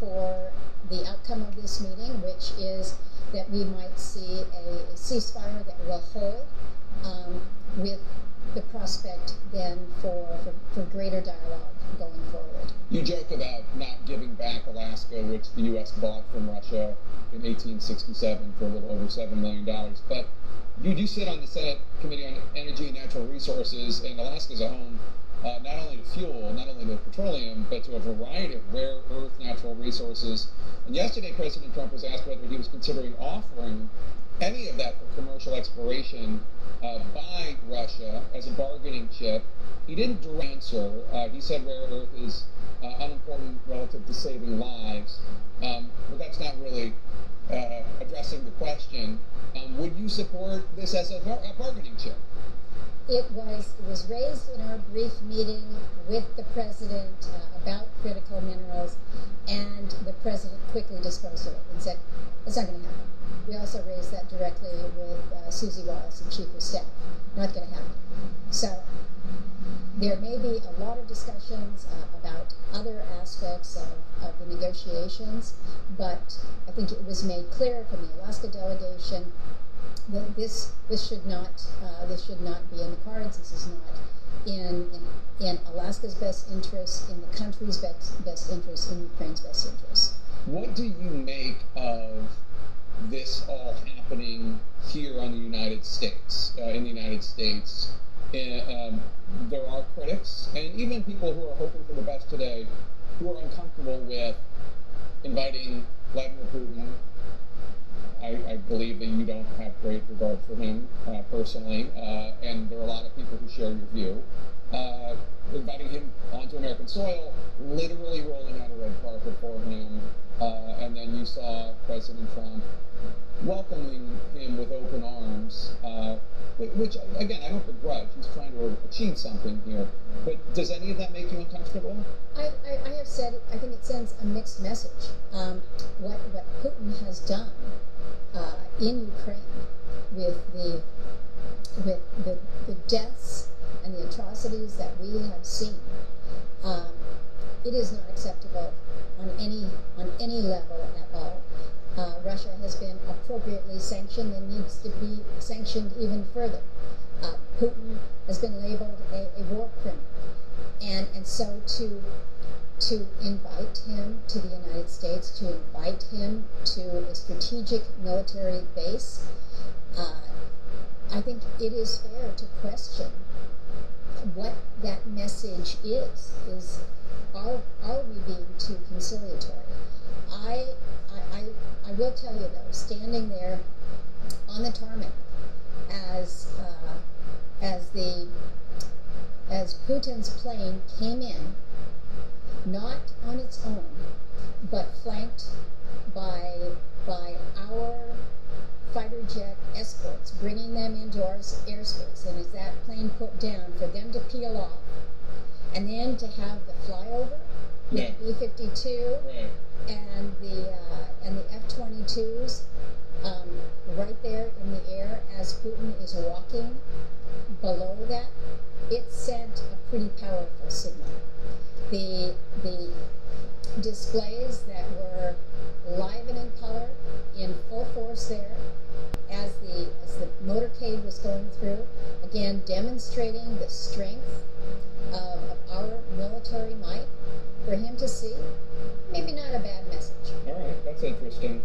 for the outcome of this meeting, which is that we might see a ceasefire that will hold, with the prospect then for greater dialogue going forward. You joke about not giving back Alaska, which the U.S. bought from Russia in 1867 for a little over $7 million. But you do sit on the Senate Committee on Energy and Natural Resources, and Alaska is a home not only to fuel, not only to petroleum, but to a variety of rare earth natural resources. And yesterday, President Trump was asked whether he was considering offering any of that for commercial exploration by Russia as a bargaining chip. He didn't directly answer. He said rare earth is unimportant relative to saving lives, but that's not really addressing the question. Would you support this as a bargaining chip? It was raised in our brief meeting with the president about critical minerals, and the president quickly disposed of it and said, it's not going to happen. We also raised that directly with Susie Wallace, the Chief of Staff. Not going to happen. So there may be a lot of discussions about other aspects of the negotiations, but I think it was made clear from the Alaska delegation that this should not be in the cards. This is not in Alaska's best interest, in the country's best interest, in Ukraine's best interest. What do you make of this all happening here in the United States? There are critics, and even people who are hoping for the best today, who are uncomfortable with inviting Vladimir Putin. I believe that you don't have great regard for him personally, and there are a lot of people who share your view. Inviting him onto American soil, literally rolling out a red carpet for him, and then you saw President Trump welcoming him with open arms, which, again, I don't begrudge. He's trying to achieve something here. But does any of that make you uncomfortable? I have said, I think it sends a mixed message. What Putin has done in Ukraine with the deaths and the atrocities that we have seen, it is not acceptable on any level at all. Russia has been appropriately sanctioned and needs to be sanctioned even further. Putin has been labeled a war criminal, and so to invite him to the United States, to invite him to a strategic military base, I think it is fair to question what that message is. Are we being too conciliatory? I will tell you though, standing there on the tarmac as Putin's plane came in, not on its own, but flanked by our fighter jet escorts, bringing them into our airspace, and as that plane put down, for them to peel off, and then to have the flyover with the B-52 and the F-22s right there in the air as Putin is walking below that, it sent a pretty powerful signal. The displays that were live and in color, in full force there, as the motorcade was going through, again demonstrating the strength of our military might, for him to see, maybe not a bad message. All right, interesting.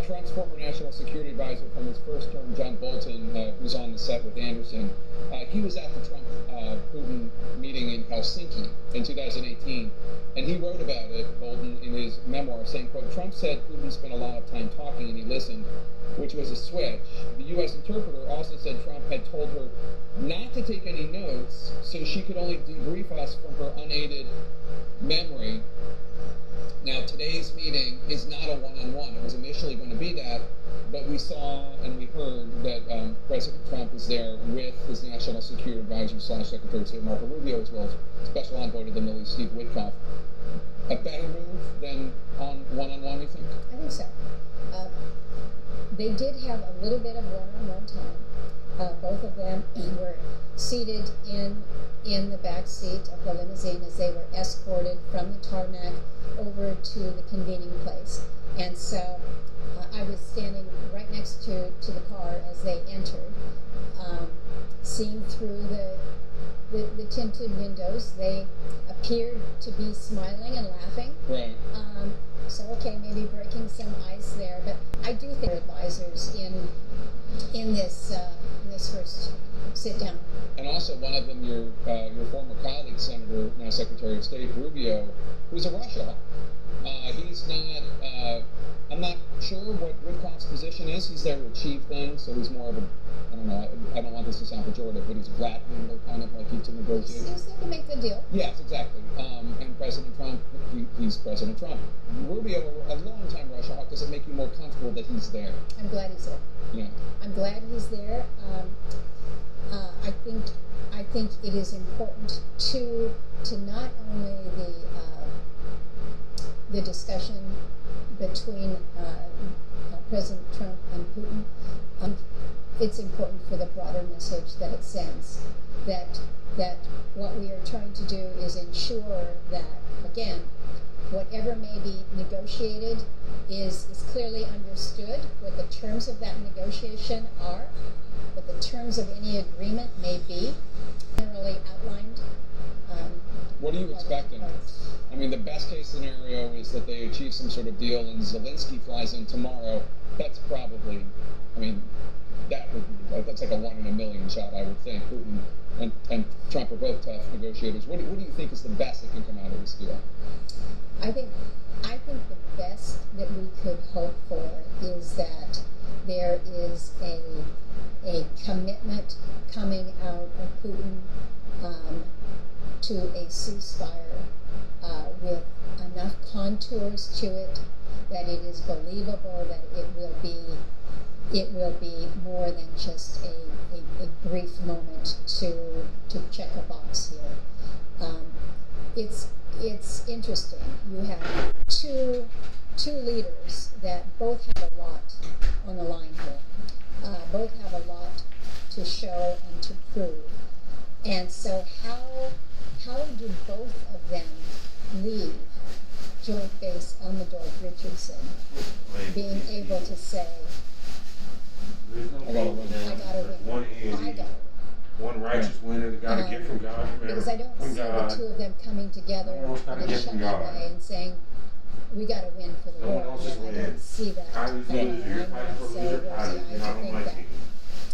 Trump's former national security advisor from his first term, John Bolton, who's on the set with Anderson, he was at the Trump-Putin meeting in Helsinki in 2018, and he wrote about it, Bolton, in his memoir, saying, quote, Trump said Putin spent a lot of time talking and he listened, which was a switch. The U.S. interpreter also said Trump had told her not to take any notes, so she could only debrief us from her unaided memory. Now, today's meeting is not a one-on-one. It was initially going to be that, but we saw and we heard that President Trump is there with his national security advisor / Secretary of State Marco Rubio, as well as Special Envoy to the Middle East Steve Witkoff. A better move than on one-on-one, you think? I think so. They did have a little bit of one-on-one time. Both of them were seated in the back seat of the limousine as they were escorted from the tarmac over to the convening place. And so I was standing right next to the car as they entered, seeing through the tinted windows. They appeared to be smiling and laughing. Right. So okay, maybe breaking some ice there, but I do think advisors in this first sit down. And also one of them, your former colleague, Senator, now Secretary of State Rubio, who's a Russia hawk. He's not. I'm not sure what Witkoff's position is. He's there to achieve things, so he's more of a. I don't know. I don't want this to sound pejorative, but he's a flat handler, kind of like to negotiate. He's there to make the deal. Yes, exactly. And President Trump, he's President Trump. Rubio, a long-time Russia hawk, does it make you more comfortable that he's there? I'm glad he's there. Yeah. I'm glad he's there. I think it is important to not only the discussion between President Trump and Putin. It's important for the broader message that it sends, that what we are trying to do is ensure that, again, whatever may be negotiated is clearly understood, what the terms of that negotiation are, what the terms of any agreement may be, generally outlined. What are you expecting? I mean, the best case scenario is that they achieve some sort of deal and Zelensky flies in tomorrow. That's probably, I mean, that's like a 1 in a million shot, I would think. Putin and Trump are both tough negotiators. What do you think is the best that can come out of this deal? I think the best that we could hope for is that there is a commitment coming out of Putin to a ceasefire with enough contours to it that it is believable that it will be more than just a brief moment to check a box here. It's interesting. You have two leaders that both have a lot on the line here. Both have a lot to show and to prove. And so how do both of them leave Joint Base Elmendorf Richardson being able to say, I gotta win. One righteous winner that got to get from God. Because I don't see the two of them coming together in a shiny way and saying, we got to win for the war. I don't see that. I'm not so rosy-eyed to think that.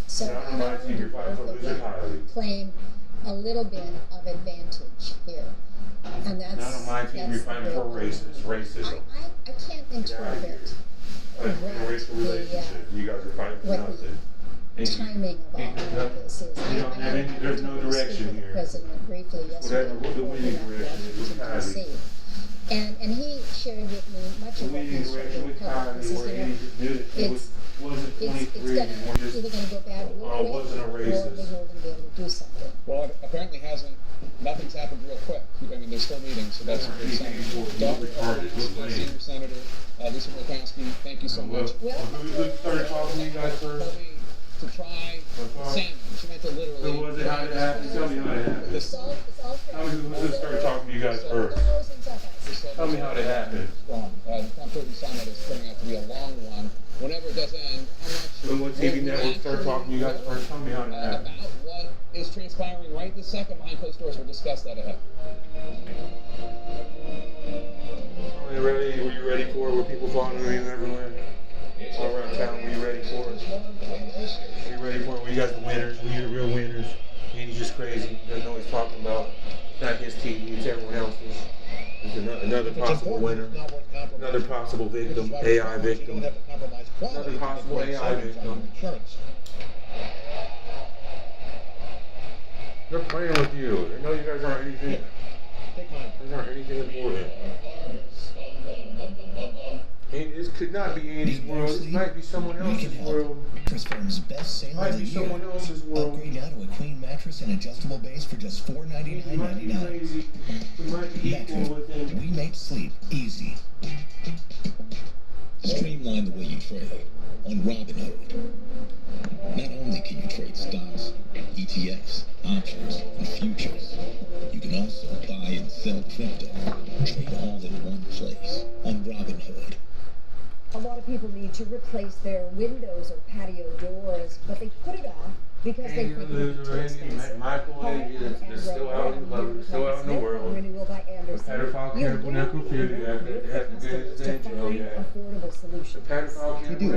So how do both of them claim a little bit of advantage here? And that's not on my team. You're fighting for racism. I can't interpret what the timing of all of this is. There's no direction here. The president briefly yesterday before he left Washington, D.C. And he shared with me much of what he shared with public. He says, it's either going to go bad real quick, or we're going to be able to do something. Well, it apparently nothing's happened real quick. I mean, they're still meeting, so that's a good sign. Senior Senator Lisa Murkowski, thank you so much. Who started talking to you guys first? To try salmon. She meant to literally. Who was it? How did it happen? Tell me how it happened. Tell me who started talking to you guys first. Tell me how it happened. The Trump-Putin summit is turning out to be a long one. Whenever it does end, how much? When TV network started talking to you guys first, tell me how it happened. About what is transpiring right this second behind closed doors. We'll discuss that ahead. You ready? Were you ready for it? Were people following me in Neverland? All around town, were you ready for it? Are you ready for it? Were you guys the winners? Were you the real winners? Andy's just crazy. He doesn't know what he's talking about. It's not his TV, it's everyone else's. It's another possible winner. Another possible victim, AI victim. Another possible AI victim. They're playing with you. They know you guys aren't anything. These aren't anything important. This could not be Andy's world. This might be someone else's world. Mattress Firm's best sale of the year. Someone else's world. Upgrade now to a queen mattress and adjustable base for just $499.99. Mattress. We make sleep easy. Streamline the way you trade on Robinhood. Not only can you trade stocks, ETFs, options, and futures, you can also buy and sell crypto. Trade all in one place on Robinhood. A lot of people need to replace their windows or patio doors, but they put it off because they think it's too expensive. Microwave is still out in the public, still out in the world. Renewal by Anderson. Pedophile chemical necrophilia that has been in jail yet. Affordable solutions. We do.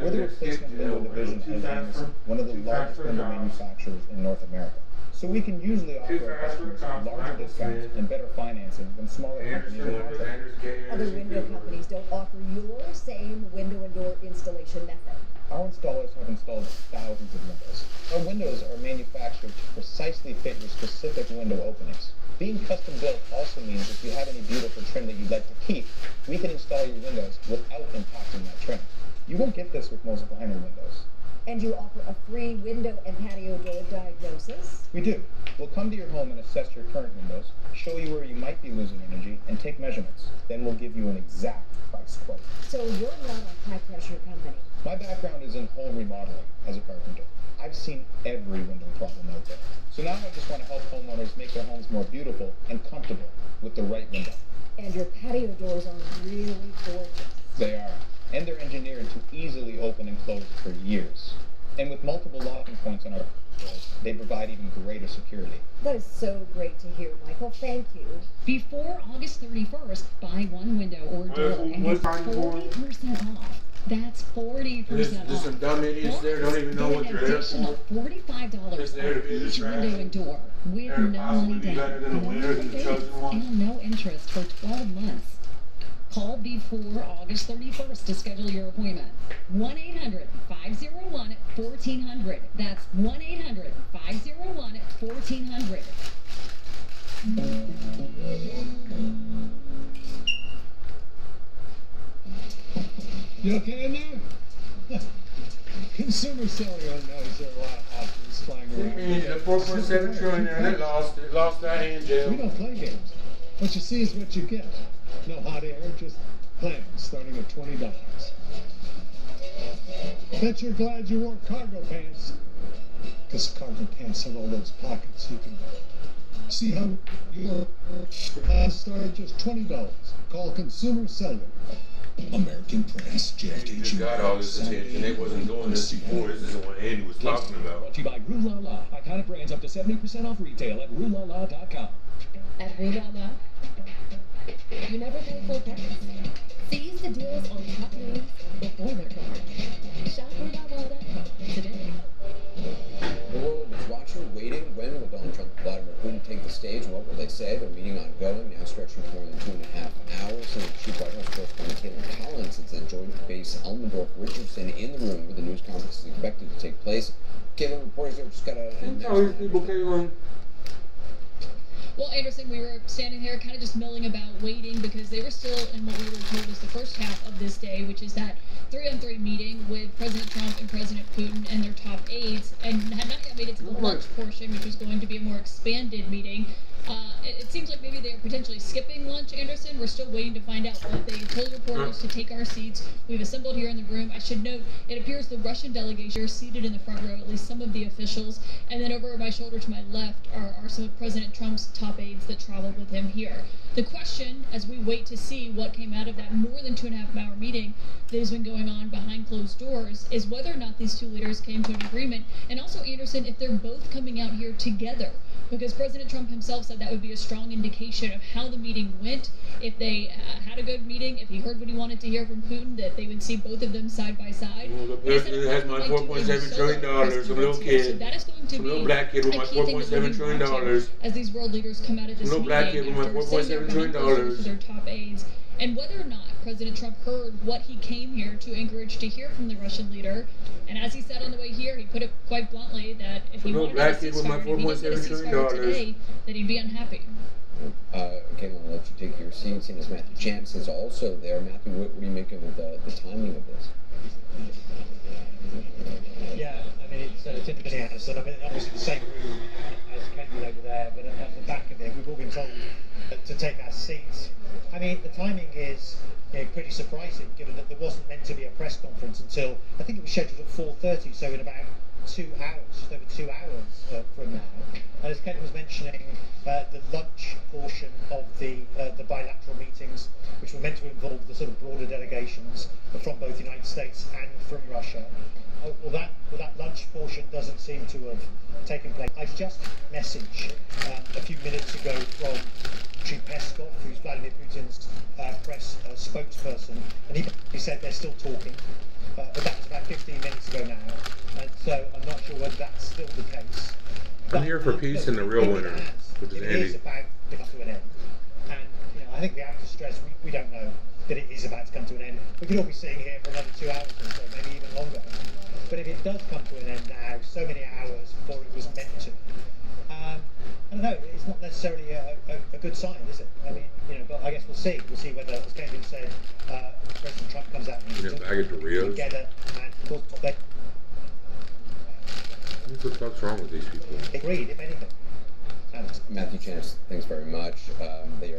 We're the replacement window division of Anderson, one of the largest window manufacturers in North America. So we can usually offer our customers larger discounts and better financing than smaller companies in our sector. Other window companies don't offer your same window and door installation method. Our installers have installed thousands of windows. Our windows are manufactured to precisely fit your specific window openings. Being custom built also means if you have any beautiful trim that you'd like to keep, we can install your windows without impacting that trim. You won't get this with most vinyl windows. And you offer a free window and patio door diagnosis? We do. We'll come to your home and assess your current windows, show you where you might be losing energy, and take measurements. Then we'll give you an exact price quote. So you're not a high-pressure company? My background is in home remodeling as a carpenter. I've seen every window problem out there. So now I just want to help homeowners make their homes more beautiful and comfortable with the right window. And your patio doors are really gorgeous. They are. And they're engineered to easily open and close for years. And with multiple locking points on our doors, they provide even greater security. That is so great to hear, Michael. Thank you. Before August 31st, buy one window or door and get 40% off. That's 40% off. There's some dumb idiots there don't even know what they're there for. $45 for each window and door with no money down, and no interest for 12 months. Call before August 31st to schedule your appointment. 1-800-501-1400. That's 1-800-501-1400. You okay in there? Consumer Cellular knows there are a lot of options flying around. Yeah, 4.7 trillion there, they lost it. Lost that in jail. We don't play games. What you see is what you get. No hot air, just plans starting at $20. Bet you're glad you wore cargo pants. Because cargo pants have all those pockets you can see how your plans start at just $20. Call Consumer Cellular. American Press, JFK You got all this attention. They wasn't doing this before. This is what Andy was talking about. Brought to you by Rue La La. Iconic brands up to 70% off retail at RueLaLa.com. At Rue La La, you never pay full price. Seize the deals on top names before they're gone. Shop RueLaLa.com today. The world is watching, waiting. When will Donald Trump and Vladimir Putin take the stage? What will they say? Their meeting ongoing, now stretching for more than 2.5 hours. And Chief White House correspondent Caitlin Collins is at Joint Base Elmendorf Richardson in the room where the news conference is expected to take place. Caitlin, reporters there just got a... Tell these people, Caitlin. Well, Anderson, we were standing there kind of just milling about, waiting, because they were still in what we were told was the first half of this day, which is that 3-on-3 meeting with President Trump and President Putin and their top aides, and had not yet made it to the lunch portion, which was going to be a more expanded meeting. It seems like maybe they're potentially skipping lunch, Anderson. We're still waiting to find out, but they told reporters to take our seats. We've assembled here in the room. I should note, it appears the Russian delegation are seated in the front row, at least some of the officials, and then over my shoulder to my left are some of President Trump's top aides that traveled with him here. The question, as we wait to see what came out of that more than 2.5-hour meeting that has been going on behind closed doors, is whether or not these two leaders came to an agreement, and also, Anderson, if they're both coming out here together because President Trump himself said that would be a strong indication of how the meeting went. If they had a good meeting, if he heard what he wanted to hear from Putin, that they would see both of them side by side. Well, the president has my $4.7 trillion. Some little kid, So that is going to some be little black kid with my $4.7 trillion. As these world leaders come out of this Some little black kid with my $4.7 trillion. For their top aides, and whether or not President Trump heard what he came here to Anchorage to hear from the Russian leader. And as he said on the way here, he put it quite bluntly that if he wanted a ceasefire, if he didn't get a ceasefire today, that he'd be unhappy. Caitlin, I'll let you take your seat. Seeing as Matthew Chance is also there. Matthew, what do you make of the timing of this? Yeah, I mean, it's interesting, Anderson. I mean, obviously the same room as Caitlin over there, but at the back of it, we've all been told to take our seats. I mean, the timing is pretty surprising, given that there wasn't meant to be a press conference until, I think it was scheduled at 4:30, so in about 2 hours, just over 2 hours from now. And as Kent was mentioning, the lunch portion of the bilateral meetings, which were meant to involve the sort of broader delegations from both the United States and from Russia, well, that lunch portion doesn't seem to have taken place. I just messaged a few minutes ago from Peskov, who's Vladimir Putin's press spokesperson, and he said they're still talking, but that was about 15 minutes ago now, and so I'm not sure whether that's still the case. I'm here for peace and the real winner, which is It Andy. is about to come to an end, and I think we have to stress we don't know that it is about to come to an end. We could all be sitting here for another 2 hours or so, maybe even longer. But if it does come to an end now, so many hours before it was meant to, I don't know, it's not necessarily a good sign, is it? I mean, but I guess we'll see. We'll see whether, as Kevin said, President Trump comes out and I get the Rios. together, and of course, they What the fuck's wrong with these people? agreed, if anything. Matthew Chance, thanks very much.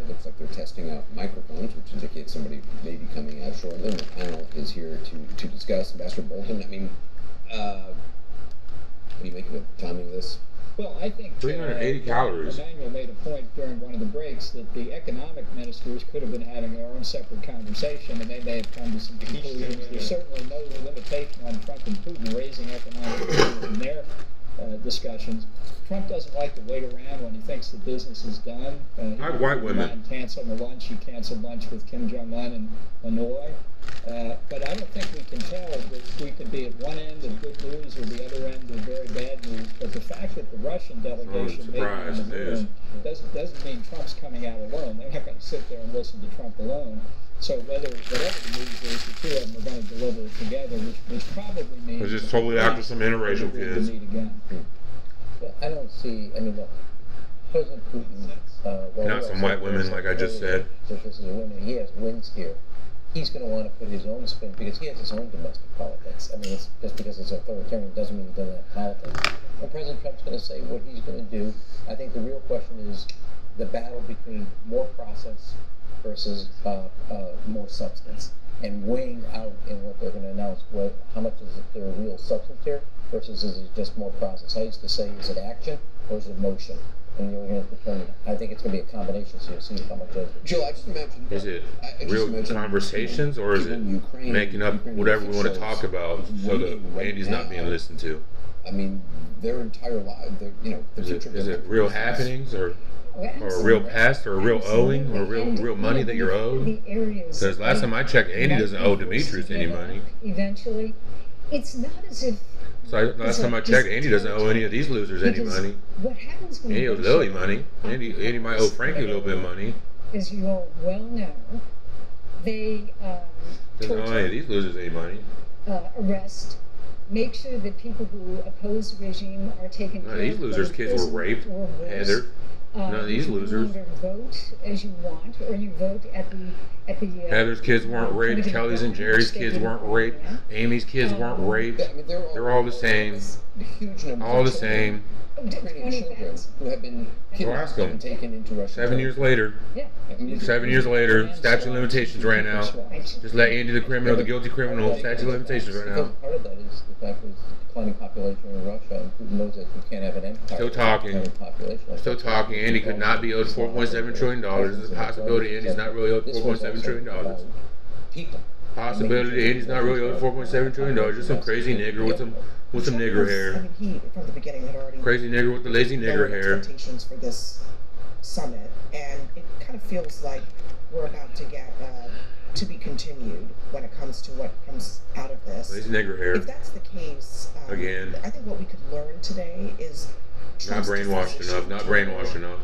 Looks like they're testing out microphones, which indicates somebody may be coming out shortly. And the panel is here to discuss. Ambassador Bolton, I mean, what do you make of the timing of this? Well, I think 380 calories. Emmanuel made a point during one of the breaks that the economic ministers could have been having their own separate conversation, and they may have come to some conclusions. There's certainly no limitation on Trump and Putin raising economic issues in their discussions. Trump doesn't like to wait around when he thinks the business is done. White women. Cancel the lunch. He canceled lunch with Kim Jong-un in Hanoi. But I don't think we can tell that we could be at one end of good news or the other end of very bad news. But the fact that the Russian delegation may be in the room doesn't mean Trump's coming out alone. They're not going to sit there and listen to Trump alone. So whatever the news is, the two of them are going to deliver it together, which probably means It's just totally after some interracial kids. Well, I don't see. I mean, look, President Putin. Not some white women, like I just said. If this is a winner, he has wins here. He's going to want to put his own spin because he has his own domestic politics. I mean, it's just because it's authoritarian doesn't mean he doesn't have politics. And President Trump's going to say what he's going to do. I think the real question is the battle between more process versus more substance, and weighing out in what they're going to announce. How much is there real substance here versus is it just more process? I used to say, is it action or is it motion? And you're going to determine. I think it's going to be a combination, so you'll see how much of it. Jill, I just imagine. Is it real conversations or is it making up whatever we want to talk about so that Andy's not being listened to? I mean, their entire life, the future. Is it real happenings or a real past or a real owing or real money that you're owed? Because last time I checked, Andy doesn't owe Demetrius any money. Eventually, it's not as if. So last time I checked, Andy doesn't owe any of these losers any money. What happens when Andy owes Lily money. Andy might owe Frankie a little bit of money. As you all well know, they Doesn't owe any of these losers any money. arrest, make sure that people who oppose the regime are taken care of. These losers' kids were raped. Heather. None of these losers. You either vote as you want, or you vote at the Heather's kids weren't raped. Kelly's and Jerry's kids weren't raped. Amy's kids weren't raped. They're all the same. All the same. Children who have been kidnapped and taken into Russia. 7 years later. 7 years later, statute of limitations ran out. Just let Andy the criminal, the guilty criminal, statute of limitations ran out. Part of that is the fact that it's the declining population in Russia, and Putin knows that you can't have an empire. Still talking. Still talking. Andy could not be owed $4.7 trillion. There's a possibility Andy's not really owed $4.7 trillion. People. Possibility, and he's not really owed $4.7 trillion. Just some crazy nigger with some nigger hair. I mean, he from the beginning had already Crazy nigger with the lazy nigger lowered hair. expectations for this summit, and it kind of feels like we're about to get to be continued when it comes to what comes out of this. Lazy nigger hair. If that's the case, Again. I think what we could learn today is Not brainwashed enough. Not brainwashed enough.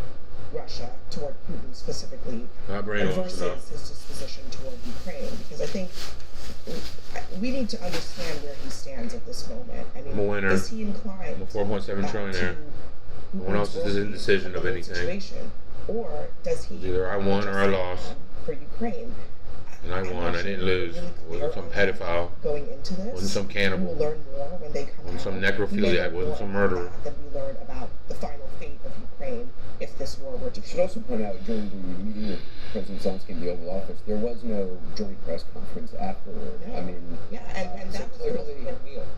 Russia toward Putin specifically, Not brainwashed versus enough. his disposition toward Ukraine, because I think we need to understand where he stands at this moment. I mean, I'm a winner. is he inclined I'm a $4.7 trillionaire. No one else is in decision of anything. situation, or does he Either I won or I lost. for Ukraine? And I won. I didn't lose. Wasn't some pedophile. Going into this, Wasn't some cannibal. we will learn more when they come Wasn't some necrophiliac. Wasn't some murderer. That we learn about the final fate of Ukraine if this war were to. I should also point out during the meeting with President Zelensky in the Oval Office, there was no joint press conference afterward. No. I mean, yeah, and so that was clearly,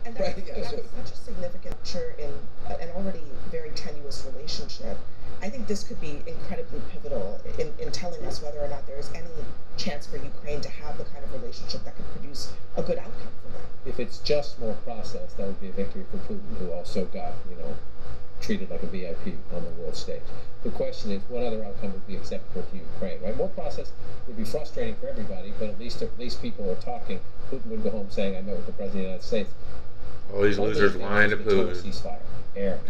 and that was such a significant feature in an already very tenuous relationship. I think this could be incredibly pivotal in telling us whether or not there is any chance for Ukraine to have the kind of relationship that could produce a good outcome for them. If it's just more process, that would be a victory for Putin, who also got, treated like a VIP on the world stage. The question is, what other outcome would be acceptable to Ukraine? Right? More process would be frustrating for everybody, but at least people are talking. Putin would go home saying, "I met with the President of the United States." All these losers lying to Putin. Ceasefire.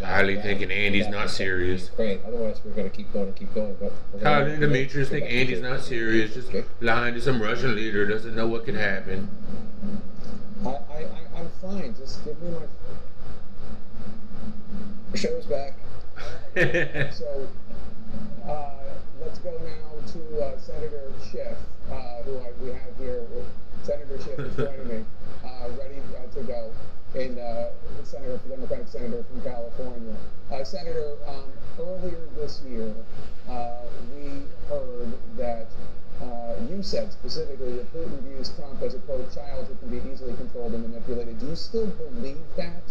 Highly thinking Andy's not serious. Ukraine. Otherwise, we're going to keep going and keep going. But Kylie and Demetrius think Andy's not serious. Just lying to some Russian leader. Doesn't know what can happen. I'm fine. Just give me my show's back. So let's go now to Senator Schiff, who we have here. Senator Schiff is joining me, ready to go. And the Democratic senator from California. Senator, earlier this year, we heard that you said specifically that Putin views Trump as a, quote, child who can be easily controlled and manipulated. Do you still believe that?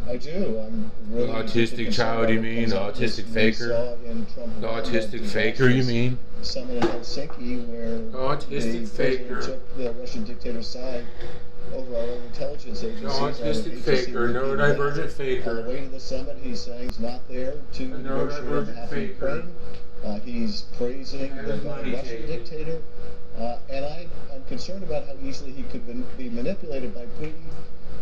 I do. I'm really autistic child, you mean? The autistic faker? The autistic faker, you mean? Summit in Helsinki, where autistic faker took the Russian dictator's side over our own intelligence agencies. The autistic faker, neurodivergent faker. On the way to the summit, he's saying he's not there to negotiate on behalf of Ukraine. He's praising the Russian dictator, and I'm concerned about how easily he could be manipulated by Putin.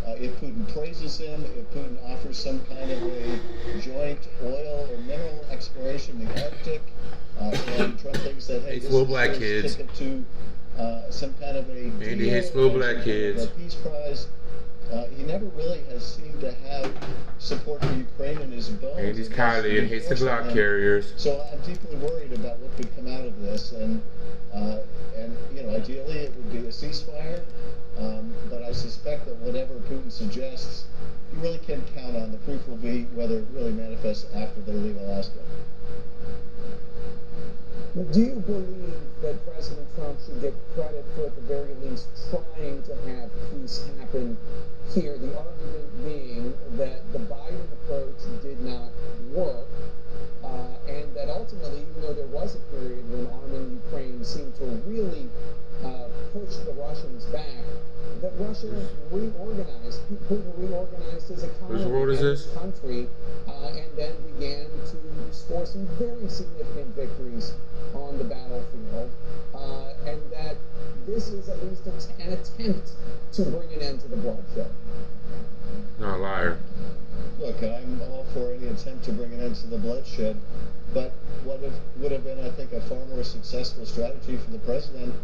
If Putin praises him, if Putin offers some kind of a joint oil or mineral exploration in the Arctic, and Trump thinks that, hey, this little is black his kids. ticket to some kind of a Andy hates little black kids. A peace prize. He never really has seemed to have support for Ukraine in his bones. Andy's Kylie and hates the Glock carriers. So I'm deeply worried about what could come out of this, and ideally it would be a ceasefire. But I suspect that whatever Putin suggests, you really can't count on. The proof will be whether it really manifests after they leave Alaska. But do you believe that President Trump should get credit for, at the very least, trying to have peace happen here? The argument being that the Biden approach did not work, and that ultimately, even though there was a period when arming Ukraine seemed to really push the Russians back, that Russia reorganized. Putin reorganized his economy and his country, and then began to score some very significant victories on the battlefield, and that this is at least an attempt to bring an end to the bloodshed. Not a liar. Look, I'm all for any attempt to bring an end to the bloodshed, but what would have been, I think, a far more successful strategy for the president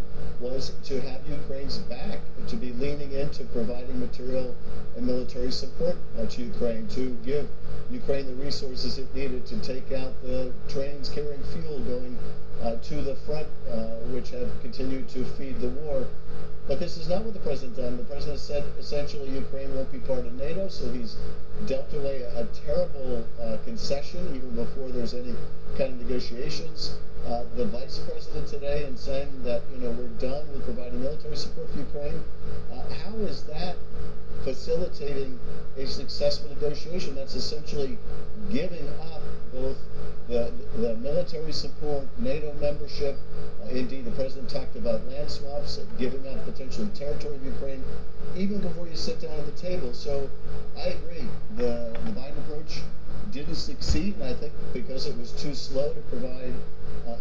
was to have Ukraine's back, to be leaning into providing material and military support to Ukraine, to give Ukraine the resources it needed to take out the trains carrying fuel going to the front, which have continued to feed the war. But this is not what the president done. The president said essentially Ukraine won't be part of NATO, so he's dealt away a terrible concession even before there's any kind of negotiations. The vice president today in saying that we're done with providing military support for Ukraine. How is that facilitating a successful negotiation? That's essentially giving up both the military support, NATO membership. Indeed, the president talked about land swaps, giving up potentially territory of Ukraine, even before you sit down at the table. So I agree. The Biden approach didn't succeed, and I think because it was too slow to provide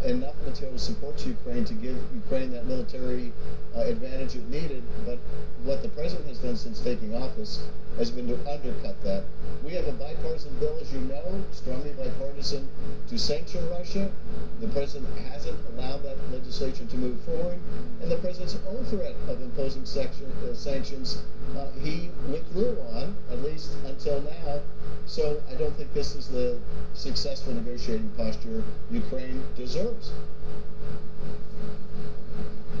enough material support to Ukraine to give Ukraine that military advantage it needed. But what the president has done since taking office has been to undercut that. We have a bipartisan bill, as you know, strongly bipartisan, to sanction Russia. The president hasn't allowed that legislation to move forward. And the president's own threat of imposing sanctions, he withdrew on, at least until now. So I don't think this is the successful negotiating posture Ukraine deserves.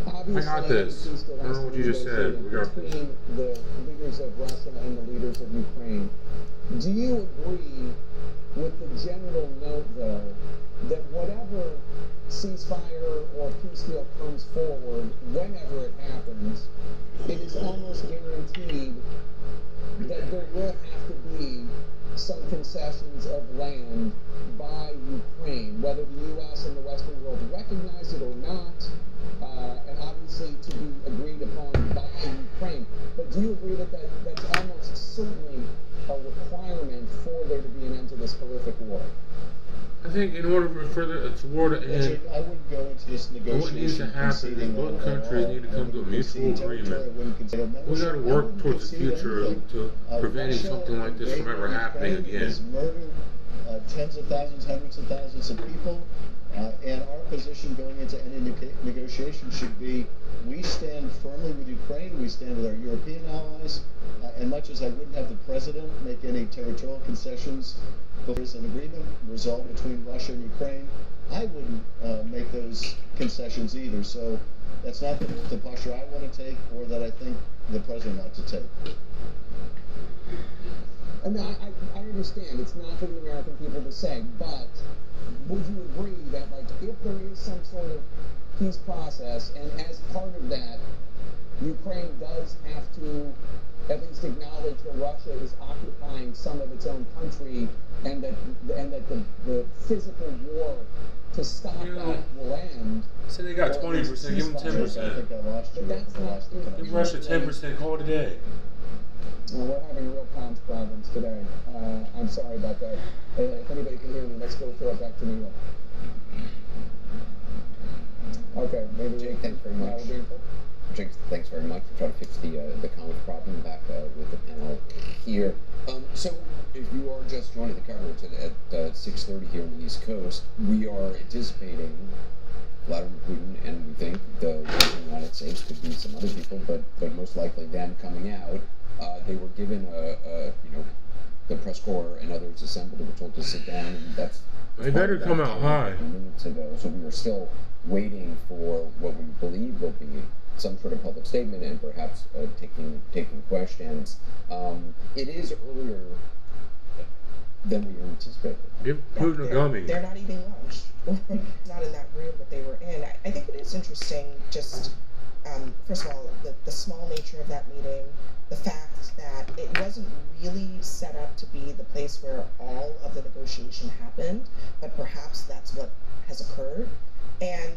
I got this. I don't know what you just said. We got this. Between the leaders of Russia and the leaders of Ukraine. Do you agree with the general note, though, that whatever ceasefire or peace deal comes forward, whenever it happens, it is almost guaranteed that there will have to be some concessions of land by Ukraine, whether the U.S. and the Western world recognize it or not, and obviously to be agreed upon by Ukraine. But do you agree that that's almost certainly a requirement for there to be an end to this horrific war? I think in order for the war to end, I wouldn't go into this negotiation. What needs to happen is both countries need to come to a mutual agreement. We got to work towards the future to preventing something like this from ever happening again. Has murdered tens of thousands, hundreds of thousands of people, and our position going into any negotiation should be: we stand firmly with Ukraine, we stand with our European allies, and much as I wouldn't have the president make any territorial concessions before there's an agreement resolved between Russia and Ukraine, I wouldn't make those concessions either. So that's not the posture I want to take, or that I think the president ought to take. And I understand it's not for the American people to say, but would you agree that, like, if there is some sort of peace process, and as part of that, Ukraine does have to at least acknowledge that Russia is occupying some of its own country, and that the physical war to stop that will end. So they got 20%, give them 10%. But that's not. Give Russia 10%, call it a day. Well, we're having real comms problems today. I'm sorry about that. If anybody can hear me, let's go throw it back to New York. Okay, maybe Jake, thanks very much. Jake, thanks very much for trying to fix the comms problem back with the panel here. So, if you are just joining the coverage at 6:30 here on the East Coast, we are anticipating Vladimir Putin, and we think the United States, could be some other people, but most likely them coming out. They were given the press corps and others assembled and were told to sit down, and that's. They better come out high. Minutes ago, so we were still waiting for what we believe will be some sort of public statement and perhaps taking questions. It is earlier than we anticipated. Give Putin a gummy. They're not eating lunch. Not in that room that they were in. I think it is interesting, just first of all, the small nature of that meeting, the fact that it wasn't really set up to be the place where all of the negotiation happened, but perhaps that's what has occurred. And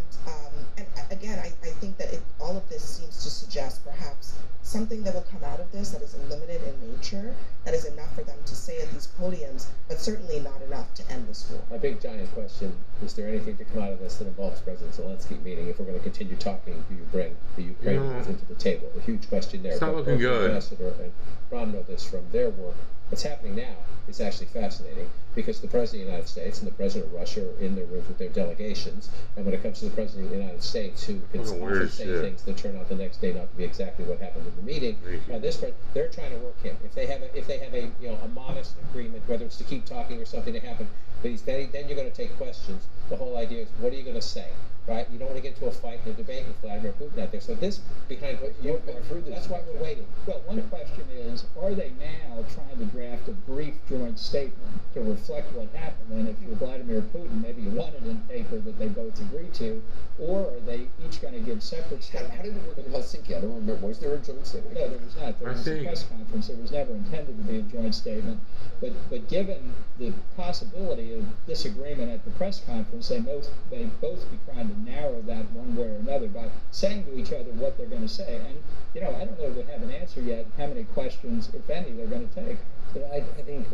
again, I think that all of this seems to suggest perhaps something that will come out of this that is limited in nature, that is enough for them to say at these podiums, but certainly not enough to end this war. My big giant question, is there anything to come out of this that involves President Zelensky? Meaning, if we're going to continue talking, do you bring the Ukrainians into the table? A huge question there. It's not looking good. Ambassador and Ron know this from their work. What's happening now is actually fascinating, because the President of the United States and the President of Russia are in their rooms with their delegations, and when it comes to the President of the United States, who can often say things that turn out the next day not to be exactly what happened in the meeting, they're trying to work him. If they have a modest agreement, whether it's to keep talking or something to happen, then you're going to take questions. The whole idea is, what are you going to say? right? You don't want to get into a fight in a debate with Vladimir Putin out there. So this behind what you that's why we're waiting. Well, one question is, are they now trying to draft a brief joint statement to reflect what happened? And if you're Vladimir Putin, maybe you want it in paper that they both agree to, or are they each going to give separate statements? How did it work in Helsinki? I don't remember. Was there a joint statement? No, there was not. There was a press conference. There was never intended to be a joint statement. But given the possibility of disagreement at the press conference, they both be trying to narrow that one way or another by saying to each other what they're going to say. And, I don't know if they have an answer yet how many questions, if any, they're going to take. But I think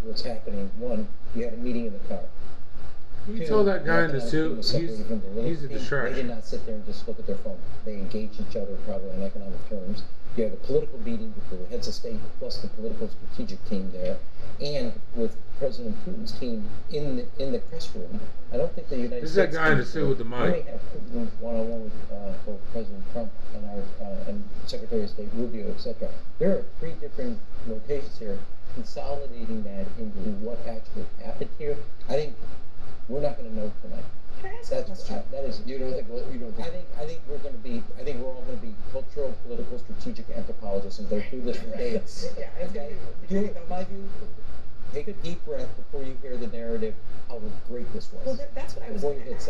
what's happening, one, you had a meeting in the car. You told that guy in the suit, he's a distraction. They did not sit there and just look at their phone. They engaged each other probably on economic terms. You have a political meeting with the heads of state plus the political strategic team there, and with President Putin's team in the press room. I don't think the United States. This is that guy in the suit with the mic. We may have Putin one-on-one with both President Trump and and Secretary of State Rubio, etc. There are 3 different locations here, consolidating that into what actually happened here. I think we're not going to know tonight. Can I ask a question? That is. You don't think? I think we're going to be. I think we're all going to be cultural, political, strategic anthropologists and go through this for days. Yeah, it's going to be. My view. Take a deep breath before you hear the narrative. How great this was. Well, that's what I was going to ask,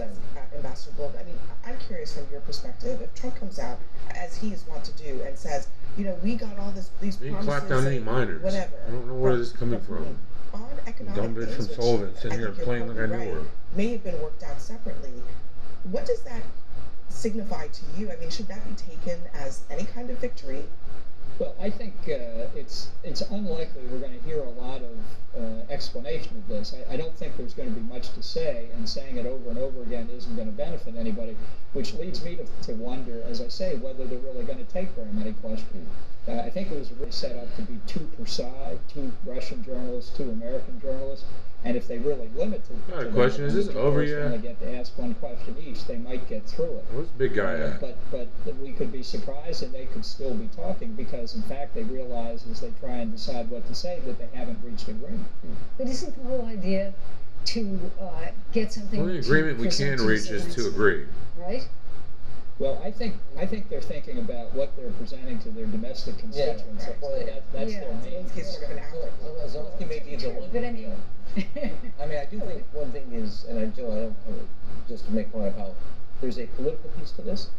Ambassador Gold. I mean, I'm curious from your perspective. If Trump comes out, as he is wont to do, and says, we got all these promises. He clapped down any minors. Whatever. I don't know where this is coming from. On economic Dumb bitch from Sullivan sitting here playing like I knew her. May have been worked out separately. What does that signify to you? I mean, should that be taken as any kind of victory? Well, I think it's unlikely we're going to hear a lot of explanation of this. I don't think there's going to be much to say, and saying it over and over again isn't going to benefit anybody, which leads me to wonder, as I say, whether they're really going to take very many questions. I think it was really set up to be 2 per side, 2 Russian journalists, 2 American journalists, and if they really limit it to question, is this over yet? Only get to ask one question each, they might get through it. Where's the big guy at? But we could be surprised and they could still be talking because, in fact, they realize as they try and decide what to say that they haven't reached agreement. But isn't the whole idea to get something? The only agreement we can reach is to agree. Right? Well, I think they're thinking about what they're presenting to their domestic constituents. Yeah, that's their main. Zelensky may be the one. But anyway. I mean, I do think one thing is, and I don't just to make point of how there's a political piece to this,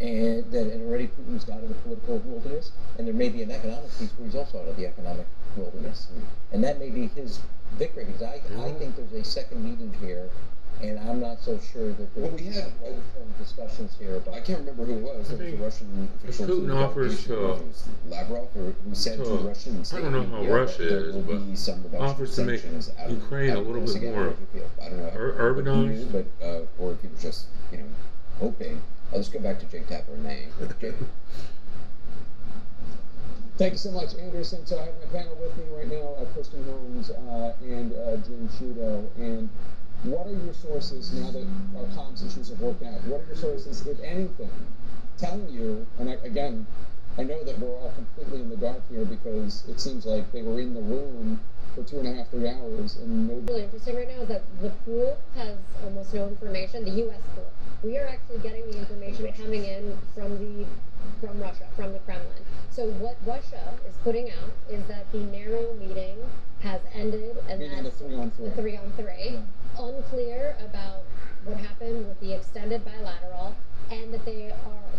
and already Putin's out of the political wilderness, and there may be an economic piece where he's also out of the economic wilderness, and that may be his victory. Because I think there's a second meeting here. And I'm not so sure that there's we had long-term discussions here. But I can't remember who it was. There was a Russian official. Putin offers to Lavrov, who said to Russian state I don't know how Russia is, but offers to make Ukraine a little bit more I don't know urbanized. But or if he was just hoping. I'll just go back to Jake Tapper and May. Thank you so much, Anderson. So I have my panel with me right now, Kristen Holmes and Jim Shudo. And what are your sources now that our comms issues have worked out? What are your sources, if anything, telling you, and again, I know that we're all completely in the dark here because it seems like they were in the room for 2.5, 3 hours and no. Really interesting right now is that the pool has almost no information, the U.S. pool. We are actually getting the information coming in from Russia, from the Kremlin. So what Russia is putting out is that the narrow meeting has ended, and meaning that's the 3-on-3. The 3-on-3. Yeah. Unclear about what happened with the extended bilateral, and that they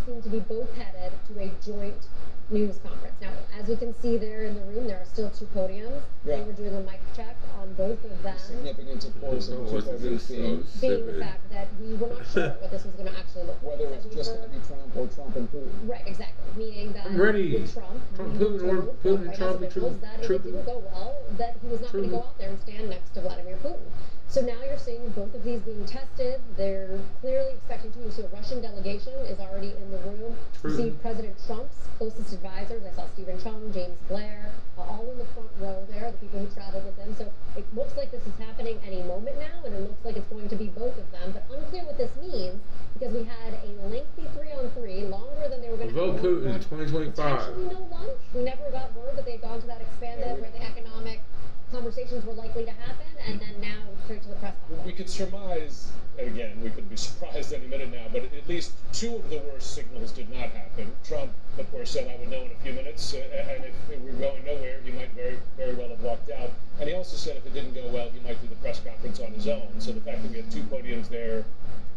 seem to be both headed to a joint news conference. Now, as you can see there in the room, there are still 2 podiums. Yeah. They were doing a mic check on both of them. The significance, of course, of the 2 podiums being the fact that we were not sure what this was going to actually look like. Whether it's just going to be Trump or Trump and Putin. Right, exactly. Meaning that I'm ready. with Trump Putin and Trump officials, that if it didn't go well, that he was not going to go out there and stand next to Vladimir Putin. So now you're seeing both of these being tested. They're clearly expecting to. So a Russian delegation is already in the room. You see President Trump's closest advisors. I saw Stephen Chung, James Blair, all in the front row there, the people who traveled with him. So it looks like this is happening any moment now, and it looks like it's going to be both of them. But unclear what this means, because we had a lengthy 3-on-3, longer than they were going to vote Putin in 2025. Actually, no lunch. We never got word that they had gone to that expanded, where the economic conversations were likely to happen, and then now straight to the press conference. We could surmise, and again, we could be surprised any minute now, but at least two of the worst signals did not happen. Trump, of course, said, I would know in a few minutes, and if we were going nowhere, he might very, very well have walked out. And he also said if it didn't go well, he might do the press conference on his own. So the fact that we had two podiums there,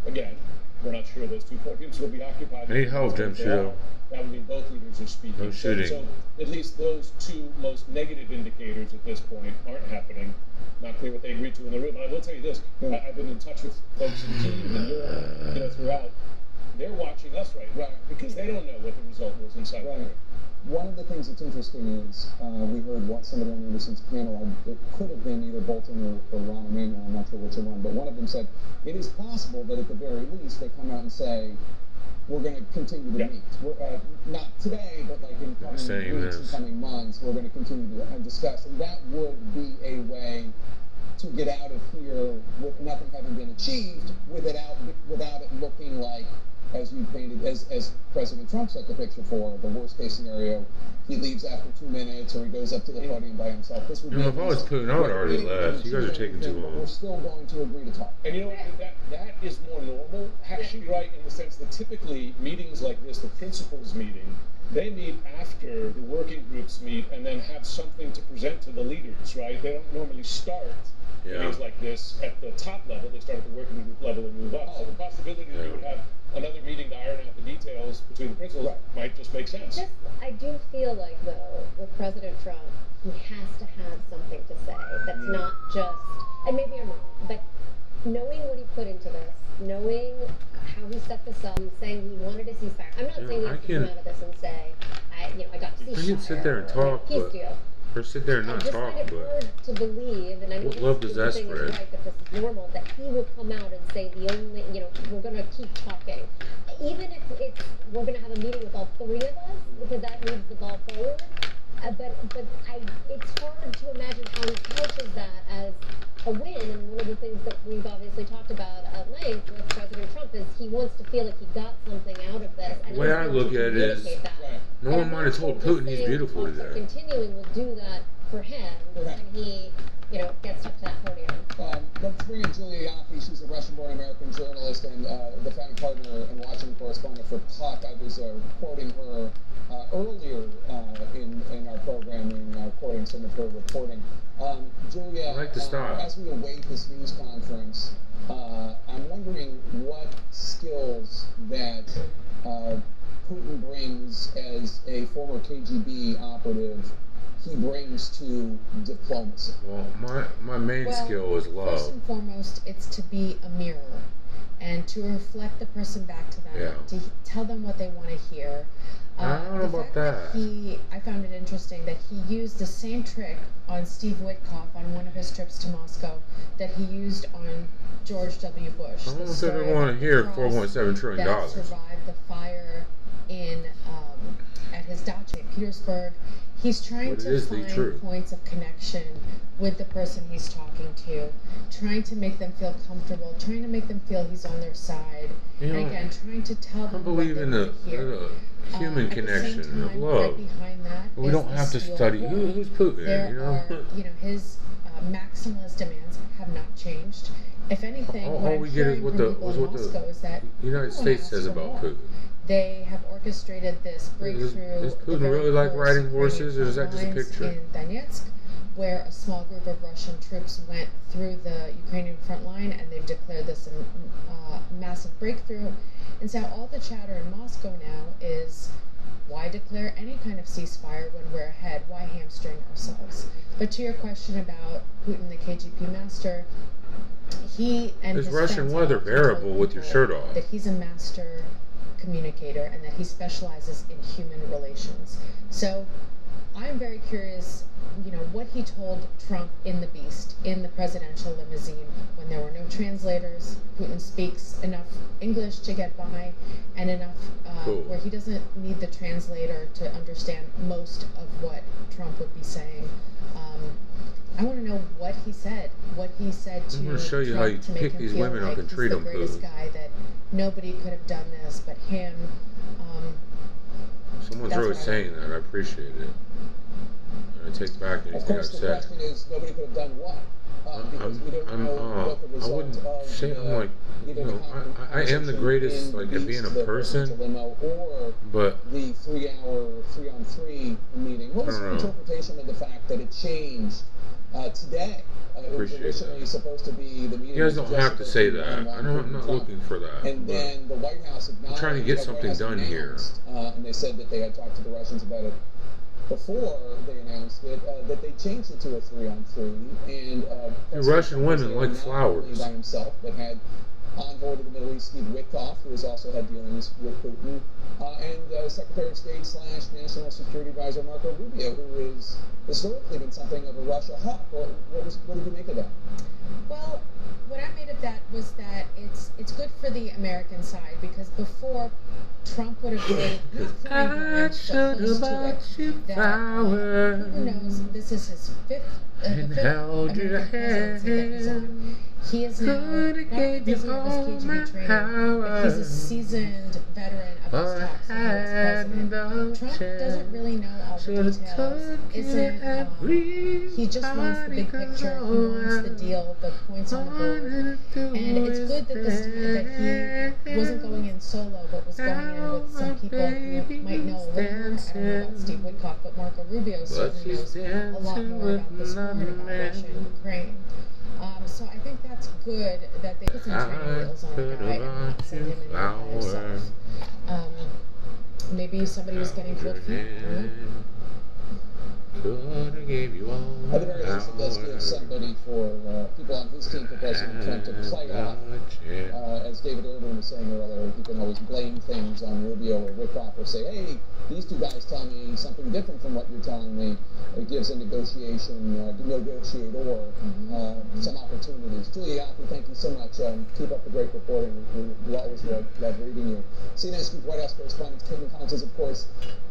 again, we're not sure those two podiums will be occupied. I need help, Jim Shudo. That would mean both leaders are speaking. No shooting. So at least those two most negative indicators at this point aren't happening. Not clear what they agreed to in the room. But I will tell you this: I've been in touch with folks in Kyiv and Europe, throughout. They're watching us right now because they don't know what the result was inside the room. One of the things that's interesting is we heard somebody on Anderson's panel. It could have been either Bolton or Ron Emanuel. I'm not sure which one, but one of them said it is possible that at the very least they come out and say, we're going to continue to meet. Not today, but like in coming weeks and coming months, we're going to continue to discuss. And that would be a way to get out of here with nothing having been achieved, without it looking like, as you painted, as President Trump set the picture for, the worst case scenario, he leaves after 2 minutes or he goes up to the podium by himself. This would be if I was Putin, I would already left. You guys are taking too long. We're still going to agree to talk. And you know what? That is more normal. Actually, right, in the sense that typically meetings like this, the principals meeting, they meet after the working groups meet and then have something to present to the leaders, right? They don't normally start meetings like this at the top level. They start at the working group level and move up. So the possibility that you would have another meeting to iron out the details between the principals might just make sense. I do feel like, though, with President Trump, he has to have something to say that's not just, and maybe I'm wrong, but knowing what he put into this, knowing how he set this up, saying he wanted a ceasefire. I'm not saying he has to come out of this and say, I got a ceasefire. I can sit there and talk, peace deal. Or sit there and not talk, I just find it hard to believe, and I know what does that think spread? is right, that this is normal, that he will come out and say the only, we're going to keep talking. Even if we're going to have a meeting with all three of us, because that moves the ball forward. But it's hard to imagine how he couches that as a win. And one of the things that we've obviously talked about at length with President Trump is he wants to feel like he got something out of this. And the way I look at it is, no one might have told Putin he's beautiful today. Continuing will do that for him when he, gets up to that podium. Let's bring in Julia Yaffe. She's a Russian-born American journalist and the founding partner and Washington correspondent for Puck. I was quoting her earlier in our programming, quoting some of her reporting. Julia, as we await this news conference, I'm wondering what skills that Putin brings as a former KGB operative he brings to diplomacy. Well, my main skill is love. First and foremost, it's to be a mirror and to reflect the person back to them, to tell them what they want to hear. I don't know about that. I found it interesting that he used the same trick on Steve Witkoff on one of his trips to Moscow that he used on George W. Bush. I don't think I want to hear $4.7 trillion. That survived the fire at his dacha in Petersburg. He's trying to find points of connection with the person he's talking to, trying to make them feel comfortable, trying to make them feel he's on their side, and again, trying to tell them what they want to hear. Human connection of love. Right behind that we don't have to study who's Putin. His maximalist demands have not changed. If anything, all we get is what the United States says about Putin. They have orchestrated this breakthrough. Does Putin really like riding horses, or is that just a picture? In Donetsk, where a small group of Russian troops went through the Ukrainian front line, and they've declared this a massive breakthrough. And so all the chatter in Moscow now is, why declare any kind of ceasefire when we're ahead? Why hamstring ourselves? But to your question about Putin, the KGB master, he and his Russian weather bearable with your shirt off? That he's a master communicator and that he specializes in human relations. So I'm very curious, what he told Trump in the Beast, in the presidential limousine, when there were no translators. Putin speaks enough English to get by, and enough where he doesn't need the translator to understand most of what Trump would be saying. I want to know what he said. What he said to I'm going to show you how you pick these women up and treat them, Putin. He's the greatest guy, that nobody could have done this but him. Someone's really saying that. I appreciate it. I take back anything Of course, I've the said. question is, nobody could have done what? Because we don't know what the I result wouldn't of say I'm like, you know, I am the greatest like at being a person, limo or but the 3-hour 3-on-3 meeting. What was I your don't know. interpretation of the fact that it changed today? It was Appreciate originally supposed to be the meeting. You guys was don't have just to say between that. Elon I'm not Trump. looking for that. And but then the White House I'm trying to get something done here. and they said that they had talked to the Russians about it before they announced it, that they changed it to a 3-on-3. And The Russian women like not flowers. only by himself, but had envoy to the Middle East Steve Witkoff, who has also had dealings with Putin, and Secretary of State / National Security Advisor Marco Rubio, who is historically been something of a Russia hawk. What did you make of that? Well, what I made of that was that it's good for the American side, because before Trump would have made not fully warned, but close to it, that who knows, this is his fifth American presidency that he's on. He is now not only does he have his KGB training, but he's a seasoned veteran of his talks with the US president. Trump doesn't really know all the details. He just wants the big picture. He wants the deal, the points on the board. And it's good that that he wasn't going in solo, but was going in with some people who might know a little more. I don't know about Steve Witkoff, but Marco Rubio certainly knows a lot more about this war and about Russia and Ukraine. So I think that's good that they put some training wheels on a guy and not send him in by himself. Maybe somebody was getting cold feet. I don't know. At the very least, it does give somebody for people on his team for President Trump to play off. As David Irvin was saying earlier, he can always blame things on Rubio or Witkoff or say, hey, these two guys tell me something different from what you're telling me. It gives a negotiator some opportunities. Julia Yaffe, thank you so much. Keep up the great reporting. We always love reading you. CNN's Chief White House correspondent Caitlin Collins is, of course,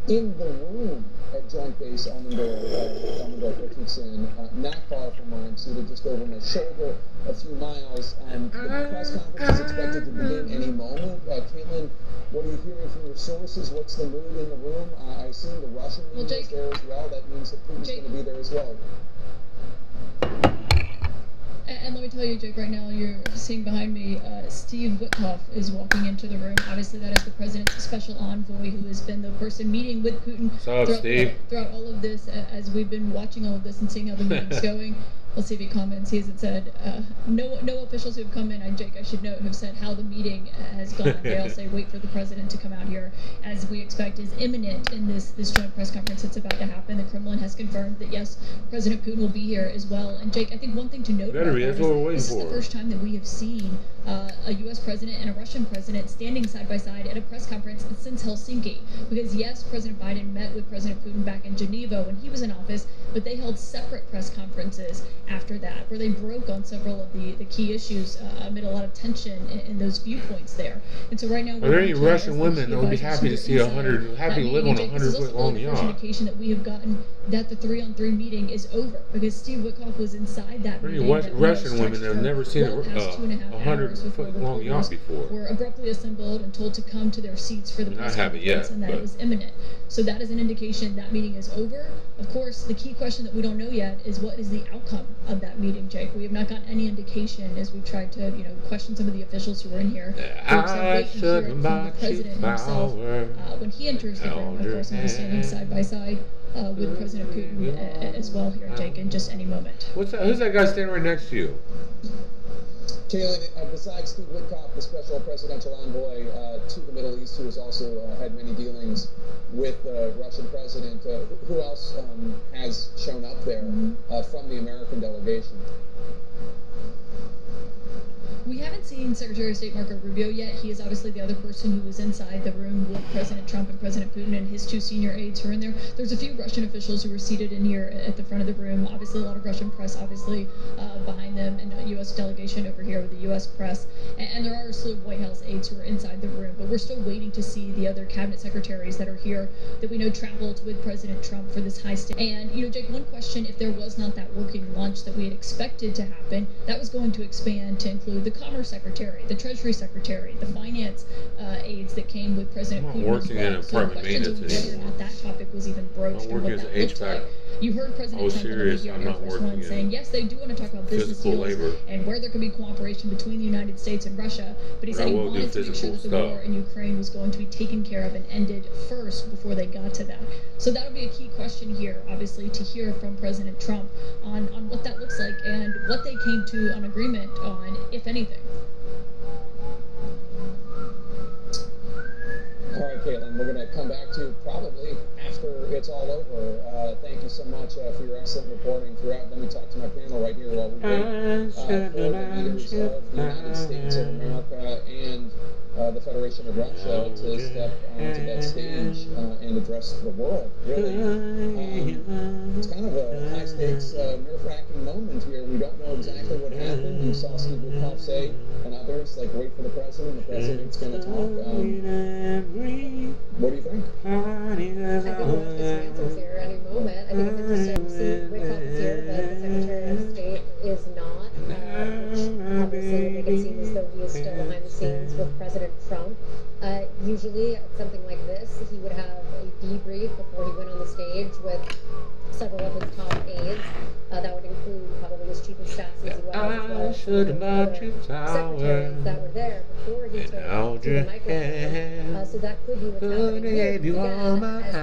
in the room at Joint Base Elmendorf-Richardson, not far from where I'm seated, just over my shoulder, a few miles. The press conference is expected to begin any moment. Caitlin, what are you hearing from your sources? What's the mood in the room? I assume the Russian media is there as well. That means that Putin's going to be there as well. And let me tell you, Jake, right now you're seeing behind me, Steve Witkoff is walking into the room. Obviously, that is the president's special envoy, who has been the person meeting with Putin throughout all of this, as we've been watching all of this and seeing how the meeting's going. We'll see if he comments. He hasn't said, no officials who have come in, Jake, I should note, have said how the meeting has gone. They all say wait for the president to come out here, as we expect is imminent in this joint press conference that's about to happen. The Kremlin has confirmed that, yes, President Putin will be here as well. And Jake, I think one thing to note about that is this is the first time that we have seen a U.S. president and a Russian president standing side by side at a press conference since Helsinki. Because yes, President Biden met with President Putin back in Geneva when he was in office, but they held separate press conferences after that, where they broke on several of the key issues amid a lot of tension in those viewpoints there. And so right now, are there any Russian women that would be happy to see happy to live on a 100-foot long yacht? Indication that we have gotten that the 3-on-3 meeting is over, because Steve Witkoff was inside that meeting. Russian women that have never seen a 100-foot long yacht before. Were abruptly assembled and told to come to their seats for the press conference, and that it was imminent. So that is an indication that meeting is over. Of course, the key question that we don't know yet is what is the outcome of that meeting, Jake. We have not gotten any indication as we've tried to, question some of the officials who were in here. I should from the president himself when he enters the room. Of course, he's standing side by side with President Putin as well here, Jake, in just any moment. Who's that guy standing right next to you? Caitlin, besides Steve Witkoff, the special presidential envoy to the Middle East, who has also had many dealings with the Russian president, who else has shown up there from the American delegation? We haven't seen Secretary of State Marco Rubio yet. He is obviously the other person who was inside the room with President Trump and President Putin and his two senior aides who are in there. There's a few Russian officials who were seated in here at the front of the room. Obviously, a lot of Russian press, obviously, behind them, and a U.S. delegation over here with the U.S. press. And there are a slew of White House aides who are inside the room. But we're still waiting to see the other cabinet secretaries that are here that we know traveled with President Trump for this high state. And, Jake, one question, if there was not that working lunch that we had expected to happen, that was going to expand to include the Commerce Secretary, the Treasury Secretary, the finance aides that came with President Putin. I'm not working in apartment maintenance anymore. Whether or not that topic was even broached and what that looked like. You heard President Trump serious, here on I'm Air not Force working One saying, in yes, they do want to talk about business physical deals labor. and where there could be cooperation between the United States and Russia. But he But said I he will do wanted to make sure physical that the stuff. war in Ukraine was going to be taken care of and ended first before they got to that. So that'll be a key question here, obviously, to hear from President Trump on what that looks like and what they came to an agreement on, if anything. All right, Caitlin, we're going to come back to you probably after it's all over. Thank you so much for your excellent reporting throughout. Let me talk to my panel right here while we wait for the leaders of the United States of America and the Federation of Russia to step onto that stage and address the world, really. It's kind of a high-stakes, nerve-wracking moment here. We don't know exactly what happened. You saw Steve Witkoff say, and others, like, wait for the president's going to talk. What do you think? I think we'll have his answers here any moment. I think it's interesting. Steve Witkoff is here, but the Secretary of State is not, which obviously would make it seem as though he is still behind the scenes with President Trump. Usually, at something like this, he would have a debrief before he went on the stage with several of his top aides. That would include probably his chief of staff, as well as secretaries that were there before he took to the microphone. So that could be what's happening here. Again, as Caitlin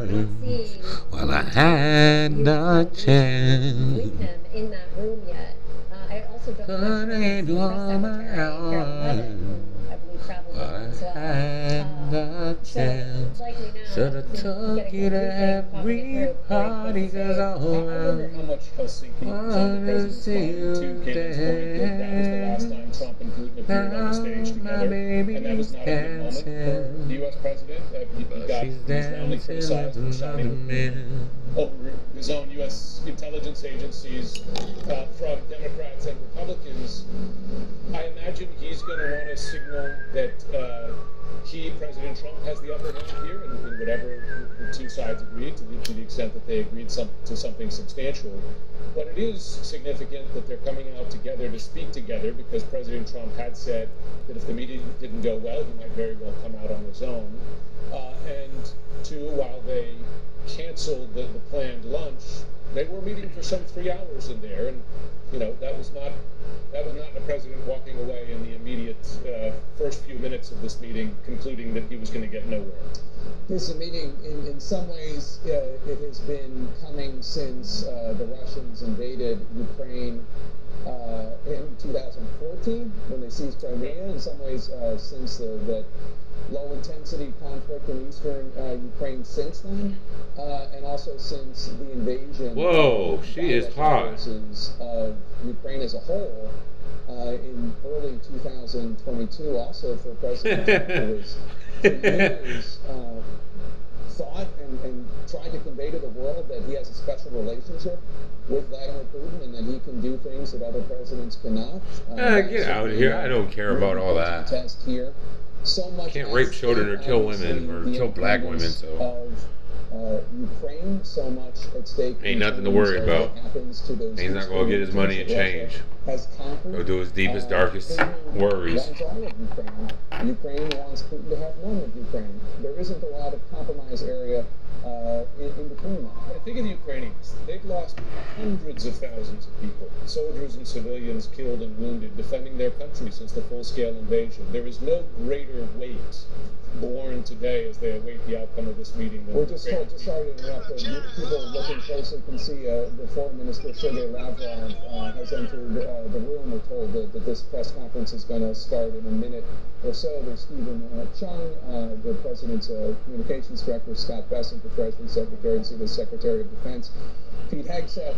noted, we're not seeing Well, I had no chance. with him in that room yet. I also don't know if the press secretary, Carol Levin, who I believe traveled with him as well. So likely now, Should have took you to every party, cause I wonder how much Helsinki was on the president's mind, to Caitlin's point, that that was the last time Trump and Putin appeared on the stage together, and that was not a good moment for the U.S. president. He was roundly criticized for signing over his own U.S. intelligence agencies from Democrats and Republicans. I imagine he's going to want to signal that President Trump, has the upper hand here in whatever the two sides agreed, to the extent that they agreed to something substantial. But it is significant that they're coming out together to speak together, because President Trump had said that if the meeting didn't go well, he might very well come out on his own. And two, while they canceled the planned lunch, they were meeting for some 3 hours in there, and that was not the president walking away in the immediate first few minutes of this meeting, concluding that he was going to get nowhere. This is a meeting, in some ways, it has been coming since the Russians invaded Ukraine in 2014, when they seized Crimea. In some ways, since that low-intensity conflict in eastern Ukraine since then, and also since the invasion Whoa, she is hot. of Ukraine as a whole in early 2022, also for President Trump, who was for years thought and tried to convey to the world that he has a special relationship with Vladimir Putin and that he can do things that other presidents cannot. Get out of here. I don't care about all that. Test here. So much can't rape children or kill women or kill black women, so. Ukraine, so much at stake. Ain't nothing to worry about. He's not going to get his money and change. He'll do his deepest, darkest worries. Ukraine wants Putin to have none of Ukraine. There isn't a lot of compromise area in between them. I think of the Ukrainians. They've lost hundreds of thousands of people, soldiers and civilians killed and wounded, defending their country since the full-scale invasion. There is no greater weight born today as they await the outcome of this meeting. We're just told, sorry to interrupt, people looking closely can see the Foreign Minister Sergei Lavrov has entered the room. We're told that this press conference is going to start in a minute or so. There's Stephen Chung, the President's Communications Director, Scott Bessent, the Treasury Secretary, and the Secretary of Defense, Pete Hegseth,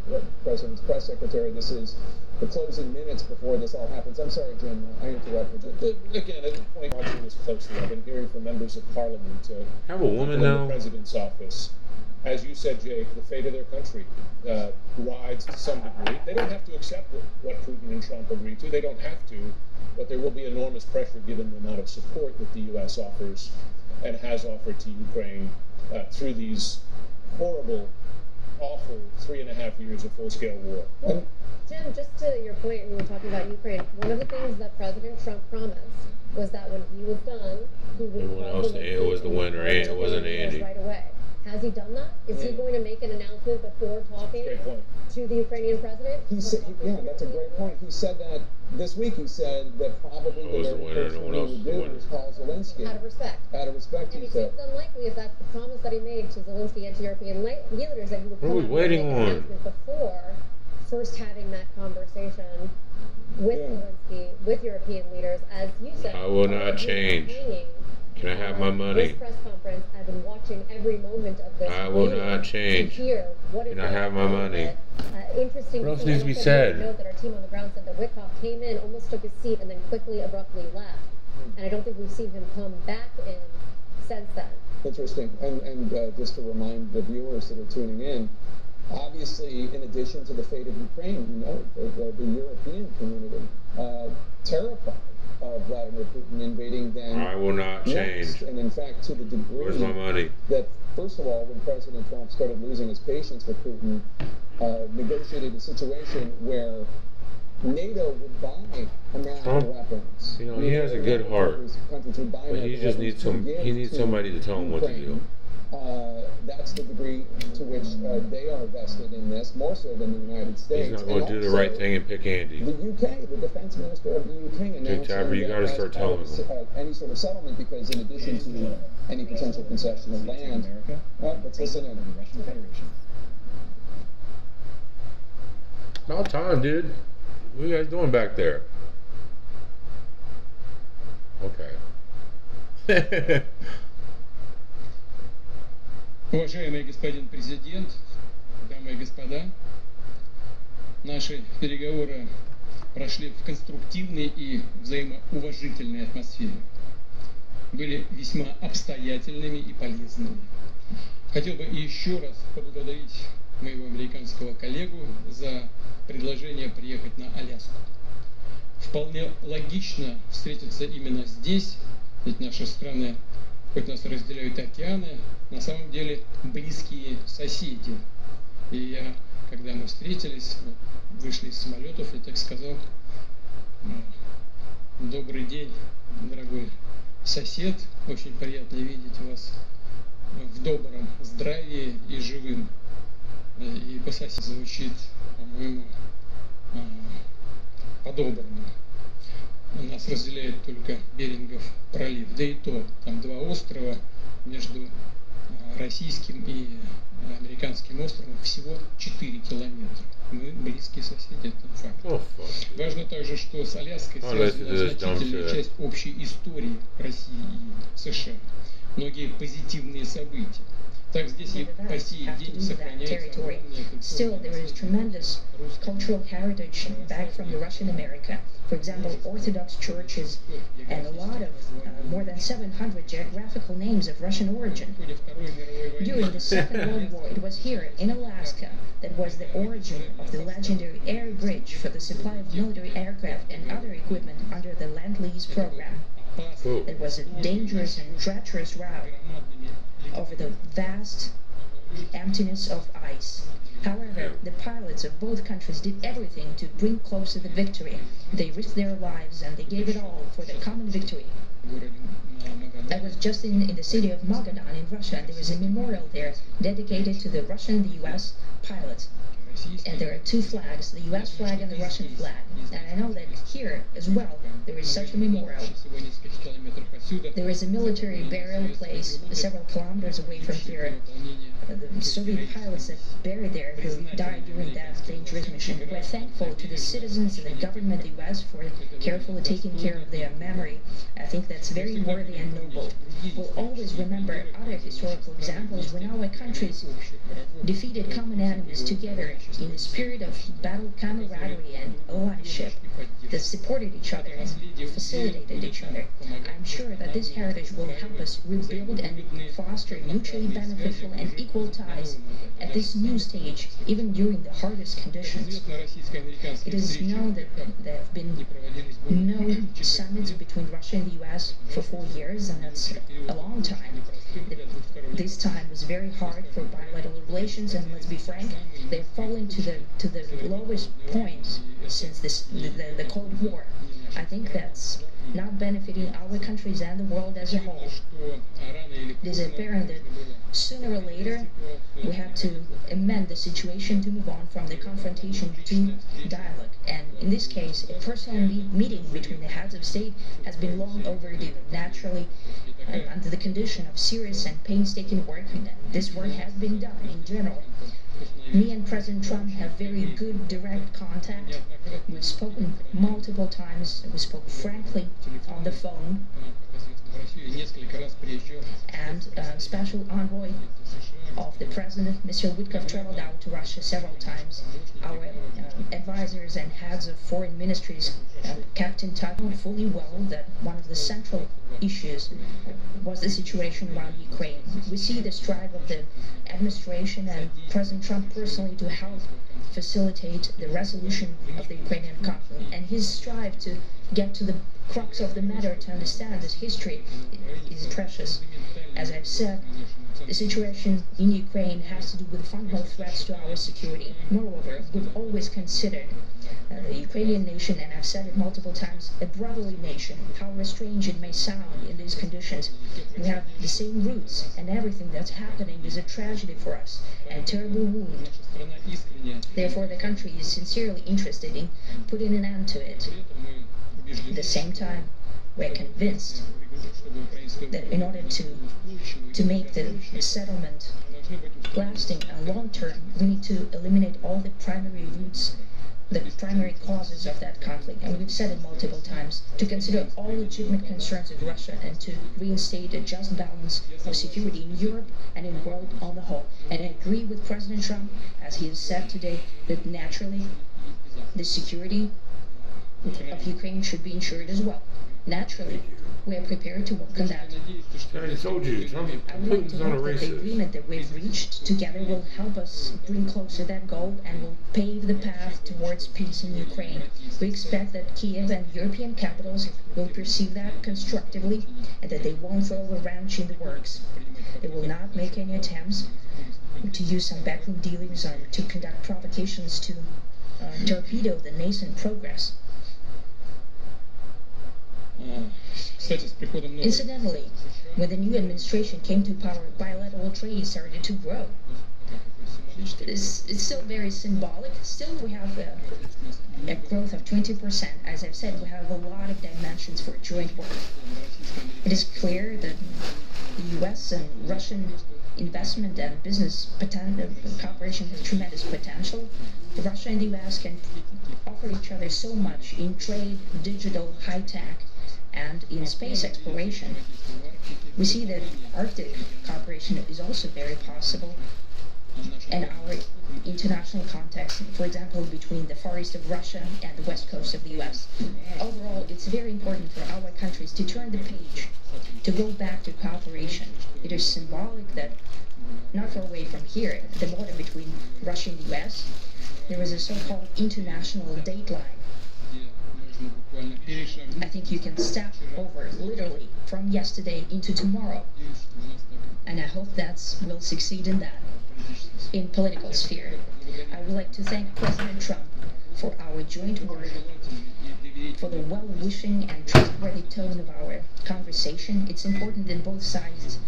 the President's Press Secretary. This is the closing minutes before this all happens. I'm sorry, Jim, I interrupted you. Again, at the point watching this closely, I've been hearing from members of Parliament have a woman now. The President's office. As you said, Jake, the fate of their country rides to some degree. They don't have to accept what Putin and Trump agreed to. They don't have to, but there will be enormous pressure given the amount of support that the U.S. offers and has offered to Ukraine through these horrible, awful 3.5 years of full-scale war. Jim, just to your point, when you were talking about Ukraine, one of the things that President Trump promised was that when he was done, he would everyone else say it was the winner, and it wasn't Andy. Right away. Has he done that? Is he going to make an announcement before talking to the Ukrainian president? That's a great point. He said that this week. He said that probably the very first thing he would do is call Zelensky. Out of respect. Out of respect, And he it said. seems unlikely if that's the promise that he made to Zelensky and to European leaders that he would come out and make an announcement before first having that conversation with Zelensky, with European leaders, as you said. I will not change. Can I have my money? This press conference, I've been watching every moment of this. I will not change. To hear what Can I have my money? Interesting. What else needs to be said? Note that our team on the ground said that Witkoff came in, almost took his seat, and then quickly, abruptly left. And I don't think we've seen him come back in since then. Interesting. And just to remind the viewers that are tuning in, obviously, in addition to the fate of Ukraine, the European community terrified of Vladimir Putin invading them. I will not change. And in fact, to the degree Where's my money? that, first of all, when President Trump started losing his patience with Putin, negotiated a situation where NATO would buy American weapons. You know, he has a good heart, but he just needs somebody to tell him what to do. That's the degree to which they are vested in this, more so than the United States. He's not going to do the right thing and pick Andy. The UK, the defense minister of the UK, announced you got to start telling him. Any sort of settlement, because in addition to any potential concession of land, let's listen in. Russian Federation. About time, dude. What are you guys doing back there? Okay. Уважаемый господин президент, дамы и господа, наши переговоры прошли в конструктивной и взаимоуважительной атмосфере. Были весьма обстоятельными и полезными. Хотел бы еще раз поблагодарить моего американского коллегу за предложение приехать на Аляску. Вполне логично встретиться именно здесь, ведь наши страны, хоть нас разделяют океаны, на самом деле близкие соседи. И я, когда мы встретились, вышли из самолетов, я так сказал: добрый день, дорогой сосед, очень приятно видеть вас в добром здравии и живым. И по-соседски звучит, по-моему, по-доброму. Нас разделяет только Берингов пролив, да и то, там два острова, между российским и американским островом всего 4 километра. Мы близкие соседи, это факт. Важно также, что с Аляской связана значительная часть общей истории России и США. Многие позитивные события. Так здесь и по сей день сохраняется огромное Still, there is tremendous cultural heritage back from the Russian America. For example, Orthodox churches and a lot of more than 700 geographical names of Russian origin. During the Second World War, it was here in Alaska that was the origin of the legendary air bridge for the supply of military aircraft and other equipment under the Lend-Lease program. It was a dangerous and treacherous route over the vast emptiness of ice. However, the pilots of both countries did everything to bring closer the victory. They risked their lives and they gave it all for the common victory. I was just in the city of Magadan in Russia, and there is a memorial there dedicated to the Russian and the US pilots. And there are two flags, the US flag and the Russian flag. And I know that here as well, there is such a memorial. There is a military burial place several kilometers away from here. The Soviet pilots that buried there who died during that dangerous mission. We're thankful to the citizens and the government of the US for carefully taking care of their memory. I think that's very worthy and noble. We'll always remember other historical examples when our countries defeated common enemies together in the spirit of battle camaraderie and allyship that supported each other and facilitated each other. I'm sure that this heritage will help us rebuild and foster mutually beneficial and equal ties at this new stage, even during the hardest conditions. It is known that there have been no summits between Russia and the US for 4 years, and that's a long time. This time was very hard for bilateral relations, and let's be frank, they've fallen to the lowest point since the Cold War. I think that's not benefiting our countries and the world as a whole. It is apparent that sooner or later we have to amend the situation to move on from the confrontation to dialogue. And in this case, a personal meeting between the heads of state has been long overdue. Naturally, under the condition of serious and painstaking work, this work has been done in general. Me and President Trump have very good direct contact. We've spoken multiple times. We spoke frankly on the phone. And Special Envoy of the President, Mr. Witkoff, traveled out to Russia several times. Our advisors and heads of foreign ministries kept in touch fully well that one of the central issues was the situation around Ukraine. We see the strive of the administration and President Trump personally to help facilitate the resolution of the Ukrainian conflict, and his strive to get to the crux of the matter, to understand this history, is precious. As I've said, the situation in Ukraine has to do with fundamental threats to our security. Moreover, we've always considered the Ukrainian nation, and I've said it multiple times, a brotherly nation. However strange it may sound in these conditions, we have the same roots, and everything that's happening is a tragedy for us, and a terrible wound. Therefore, the country is sincerely interested in putting an end to it. At the same time, we're convinced that in order to make the settlement lasting and long-term, we need to eliminate all the primary roots, the primary causes of that conflict. And we've said it multiple times, to consider all legitimate concerns of Russia and to reinstate a just balance of security in Europe and in the world on the whole. And I agree with President Trump, as he has said today, that naturally the security of Ukraine should be ensured as well. Naturally, we are prepared to work on that. I told you, Trump Putin's not a The racist. agreement that we've reached together will help us bring closer that goal and will pave the path towards peace in Ukraine. We expect that Kiev and European capitals will perceive that constructively and that they won't throw a wrench in the works. They will not make any attempts to use some backroom dealings or to conduct provocations to torpedo the nascent progress. Incidentally, when the new administration came to power, bilateral trade started to grow. It's still very symbolic. Still, we have a growth of 20%. As I've said, we have a lot of dimensions for joint work. It is clear that the U.S. and Russian investment and business cooperation has tremendous potential. Russia and the U.S. can offer each other so much in trade, digital, high-tech, and in space exploration. We see that Arctic cooperation is also very possible, and our international context, for example, between the far east of Russia and the west coast of the US. Overall, it's very important for our countries to turn the page, to go back to cooperation. It is symbolic that not far away from here, the border between Russia and the US, there is a so-called international date line. I think you can step over literally from yesterday into tomorrow, and I hope we'll succeed in that. In political sphere, I would like to thank President Trump for our joint work, for the well-wishing and trustworthy tone of our conversation. It's important that both sides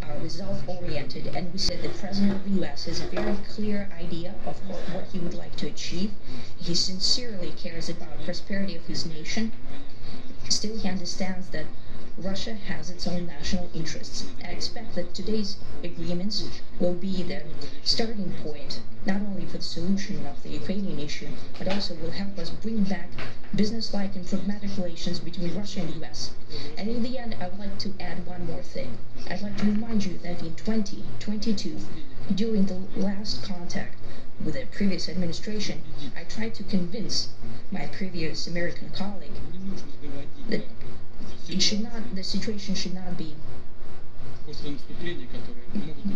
are result-oriented, and we said the President of the U.S. has a very clear idea of what he would like to achieve. He sincerely cares about the prosperity of his nation. Still, he understands that Russia has its own national interests. I expect that today's agreements will be the starting point, not only for the solution of the Ukrainian issue, but also will help us bring back business-like and pragmatic relations between Russia and the US. And in the end, I would like to add one more thing. I'd like to remind you that in 2022, during the last contact with the previous administration, I tried to convince my previous American colleague that the situation should not be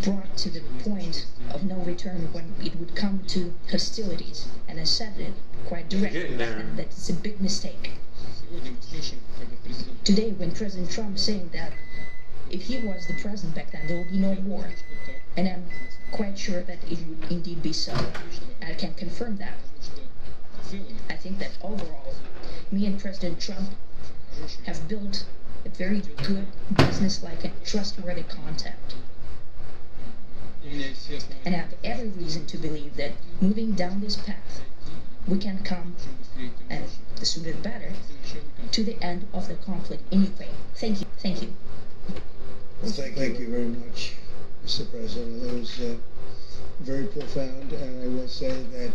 brought to the point of no return when it would come to hostilities. And I said it quite directly, and that it's a big mistake. Today, when President Trump is saying that if he was the president back then, there will be no war, and I'm quite sure that it would indeed be so. I can confirm that. I think that overall, me and President Trump have built a very good, business-like, and trustworthy contact. And I have every reason to believe that moving down this path, we can come, and the sooner the better, to the end of the conflict in Ukraine. Thank you. Thank you. Well, thank you very much, Mr. President. That was very profound, and I will say that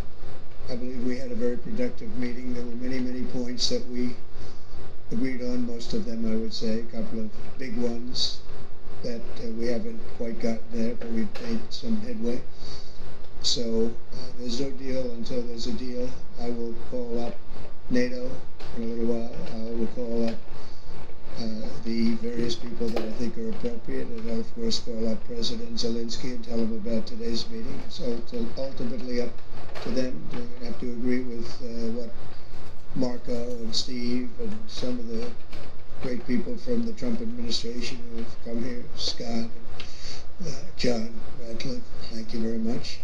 I believe we had a very productive meeting. There were many, many points that we agreed on, most of them, I would say, a couple of big ones that we haven't quite gotten there, but we've made some headway. So there's no deal until there's a deal. I will call up NATO in a little while. I will call up the various people that I think are appropriate, and I'll of course call up President Zelensky and tell him about today's meeting. It's ultimately up to them. They're going to have to agree with what Marco and Steve and some of the great people from the Trump administration who have come here, Scott and John Radcliffe, thank you very much.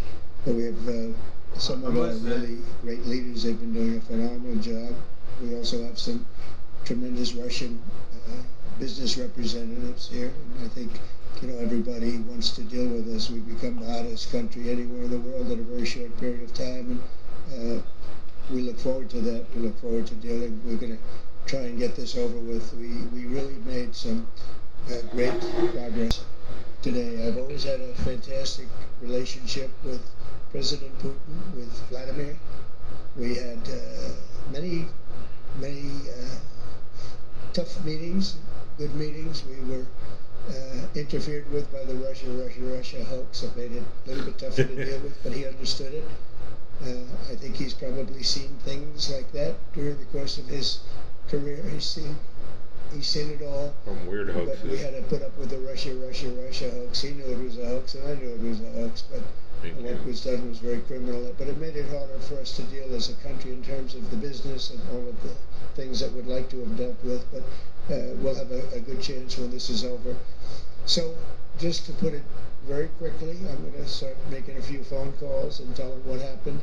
But we have some of our really great leaders. They've been doing a phenomenal job. We also have some tremendous Russian business representatives here. And I think, everybody wants to deal with us. We've become the hottest country anywhere in the world in a very short period of time. And we look forward to that. We look forward to dealing. We're going to try and get this over with. We really made some great progress today. I've always had a fantastic relationship with President Putin, with Vladimir. We had many tough meetings, good meetings. We were interfered with by the Russia hoax that made it a little bit tougher to deal with, but he understood it. I think he's probably seen things like that during the course of his career. He's seen it all. From weird hoaxes. But we had to put up with the Russia hoax. He knew it was a hoax, and I knew it was a hoax, but what was done was very criminal. But it made it harder for us to deal as a country in terms of the business and all of the things that we'd like to have dealt with. But we'll have a good chance when this is over. So, just to put it very quickly, I'm going to start making a few phone calls and tell them what happened.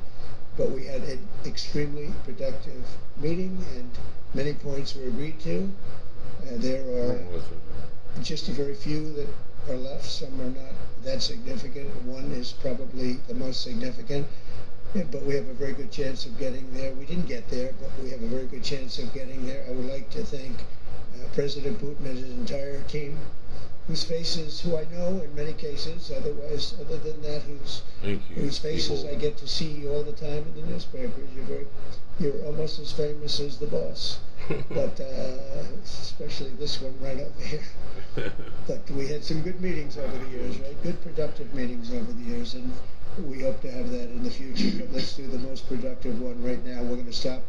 But we had an extremely productive meeting, and many points were agreed to. There are just a very few that are left. Some are not that significant. One is probably the most significant. But we have a very good chance of getting there. We didn't get there, but we have a very good chance of getting there. I would like to thank President Putin and his entire team, whose faces, who I know in many cases, other than that, whose faces I get to see all the time in the newspapers. You're almost as famous as the boss, but especially this one right over here. But we had some good meetings over the years, right? Good productive meetings over the years, and we hope to have that in the future. But let's do the most productive one right now. We're going to stop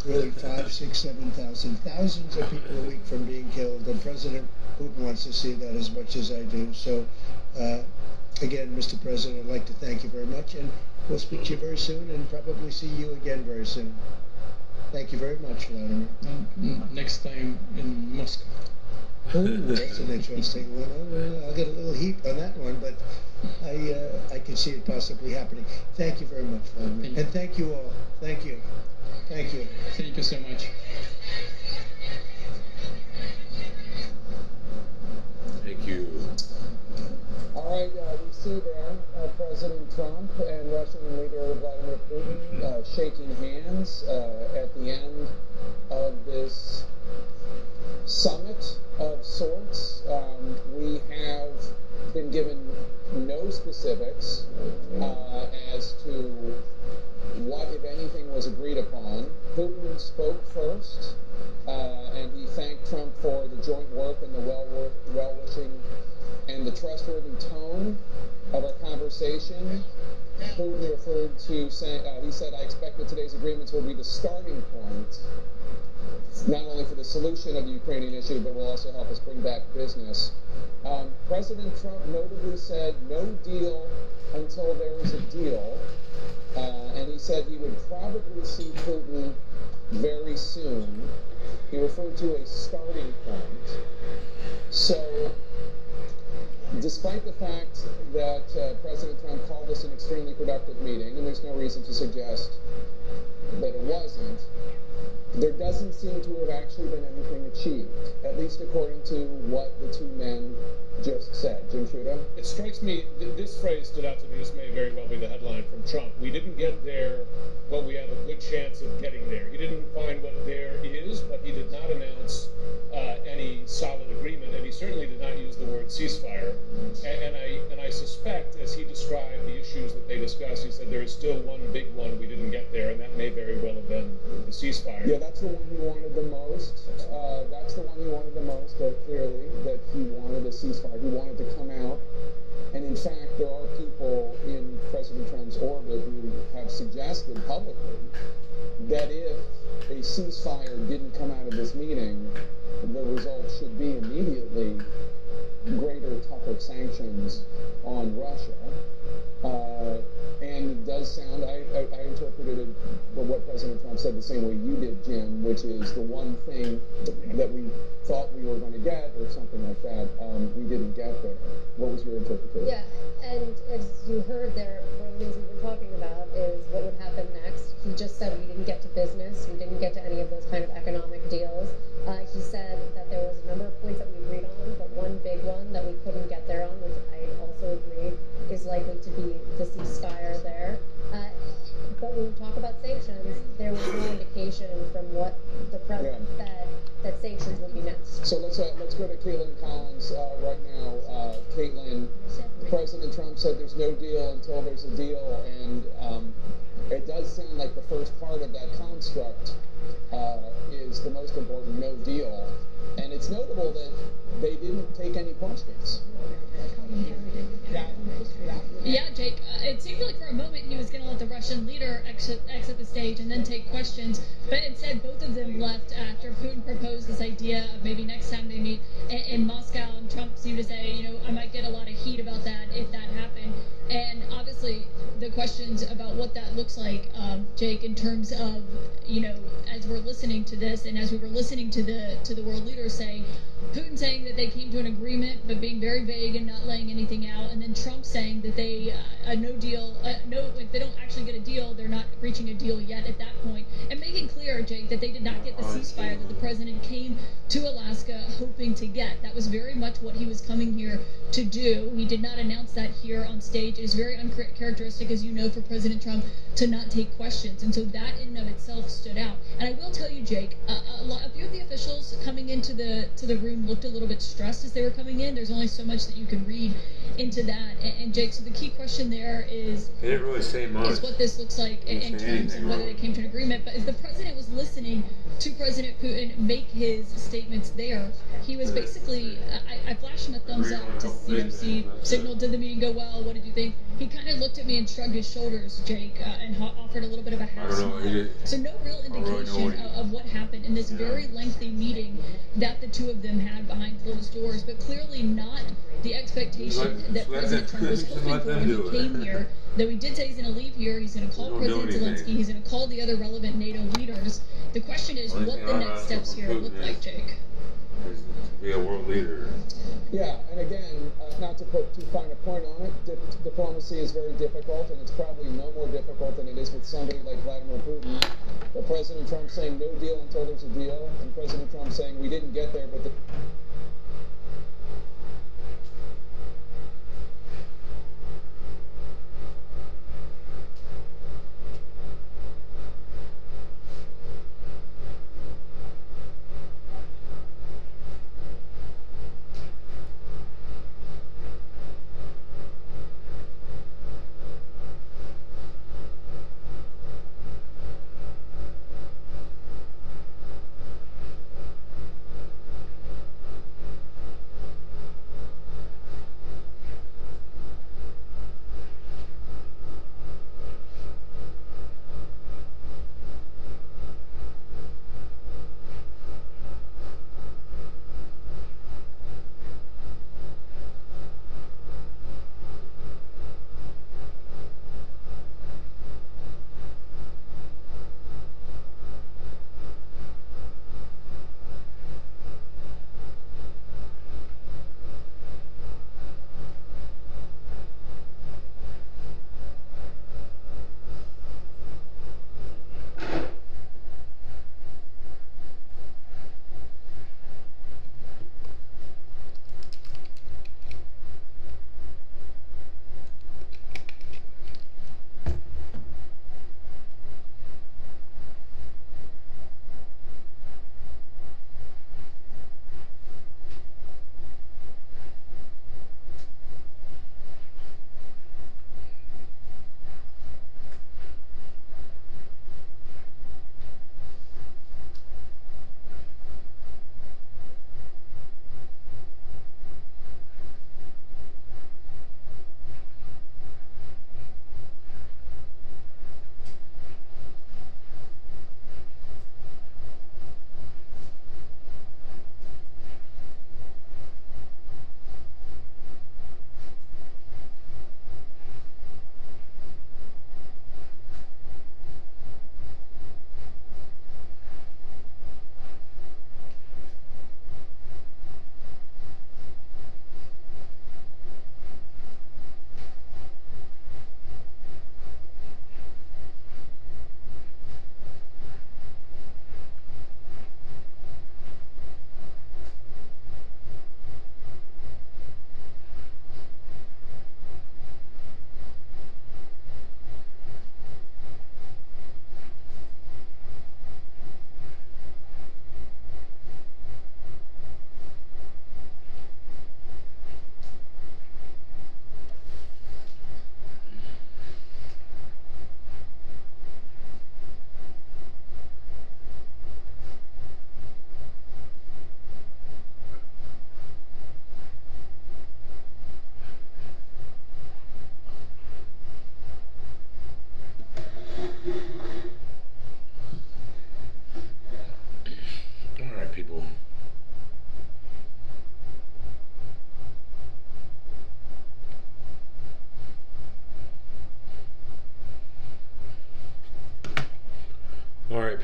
really 5, 6, 7,000, thousands of people a week from being killed, and President Putin wants to see that as much as I do. So, again, Mr. President, I'd like to thank you very much, and we'll speak to you very soon, and probably see you again very soon. Thank you very much, Vladimir. Next time in Moscow. Oh, that's an interesting one. I'll get a little heat on that one, but I can see it possibly happening. Thank you very much, Vladimir. And thank you all. Thank you. Thank you. Thank you so much. Thank you. All right, we see there President Trump and Russian leader Vladimir Putin shaking hands at the end of this summit of sorts. We have been given no specifics as to what, if anything, was agreed upon. Putin spoke first, and he thanked Trump for the joint work and the well-wishing and the trustworthy tone of our conversation. Putin referred to, he said, I expect that today's agreements will be the starting point, not only for the solution of the Ukrainian issue, but will also help us bring back business. President Trump notably said, no deal until there is a deal. And he said he would probably see Putin very soon. He referred to a starting point. So, despite the fact that President Trump called this an extremely productive meeting, and there's no reason to suggest that it wasn't, there doesn't seem to have actually been anything achieved, at least according to what the two men just said. Jim Sciutto? It strikes me, this phrase stood out to me, this may very well be the headline from Trump. We didn't get there, but we have a good chance of getting there. He didn't find what there is, but he did not announce any solid agreement, and he certainly did not use the word ceasefire. And I suspect, as he described the issues that they discussed, he said there is still one big one we didn't get there, and that may very well have been the ceasefire. Yeah, that's the one he wanted the most. That's the one he wanted the most, clearly, that he wanted a ceasefire. He wanted to come out. And in fact, there are people in President Trump's orbit who have suggested publicly that if a ceasefire didn't come out of this meeting, the result should be immediately greater, tougher sanctions on Russia. And it does sound, I interpreted it, what President Trump said the same way you did, Jim, which is the one thing that we thought we were going to get, or something like that, we didn't get there. What was your interpretation? Yeah, and as you heard there, one of the things we've been talking about is what would happen next. He just said we didn't get to business, we didn't get to any of those kind of economic deals. He said that there was a number of points that we agreed on, but one big one that we couldn't get there on, which I also agree, is likely to be the ceasefire there. But when we talk about sanctions, there was no indication from what the president said that sanctions would be next. So let's go to Caitlin Collins right now. Caitlin, President Trump said there's no deal until there's a deal, and it does sound like the first part of that construct is the most important, no deal. And it's notable that they didn't take any questions. Yeah, Jake, it seemed like for a moment he was going to let the Russian leader exit the stage and then take questions, but instead both of them left after Putin proposed this idea of maybe next time they meet in Moscow, and Trump seemed to say, you know, I might get a lot of heat about that if that happened. And obviously the questions about what that looks like, Jake, in terms of, you know, as we're listening to this and as we were listening to the world leaders say, Putin saying that they came to an agreement but being very vague and not laying anything out, and then Trump saying that they no deal, if they don't actually get a deal, they're not reaching a deal yet at that point, and making clear, Jake, that they did not get the ceasefire that the president came to Alaska hoping to get. That was very much what he was coming here to do. He did not announce that here on stage. It is very uncharacteristic, as you know, for President Trump to not take questions, and so that in and of itself stood out. And I will tell you, Jake, a few of the officials coming into the room looked a little bit stressed as they were coming in. There's only so much that you can read into that. And Jake, so the key question there is, they didn't really say much. Is what this looks like in terms of whether they came to an agreement. But as the president was listening to President Putin make his statements there, he was basically, I flashed him a thumbs up to see, signal, did the meeting go well? What did you think? He kind of looked at me and shrugged his shoulders, Jake, and offered a little bit of a half smile. So no real indication of what happened in this very lengthy meeting that the two of them had behind closed doors, but clearly not the expectation that President Trump was hoping for when he came here. Though he did say he's going to leave here, he's going to call President Zelensky, he's going to call the other relevant NATO leaders. The question is what the next steps here look like, Jake. To be a world leader. Yeah, and again, not to put too fine a point on it, diplomacy is very difficult, and it's probably no more difficult than it is with somebody like Vladimir Putin. But President Trump saying no deal until there's a deal, and President Trump saying we didn't get there, but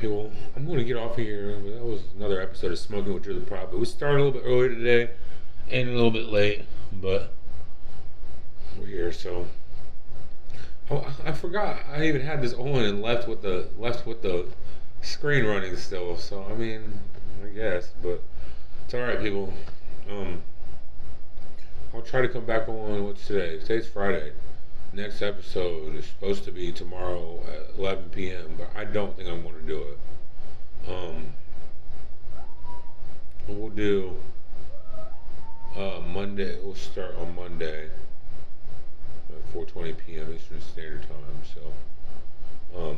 people. I'm going to get off of here. But that was another episode of Smoking with DruTheProphet. We started a little bit earlier today and a little bit late, but we're here. So I forgot I even had this on and left with the screen running still. So I mean, I guess, but it's all right, people. I'll try to come back on. What's today? Today's Friday. Next episode is supposed to be tomorrow at 11 p.m., but I don't think I'm going to do it. We'll do Monday. We'll start on Monday at 4:20 p.m. Eastern Standard Time. So,